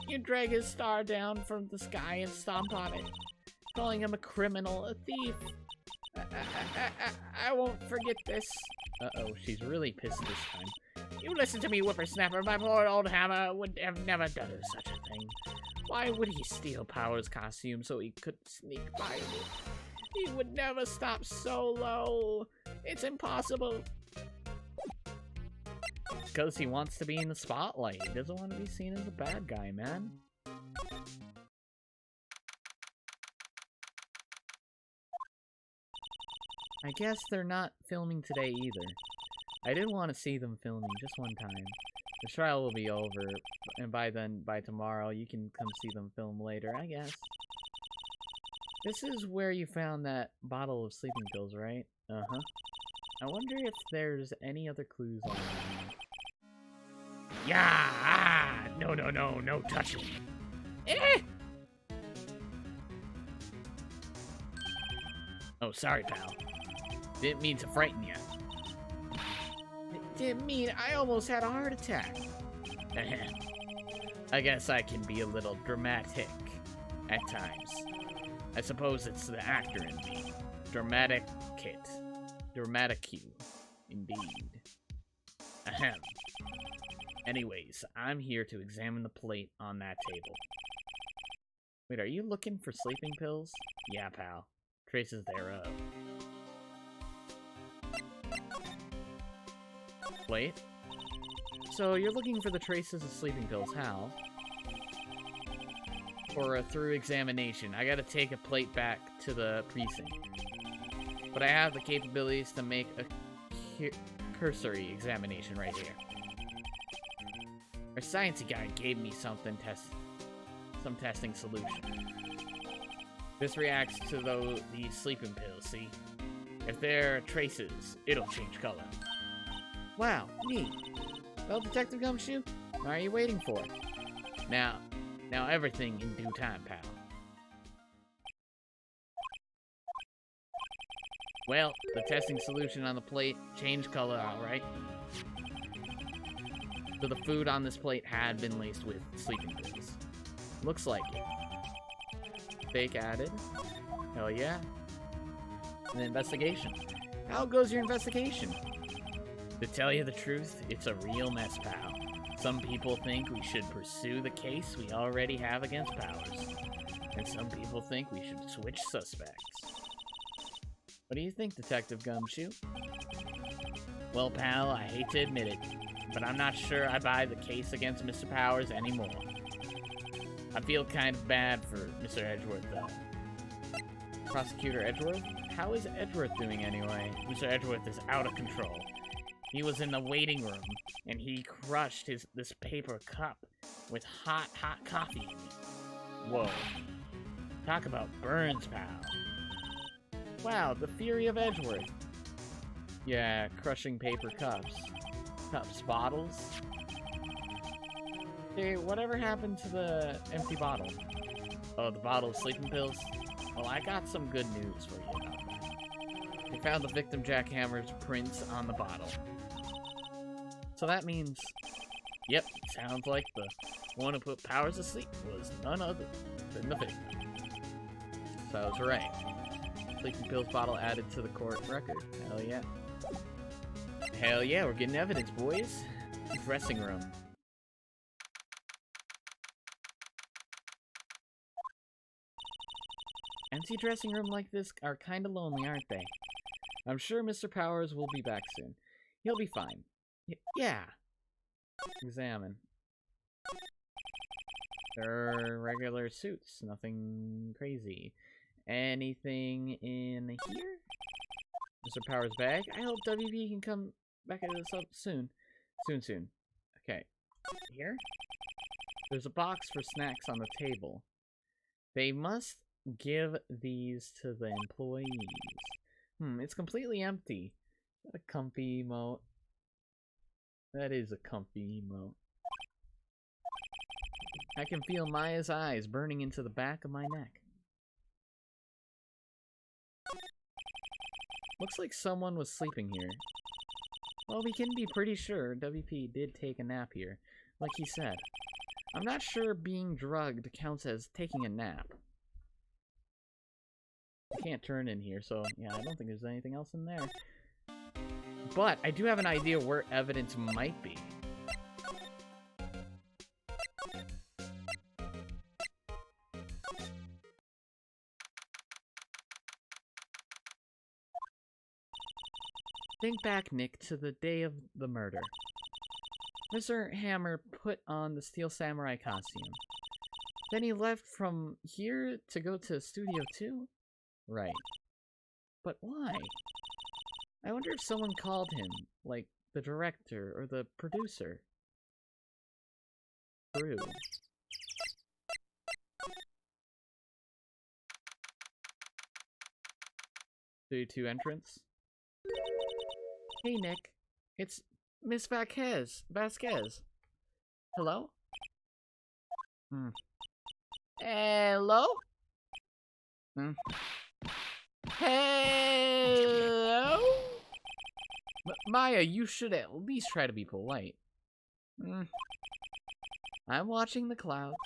You drag his star down from the sky and stomp on it, calling him a criminal, a thief. I won't forget this. Uh-oh, she's really pissed this time. You listen to me, whippersnapper. My poor old Hammer would have never done such a thing. Why would he steal Power's costume so he could sneak by it? He would never stop Solo. It's impossible. Because he wants to be in the spotlight. He doesn't want to be seen as a bad guy, man. I guess they're not filming today either. I did want to see them filming just one time. The trial will be over, and by tomorrow, you can come see them film later, I guess. This is where you found that bottle of sleeping pills, right? Uh-huh. I wonder if there's any other clues on it. Yeah! No touching. Eh! Oh, sorry, pal. Didn't mean to frighten you. Didn't mean I almost had a heart attack. I guess I can be a little dramatic at times. I suppose it's the actor in me. Dramatic kit. Dramatic you, indeed. Ahem. Anyways, I'm here to examine the plate on that table. Wait, are you looking for sleeping pills? Yeah, pal. Traces thereof. Wait. So you're looking for the traces of sleeping pills, how? For a through examination. I gotta take a plate back to the precinct. But I have the capabilities to make a cursory examination right here. Our sciencey guy gave me some testing solution. This reacts to these sleeping pills, see? If there are traces, it'll change color. Wow, neat. Well, Detective Gumshoe, what are you waiting for? Now everything in due time, pal. Well, the testing solution on the plate changed color, alright. So the food on this plate had been laced with sleeping pills. Looks like it. Fake added. Hell yeah. An investigation. How goes your investigation? To tell you the truth, it's a real mess, pal. Some people think we should pursue the case we already have against Powers. And some people think we should switch suspects. What do you think, Detective Gumshoe? Well, pal, I hate to admit it, but I'm not sure I buy the case against Mr. Powers anymore. I feel kind of bad for Mr. Edgeworth, though. Prosecutor Edgeworth? How is Edgeworth doing anyway? Mr. Edgeworth is out of control. He was in the waiting room, and he crushed this paper cup with hot coffee in it. Whoa. Talk about burns, pal. Wow, the fury of Edgeworth. Yeah, crushing paper cups. Bottles? Hey, whatever happened to the empty bottle? Oh, the bottle of sleeping pills? Well, I got some good news for you about that. They found the victim jackhammer's prints on the bottle. So that means... Yep, sounds like the one who put Powers asleep was none other than the victim. So I was right. Sleeping pills bottle added to the court record. Hell yeah. Hell yeah, we're getting evidence, boys. Dressing room. Empty dressing room like this are kinda lonely, aren't they? I'm sure Mr. Powers will be back soon. He'll be fine. Yeah. Examine. They're regular suits, nothing crazy. Anything in here? Mr. Powers' bag? I hope WB can come back into this up soon. Soon. Okay. Here? There's a box for snacks on the table. They must give these to the employees. It's completely empty. Is that a comfy emote? That is a comfy emote. I can feel Maya's eyes burning into the back of my neck. Looks like someone was sleeping here. Well, we can be pretty sure WP did take a nap here, like he said. I'm not sure being drugged counts as taking a nap. I can't turn in here, so yeah, I don't think there's anything else in there. But I do have an idea where evidence might be. Think back, Nick, to the day of the murder. Mr. Hammer put on the Steel Samurai costume. Then he left from here to go to Studio 2? Right. But why? I wonder if someone called him, like the director or the producer. True. Studio 2 entrance. Hey, Nick. It's Miss Vasquez. Hello? Hello? Hello? Maya, you should at least try to be polite. I'm watching the clouds.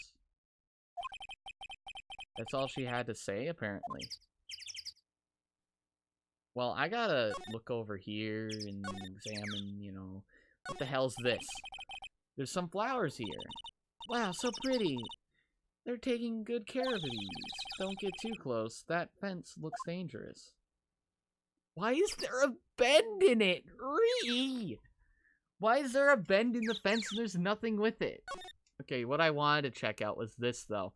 That's all she had to say, apparently. Well, I gotta look over here and examine, you know, what the hell's this? There's some flowers here. Wow, so pretty. They're taking good care of these. Don't get too close. That fence looks dangerous. Why is there a bend in it? Why is there a bend in the fence and there's nothing with it? Okay, what I wanted to check out was this, though.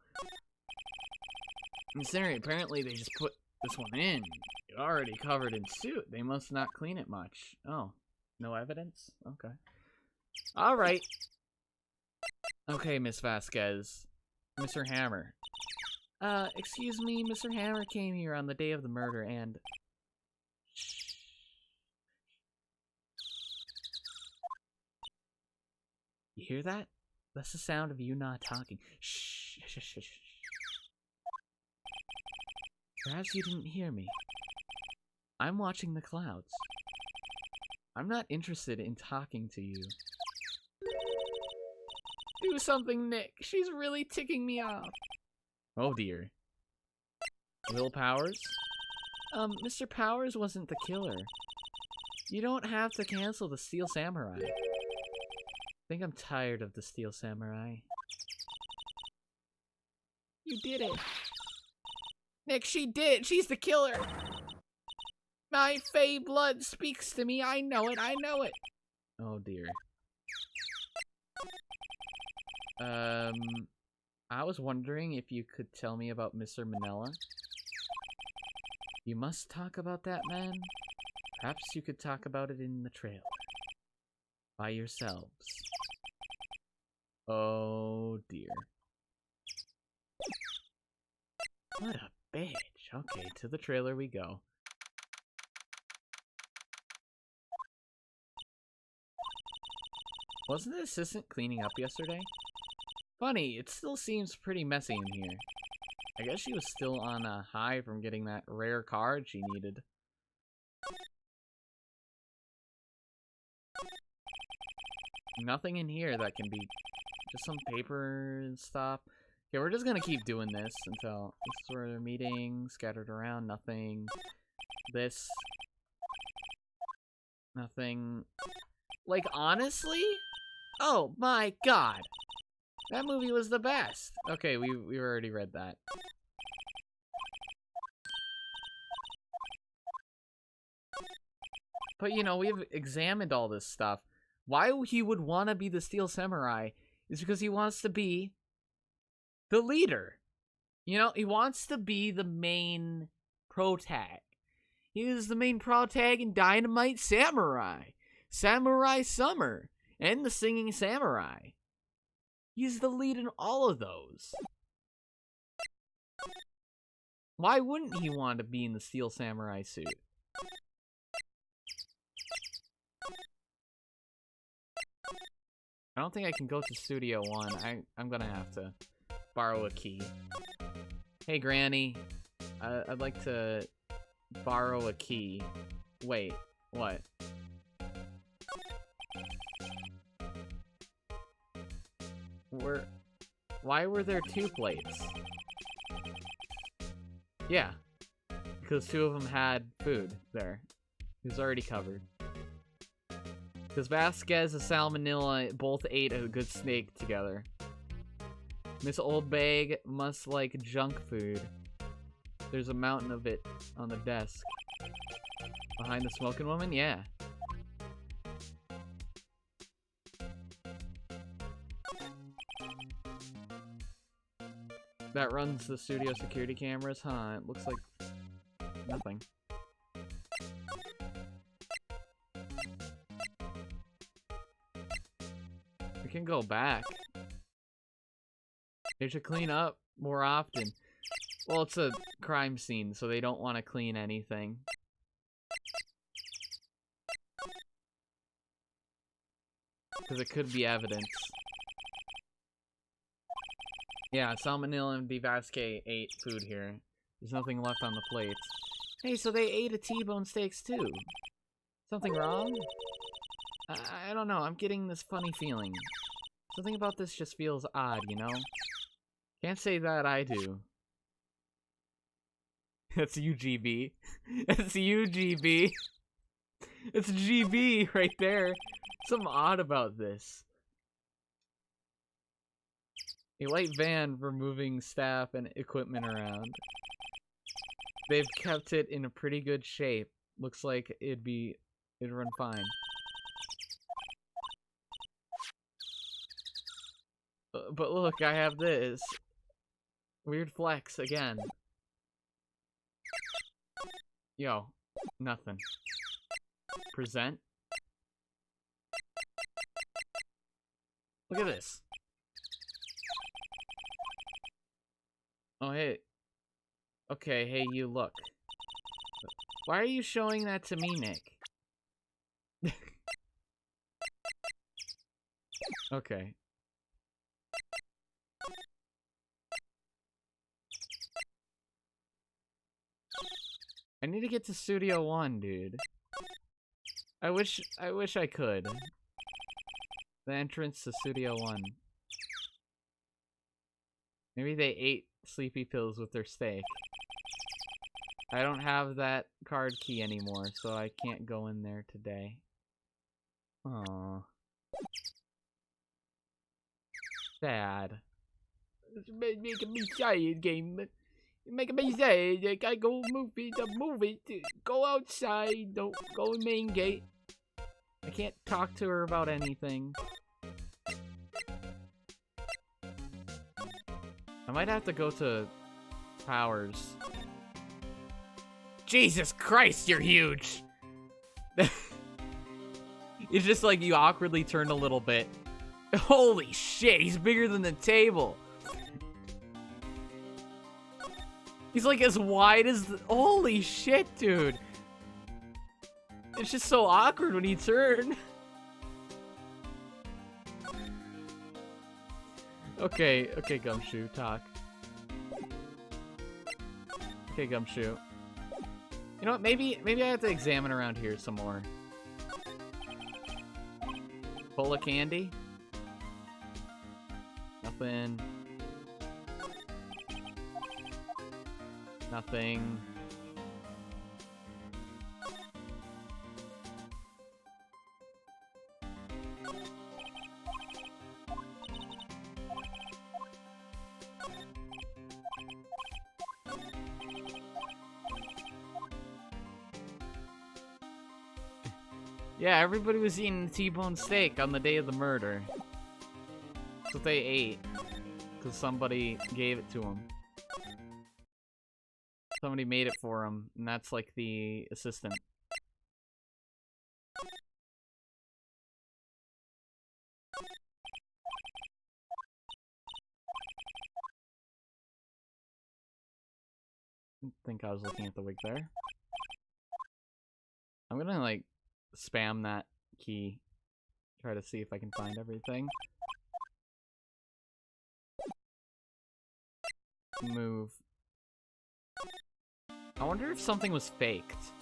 Considering apparently they just put this one in. It's already covered in soot. They must not clean it much. Oh, no evidence? Okay. Alright. Okay, Miss Vasquez. Mr. Hammer. Excuse me, Mr. Hammer came here on the day of the murder and... You hear that? That's the sound of you not talking. Shh, shh, shh, shh. Perhaps you didn't hear me. I'm watching the clouds. I'm not interested in talking to you. Do something, Nick. She's really ticking me off. Oh dear. Will Powers? Mr. Powers wasn't the killer. You don't have to cancel the Steel Samurai. I think I'm tired of the Steel Samurai. You did it. Nick, she did. She's the killer. My Fey blood speaks to me. I know it. I know it. Oh dear. I was wondering if you could tell me about Mr. Manila. You must talk about that man. Perhaps you could talk about it in the trailer. By yourselves. Oh dear. What a bitch. Okay, to the trailer we go. Wasn't the assistant cleaning up yesterday? Funny, it still seems pretty messy in here. I guess she was still on a high from getting that rare card she needed. Nothing in here that can be just some paper and stuff. Okay, we're just gonna keep doing this until this sort of meeting scattered around. Nothing. This. Nothing. Like, honestly? Oh my god. That movie was the best. Okay, we already read that. But, you know, we've examined all this stuff. Why he would want to be the Steel Samurai is because he wants to be the leader. You know, he wants to be the main protag. He is the main protag in Dynamite Samurai, Samurai Summer, and the Singing Samurai. He's the lead in all of those. Why wouldn't he want to be in the Steel Samurai suit? I don't think I can go to Studio 1. I'm gonna have to borrow a key. Hey, Granny. I'd like to borrow a key. Wait, what? Why were there 2 plates? Yeah, because 2 of them had food there. It was already covered. Because Vasquez and Salmonella both ate a good steak together. Miss Oldbag must like junk food. There's a mountain of it on the desk. Behind the smoking woman? Yeah. That runs the studio security cameras, huh? It looks like nothing. We can go back. They should clean up more often. Well, it's a crime scene, so they don't want to clean anything. Because it could be evidence. Yeah, Salmonella and Vivasque ate food here. There's nothing left on the plates. Hey, so they ate a T-bone steaks too. Something wrong? I don't know, I'm getting this funny feeling. Something about this just feels odd, you know? Can't say that I do. That's UGB. That's UGB. It's GB right there. Something odd about this. A white van for moving staff and equipment around. They've kept it in a pretty good shape. Looks like it'd run fine. But look, I have this. Weird flex again. Yo, nothing. Present. Look at this. Oh, hey. Okay, hey, you look. Why are you showing that to me, Nick? Okay. I need to get to Studio 1, dude. I wish I could. The entrance to Studio 1. Maybe they ate sleepy pills with their steak. I don't have that card key anymore, so I can't go in there today. Aww. Sad. It's making me sad, game. You're making me sad. I gotta go move it. Go outside. Don't go in main gate. I can't talk to her about anything. I might have to go to Powers. Jesus Christ, you're huge! It's just like you awkwardly turn a little bit. Holy shit, he's bigger than the table. He's like as wide as the... Holy shit, dude. It's just so awkward when you turn. Okay, Gumshoe, talk. Okay, Gumshoe. You know what, maybe I have to examine around here some more. Full of candy? Nothing. Nothing. Yeah, everybody was eating T-bone steak on the day of the murder. That's what they ate. Because somebody gave it to them. Somebody made it for them, and that's like the assistant. think I was looking at the wig there. I'm gonna, like, spam that key. Try to see if I can find everything. Move. I wonder if something was faked.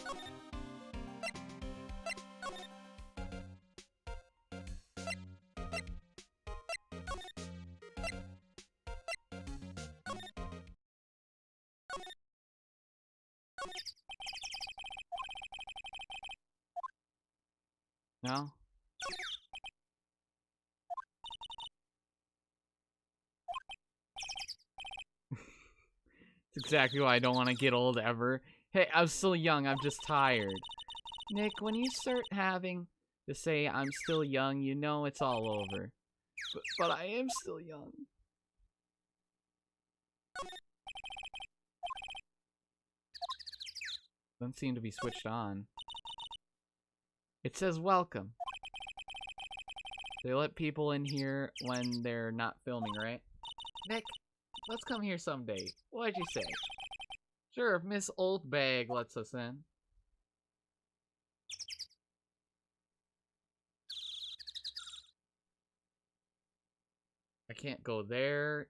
No? It's exactly why I don't want to get old ever. Hey, I'm still young, I'm just tired. Nick, when you start having to say I'm still young, you know it's all over. But I am still young. Doesn't seem to be switched on. It says welcome. They let people in here when they're not filming, right? Nick, let's come here someday. What'd you say? Sure, if Miss Oldbag lets us in. I can't go there.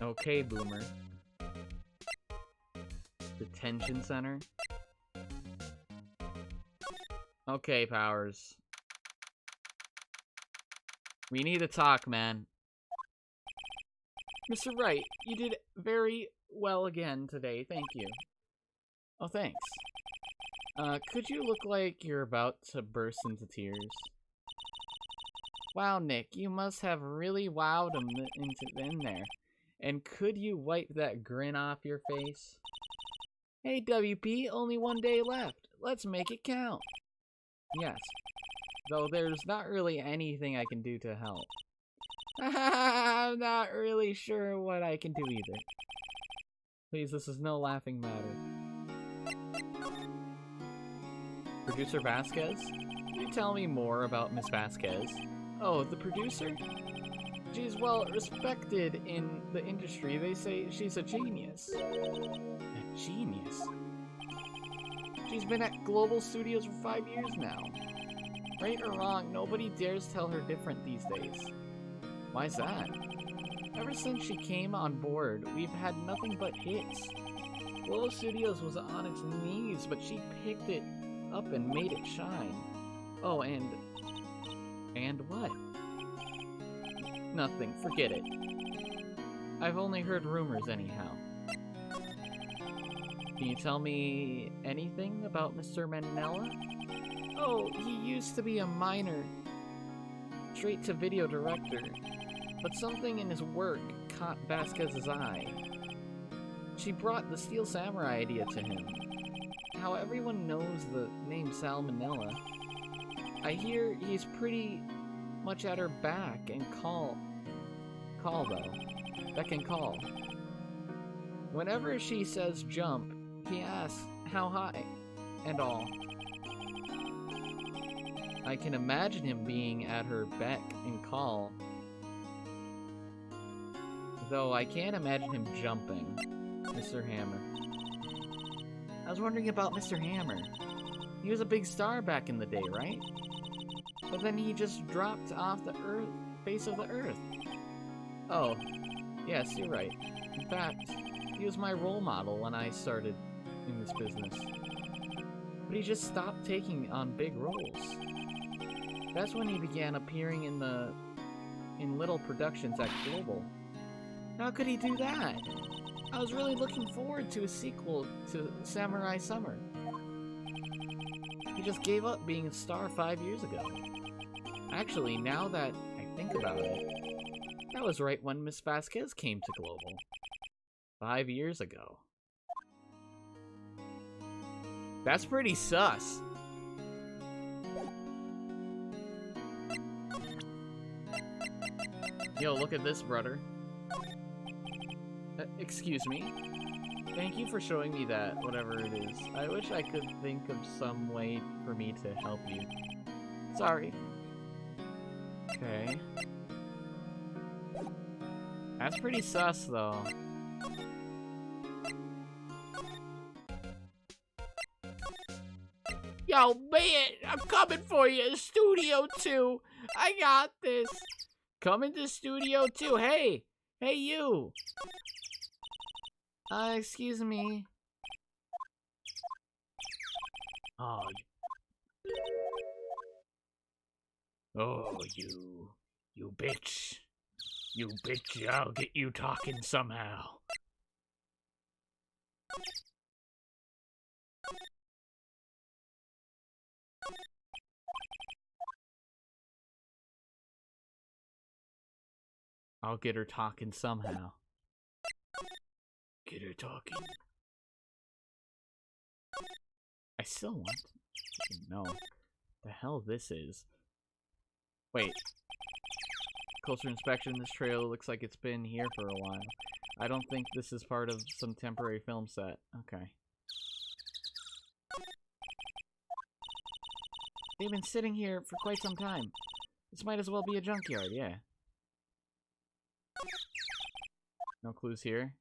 Okay, Boomer. Detention center. Okay, Powers. We need to talk, man. Mr. Wright, you did very well again today. Thank you. Oh, thanks. Could you look like you're about to burst into tears? Wow, Nick, you must have really wowed him in there. And could you wipe that grin off your face? Hey, WP, only one day left. Let's make it count. Yes. Though there's not really anything I can do to help. I'm not really sure what I can do either. Please, this is no laughing matter. Producer Vasquez? Can you tell me more about Miss Vasquez? Oh, the producer? She's well respected in the industry. They say she's a genius. A genius? She's been at Global Studios for 5 years now. Right or wrong, nobody dares tell her different these days. Why's that? Ever since she came on board, we've had nothing but hits. Global Studios was on its knees, but she picked it up and made it shine. Oh, and what? Nothing, forget it. I've only heard rumors anyhow. Can you tell me anything about Mr. Manella? Oh, he used to be a minor, straight-to-video director, but something in his work caught Vasquez's eye. She brought the Steel Samurai idea to him. How everyone knows the name Salmonella. I hear he's pretty much at her back and call though. That can call. Whenever she says jump, he asks how high and all. I can imagine him being at her beck and call. Though I can't imagine him jumping. Mr. Hammer. I was wondering about Mr. Hammer. He was a big star back in the day, right? But then he just dropped off the face of the earth. Oh, yes, you're right. In fact, he was my role model when I started in this business. But he just stopped taking on big roles. That's when he began appearing in little productions at Global. How could he do that? I was really looking forward to a sequel to Samurai Summer. He just gave up being a star 5 years ago. Actually, now that I think about it, that was right when Miss Vasquez came to Global. 5 years ago. That's pretty sus. Yo, look at this, brother. Excuse me? Thank you for showing me that, whatever it is. I wish I could think of some way for me to help you. Sorry. Okay. That's pretty sus, though. Yo, man, I'm coming for you. Studio 2. I got this. Coming to Studio 2. Hey! Hey, you! Excuse me. Oh, you bitch. You bitch, I'll get you talking somehow. I'll get her talking somehow. Get her talking. I still want to know the hell this is. Wait. Closer inspection, this trailer looks like it's been here for a while. I don't think this is part of some temporary film set. Okay. They've been sitting here for quite some time. This might as well be a junkyard, yeah. No clues here.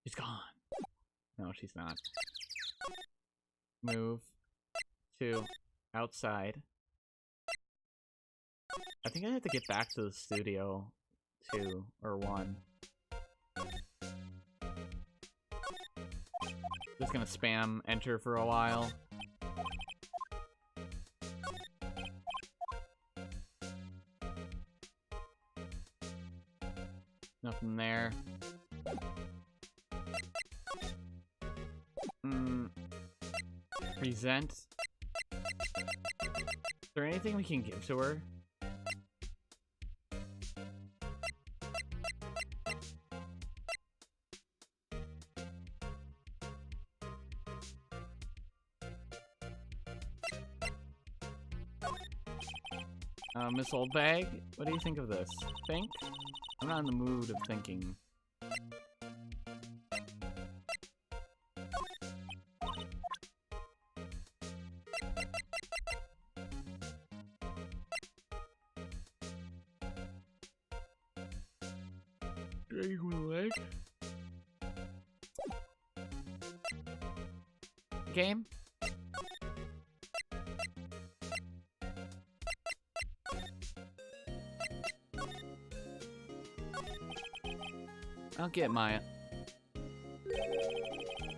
She's gone. No, she's not. Move to outside. I think I have to get back to the studio 2 or 1. Just gonna spam enter for a while. Nothing there. Present. Is there anything we can give to her? Miss Oldbag, what do you think of this? Think? I'm not in the mood of thinking. Game? I'll get Maya.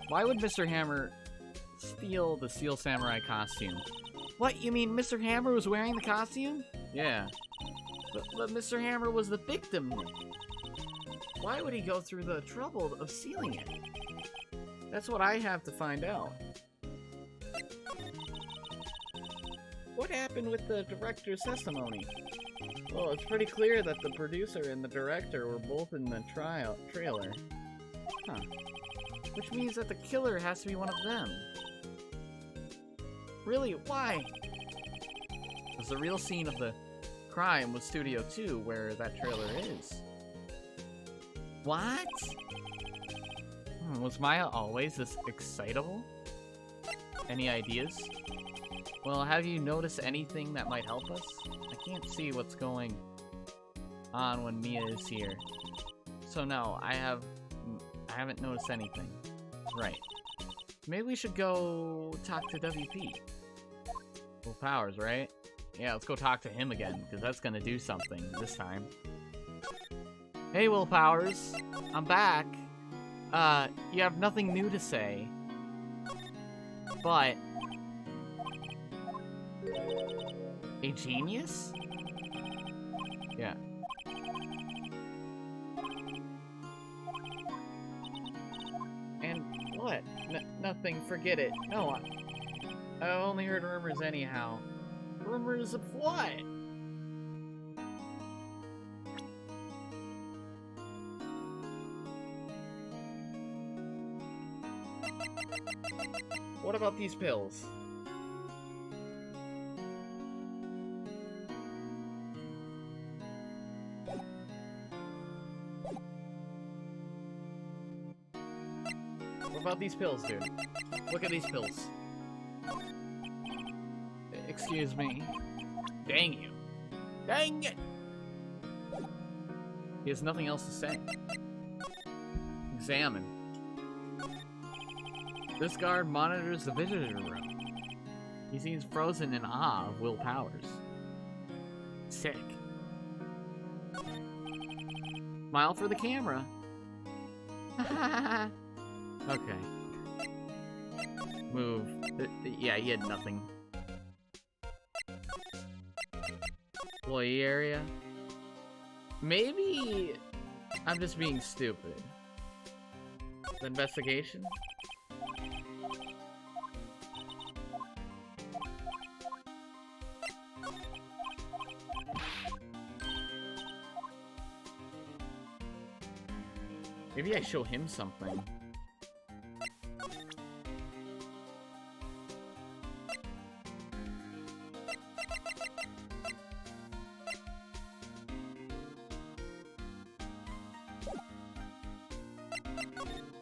Why would Mr. Hammer steal the Steel Samurai costume? What, you mean Mr. Hammer was wearing the costume? Yeah. But Mr. Hammer was the victim. Why would he go through the trouble of stealing it? That's what I have to find out. What happened with the director's testimony? Well, it's pretty clear that the producer and the director were both in the trailer. Huh. Which means that the killer has to be one of them. Really? Why? Because the real scene of the crime was Studio 2, where that trailer is. What? Was Maya always this excitable? Any ideas? Well, have you noticed anything that might help us? I can't see what's going on when Mia is here. So no, I haven't noticed anything. Right. Maybe we should go talk to WP. Will Powers, right? Yeah, let's go talk to him again, because that's gonna do something this time. Hey, Will Powers. I'm back. You have nothing new to say. But... a genius? Yeah. And what? Nothing, forget it. No, I only heard rumors anyhow. Rumors of what? What about these pills? What about these pills, dude? Look at these pills. Excuse me. Dang you. Dang it! He has nothing else to say. Examine. This guard monitors the visitor room. He seems frozen in awe of Will Powers. Sick. Smile for the camera. Okay. Move. Yeah, he had nothing. Employee area. Maybe I'm just being stupid. The investigation? Maybe I show him something.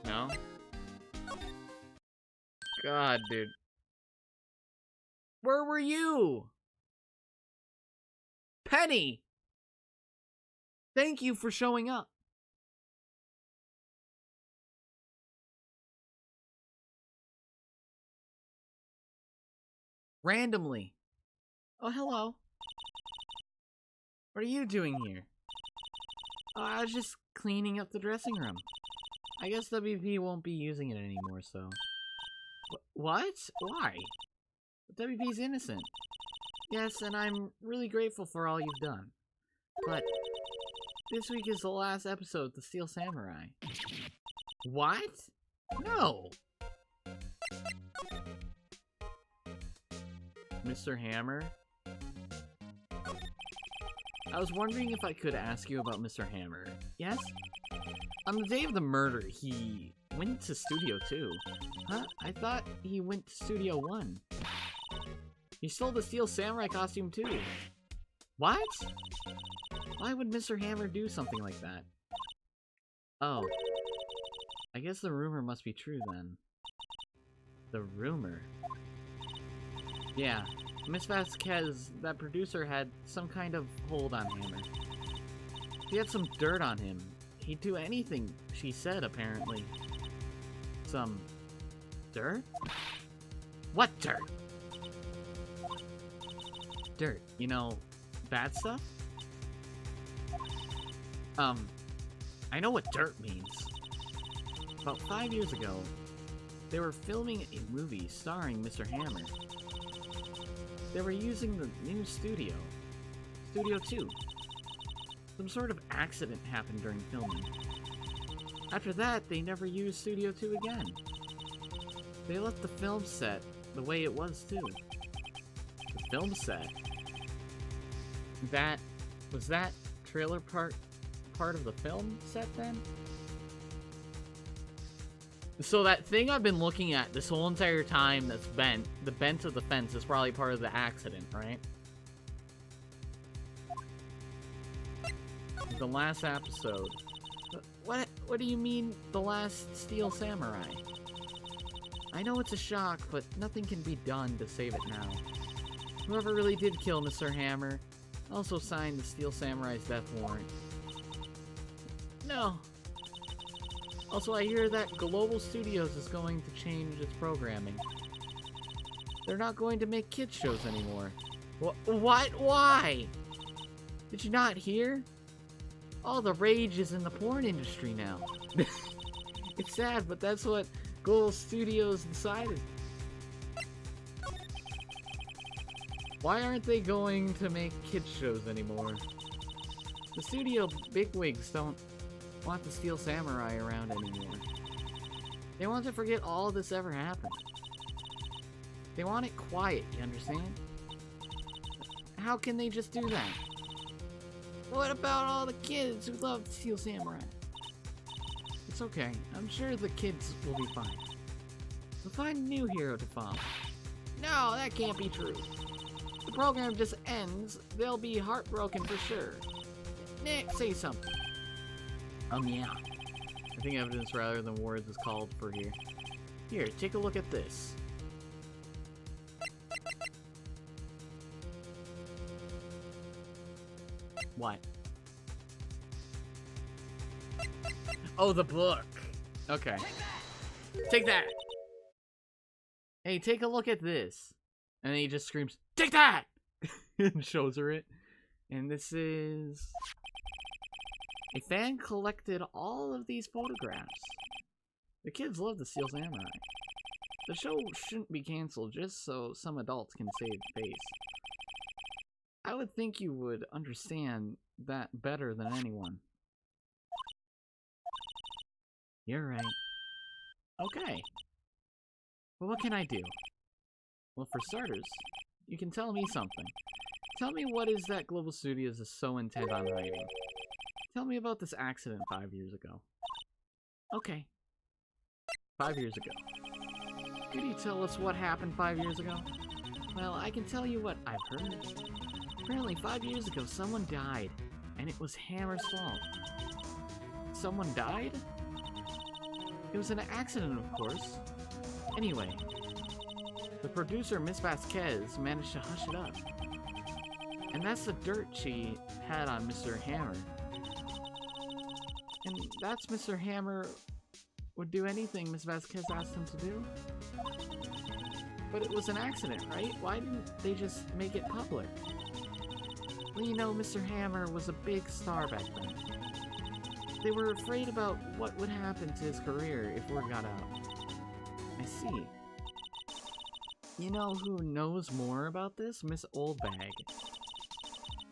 No? God, dude. Where were you? Penny! Thank you for showing up. Randomly. Oh, hello. What are you doing here? Oh, I was just cleaning up the dressing room. I guess WP won't be using it anymore, so... What? Why? WP's innocent. Yes, and I'm really grateful for all you've done. But this week is the last episode of The Steel Samurai. What? No! Mr. Hammer? I was wondering if I could ask you about Mr. Hammer. Yes? On the day of the murder, he went to Studio 2. Huh? I thought he went to Studio 1. He stole the Steel Samurai costume too. What? Why would Mr. Hammer do something like that? Oh. I guess the rumor must be true then. The rumor? Yeah. Miss Vasquez, that producer, had some kind of hold on Hammer. He had some dirt on him. He'd do anything she said, apparently. Some... dirt? What dirt? Dirt. You know, bad stuff? I know what dirt means. About 5 years ago, they were filming a movie starring Mr. Hammer. They were using the new studio, Studio 2. Some sort of accident happened during filming. After that, they never used Studio 2 again. They left the film set the way it was too. The film set? Was that trailer part of the film set then? So that thing I've been looking at this whole entire time that's bent, the bent of the fence, is probably part of the accident, right? The last episode. What do you mean, the last Steel Samurai? I know it's a shock, but nothing can be done to save it now. Whoever really did kill Mr. Hammer also signed the Steel Samurai's death warrant. No. Also, I hear that Global Studios is going to change its programming. They're not going to make kids shows anymore. What? Why? Did you not hear? All the rage is in the porn industry now. It's sad, but that's what Global Studios decided. Why aren't they going to make kids shows anymore? The studio bigwigs don't want the Steel Samurai around anymore. They want to forget all this ever happened. They want it quiet, you understand? How can they just do that? What about all the kids who love Steel Samurai? It's okay. I'm sure the kids will be fine. We'll find a new hero to follow. No, that can't be true. If the program just ends, they'll be heartbroken for sure. Nick, say something. Yeah. I think evidence rather than words is called for here. Here, take a look at this. What? Oh, the book. Okay. Take that! Hey, take a look at this. And then he just screams, "Take that!" and shows her it. And this is... A fan collected all of these photographs. The kids love the Steel Samurai. The show shouldn't be canceled just so some adults can save face. I would think you would understand that better than anyone. You're right. Okay. Well, what can I do? Well, for starters, you can tell me something. Tell me what is that Global Studios is so intent on hiding. Tell me about this accident 5 years ago. Okay. 5 years ago. Could you tell us what happened 5 years ago? Well, I can tell you what I've heard. Apparently 5 years ago someone died, and it was Hammer's fault. Someone died? It was an accident, of course. Anyway, the producer, Miss Vasquez, managed to hush it up. And that's the dirt she had on Mr. Hammer. And that's Mr. Hammer would do anything Miss Vasquez asked him to do. But it was an accident, right? Why didn't they just make it public? Well, you know, Mr. Hammer was a big star back then. They were afraid about what would happen to his career if word got out. I see. You know who knows more about this? Miss Oldbag.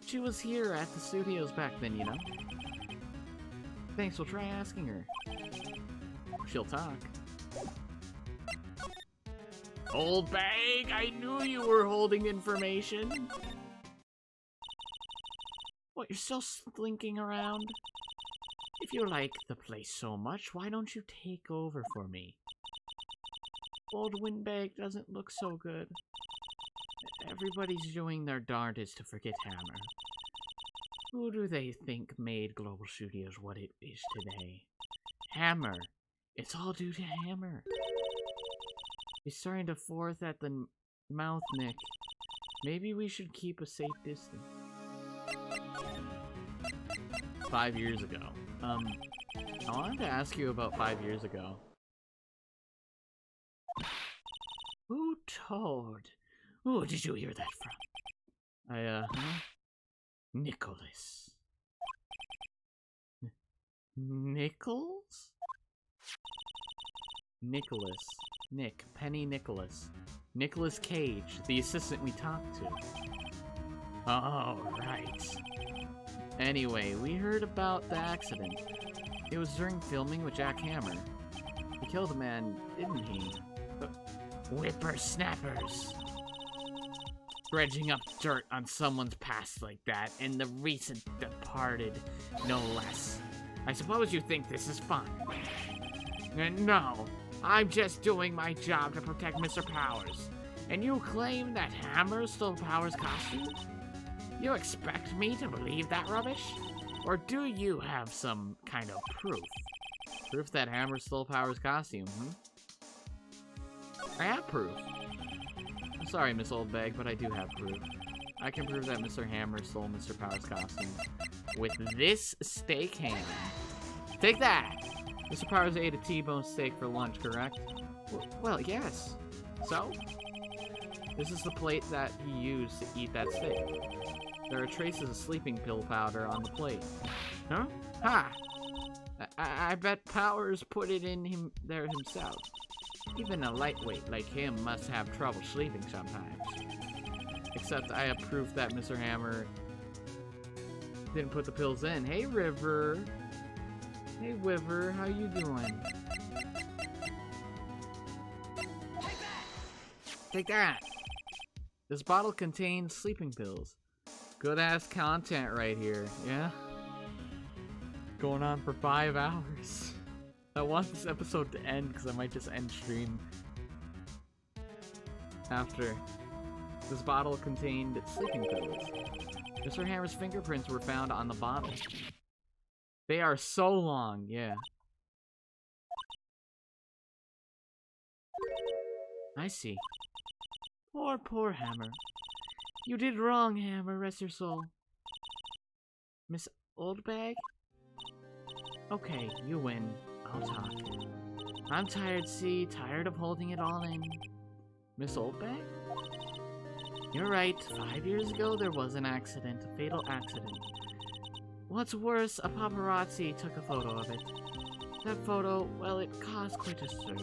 She was here at the studios back then, you know? Thanks, we'll try asking her. She'll talk. Oldbag, I knew you were holding information. What, you're still slinking around? If you like the place so much, why don't you take over for me? Old Windbag doesn't look so good. Everybody's doing their darndest to forget Hammer. Who do they think made Global Studios what it is today? Hammer. It's all due to Hammer. He's starting to fourth at the mouth, Nick. Maybe we should keep a safe distance. 5 years ago. I wanted to ask you about 5 years ago. Who told? Who did you hear that from? Nicholas. Nichols? Nicholas. Nick. Penny Nicholas. Nicholas Cage, the assistant we talked to. Oh, right. Anyway, we heard about the accident. It was during filming with Jack Hammer. He killed a man, didn't he? Whippersnappers. Dredging up dirt on someone's past like that, and the recent departed, no less. I suppose you think this is fun. No, I'm just doing my job to protect Mr. Powers. And you claim that Hammer stole Powers' costume? You expect me to believe that rubbish? Or do you have some kind of proof? Proof that Hammer stole Powers' costume, I have proof. I'm sorry, Miss Oldbag, but I do have proof. I can prove that Mr. Hammer stole Mr. Powers' costume with this steak ham. Take that! Mr. Powers ate a T-bone steak for lunch, correct? Well, yes. So? This is the plate that he used to eat that steak. There are traces of sleeping pill powder on the plate. Huh? Ha! I bet Powers put it in him there himself. Even a lightweight like him must have trouble sleeping sometimes. Except I have proof that Mr. Hammer didn't put the pills in. Hey, River. Hey, Wiver, how you doing? Take that! This bottle contains sleeping pills. Good-ass content right here, yeah? Going on for 5 hours. I want this episode to end because I might just end stream after. This bottle contained sleeping pills. Mr. Hammer's fingerprints were found on the bottle. They are so long, yeah. I see. Poor Hammer. You did wrong, Hammer, rest your soul. Miss Oldbag? Okay, you win. I'll talk. I'm tired, see? Tired of holding it all in. Miss Oldbag? You're right. 5 years ago, there was an accident. A fatal accident. What's worse, a paparazzi took a photo of it. That photo, well, it caused quite a stir.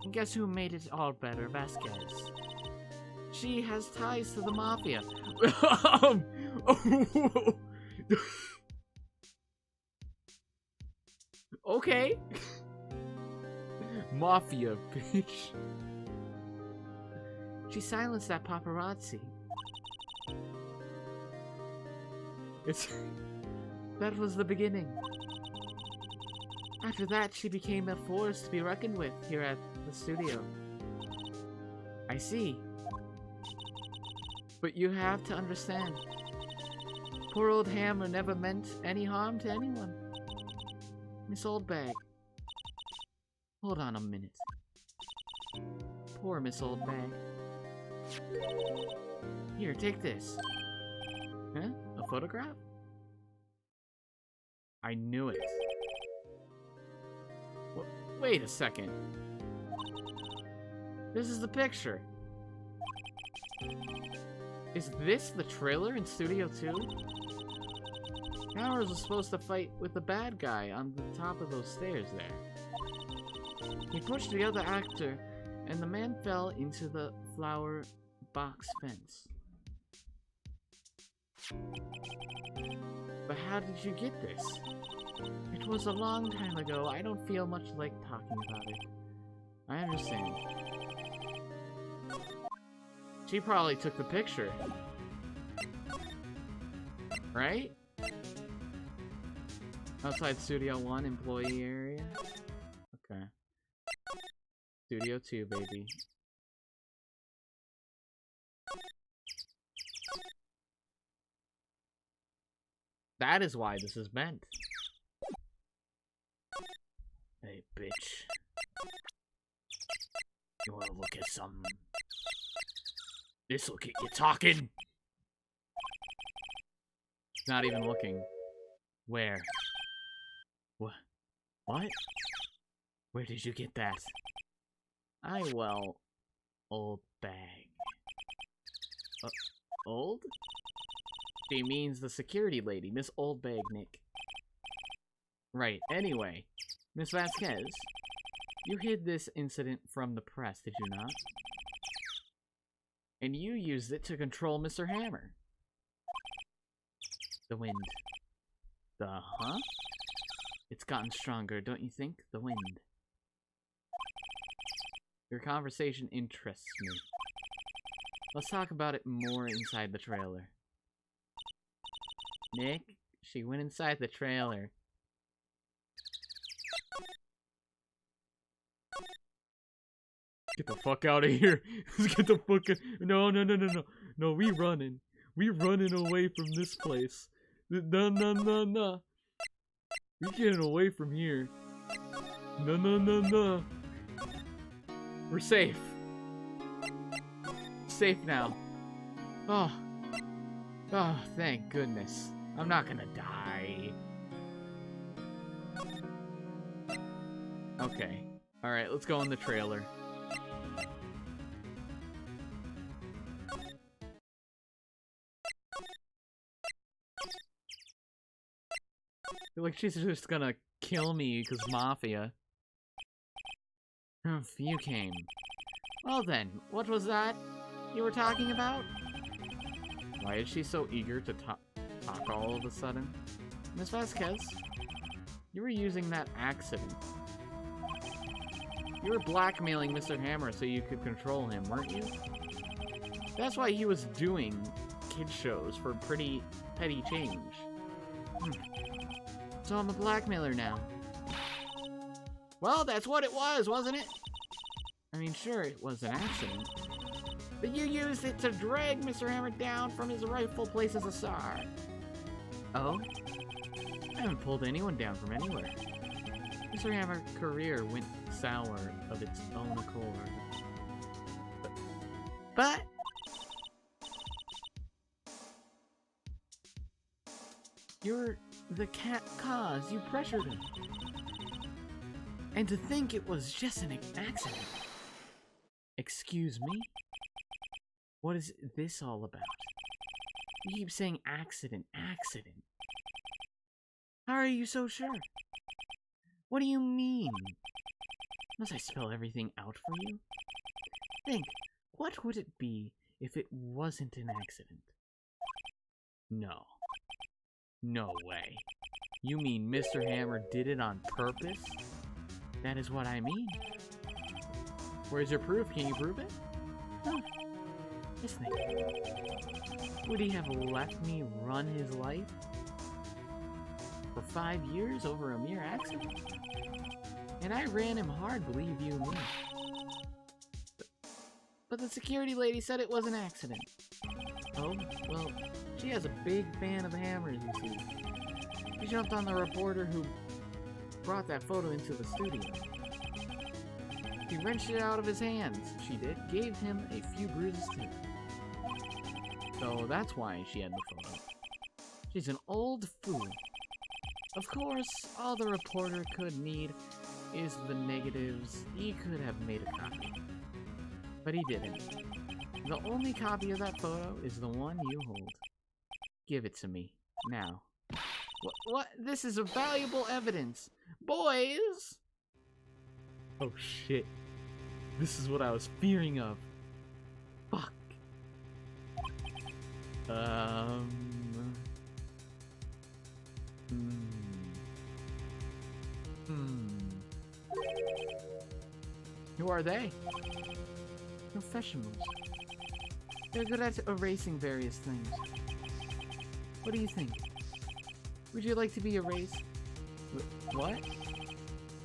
And guess who made it all better? Vasquez. She has ties to the mafia. Okay. Mafia, bitch. She silenced that paparazzi. That was the beginning. After that, she became a force to be reckoned with here at the studio. I see. But you have to understand. Poor old Hammer never meant any harm to anyone. Miss Oldbag. Hold on a minute. Poor Miss Oldbag. Here, take this. Huh? A photograph? I knew it. Wait a second. This is the picture. Is this the trailer in Studio 2? Powers was supposed to fight with the bad guy on the top of those stairs there. He pushed the other actor, and the man fell into the flower box fence. But how did you get this? It was a long time ago. I don't feel much like talking about it. I understand. She probably took the picture. Right? Outside Studio 1 employee area. Okay. Studio 2, baby. That is why this is meant. Hey, bitch. You wanna look at something? This'll get you talking! Not even looking. Where? What? Where did you get that? Well, old bag. Old? She means the security lady, Miss Oldbag, Nick. Right, anyway. Miss Vasquez, you hid this incident from the press, did you not? And you used it to control Mr. Hammer. The wind. Huh? It's gotten stronger, don't you think? The wind. Your conversation interests me. Let's talk about it more inside the trailer. Nick, she went inside the trailer. Get the fuck out of here. Let's get the fuck out. No. No, we running. We running away from this place. No. We getting away from here. No. We're safe. Safe now. Oh, thank goodness. I'm not gonna die. Okay. Alright, let's go in the trailer. I feel like she's just gonna kill me because Mafia. Humph, you came. Well then, what was that you were talking about? Why is she so eager to talk all of a sudden? Miss Vasquez, you were using that accident. You were blackmailing Mr. Hammer so you could control him, weren't you? That's why he was doing kid shows for pretty petty change. So I'm a blackmailer now. Well, that's what it was, wasn't it? I mean, sure, it was an accident. But you used it to drag Mr. Hammer down from his rightful place as a star. Oh? I haven't pulled anyone down from anywhere. Mr. Hammer's career went sour of its own accord. But... the cat cause. You pressured him. And to think it was just an accident. Excuse me? What is this all about? You keep saying accident, accident. How are you so sure? What do you mean? Must I spell everything out for you? Think, what would it be if it wasn't an accident? No. No way. You mean Mr. Hammer did it on purpose? That is what I mean. Where's your proof? Can you prove it? No. Just think. Would he have let me run his life? For 5 years over a mere accident? And I ran him hard, believe you me. But the security lady said it was an accident. Oh, well, she has a big fan of hammers, you see. She jumped on the reporter who brought that photo into the studio. She wrenched it out of his hands, she did. Gave him a few bruises too. So that's why she had the photo. She's an old fool. Of course, all the reporter could need is the negatives. He could have made a copy. But he didn't. The only copy of that photo is the one you hold. Give it to me. Now. What? This is a valuable evidence. Boys! Oh shit. This is what I was fearing of. Fuck. Who are they? Professionals. They're good at erasing various things. What do you think? Would you like to be erased? What?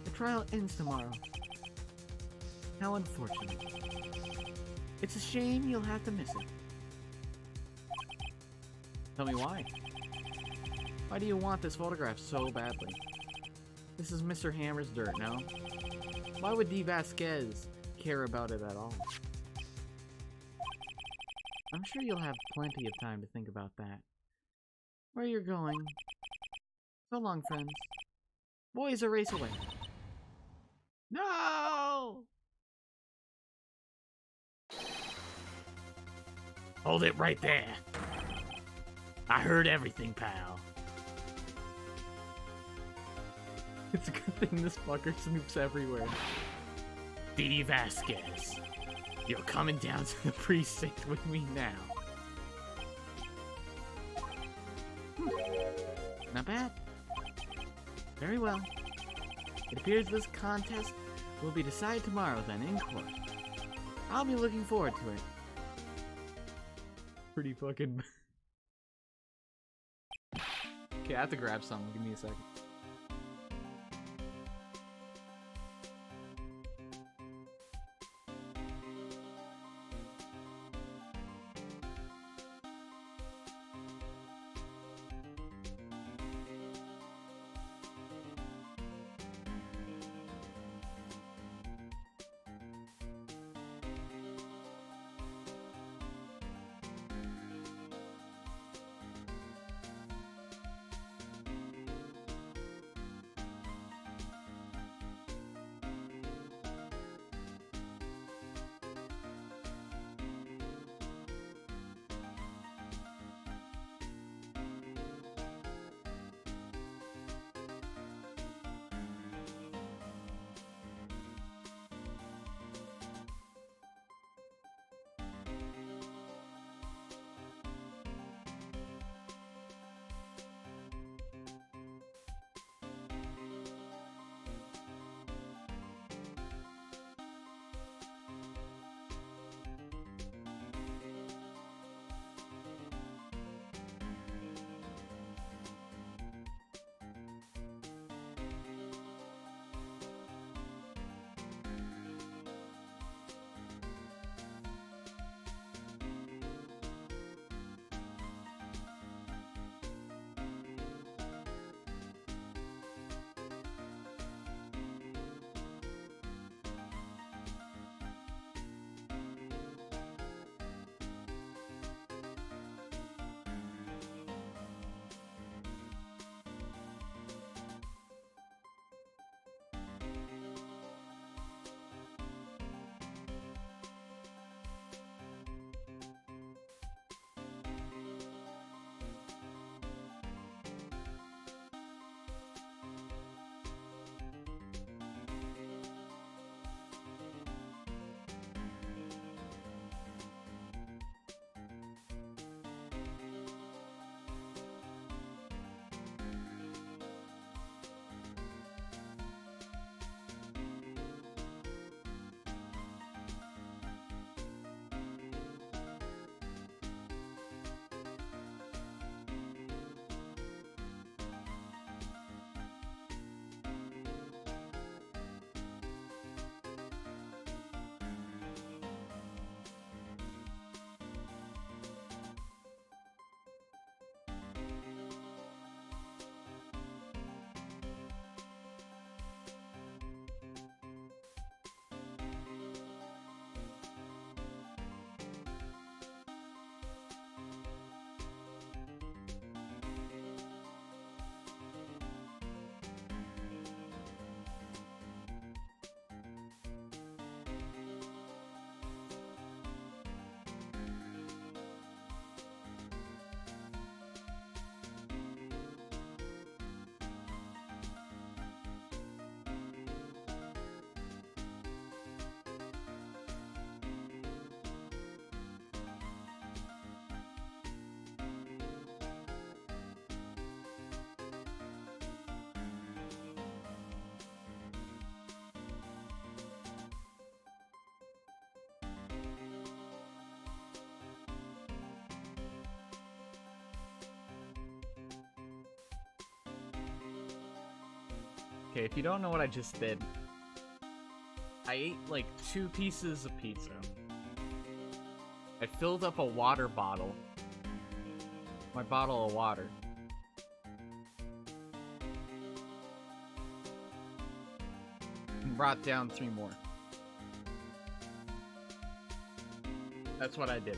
The trial ends tomorrow. How unfortunate. It's a shame you'll have to miss it. Tell me why. Why do you want this photograph so badly? This is Mr. Hammer's dirt, no? Why would D. Vasquez care about it at all? I'm sure you'll have plenty of time to think about that. Where you're going. So long, friends. Boys, a race away. No! Hold it right there. I heard everything, pal. It's a good thing this fucker snoops everywhere. D. Vasquez, you're coming down to the precinct with me now. Not bad. Very well. It appears this contest will be decided tomorrow then, in court. I'll be looking forward to it. Pretty fucking... Okay, I have to grab something. Give me a second. Okay, if you don't know what I just did, I ate like 2 pieces of pizza. I filled up a water bottle. My bottle of water. And brought down 3 more. That's what I did.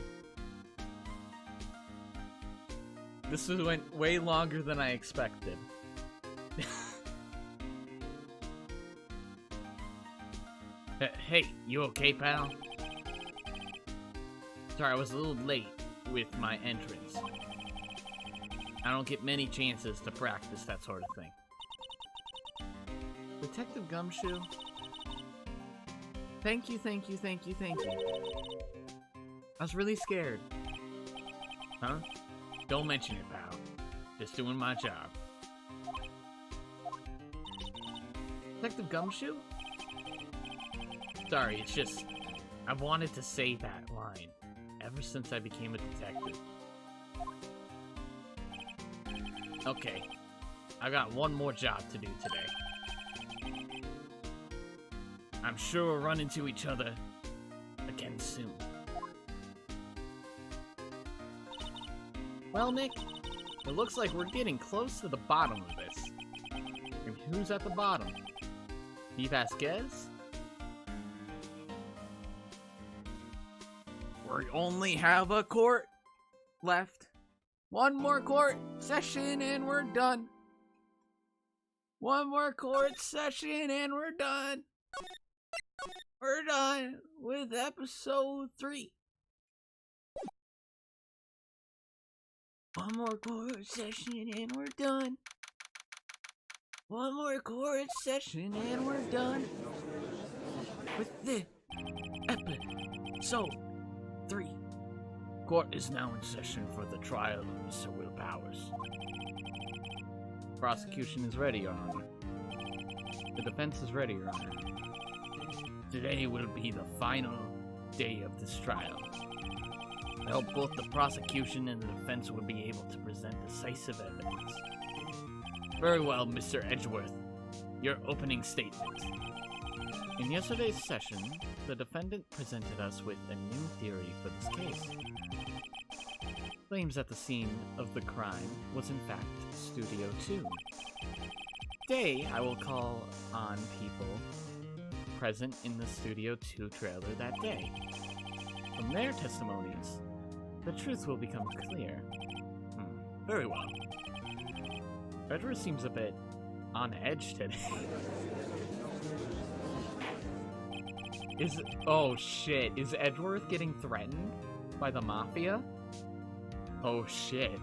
This went way longer than I expected. Hey, you okay, pal? Sorry, I was a little late with my entrance. I don't get many chances to practice that sort of thing. Detective Gumshoe? Thank you. I was really scared. Huh? Don't mention it, pal. Just doing my job. Detective Gumshoe? Sorry, it's just... I wanted to say that line ever since I became a detective. Okay. I got one more job to do today. I'm sure we'll run into each other again soon. Well, Nick, it looks like we're getting close to the bottom of this. And who's at the bottom? Steve Vasquez? We only have a court left. One more court session and we're done. One more court session and we're done. We're done with episode 3. One more court session and we're done. One more court session and we're done with the episode 3. Court is now in session for the trial of Mr. Will Powers. Prosecution is ready, Your Honor. The defense is ready, Your Honor. Today will be the final day of this trial. I hope both the prosecution and the defense will be able to present decisive evidence. Very well, Mr. Edgeworth. Your opening statement. In yesterday's session, the defendant presented us with a new theory for this case. Claims that the scene of the crime was in fact Studio 2. Today, I will call on people present in the Studio 2 trailer that day. From their testimonies, the truth will become clear. Very well. Edward seems a bit on edge today. Oh shit, is Edgeworth getting threatened by the Mafia? Oh shit.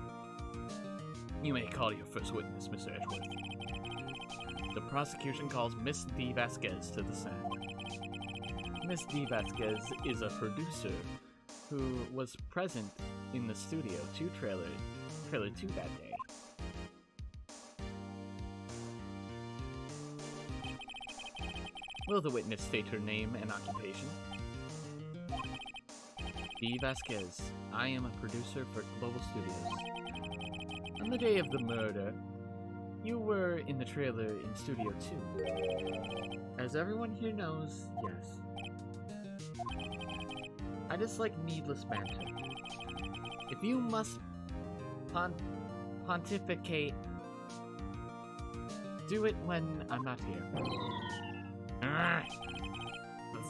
You may call your first witness, Mr. Edgeworth. The prosecution calls Miss D. Vasquez to the stand. Miss D. Vasquez is a producer who was present in the Studio 2 trailer 2 that day. Will the witness state her name and occupation? D. Vasquez. I am a producer for Global Studios. On the day of the murder, you were in the trailer in Studio 2. As everyone here knows, yes. I dislike needless banter. If you must pontificate, do it when I'm not here.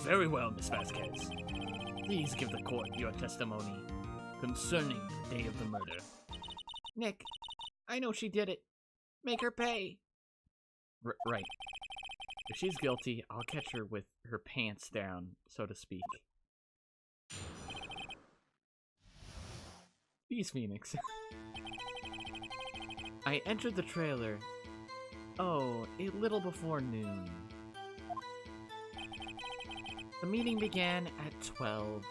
Very well, Miss Vasquez. Please give the court your testimony concerning the day of the murder. Nick, I know she did it. Make her pay. Right. If she's guilty, I'll catch her with her pants down, so to speak. Peace, Phoenix. I entered the trailer, a little before noon. The meeting began at 12.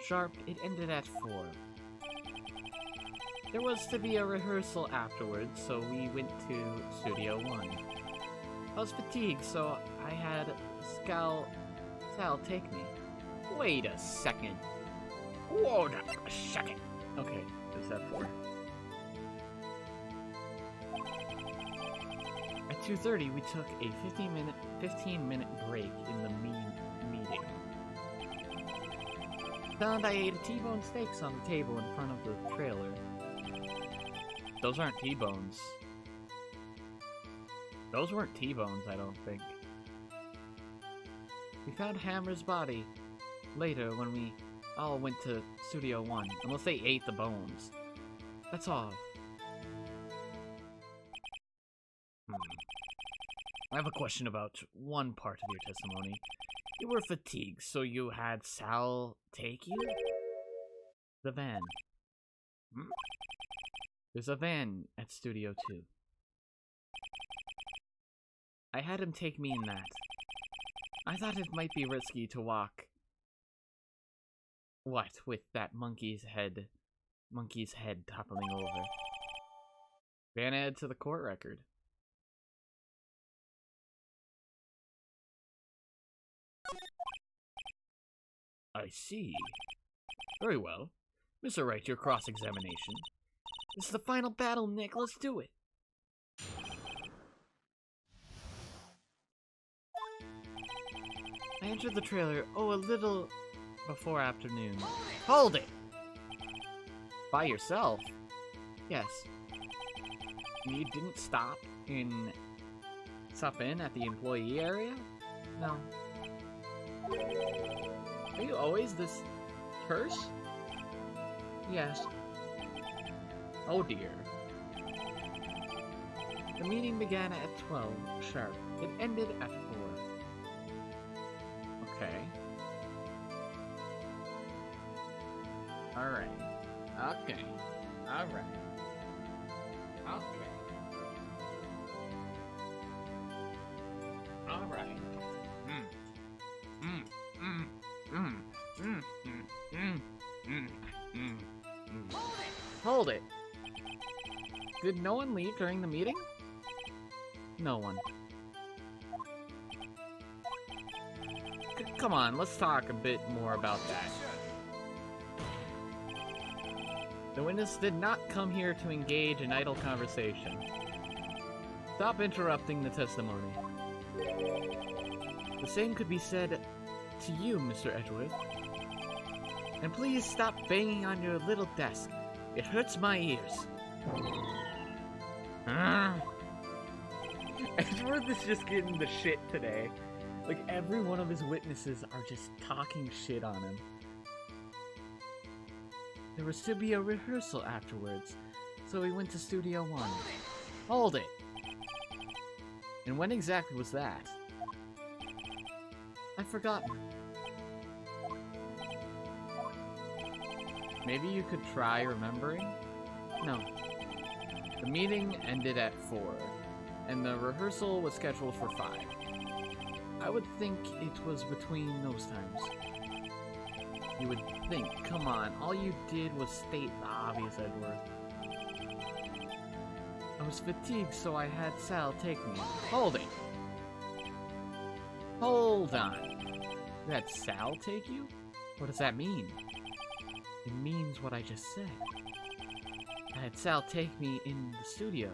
Sharp, it ended at 4. There was to be a rehearsal afterwards, so we went to Studio 1. I was fatigued, so I had Sal take me. Wait a second. Hold up a second. Okay, is that 4? I 2:30, we took a 15-minute break in the meeting. Found I ate a T-bone steaks on the table in front of the trailer. Those aren't T-bones. Those weren't T-bones, I don't think. We found Hammer's body later when we all went to Studio 1, unless they ate the bones. That's all. I have a question about one part of your testimony. You were fatigued, so you had Sal take you? The van. There's a van at Studio 2. I had him take me in that. I thought it might be risky to walk. What, with that monkey's head toppling over. Van added to the court record. I see. Very well. Mr. Wright, your cross-examination. This is the final battle, Nick. Let's do it. I entered the trailer, a little before afternoon. Hold it! By yourself? Yes. You didn't stop in at the employee area? No. Are you always this terse? Yes. Oh dear. The meeting began at 12 sharp. It ended at 4. Okay. Alright. Okay. Alright. Okay. Alright. Hold it! Did no one leave during the meeting? No one. Come on, let's talk a bit more about that. The witness did not come here to engage in idle conversation. Stop interrupting the testimony. The same could be said to you, Mr. Edgeworth. And please stop banging on your little desk. It hurts my ears. Edgeworth is just getting the shit today. Like, every one of his witnesses are just talking shit on him. There was to be a rehearsal afterwards, so we went to Studio 1. Hold it! And when exactly was that? I've forgotten. Maybe you could try remembering? No. The meeting ended at 4, and the rehearsal was scheduled for 5. I would think it was between those times. You would think, come on, all you did was state the obvious, Edgeworth. I was fatigued, so I had Sal take me. Hold it! Hold on. You had Sal take you? What does that mean? It means what I just said. I had Sal take me in the studio.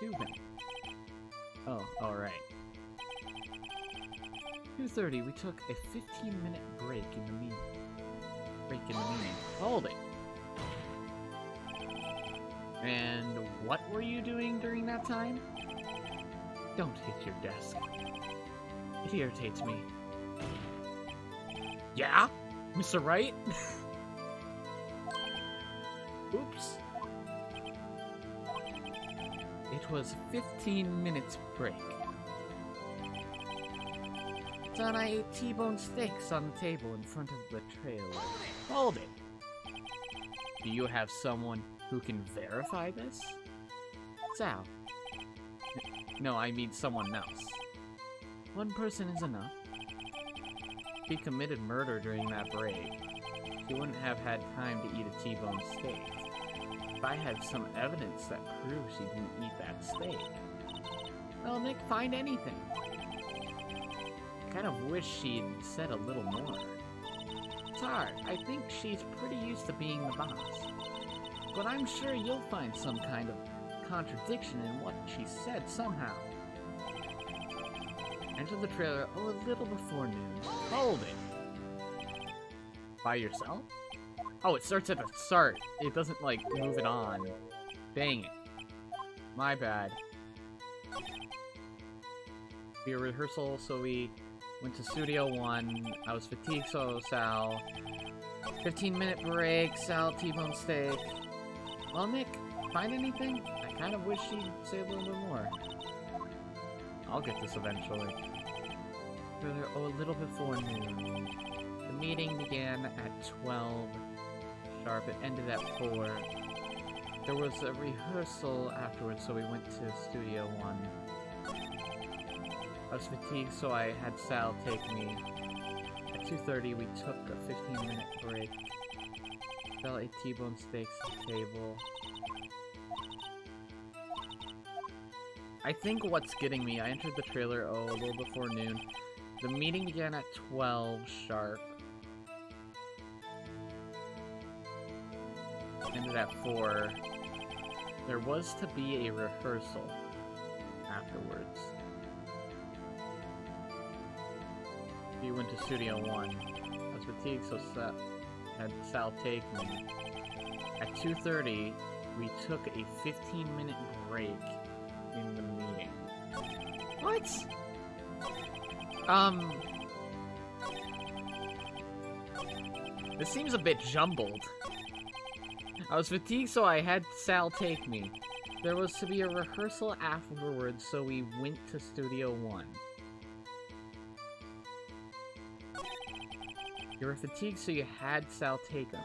To him. Oh, alright. 2:30, we took a 15-minute break in the meeting. Hold it. And what were you doing during that time? Don't hit your desk. It irritates me. Yeah? Mr. Wright? Oops. It was 15 minutes break. Then I ate T-bone steaks on the table in front of the trailer. Hold it! Do you have someone who can verify this? Sal. No, I mean someone else. One person is enough. He committed murder during that break. He wouldn't have had time to eat a T-bone steak. If I had some evidence that proves he didn't eat that steak. Well, Nick, find anything. I kind of wish she'd said a little more. It's hard. I think she's pretty used to being the boss. But I'm sure you'll find some kind of contradiction in what she said somehow. Enter the trailer a little before noon. Hold it. By yourself? Oh, it starts at the start. It doesn't, like, move it on. Dang it. My bad. Be a rehearsal, so we went to Studio 1. I was fatigued, so Sal. 15-minute break, Sal T-bone steak. Well, Nick, find anything? I kind of wish she'd say a little bit more. I'll get this eventually. Oh, a little before noon. The meeting began at 12 sharp. It ended at 4. There was a rehearsal afterwards, so we went to Studio 1. I was fatigued, so I had Sal take me. At 2:30, we took a 15-minute break. Sal ate T-bone steaks at the table. I think what's getting me, I entered the trailer, a little before noon. The meeting began at 12 sharp. Ended at 4. There was to be a rehearsal afterwards. We went to Studio 1. I was fatigued, so had Sal take me. At 2:30, we took a 15-minute break in the meeting. What? This seems a bit jumbled. I was fatigued, so I had Sal take me. There was to be a rehearsal afterwards, so we went to Studio 1. You were fatigued, so you had Sal take him.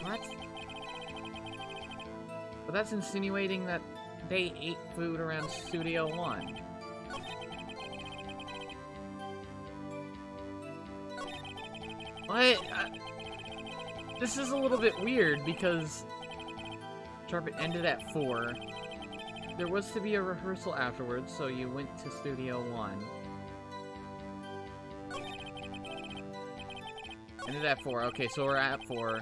What? But that's insinuating that they ate food around Studio 1. What? This is a little bit weird because Sharp ended at 4. There was to be a rehearsal afterwards, so you went to Studio 1. Ended at 4. Okay, so we're at 4.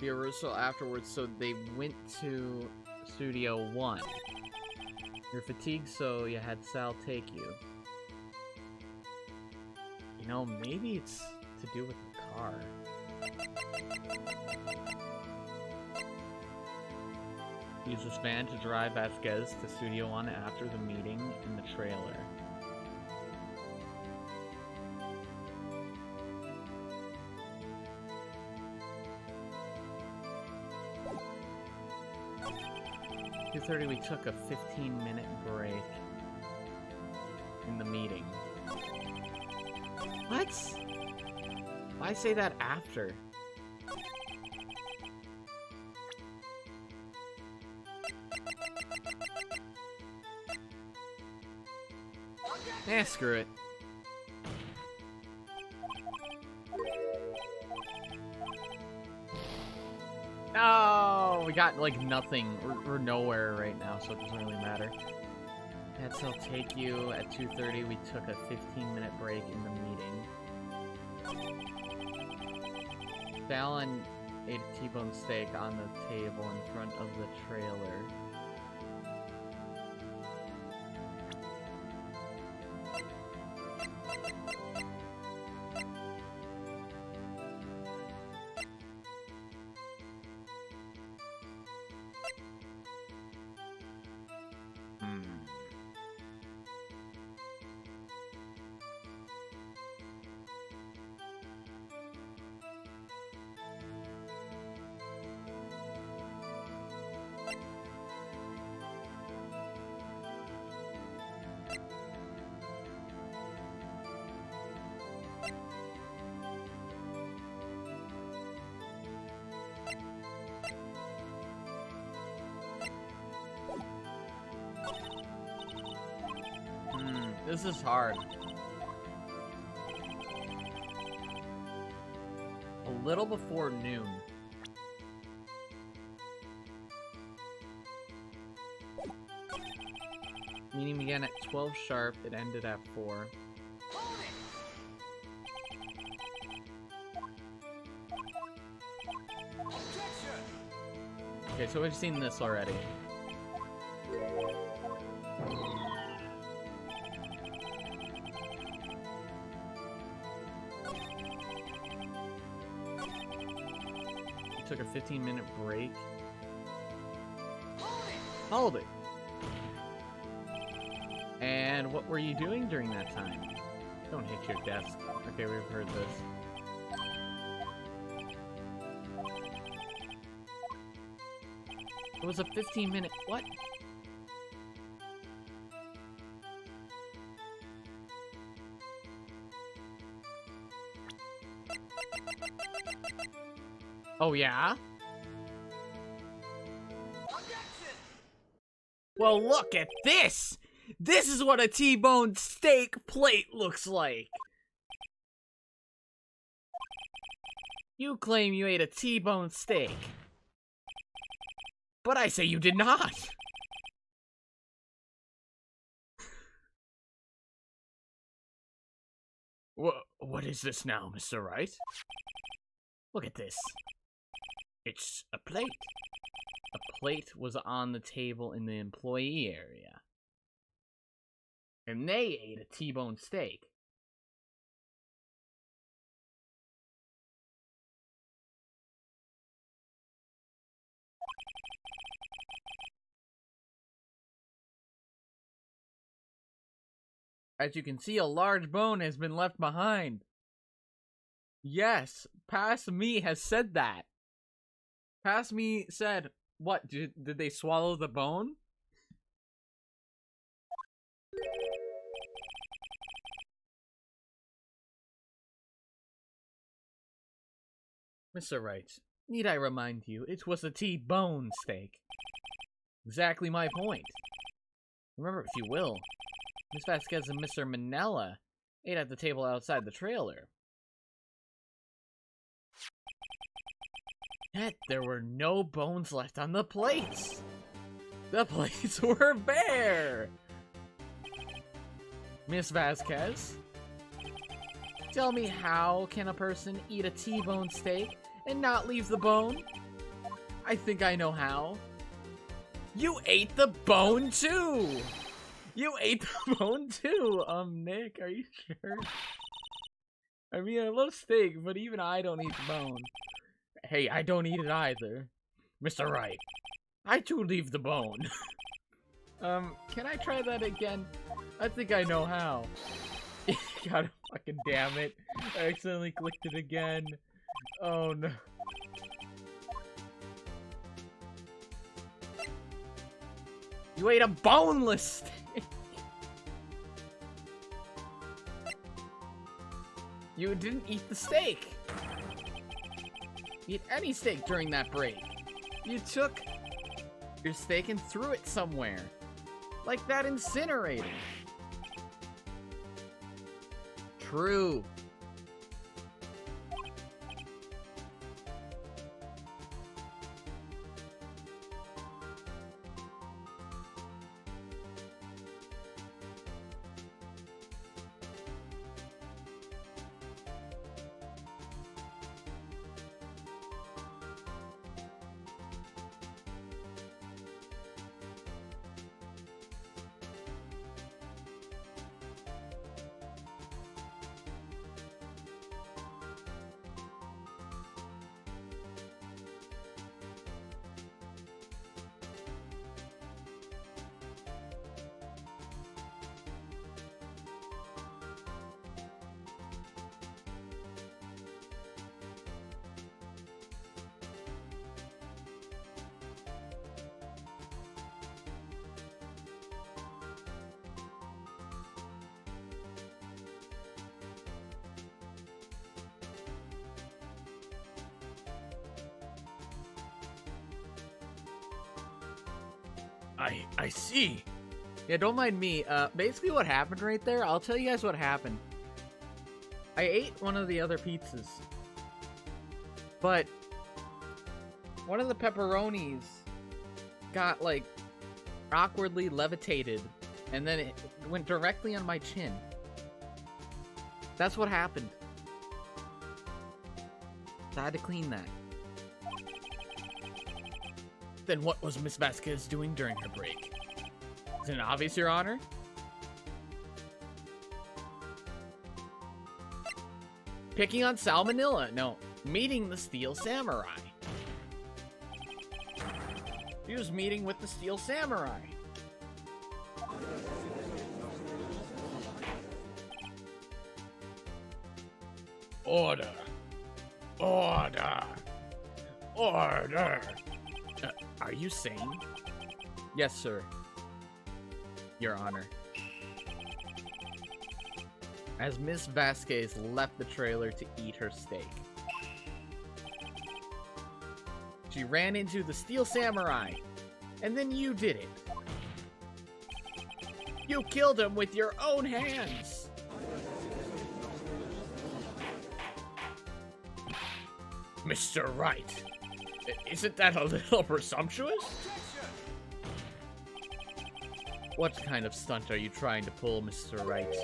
The rehearsal afterwards, so they went to Studio 1. You're fatigued, so you had Sal take you. You know, maybe it's to do with the car. Use this van to drive Vasquez to Studio 1 after the meeting in the trailer. At 2:30, we took a 15-minute break in the meeting. What? Why say that after? Screw it. Oh, we got, like, nothing. We're nowhere right now, so it doesn't really matter. That's I'll take you. At 2:30, we took a 15-minute break in the meeting. Fallon ate a T-bone steak on the table in front of the trailer. This is hard. A little before noon. Meeting began at 12 sharp. It ended at 4. Okay, so we've seen this already. took a 15-minute break. Hold it! And what were you doing during that time? Don't hit your desk. Okay, we've heard this. It was a 15-minute... What? Oh, yeah? Well, look at this! This is what a T-bone steak plate looks like! You claim you ate a T-bone steak. But I say you did not! What is this now, Mr. Wright? Look at this. It's a plate. A plate was on the table in the employee area. And they ate a T-bone steak. As you can see, a large bone has been left behind. Yes, Past Me has said that. Past Me said, what, did they swallow the bone? Mr. Wright, need I remind you, it was a T-bone steak. Exactly my point. Remember, if you will, Miss Vasquez and Mr. Manella ate at the table outside the trailer. Yet there were no bones left on the plates. The plates were bare. Miss Vasquez, tell me, how can a person eat a T-bone steak and not leave the bone? I think I know how. You ate the bone too! You ate the bone too! Nick, are you sure? I mean, I love steak, but even I don't eat the bone. Hey, I don't eat it either. Mr. Wright, I too leave the bone. Can I try that again? I think I know how. God fucking damn it. I accidentally clicked it again. Oh no. You ate a boneless steak! You didn't eat the steak! Eat any steak during that break. You took your steak and threw it somewhere. Like that incinerator. True. I see. Yeah, don't mind me. Basically what happened right there, I'll tell you guys what happened. I ate one of the other pizzas, but one of the pepperonis got, like, awkwardly levitated, and then it went directly on my chin. That's what happened. So I had to clean that. Then what was Miss Vasquez doing during her break? Is it obvious, Your Honor? Picking on Salmonella. No, meeting the Steel Samurai. She was meeting with the Steel Samurai. Order. Order. Order. Are you sane? Yes, sir. Your Honor. As Miss Vasquez left the trailer to eat her steak, she ran into the Steel Samurai, and then you did it. You killed him with your own hands. Mr. Wright, isn't that a little presumptuous? What kind of stunt are you trying to pull, Mr. Wright?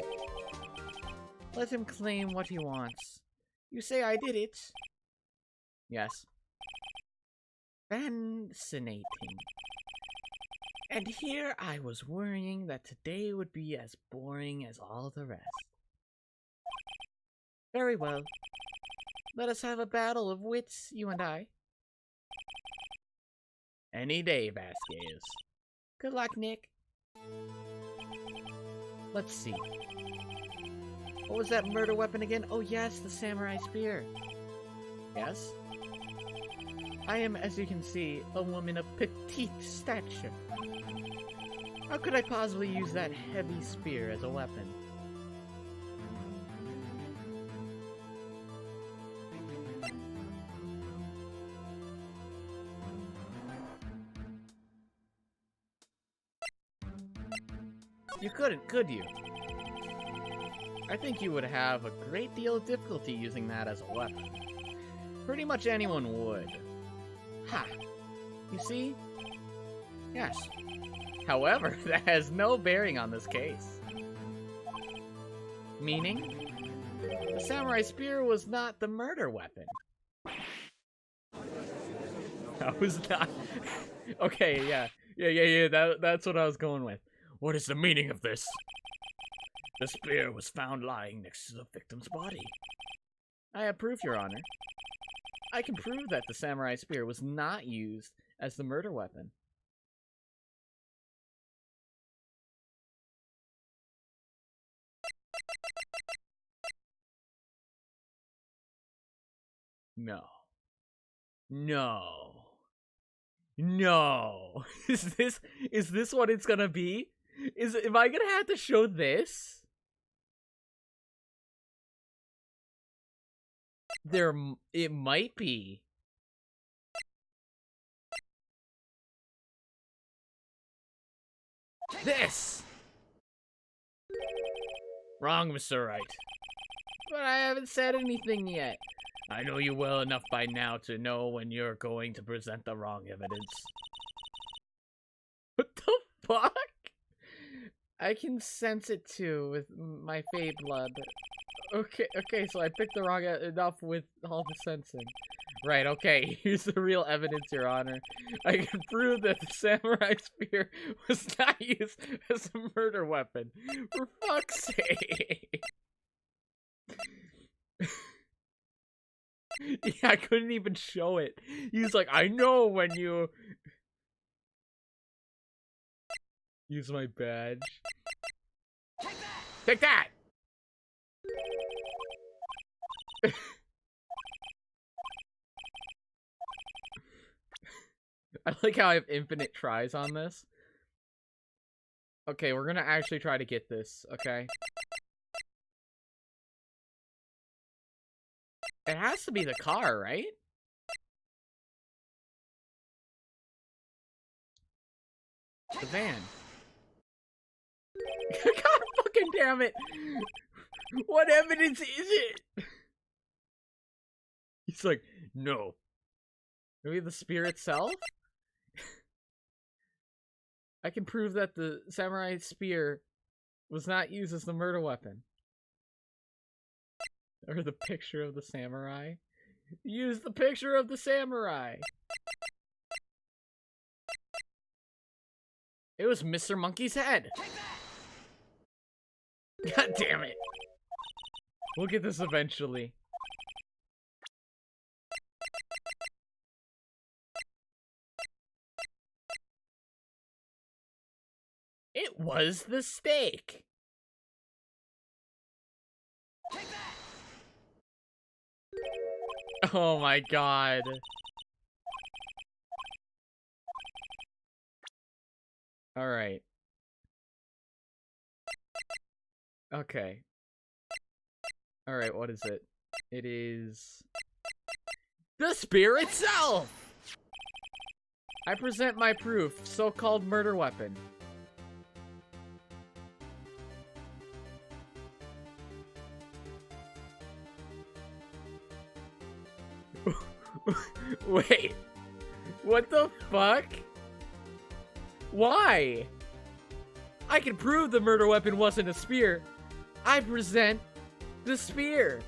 Let him claim what he wants. You say I did it? Yes. Fascinating. And here I was worrying that today would be as boring as all the rest. Very well. Let us have a battle of wits, you and I. Any day, Vasquez. Good luck, Nick. Let's see. What was that murder weapon again? Oh yes, the samurai spear. Yes? I am, as you can see, a woman of petite stature. How could I possibly use that heavy spear as a weapon? You couldn't, could you? I think you would have a great deal of difficulty using that as a weapon. Pretty much anyone would. Ha! You see? Yes. However, that has no bearing on this case. Meaning? The samurai spear was not the murder weapon. That was not... Okay, yeah. That's what I was going with. What is the meaning of this? The spear was found lying next to the victim's body. I have proof, Your Honor. I can prove that the samurai spear was not used as the murder weapon. No. No. No. Is this what it's gonna be? Am I gonna have to show this? It might be. This! Wrong, Mr. Wright. But I haven't said anything yet. I know you well enough by now to know when you're going to present the wrong evidence. What the fuck? I can sense it too with my fate blood. Okay, so I picked the wrong enough with all the sensing. Right, okay, here's the real evidence, Your Honor. I can prove that the samurai spear was not used as a murder weapon. For fuck's sake! Yeah, I couldn't even show it. He's like, I know when you... Use my badge. Take that! I like how I have infinite tries on this. Okay, we're gonna actually try to get this, okay? It has to be the car, right? The van. God fucking damn it! What evidence is it? He's like, no. Maybe the spear itself? I can prove that the samurai spear was not used as the murder weapon. Or the picture of the samurai. Use the picture of the samurai! It was Mr. Monkey's head! God damn it! We'll get this eventually. It was the steak. Oh my god. Alright. Okay. Alright, what is it? It is... the spear itself! I present my proof, so-called murder weapon. Wait. What the fuck? Why? I can prove the murder weapon wasn't a spear. I present the spear.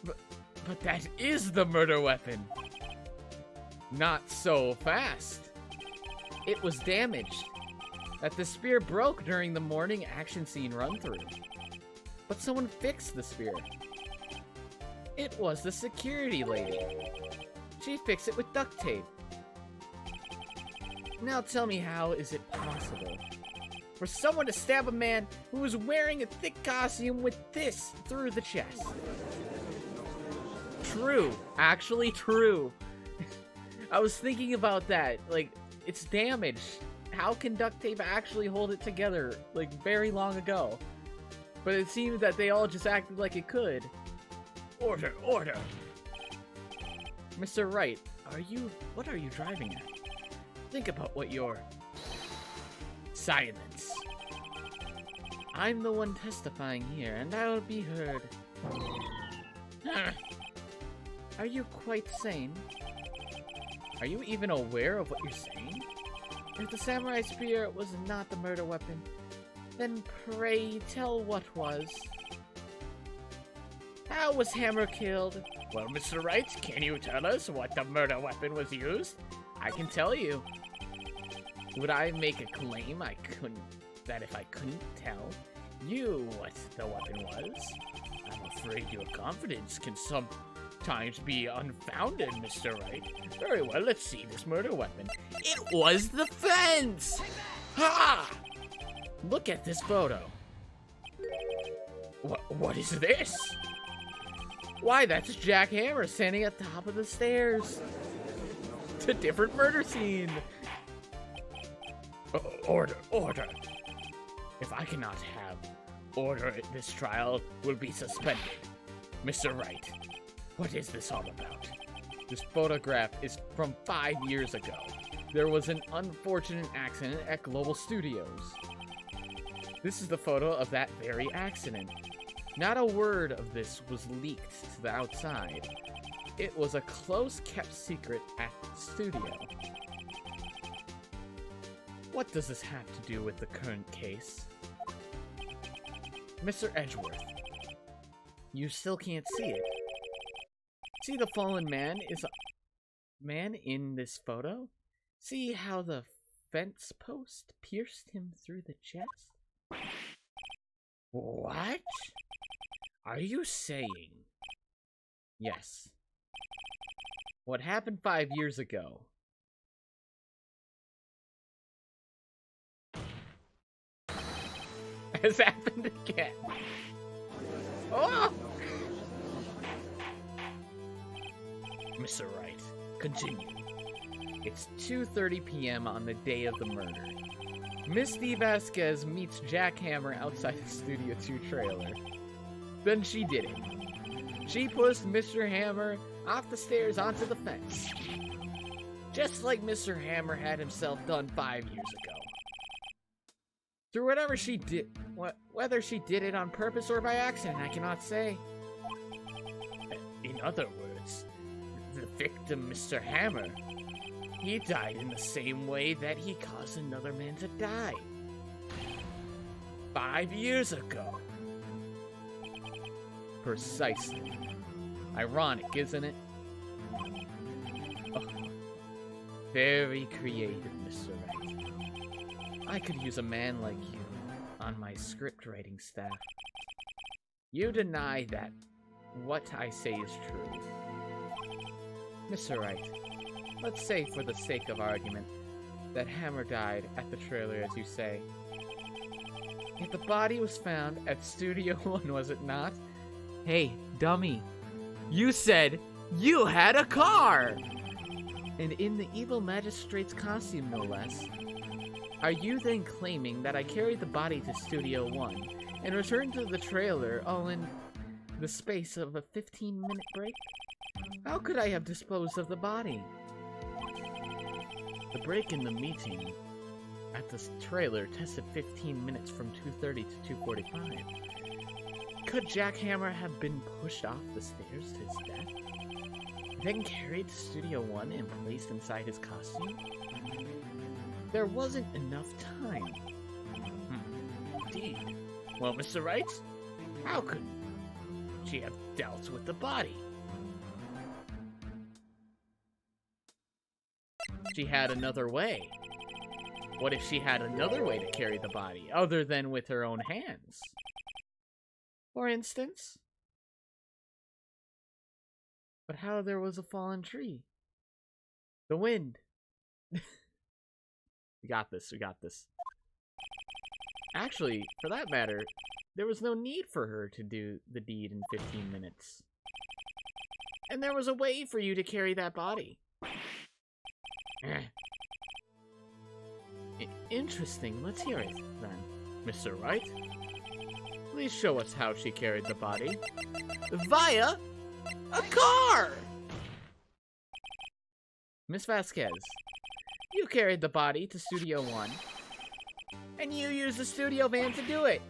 But that is the murder weapon. Not so fast. It was damaged. That the spear broke during the morning action scene run-through. But someone fixed the spear. It was the security lady. She fixed it with duct tape. Now tell me, how is it possible for someone to stab a man who was wearing a thick costume with this through the chest? True. Actually true. I was thinking about that. Like, it's damaged. How can duct tape actually hold it together, like, very long ago? But it seemed that they all just acted like it could. Order, order! Mr. Wright, what are you driving at? Think about what you're... Silence. I'm the one testifying here, and I will be heard. Are you quite sane? Are you even aware of what you're saying? If the samurai spear was not the murder weapon, then pray tell what was. How was Hammer killed? Well, Mr. Wright, can you tell us what the murder weapon was used? I can tell you. Would I make a claim that if I couldn't tell you what the weapon was? I'm afraid your confidence can sometimes be unfounded, Mr. Wright. Very well, let's see this murder weapon. It was the fence! Ha! Look at this photo. What is this? Why, that's Jack Hammer standing at the top of the stairs. It's a different murder scene. Order, order. If I cannot have order, this trial will be suspended. Mr. Wright, what is this all about? This photograph is from 5 years ago. There was an unfortunate accident at Global Studios. This is the photo of that very accident. Not a word of this was leaked to the outside. It was a close-kept secret at the studio. What does this have to do with the current case? Mr. Edgeworth, you still can't see it. See, the fallen man is a man in this photo? See how the fence post pierced him through the chest? What? Are you saying? Yes. What happened 5 years ago has happened again. Oh! Mr. Wright, continue. It's 2:30 p.m. on the day of the murder. Misty Vasquez meets Jack Hammer outside the Studio 2 trailer. Then she did it. She pushed Mr. Hammer off the stairs onto the fence. Just like Mr. Hammer had himself done 5 years ago. Through whatever she did, whether she did it on purpose or by accident, I cannot say. In other words, the victim, Mr. Hammer, he died in the same way that he caused another man to die. 5 years ago. Precisely. Ironic, isn't it? Oh, very creative, Mr. Wright. I could use a man like you on my script writing staff. You deny that what I say is true. Mr. Wright, let's say for the sake of argument that Hammer died at the trailer, as you say. Yet the body was found at Studio 1, was it not? Hey, dummy. You said you had a car! And in the evil magistrate's costume, no less. Are you then claiming that I carried the body to Studio 1 and returned to the trailer all in the space of a 15-minute break? How could I have disposed of the body? The break in the meeting at the trailer tested 15 minutes from 2:30 to 2:45. Could Jack Hammer have been pushed off the stairs to his death, then carried to Studio 1 and placed inside his costume? There wasn't enough time. Indeed. Well, Mr. Wright, how could she have dealt with the body? She had another way. What if she had another way to carry the body, other than with her own hands? For instance? But how there was a fallen tree? The wind. We got this, we got this. Actually, for that matter, there was no need for her to do the deed in 15 minutes. And there was a way for you to carry that body. Interesting, let's hear it, then. Mr. Wright? Please show us how she carried the body. Via a car! Miss Vasquez, you carried the body to Studio 1, and you used the studio van to do it.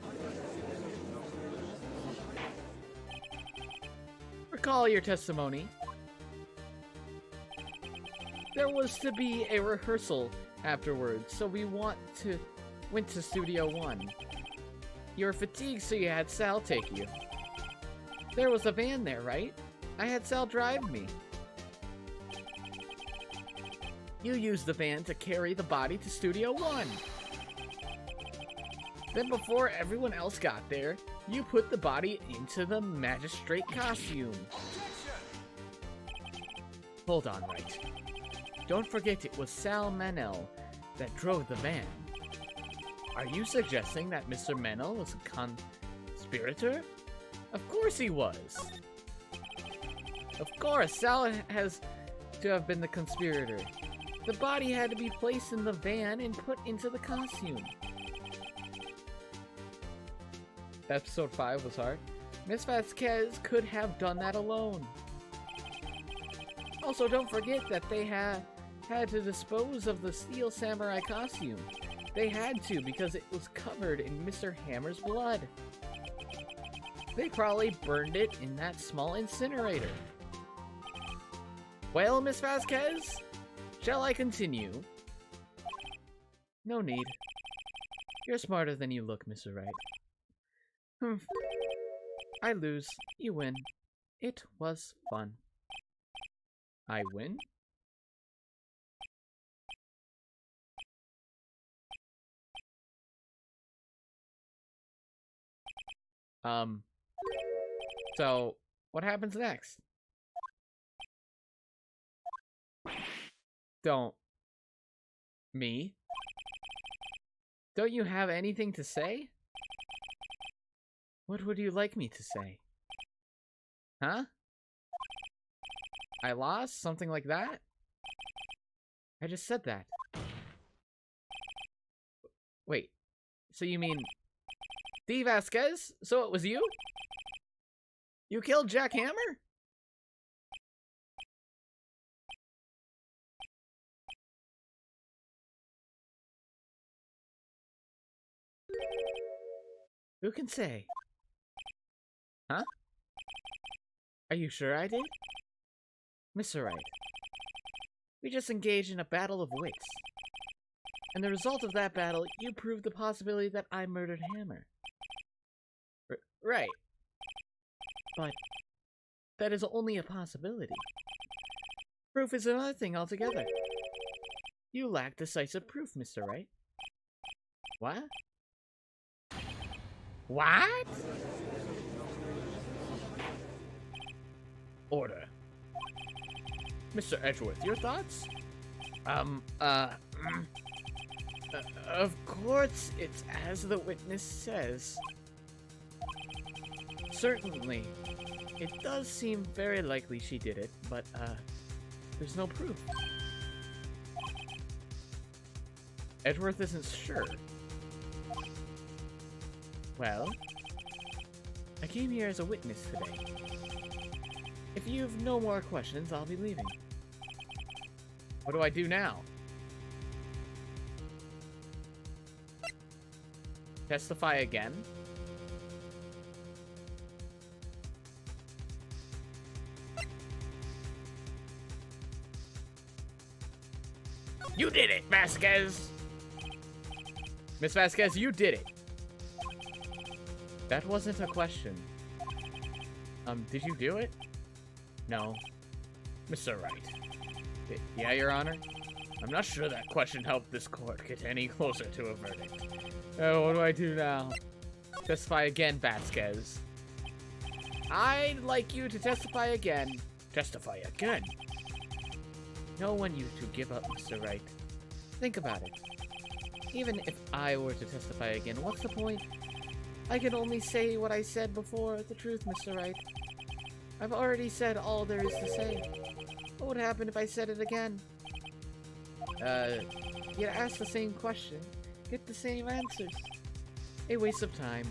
Recall your testimony. There was to be a rehearsal afterwards, so we went to Studio 1. You were fatigued, so you had Sal take you. There was a van there, right? I had Sal drive me. You used the van to carry the body to Studio 1. Then before everyone else got there, you put the body into the magistrate costume. Hold on, Wright. Don't forget it was Sal Manel that drove the van. Are you suggesting that Mr. Manel was a conspirator? Of course he was. Of course, Sal has to have been the conspirator. The body had to be placed in the van and put into the costume. Episode 5 was hard. Miss Vasquez could have done that alone. Also, don't forget that they had to dispose of the steel samurai costume. They had to because it was covered in Mr. Hammer's blood. They probably burned it in that small incinerator. Well, Miss Vasquez, shall I continue? No need. You're smarter than you look, Mr. Wright. I lose. You win. It was fun. I win? So, what happens next? Don't. Me? Don't you have anything to say? What would you like me to say? Huh? I lost? Something like that? I just said that. Wait, so you mean D. Vasquez? So it was you? You killed Jack Hammer? Who can say? Huh? Are you sure I did? Mr. Wright, we just engaged in a battle of wits. And the result of that battle, you proved the possibility that I murdered Hammer. Right. But that is only a possibility. Proof is another thing altogether. You lack decisive proof, Mr. Wright. What? What? Order. Mr. Edgeworth, your thoughts? Of course, it's as the witness says. Certainly. It does seem very likely she did it, but, there's no proof. Edgeworth isn't sure. Well, I came here as a witness today. If you've no more questions, I'll be leaving. What do I do now? Testify again? You did it, Vasquez! Miss Vasquez, you did it! That wasn't a question. Did you do it? No. Mr. Wright. Yeah, Your Honor? I'm not sure that question helped this court get any closer to a verdict. Oh, what do I do now? Testify again, Vasquez. I'd like you to testify again. Testify again? No one you to give up, Mr. Wright. Think about it. Even if I were to testify again, what's the point? I can only say what I said before, the truth, Mr. Wright. I've already said all there is to say. What would happen if I said it again? You'd ask the same question, get the same answers. A waste of time.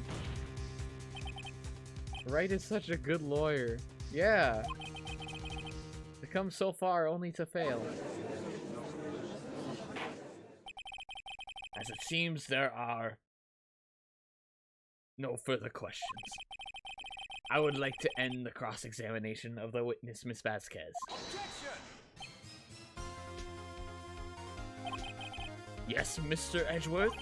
Wright is such a good lawyer. Yeah. To come so far only to fail. As it seems, there are no further questions. I would like to end the cross-examination of the witness, Miss Vasquez. Yes, Mr. Edgeworth?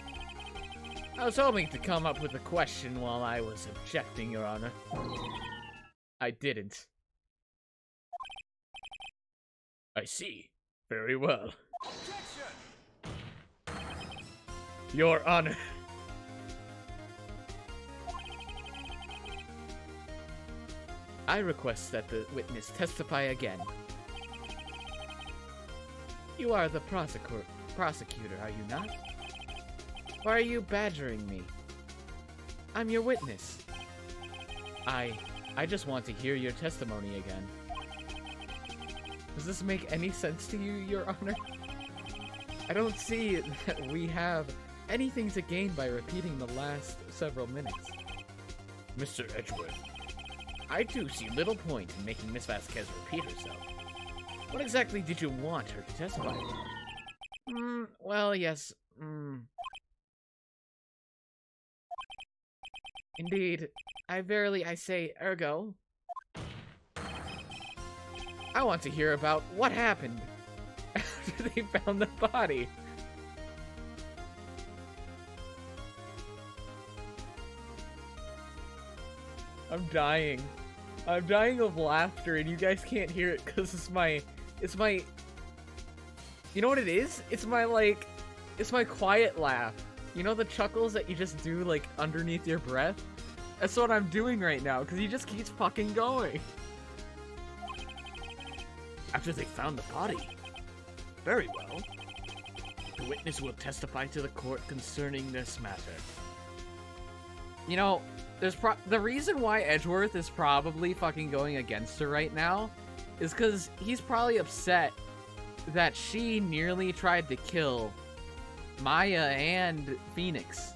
I was hoping to come up with a question while I was objecting, Your Honor. I didn't. I see. Very well. Your Honor. I request that the witness testify again. You are the prosecutor, are you not? Why are you badgering me? I'm your witness. I just want to hear your testimony again. Does this make any sense to you, Your Honor? I don't see that we have anything to gain by repeating the last several minutes. Mr. Edgeworth, I too see little point in making Miss Vasquez repeat herself. What exactly did you want her to testify to? Well, yes, Indeed, I say ergo. I want to hear about what happened after they found the body. I'm dying. I'm dying of laughter and you guys can't hear it because it's my, you know what it is? It's my quiet laugh. You know the chuckles that you just do like underneath your breath? That's what I'm doing right now because he just keeps fucking going. After they found the body. Very well. The witness will testify to the court concerning this matter. You know, the reason why Edgeworth is probably fucking going against her right now is because he's probably upset that she nearly tried to kill Maya and Phoenix.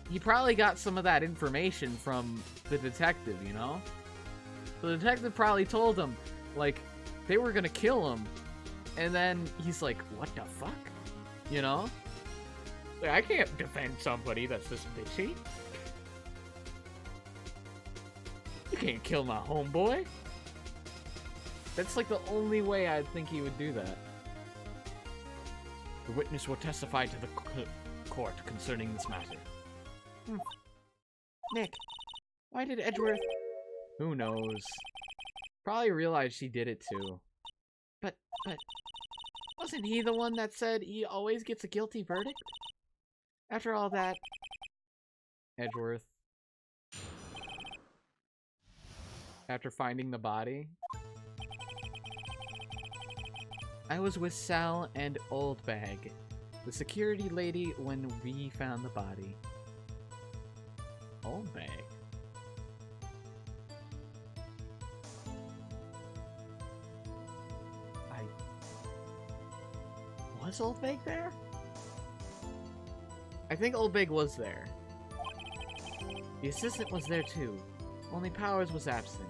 He probably got some of that information from the detective, you know? The detective probably told him, like, they were gonna kill him. And then he's like, what the fuck? You know? Like, I can't defend somebody that's this bitchy. You can't kill my homeboy. That's like the only way I think he would do that. The witness will testify to the court concerning this matter. Nick, why did Edgeworth... Who knows? Probably realized she did it too. But, wasn't he the one that said he always gets a guilty verdict? After all that... Edgeworth. After finding the body... I was with Sal and Old Bag. The security lady when we found the body. Old bag. Was Old Bag there? I think Old Bag was there. The assistant was there too. Only Powers was absent.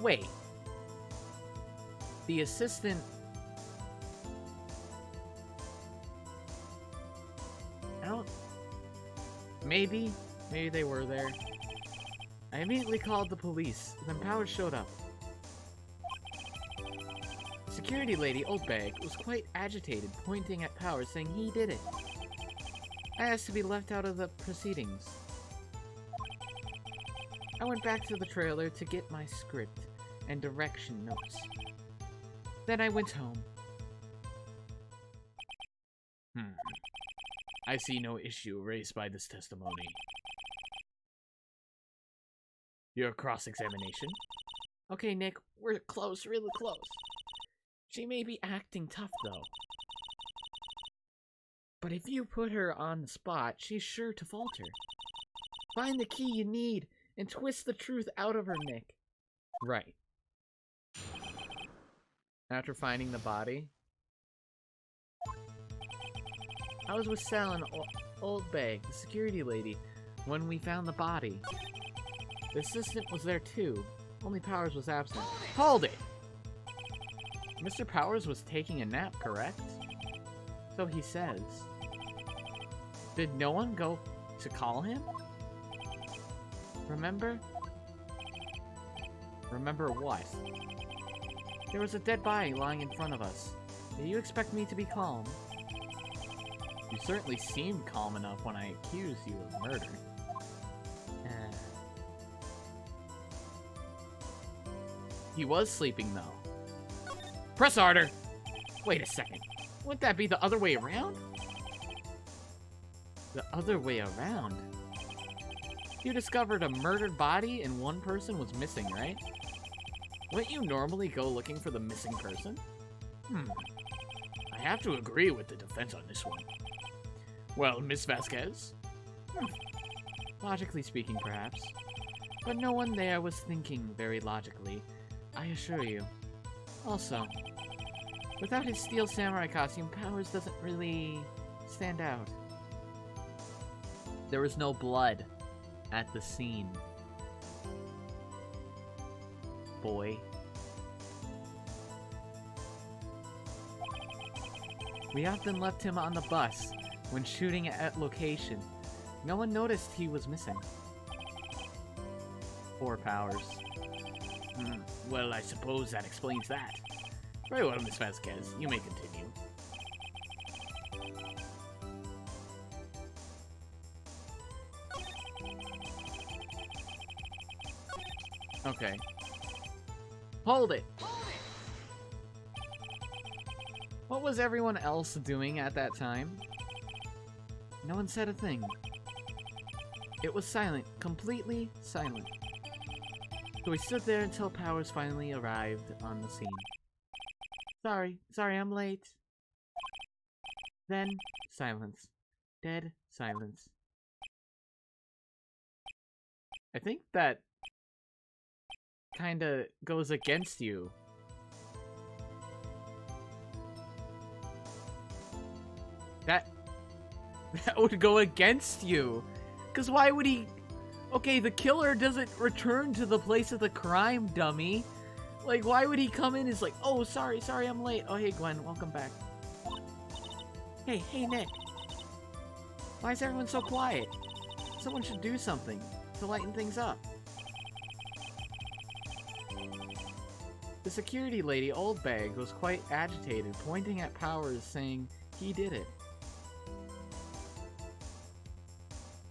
Wait. The assistant... I don't... Maybe they were there. I immediately called the police, then Powers showed up. Security lady, Old Bag, was quite agitated, pointing at Powers, saying he did it. I asked to be left out of the proceedings. I went back to the trailer to get my script and direction notes. Then I went home. I see no issue raised by this testimony. Your cross-examination? Okay, Nick, we're close, really close. She may be acting tough, though. But if you put her on the spot, she's sure to falter. Find the key you need and twist the truth out of her, Nick. Right. After finding the body, I was with Sal and Old Bag, the security lady, when we found the body. The assistant was there too, only Powers was absent. Hold it! Mr. Powers was taking a nap, correct? So he says. Did no one go to call him? Remember? Remember what? There was a dead body lying in front of us. Do you expect me to be calm? You certainly seemed calm enough when I accused you of murder. He was sleeping, though. Press harder! Wait a second. Wouldn't that be the other way around? The other way around? You discovered a murdered body and one person was missing, right? Wouldn't you normally go looking for the missing person? I have to agree with the defense on this one. Well, Miss Vasquez? Logically speaking, perhaps. But no one there was thinking very logically, I assure you. Also, without his steel samurai costume, Powers doesn't really stand out. There was no blood at the scene. Boy. We often left him on the bus when shooting at location. No one noticed he was missing. Poor Powers. Well, I suppose that explains that. Very well, Miss Vasquez. You may continue. Okay. Hold it! What was everyone else doing at that time? No one said a thing. It was silent, completely silent. So we stood there until Powers finally arrived on the scene. Sorry, I'm late. Then, silence. Dead silence. I think that kinda goes against you. That would go against you. 'Cause why would he... Okay, the killer doesn't return to the place of the crime, dummy. Like, why would he come in and is like, oh, sorry, I'm late. Oh, hey, Gwen, welcome back. Hey, Nick. Why is everyone so quiet? Someone should do something to lighten things up. The security lady, Old Bag, was quite agitated, pointing at Powers, saying he did it.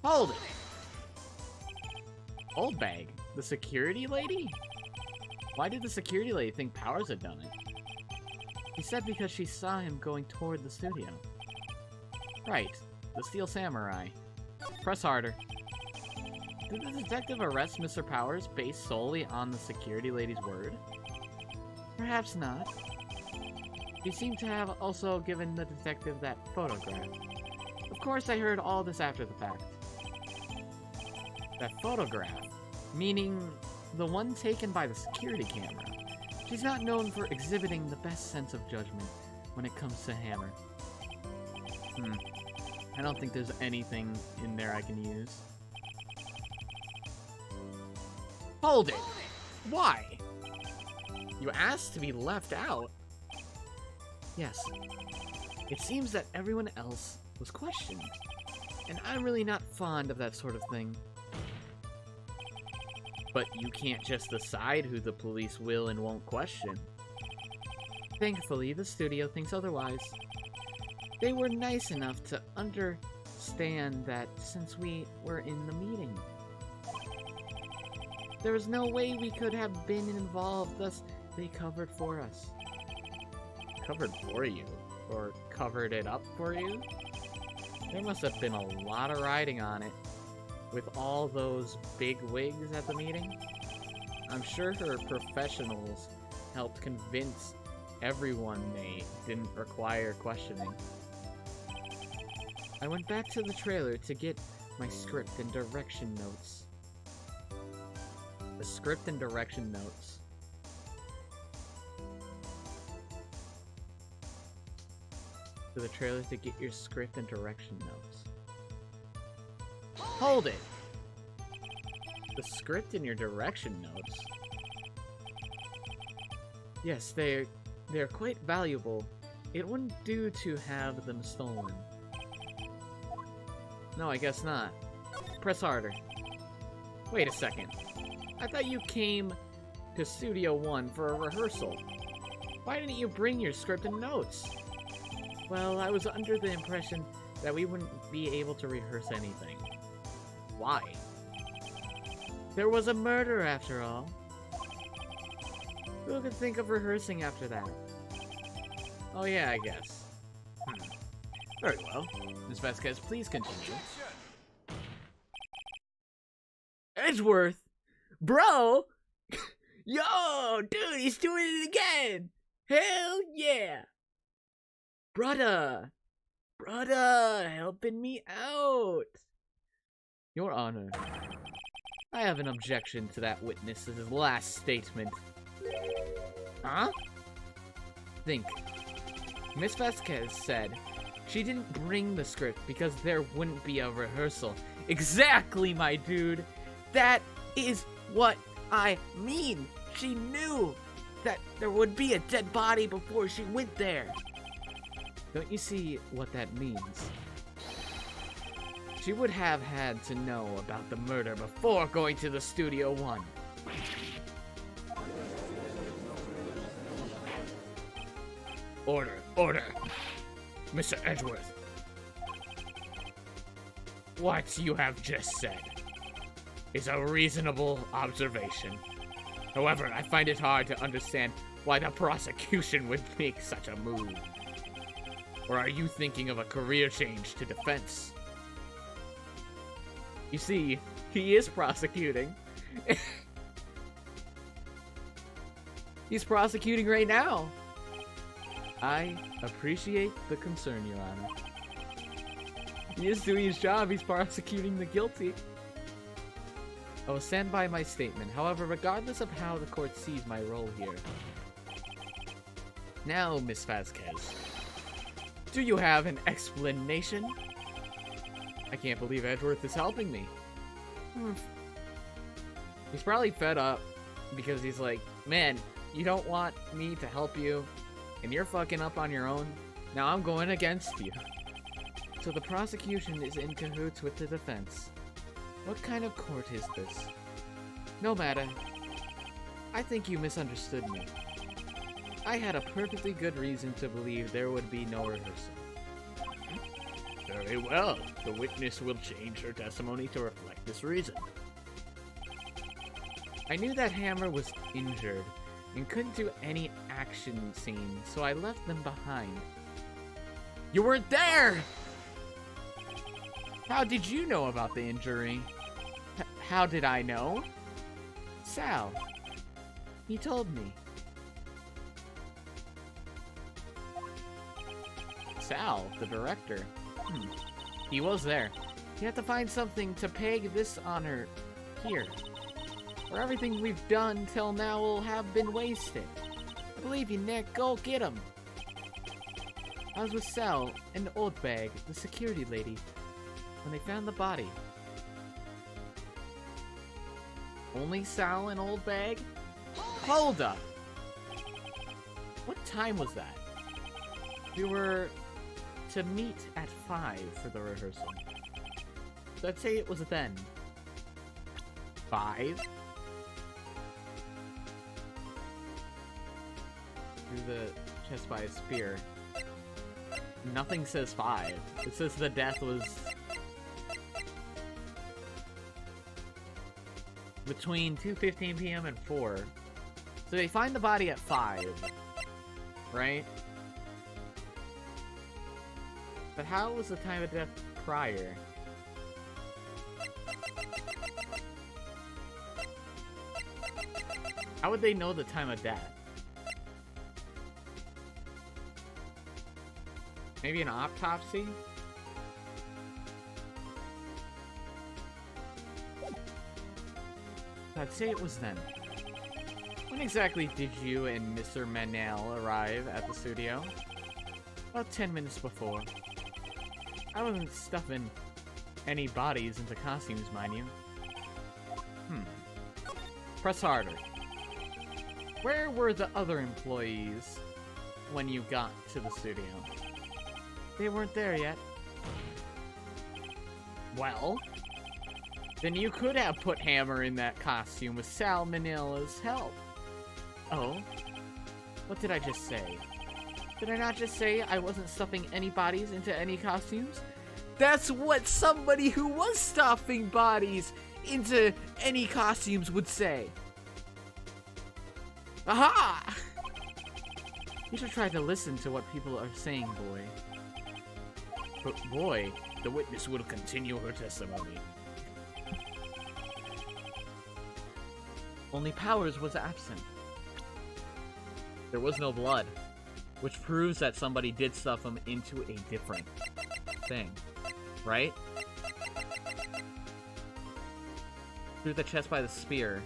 Hold it! Old Bag? The security lady? Why did the security lady think Powers had done it? She said because she saw him going toward the studio. Right. The Steel Samurai. Press harder. Did the detective arrest Mr. Powers based solely on the security lady's word? Perhaps not. He seemed to have also given the detective that photograph. Of course, I heard all this after the fact. That photograph, meaning the one taken by the security camera. She's not known for exhibiting the best sense of judgment when it comes to Hammer. I don't think there's anything in there I can use. Hold it! Why? You asked to be left out? Yes. It seems that everyone else was questioned, and I'm really not fond of that sort of thing. But you can't just decide who the police will and won't question. Thankfully, the studio thinks otherwise. They were nice enough to understand that since we were in the meeting. There was no way we could have been involved, thus they covered for us. Covered for you? Or covered it up for you? There must have been a lot of riding on it. With all those big wigs at the meeting? I'm sure her professionals helped convince everyone they didn't require questioning. I went back to the trailer to get my script and direction notes. The script and direction notes. To the trailer to get your script and direction notes. Hold it! The script and your direction notes? Yes, they're quite valuable. It wouldn't do to have them stolen. No, I guess not. Press harder. Wait a second. I thought you came to Studio 1 for a rehearsal. Why didn't you bring your script and notes? Well, I was under the impression that we wouldn't be able to rehearse anything. Why? There was a murder, after all. Who could think of rehearsing after that? Oh yeah, I guess. Very well. Ms. Vasquez, please continue. Edgeworth! Bro! Yo, dude, he's doing it again! Hell yeah! Brother! Brother, helping me out! Your Honor, I have an objection to that witness's last statement. Huh? Think. Miss Vasquez said she didn't bring the script because there wouldn't be a rehearsal. Exactly, my dude! That is what I mean! She knew that there would be a dead body before she went there! Don't you see what that means? She would have had to know about the murder before going to the Studio 1. Order, order! Mr. Edgeworth. What you have just said is a reasonable observation. However, I find it hard to understand why the prosecution would make such a move. Or are you thinking of a career change to defense? You see, he is prosecuting. He's prosecuting right now. I appreciate the concern, Your Honor. He is doing his job. He's prosecuting the guilty. I will stand by my statement. However, regardless of how the court sees my role here. Now, Miss Vasquez, do you have an explanation? I can't believe Edgeworth is helping me. He's probably fed up because he's like, man, you don't want me to help you and you're fucking up on your own. Now I'm going against you. So the prosecution is in cahoots with the defense. What kind of court is this? No matter. I think you misunderstood me. I had a perfectly good reason to believe there would be no rehearsal. Very well. The witness will change her testimony to reflect this reason. I knew that Hammer was injured and couldn't do any action scenes, so I left them behind. You weren't there! How did you know about the injury? How did I know? Sal. He told me. Sal, the director. He was there. You have to find something to peg this honor here. Or everything we've done till now will have been wasted. I believe you, Nick. Go get him. I was with Sal and Old Bag, the security lady, when they found the body. Only Sal and Old Bag? Hold up! What time was that? We were to meet at 5 for the rehearsal. So I'd say it was then. 5? Through the chest by a spear. Nothing says 5. It says the death was between 2:15 p.m. and 4. So they find the body at 5, right? But how was the time of death prior? How would they know the time of death? Maybe an autopsy? I'd say it was then. When exactly did you and Mr. Manel arrive at the studio? About 10 minutes before. I wasn't stuffing any bodies into costumes, mind you. Press harder. Where were the other employees when you got to the studio? They weren't there yet. Well, then you could have put Hammer in that costume with Sal Manila's help. Oh? What did I just say? Did I not just say I wasn't stuffing any bodies into any costumes? That's what somebody who was stuffing bodies into any costumes would say. Aha! You should try to listen to what people are saying, boy. But boy, the witness will continue her testimony. Only Powers was absent. There was no blood, which proves that somebody did stuff him into a different thing, right? Through the chest by the spear.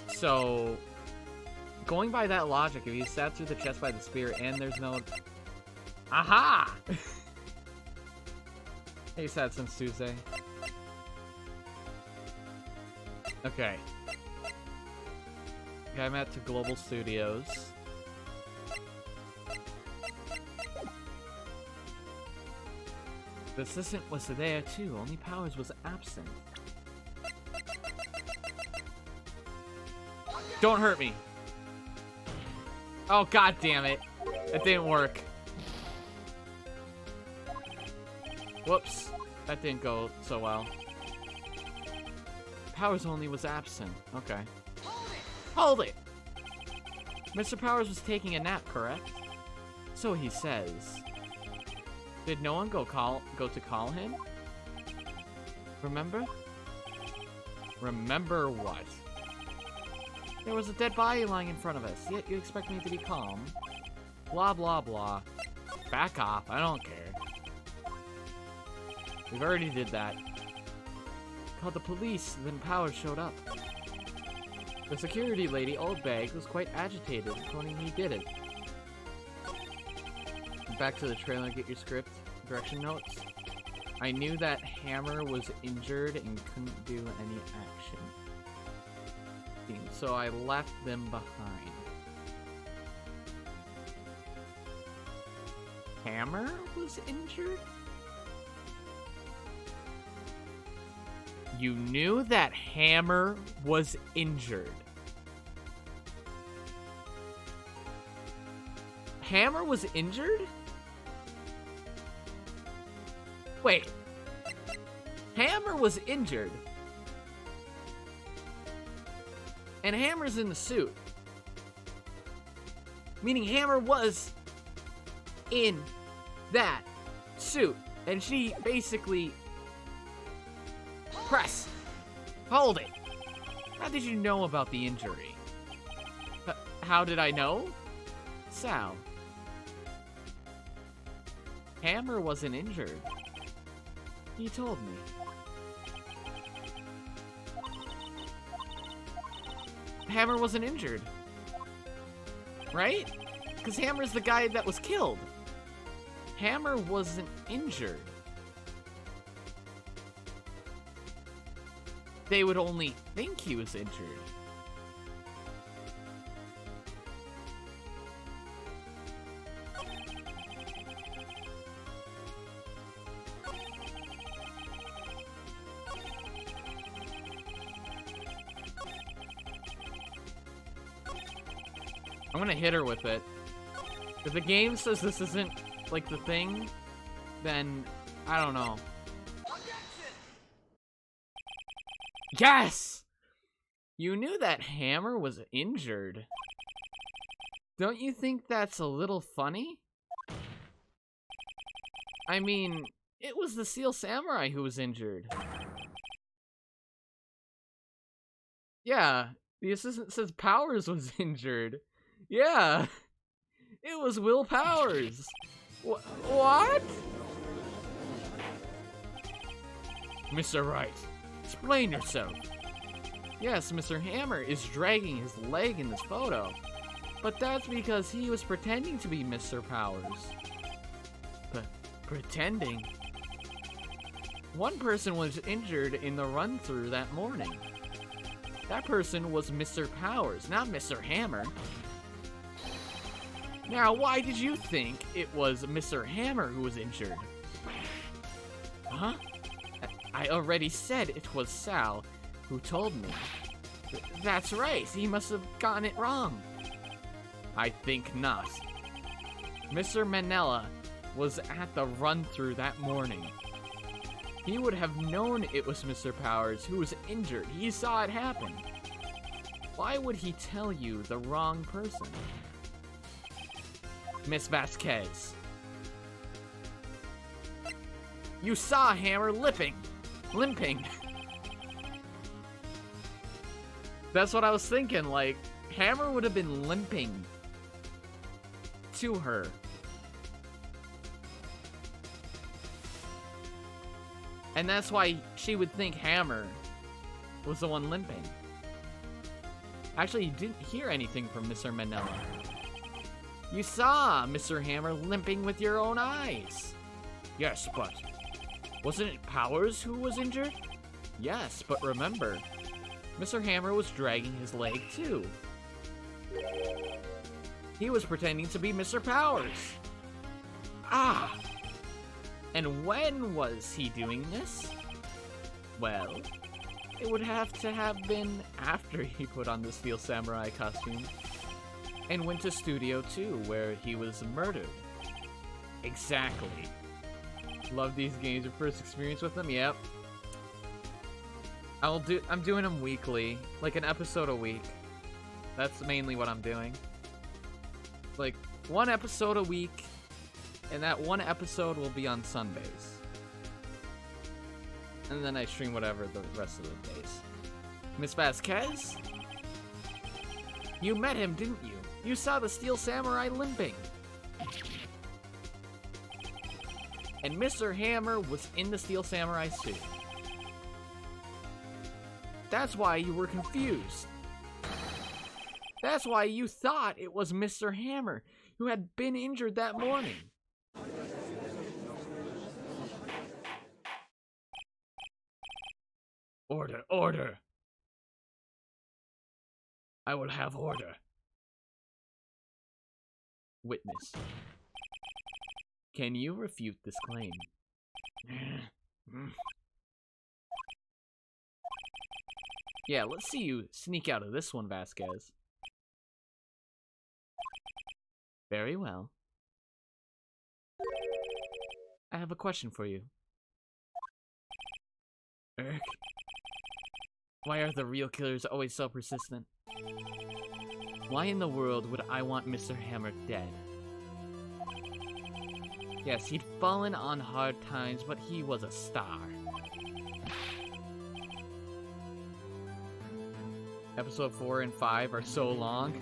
So, going by that logic, if you sat through the chest by the spear and there's no... Aha! Hey, sad since Tuesday. Okay. Okay, I'm at to Global Studios. The assistant was there too, only Powers was absent. Don't hurt me. Oh, god damn it. That didn't work. Whoops. That didn't go so well. Powers only was absent. Okay. Hold it! Mr. Powers was taking a nap, correct? So he says. Did no one go to call him? Remember? Remember what? There was a dead body lying in front of us, yet you expect me to be calm. Blah, blah, blah. Back off, I don't care. We've already did that. Called the police, then Powers showed up. The security lady, Old Bag, was quite agitated, claiming he did it. Back to the trailer, get your script. Direction notes. I knew that Hammer was injured and couldn't do any action. So I left them behind. Hammer was injured? You knew that Hammer was injured. Hammer was injured? Wait. Hammer was injured. And Hammer's in the suit. Meaning Hammer was in that suit. And she basically... Press. Hold it. How did you know about the injury? How did I know? Sal. Hammer wasn't injured. He told me. Hammer wasn't injured. Right? Because Hammer's the guy that was killed. Hammer wasn't injured. They would only think he was injured. I'm gonna hit her with it. If the game says this isn't, like, the thing, then I don't know. Yes! You knew that Hammer was injured. Don't you think that's a little funny? I mean, it was the Steel Samurai who was injured. Yeah, the assistant says Powers was injured. Yeah, it was Will Powers. What? Mr. Wright, explain yourself. Yes, Mr. Hammer is dragging his leg in this photo, but that's because he was pretending to be Mr. Powers. Pretending? One person was injured in the run-through that morning. That person was Mr. Powers, not Mr. Hammer. Now, why did you think it was Mr. Hammer who was injured? Huh? I already said it was Sal who told me. That's right, he must have gotten it wrong. I think not. Mr. Manella was at the run-through that morning. He would have known it was Mr. Powers who was injured. He saw it happen. Why would he tell you the wrong person? Miss Vasquez. You saw Hammer limping. That's what I was thinking, like, Hammer would have been limping to her. And that's why she would think Hammer was the one limping. Actually, you didn't hear anything from Mr. Manella. You saw Mr. Hammer limping with your own eyes. Yes, but wasn't it Powers who was injured? Yes, but remember, Mr. Hammer was dragging his leg too. He was pretending to be Mr. Powers. Ah! And when was he doing this? Well, it would have to have been after he put on the Steel Samurai costume and went to Studio 2, where he was murdered. Exactly. Love these games. Your first experience with them? Yep. I'm doing them weekly, like an episode a week. That's mainly what I'm doing. Like, one episode a week, and that one episode will be on Sundays. And then I stream whatever the rest of the days. Miss Vasquez? You met him, didn't you? You saw the Steel Samurai limping. And Mr. Hammer was in the Steel Samurai suit. That's why you were confused. That's why you thought it was Mr. Hammer, who had been injured that morning. Order, order. I will have order. Witness. Can you refute this claim? Yeah, let's see you sneak out of this one, Vasquez. Very well. I have a question for you. Erk. Why are the real killers always so persistent? Why in the world would I want Mr. Hammer dead? Yes, he'd fallen on hard times, but he was a star. Episode 4 and 5 are so long.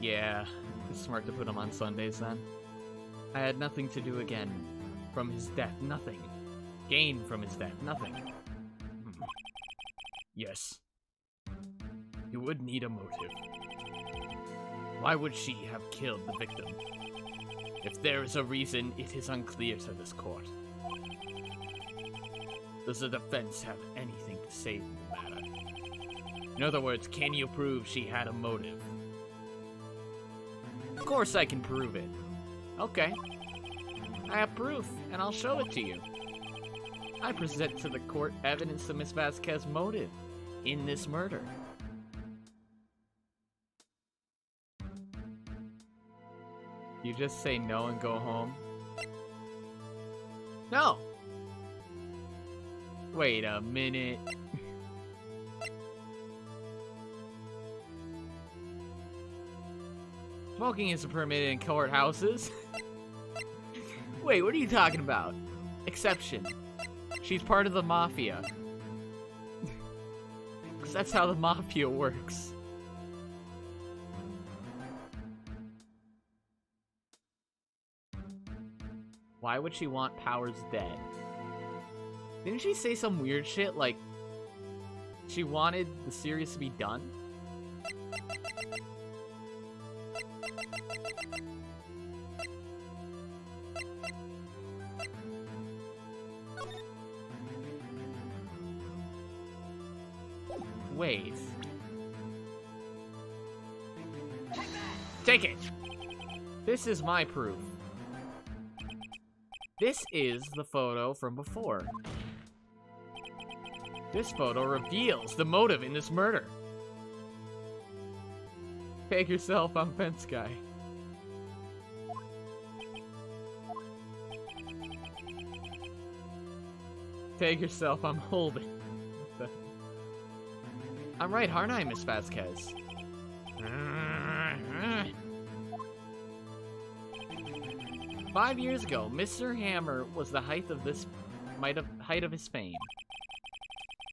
Yeah, it's smart to put him on Sundays then. I had nothing to do again. From his death, nothing. Gain from his death, nothing. Yes. You would need a motive. Why would she have killed the victim? If there is a reason, it is unclear to this court. Does the defense have anything to say in the matter? In other words, can you prove she had a motive? Of course I can prove it. Okay. I have proof, and I'll show it to you. I present to the court evidence of Miss Vasquez's motive in this murder. You just say no and go home? No! Wait a minute. Smoking isn't permitted in courthouses. Wait, what are you talking about? Exception. She's part of the mafia. 'Cause that's how the mafia works. Why would she want Powers dead? Didn't she say some weird shit like she wanted the series to be done? Wait. Take it! This is my proof. This is the photo from before. This photo reveals the motive in this murder. Take yourself, I'm fence guy. Take yourself, I'm holding. I'm right, aren't I, Miss Vasquez? 5 years ago, Mr. Hammer was the height of his fame.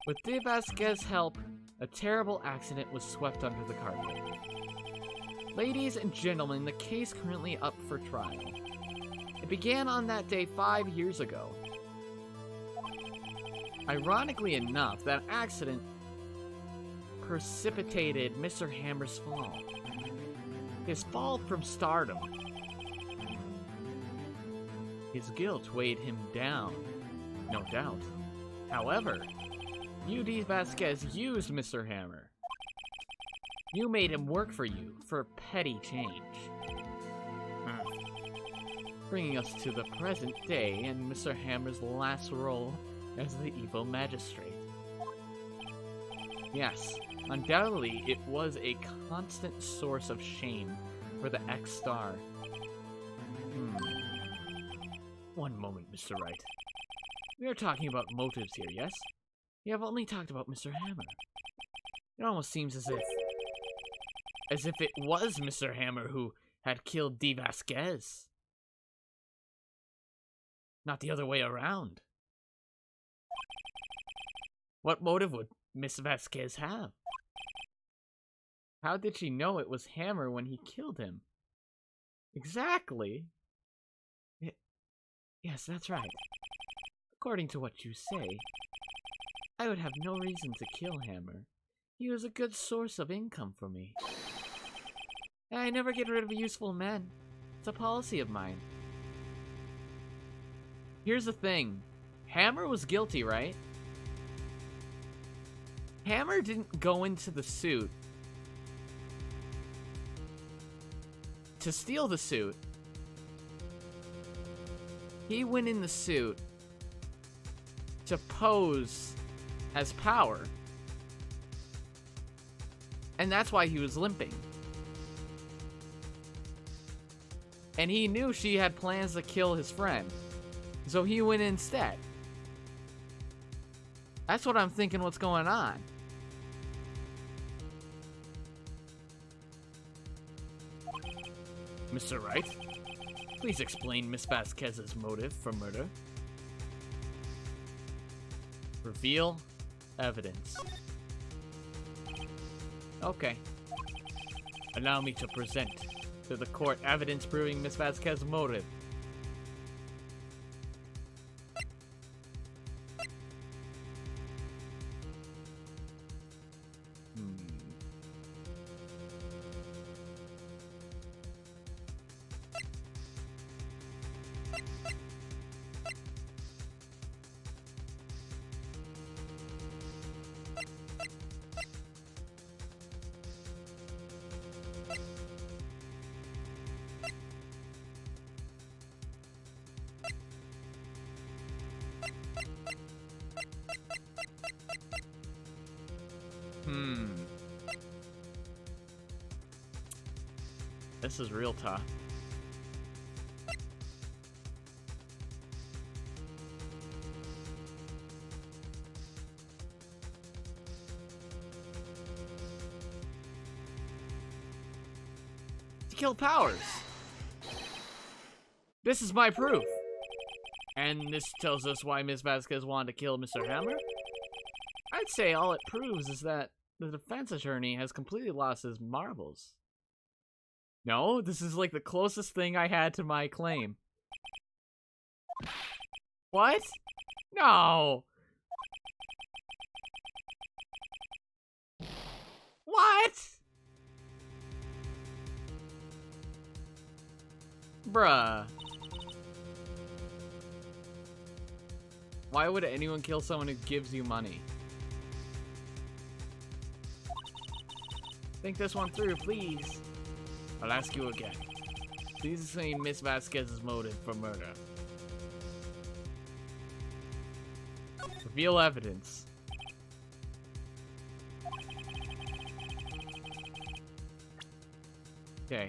With De Vasquez's help, a terrible accident was swept under the carpet. Ladies and gentlemen, the case currently up for trial. It began on that day 5 years ago. Ironically enough, that accident precipitated Mr. Hammer's fall. His fall from stardom. His guilt weighed him down, no doubt. However, you, De Vasquez, used Mr. Hammer. You made him work for you for petty change. Bringing us to the present day and Mr. Hammer's last role as the evil magistrate. Yes, undoubtedly it was a constant source of shame for the ex-star. One moment, Mr. Wright. We are talking about motives here, yes? We have only talked about Mr. Hammer. It almost seems as if it was Mr. Hammer who had killed De Vasquez. Not the other way around. What motive would Miss Vasquez have? How did she know it was Hammer when he killed him? Exactly. Yes, that's right. According to what you say, I would have no reason to kill Hammer. He was a good source of income for me. I never get rid of useful men. It's a policy of mine. Here's the thing. Hammer was guilty, right? Hammer didn't go into the suit to steal the suit. He went in the suit to pose as Power. And that's why he was limping. And he knew she had plans to kill his friend. So he went instead. That's what I'm thinking what's going on. Mr. Wright, please explain Miss Vasquez's motive for murder. Reveal evidence. Okay. Allow me to present To the court, evidence proving Miss Vasquez's motive. This is real tough. To kill Powers. This is my proof. And this tells us why Miss Vasquez wanted to kill Mr. Hammer? I'd say all it proves is that the defense attorney has completely lost his marbles. No, this is like the closest thing I had to my claim. What? No! What? Bruh. Why would anyone kill someone who gives you money? Think this one through, please. I'll ask you again. Please explain Miss Vasquez's motive for murder. Reveal evidence. Okay.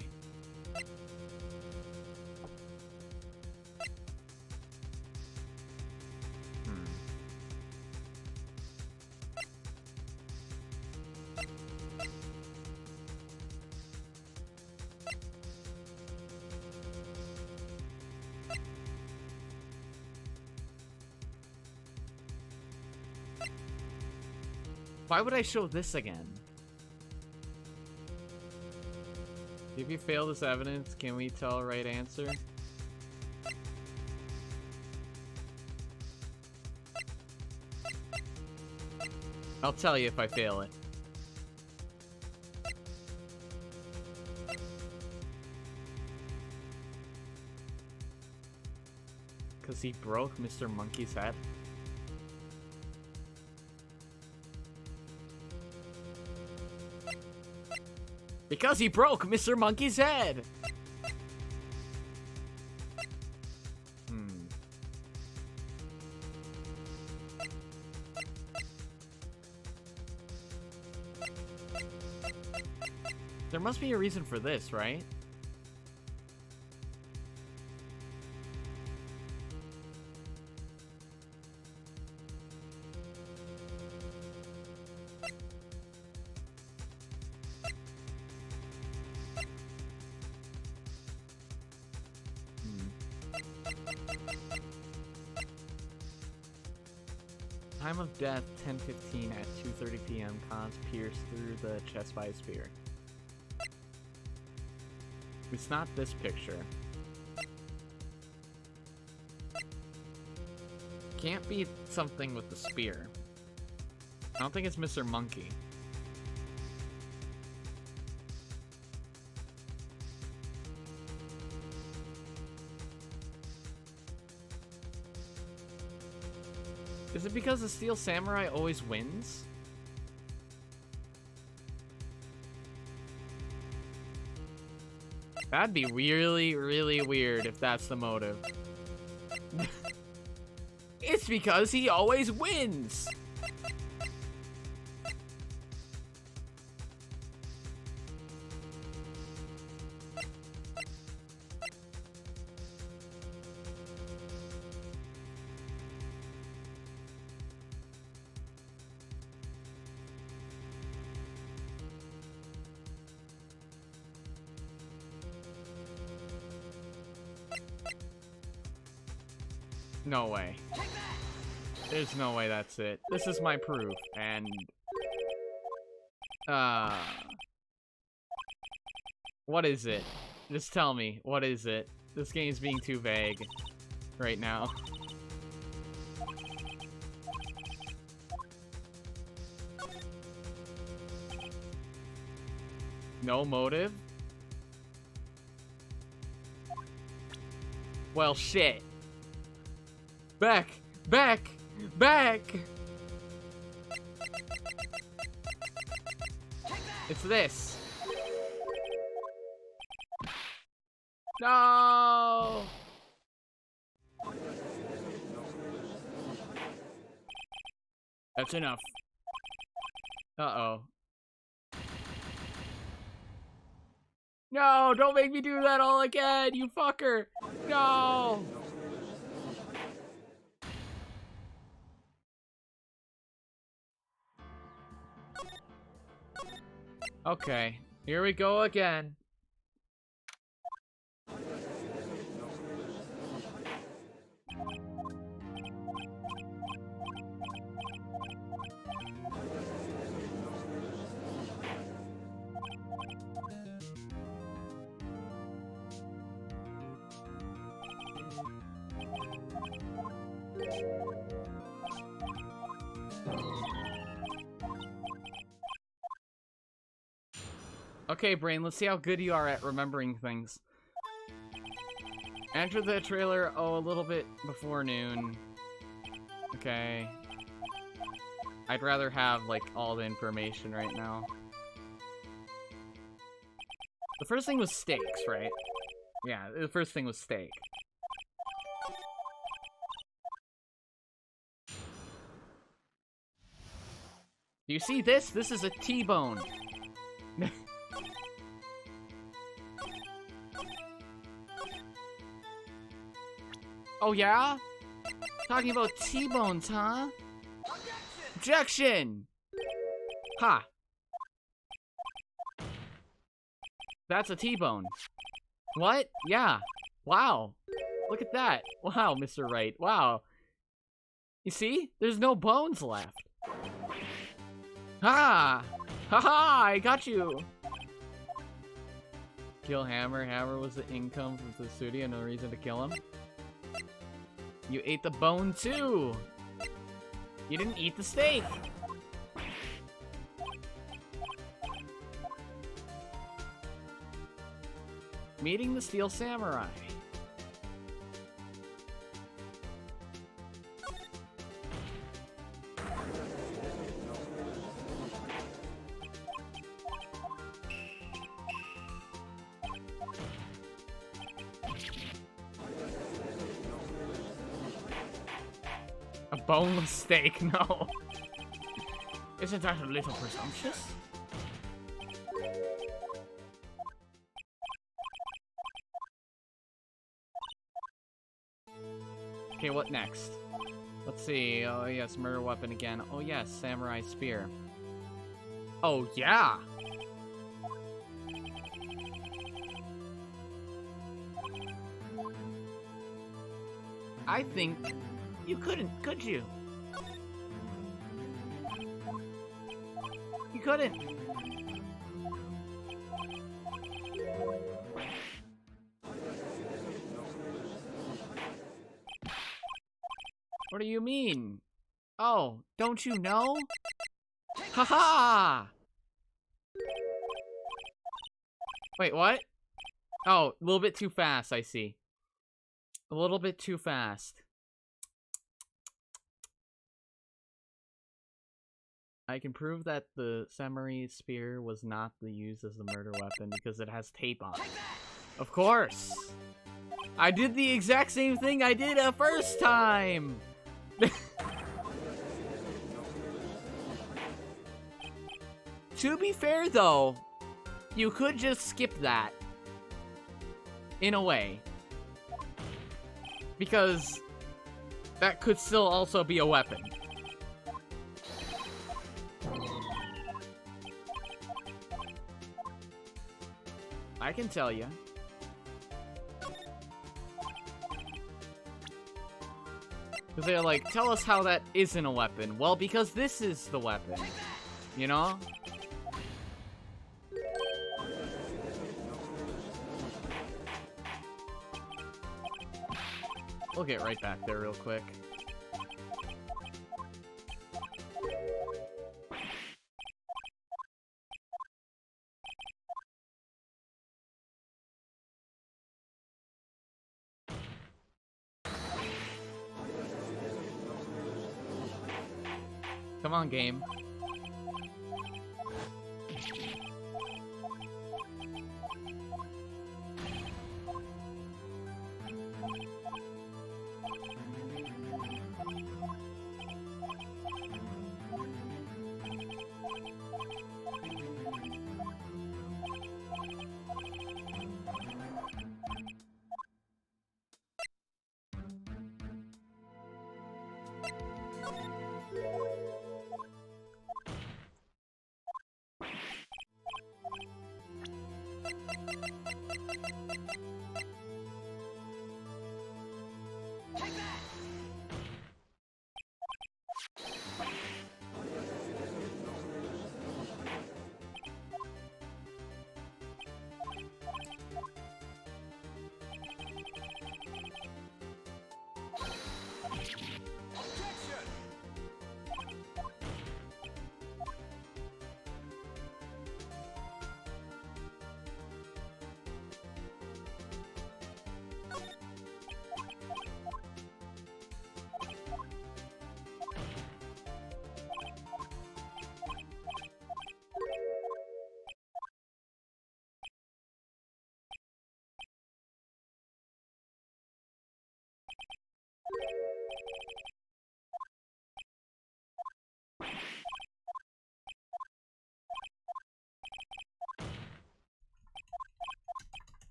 Why would I show this again? If you fail this evidence, can we tell a right answer? I'll tell you if I fail it. Because he broke Mr. Monkey's head? Because he broke Mr. Monkey's head! There must be a reason for this, right? Time of death, 10:15 at 2:30 p.m. Cons pierced through the chest by a spear. It's not this picture. Can't be something with the spear. I don't think it's Mr. Monkey. Is it because the Steel Samurai always wins? That'd be really, really weird if that's the motive. It's because he always wins! No way. There's no way that's it. This is my proof, and... what is it? Just tell me, what is it? This game's being too vague right now. No motive? Well, shit. Back! Back! Back! It's this. No! That's enough. Uh-oh. No, don't make me do that all again, you fucker! No! Okay, here we go again. Okay, Brain, let's see how good you are at remembering things. Enter the trailer, a little bit before noon. Okay. I'd rather have, like, all the information right now. The first thing was steaks, right? Yeah, the first thing was steak. Do you see this? This is a T-bone. Oh, yeah? Talking about T-bones, huh? Objection! Ha! That's a T-bone. What? Yeah. Wow. Look at that. Wow, Mr. Wright. Wow. You see? There's no bones left. Ha! Ha-ha! I got you! Kill Hammer. Hammer was the income from the studio. No reason to kill him. You ate the bone too! You didn't eat the steak! Meeting the Steel Samurai. A boneless steak, no. Isn't that a little presumptuous? Okay, what next? Let's see. Oh, yes, murder weapon again. Oh, yes, samurai spear. Oh, yeah! I think you couldn't, could you? You couldn't. What do you mean? Oh, don't you know? Haha! Wait, what? Oh, a little bit too fast, I see. A little bit too fast. I can prove that the samurai spear was not used as the murder weapon because it has tape on it. Of course! I did the exact same thing I did a first time! To be fair, though, you could just skip that. In a way. Because that could still also be a weapon. I can tell you. Because they're like, tell us how that isn't a weapon. Well, because this is the weapon. You know? We'll get right back there real quick. Come on, game.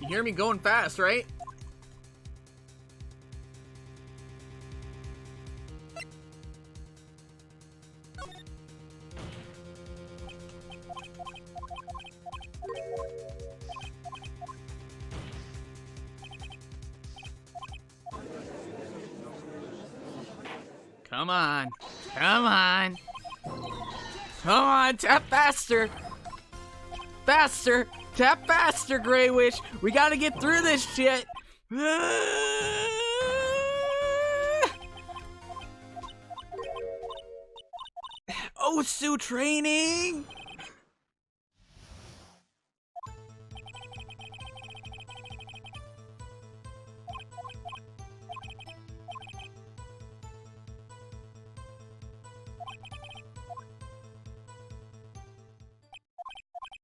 You hear me going fast, right? Come on. Come on. Come on, tap faster. Faster. Tap faster, Grey Witch. We gotta get through this shit. Osu training.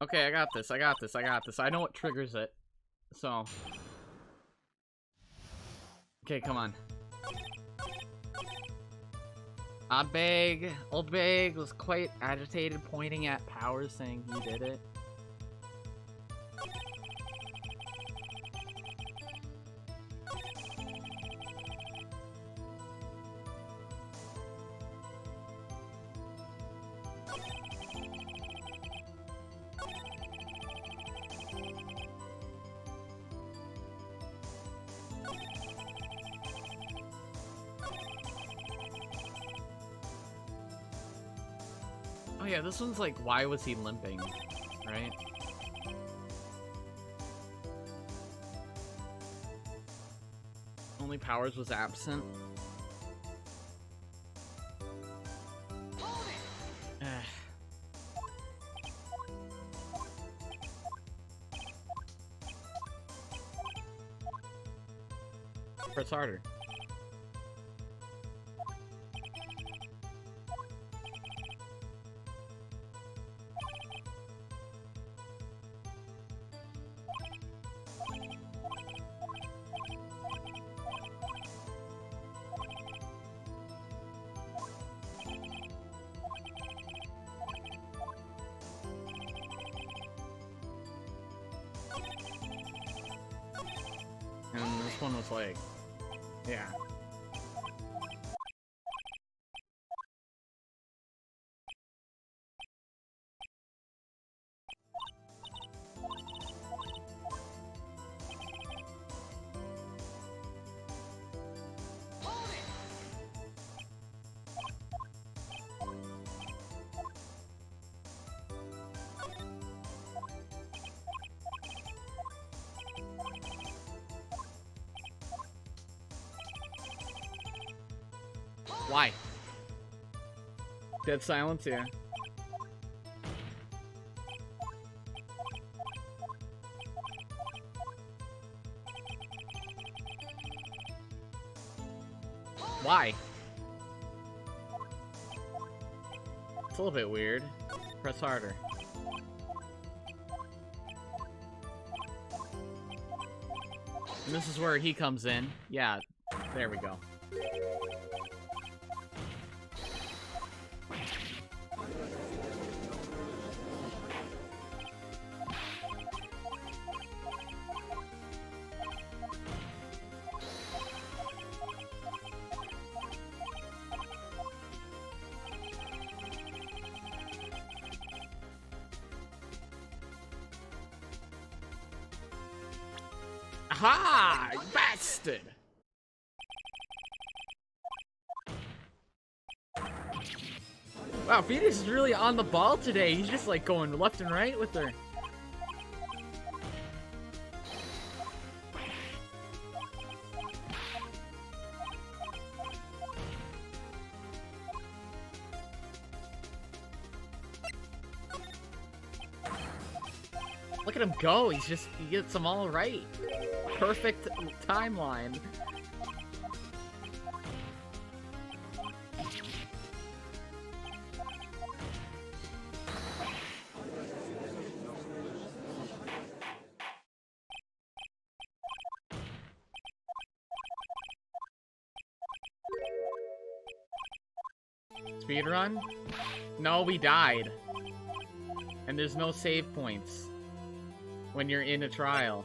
Okay, I got this, I got this, I got this. I know what triggers it. So. Okay, come on. Old Bag was quite agitated, pointing at Powers, saying he did it. Oh yeah, this one's like, why was he limping, right? Only Powers was absent. Press harder. And this one was like, yeah. Why? Dead silence here. Why? It's a little bit weird. Press harder. And this is where he comes in. Yeah, there we go. Aha! You bastard! Wow, Phoenix is really on the ball today. He's just like going left and right with her. Look at him go. He gets them all right. Perfect timeline. Speedrun? No, we died. And there's no save points when you're in a trial.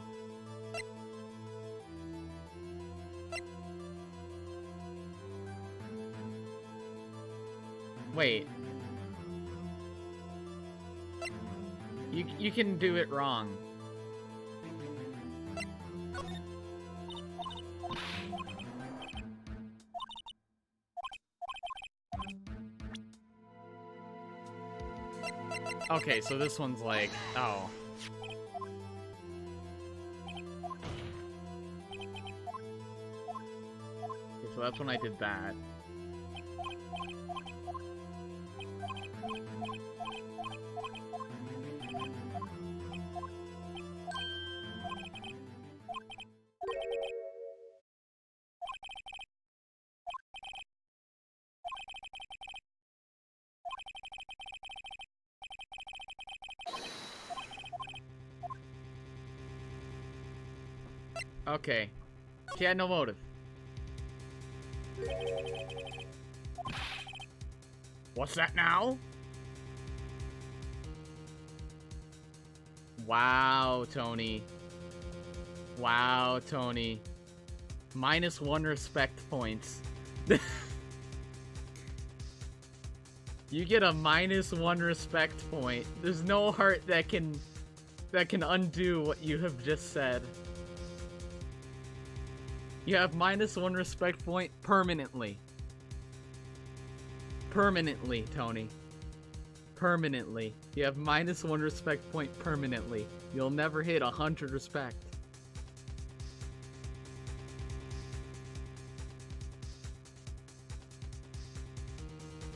Wait. You can do it wrong. Okay, so this one's like, oh. Okay, so that's when I did that. Okay. She had no motive. What's that now? Wow, Tony. Wow, Tony. -1 respect points. You get a -1 respect point. There's no heart that can undo what you have just said. You have -1 respect point permanently. Permanently, Tony. Permanently. You have -1 respect point permanently. You'll never hit 100 respect.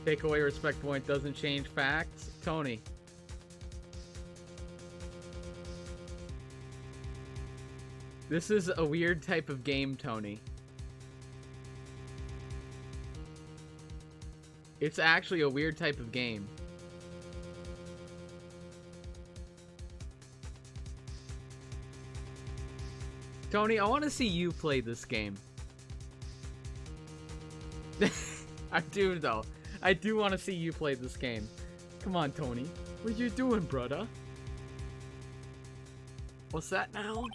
Take away respect point doesn't change facts. Tony. This is a weird type of game, Tony. It's actually a weird type of game. Tony, I want to see you play this game. I do, though. I do want to see you play this game. Come on, Tony. What you doing, brother? What's that now?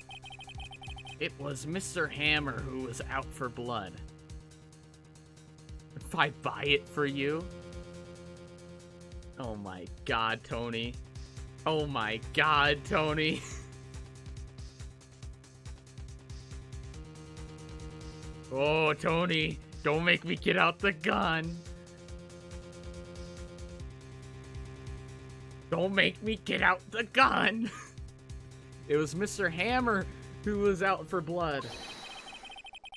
It was Mr. Hammer who was out for blood. If I buy it for you? Oh my god, Tony. Oh my god, Tony. Oh, Tony. Don't make me get out the gun. Don't make me get out the gun. It was Mr. Hammer who was out for blood.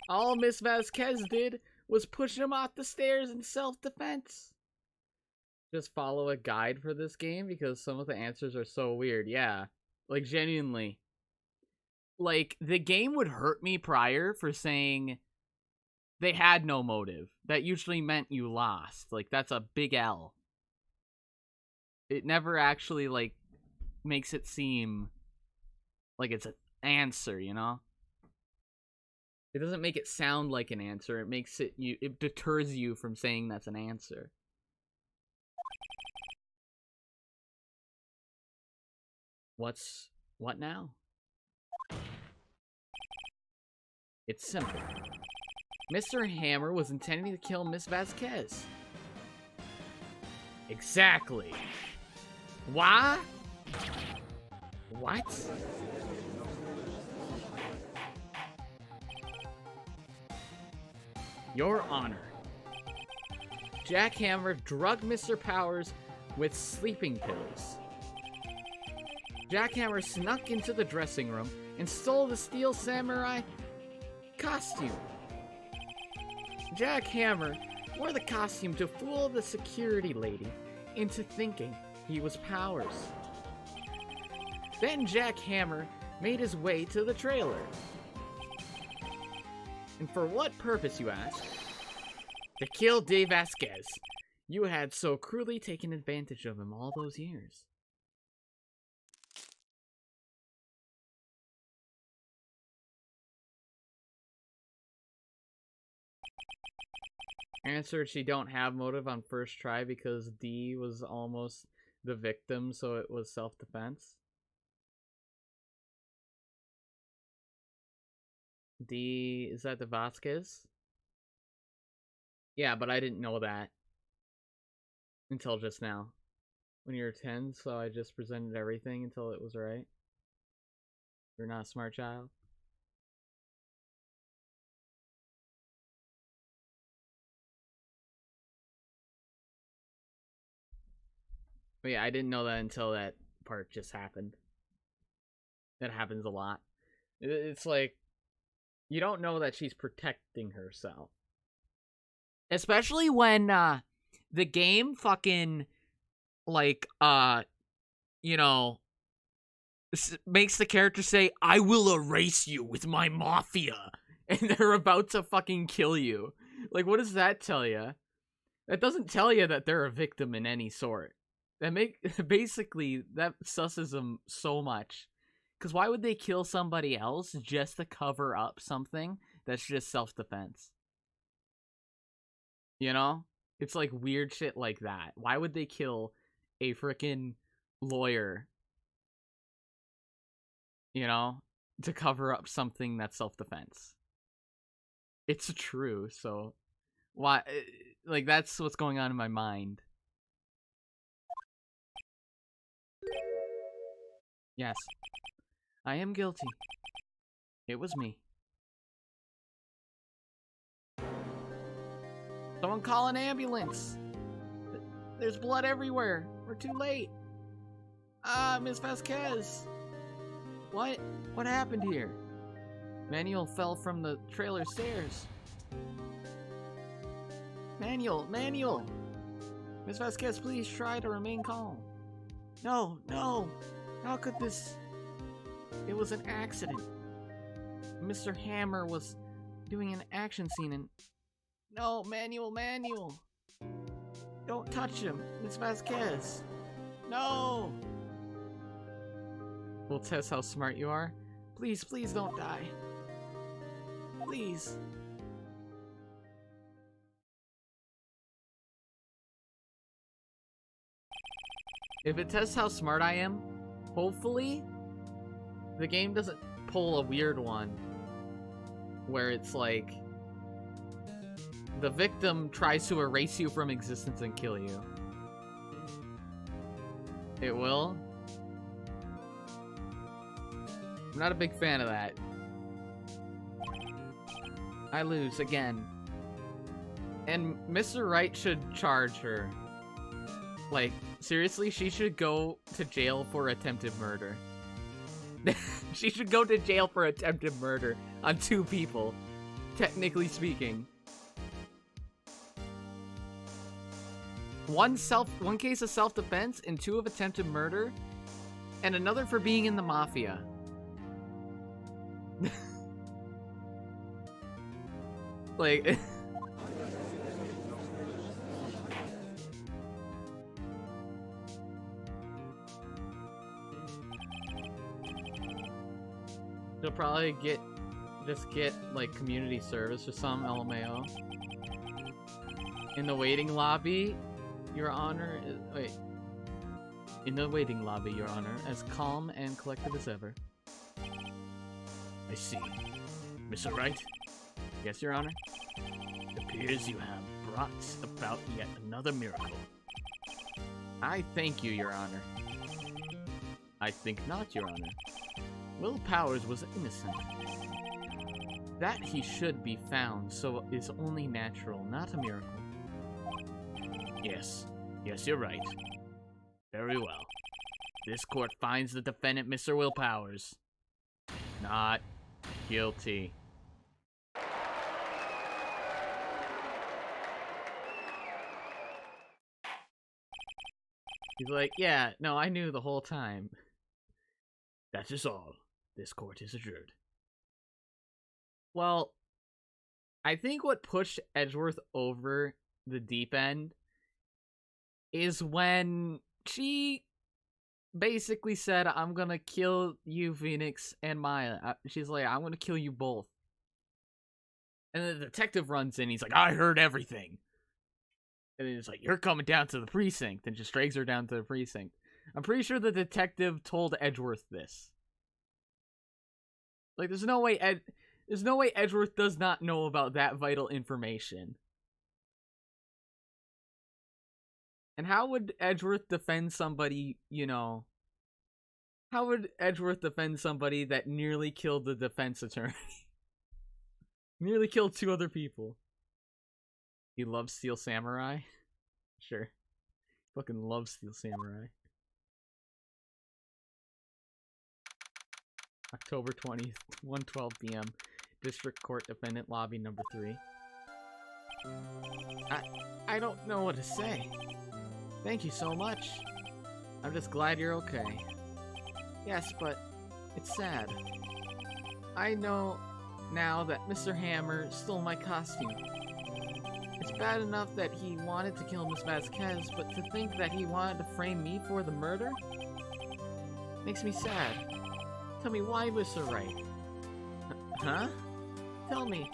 All Miss Vasquez did was pushing him off the stairs in self-defense. Just follow a guide for this game because some of the answers are so weird. Yeah, like genuinely. Like, the game would hurt me prior for saying they had no motive. That usually meant you lost. Like, that's a big L. It never actually, like, makes it seem like it's an answer, you know? It doesn't make it sound like an answer. It makes it, it deters you from saying that's an answer. What now? It's simple. Mr. Hammer was intending to kill Miss Vasquez. Exactly. Why? What? Your Honor. Jack Hammer drugged Mr. Powers with sleeping pills. Jack Hammer snuck into the dressing room and stole the Steel Samurai costume. Jack Hammer wore the costume to fool the security lady into thinking he was Powers. Then Jack Hammer made his way to the trailer. And for what purpose, you ask? To kill Dave Vasquez. You had so cruelly taken advantage of him all those years. Answered she don't have motive on first try because D was almost the victim, so it was self-defense. D, is that the Vasquez? Yeah, but I didn't know that until just now. When you were 10, so I just presented everything until it was right. You're not a smart child. But yeah, I didn't know that until that part just happened. That happens a lot. It's like, you don't know that she's protecting herself. Especially when the game fucking, like, you know, makes the character say, I will erase you with my mafia. And they're about to fucking kill you. Like, what does that tell you? That doesn't tell you that they're a victim in any sort. Basically, that susses them so much. Because why would they kill somebody else just to cover up something that's just self-defense? You know? It's like weird shit like that. Why would they kill a freaking lawyer? You know? To cover up something that's self-defense. It's true, so... why? Like, that's what's going on in my mind. Yes. I am guilty. It was me. Someone call an ambulance. There's blood everywhere. We're too late. Miss Vasquez. What? What happened here? Manuel fell from the trailer stairs. Manuel! Miss Vasquez, please try to remain calm. No. How could this... It was an accident. Mr. Hammer was doing an action scene and... No, Manuel. Don't touch him, Miss Vasquez. No! We'll test how smart you are. Please don't die. Please. If it tests how smart I am, hopefully, the game doesn't pull a weird one where it's like the victim tries to erase you from existence and kill you. It will? I'm not a big fan of that. I lose again. And Mr. Wright should charge her. Like, seriously, she should go to jail for attempted murder. She should go to jail for attempted murder on 2 people, technically speaking. One case of self-defense and 2 of attempted murder, and another for being in the mafia. Like... She'll probably just get, like, community service or some LMAO. In the waiting lobby, Your Honor, wait. In the waiting lobby, Your Honor, as calm and collected as ever. I see. Mr. Wright? Yes, Your Honor? It appears you have brought about yet another miracle. I thank you, Your Honor. I think not, Your Honor. Will Powers was innocent. That he should be found, so is only natural, not a miracle. Yes. Yes, you're right. Very well. This court finds the defendant, Mr. Will Powers, not guilty. He's like, yeah, no, I knew the whole time. That is all. This court is adjourned. Well, I think what pushed Edgeworth over the deep end is when she basically said, I'm gonna kill you, Phoenix and Maya. She's like, I'm gonna kill you both. And then the detective runs in, he's like, I heard everything. And then he's like, you're coming down to the precinct, and just drags her down to the precinct. I'm pretty sure the detective told Edgeworth this. Like, there's no way Edgeworth does not know about that vital information. And how would Edgeworth defend somebody, you know... How would Edgeworth defend somebody that nearly killed the defense attorney? Nearly killed 2 other people. He loves Steel Samurai? Sure. Fucking loves Steel Samurai. October 20th, 1:12 p.m. District Court Defendant Lobby number 3. I don't know what to say. Thank you so much. I'm just glad you're okay. Yes, but it's sad. I know now that Mr. Hammer stole my costume. It's bad enough that he wanted to kill Miss Vasquez, but to think that he wanted to frame me for the murder? Makes me sad. Tell me why, Mr. Wright. Huh? Tell me,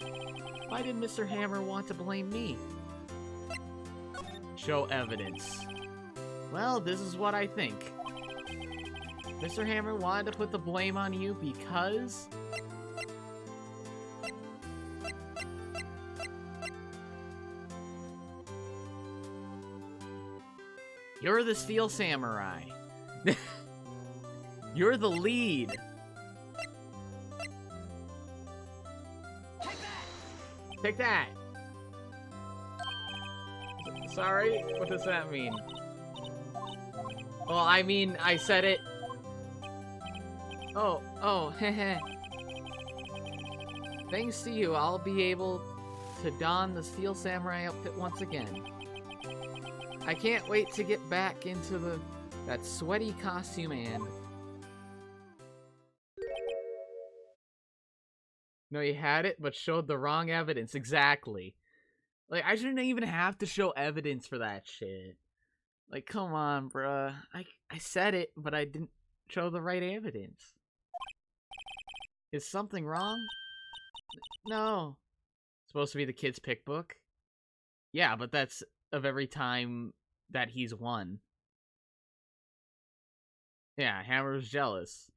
why did Mr. Hammer want to blame me? Show evidence. Well, this is what I think. Mr. Hammer wanted to put the blame on you because... You're the Steel Samurai. You're the lead. Take that! Sorry? What does that mean? Well, I mean, I said it. Oh, heh. Thanks to you, I'll be able to don the Steel Samurai outfit once again. I can't wait to get back into that sweaty costume and... No, you had it, but showed the wrong evidence. Exactly. Like, I shouldn't even have to show evidence for that shit. Like, come on, bruh. I said it, but I didn't show the right evidence. Is something wrong? No. Supposed to be the kid's pick book? Yeah, but that's of every time that he's won. Yeah, Hammer's jealous.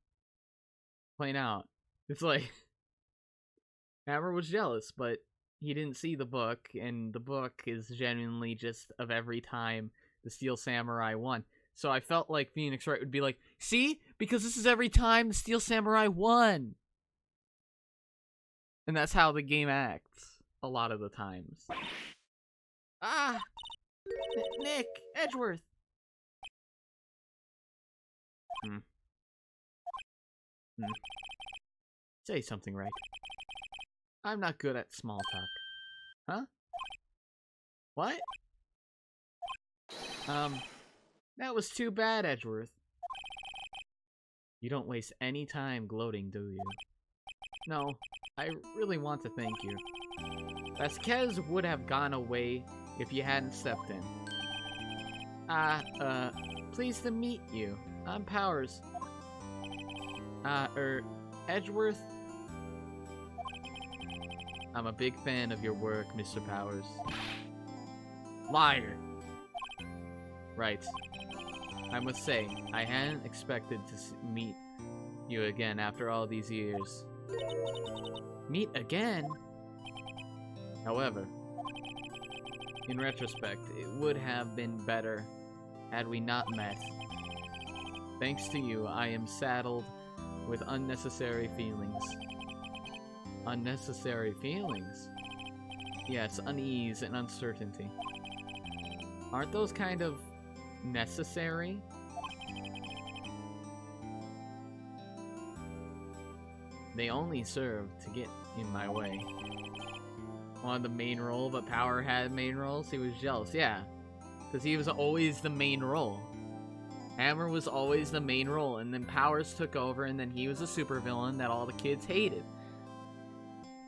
Plain out. It's like... Hammer was jealous, but he didn't see the book, and the book is genuinely just of every time the Steel Samurai won. So I felt like Phoenix Wright would be like, see? Because this is every time the Steel Samurai won! And that's how the game acts, a lot of the times. Ah! Nick! Edgeworth! Say something, Wright. I'm not good at small talk. Huh? What? That was too bad, Edgeworth. You don't waste any time gloating, do you? No, I really want to thank you. Vasquez would have gone away if you hadn't stepped in. Pleased to meet you. I'm Powers. Edgeworth? I'm a big fan of your work, Mr. Powers. Liar! Right. I must say, I hadn't expected to meet you again after all these years. Meet again? However, in retrospect, it would have been better had we not met. Thanks to you, I am saddled with unnecessary feelings. Unnecessary feelings? Yes, unease and uncertainty. Aren't those kind of necessary? They only serve to get in my way. Wanted the main role, but Power had main roles. He was jealous, yeah. Because he was always the main role. Hammer was always the main role, and then Powers took over, and then he was a supervillain that all the kids hated.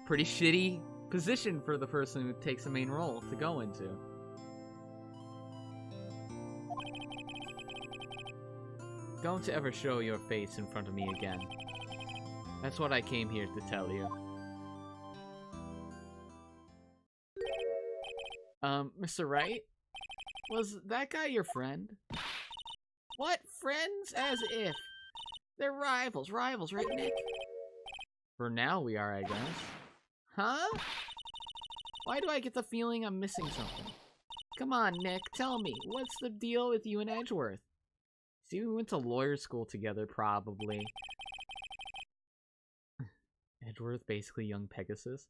Pretty shitty position for the person who takes the main role to go into. Don't ever show your face in front of me again. That's what I came here to tell you. Mr. Wright? Was that guy your friend? What? Friends? As if. They're rivals, right, Nick? For now we are, I guess. Huh? Why do I get the feeling I'm missing something? Come on, Nick, tell me. What's the deal with you and Edgeworth? See, we went to lawyer school together, probably. Edgeworth, basically young Pegasus.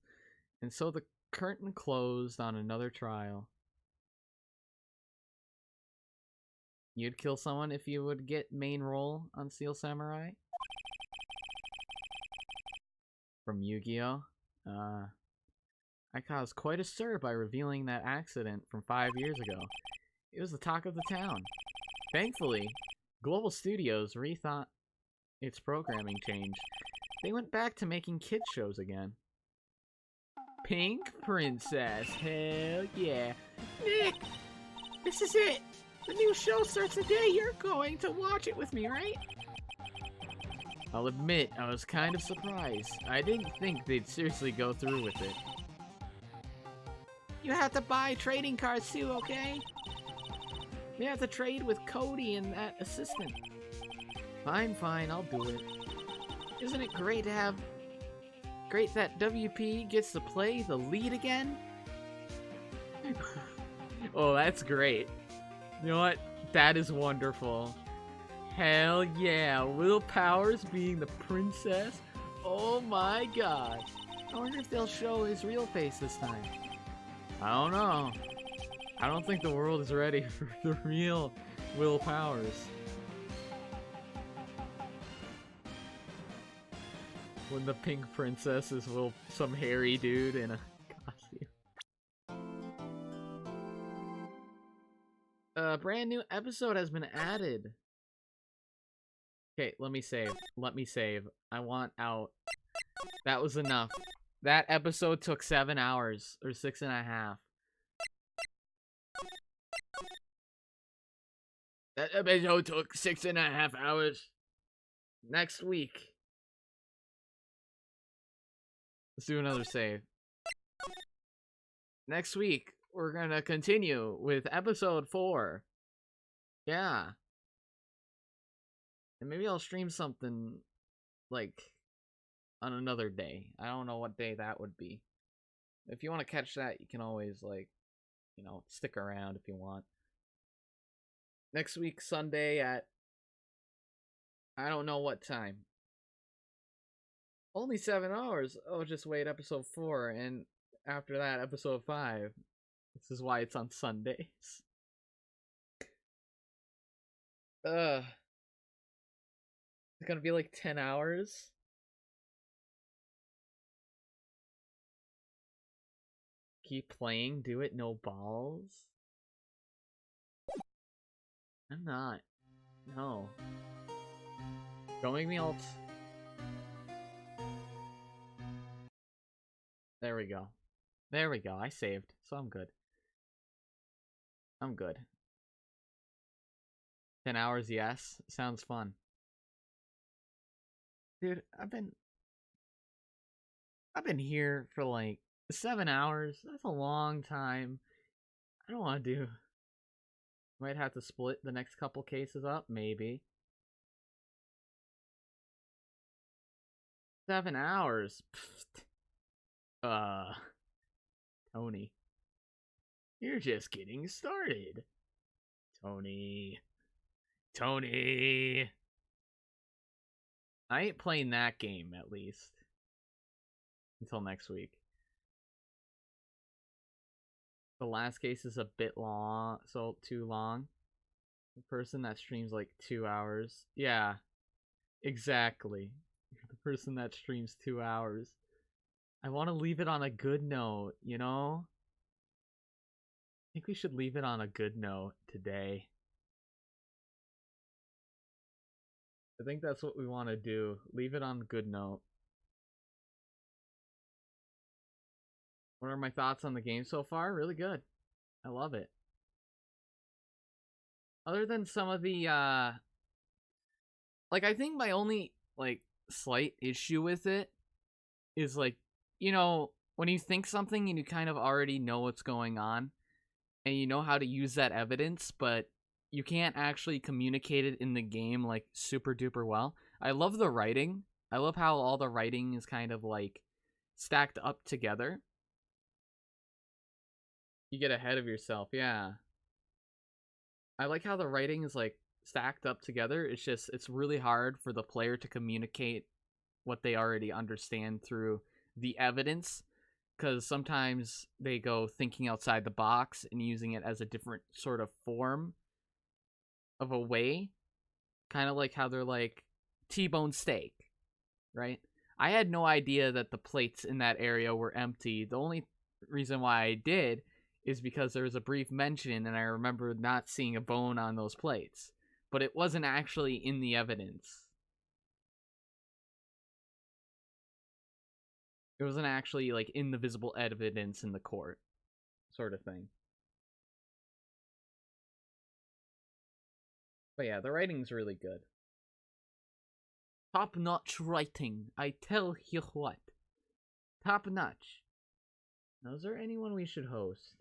And so the curtain closed on another trial. You'd kill someone if you would get main role on Steel Samurai? From Yu-Gi-Oh! I caused quite a stir by revealing that accident from 5 years ago. It was the talk of the town. Thankfully, Global Studios rethought its programming change. They went back to making kids shows again. Pink Princess, hell yeah. Nick, this is it. The new show starts today. You're going to watch it with me, right? I'll admit, I was kind of surprised. I didn't think they'd seriously go through with it. You have to buy trading cards too, okay? You have to trade with Cody and that assistant. Fine, I'll do it. Isn't it great that WP gets to play the lead again? Oh, that's great. You know what? That is wonderful. Hell yeah, Will Powers being the princess? Oh my god. I wonder if they'll show his real face this time. I don't know. I don't think the world is ready for the real Will Powers. When the pink princess is some hairy dude in a costume. A brand new episode has been added. Okay, let me save. I want out. That was enough. That episode took 7 hours, or 6.5. That episode took 6.5 hours. Next week. Let's do another save. Next week, we're gonna continue with episode 4. Yeah. And maybe I'll stream something, like, on another day. I don't know what day that would be. If you want to catch that, you can always, like, you know, stick around if you want. Next week, Sunday at, I don't know what time. Only 7 hours. Oh, just wait, episode 4, and after that, episode 5. This is why it's on Sundays. It's gonna be like 10 hours. Keep playing, do it, no balls. I'm not. No. Don't make me alt. There we go. There we go. I saved, so I'm good. I'm good. 10 hours, yes. Sounds fun. Dude, I've been here for like 7 hours. That's a long time. I don't want to do. Might have to split the next couple cases up, maybe. 7 hours. Tony. You're just getting started. Tony. Tony. I ain't playing that game, at least. Until next week. The last case is a bit long, so too long. The person that streams like 2 hours. Yeah, exactly. The person that streams 2 hours. I want to leave it on a good note, you know? I think we should leave it on a good note today. I think that's what we want to do. Leave it on a good note. What are my thoughts on the game so far? Really good. I love it. Other than some of the, like, I think my only, like, slight issue with it is, like, you know, when you think something and you kind of already know what's going on, and you know how to use that evidence, but you can't actually communicate it in the game, like, super duper well. I love the writing. I love how all the writing is kind of, like, stacked up together. You get ahead of yourself, yeah. I like how the writing is, like, stacked up together. It's just, it's really hard for the player to communicate what they already understand through the evidence, because sometimes they go thinking outside the box and using it as a different sort of form of a way. Kind of like how they're like, T-bone steak, right? I had no idea that the plates in that area were empty. The only reason why I did is because there was a brief mention and I remember not seeing a bone on those plates. But it wasn't actually in the evidence. It wasn't actually, like, in the visible evidence in the court. Sort of thing. But yeah, the writing's really good. Top-notch writing. I tell you what. Top-notch. Now, is there anyone we should host?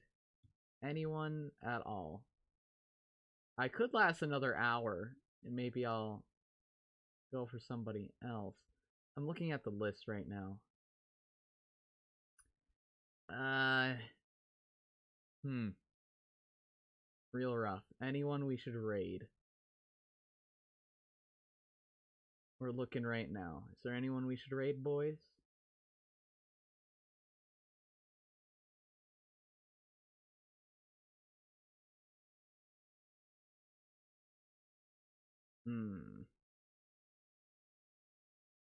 Anyone at all? I could last another hour, and maybe I'll go for somebody else. I'm looking at the list right now. Real rough. Anyone we should raid? We're looking right now. Is there anyone we should raid, boys?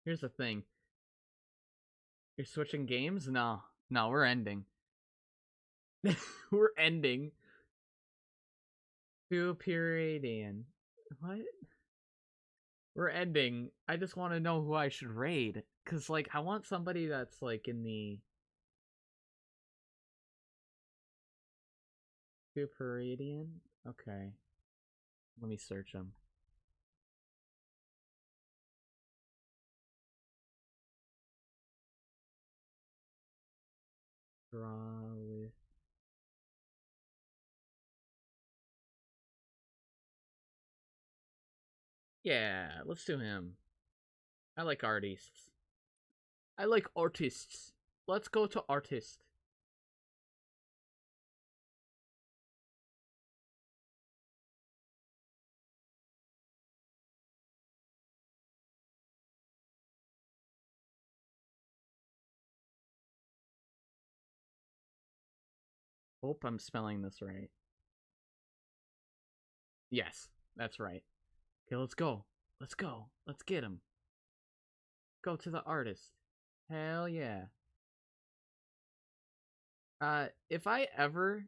Here's the thing. You're switching games? No. No, we're ending. We're ending. Superiorian. What? We're ending. I just want to know who I should raid. Because, like, I want somebody that's, like, in the... Superiorian? Okay. Let me search him. Draw with... Yeah, let's do him. I like artists. I like artists. Let's go to artist. Hope I'm spelling this right. Yes, that's right. Okay, let's go. Let's go. Let's get him. Go to the artist. Hell yeah. If I ever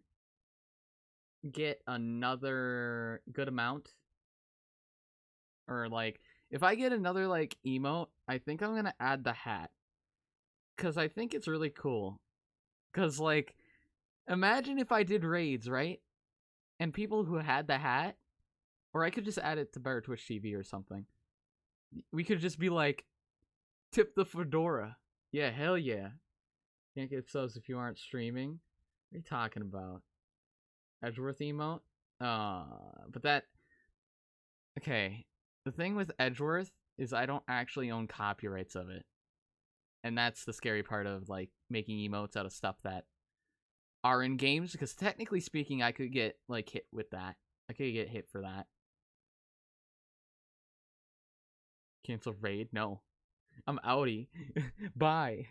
get another good amount Or like, if I get another like emote, I think I'm gonna add the hat. Cause I think it's really cool. Cause like, imagine if I did raids, right? And people who had the hat, or I could just add it to Better Twitch TV or something. We could just be like, tip the fedora. Yeah, hell yeah. Can't get subs if you aren't streaming. What are you talking about? Edgeworth emote? But that... Okay. The thing with Edgeworth is I don't actually own copyrights of it. And that's the scary part of, like, making emotes out of stuff that are in games. Because technically speaking, I could get, like, hit with that. I could get hit for that. Cancel raid? No. I'm outie. Bye.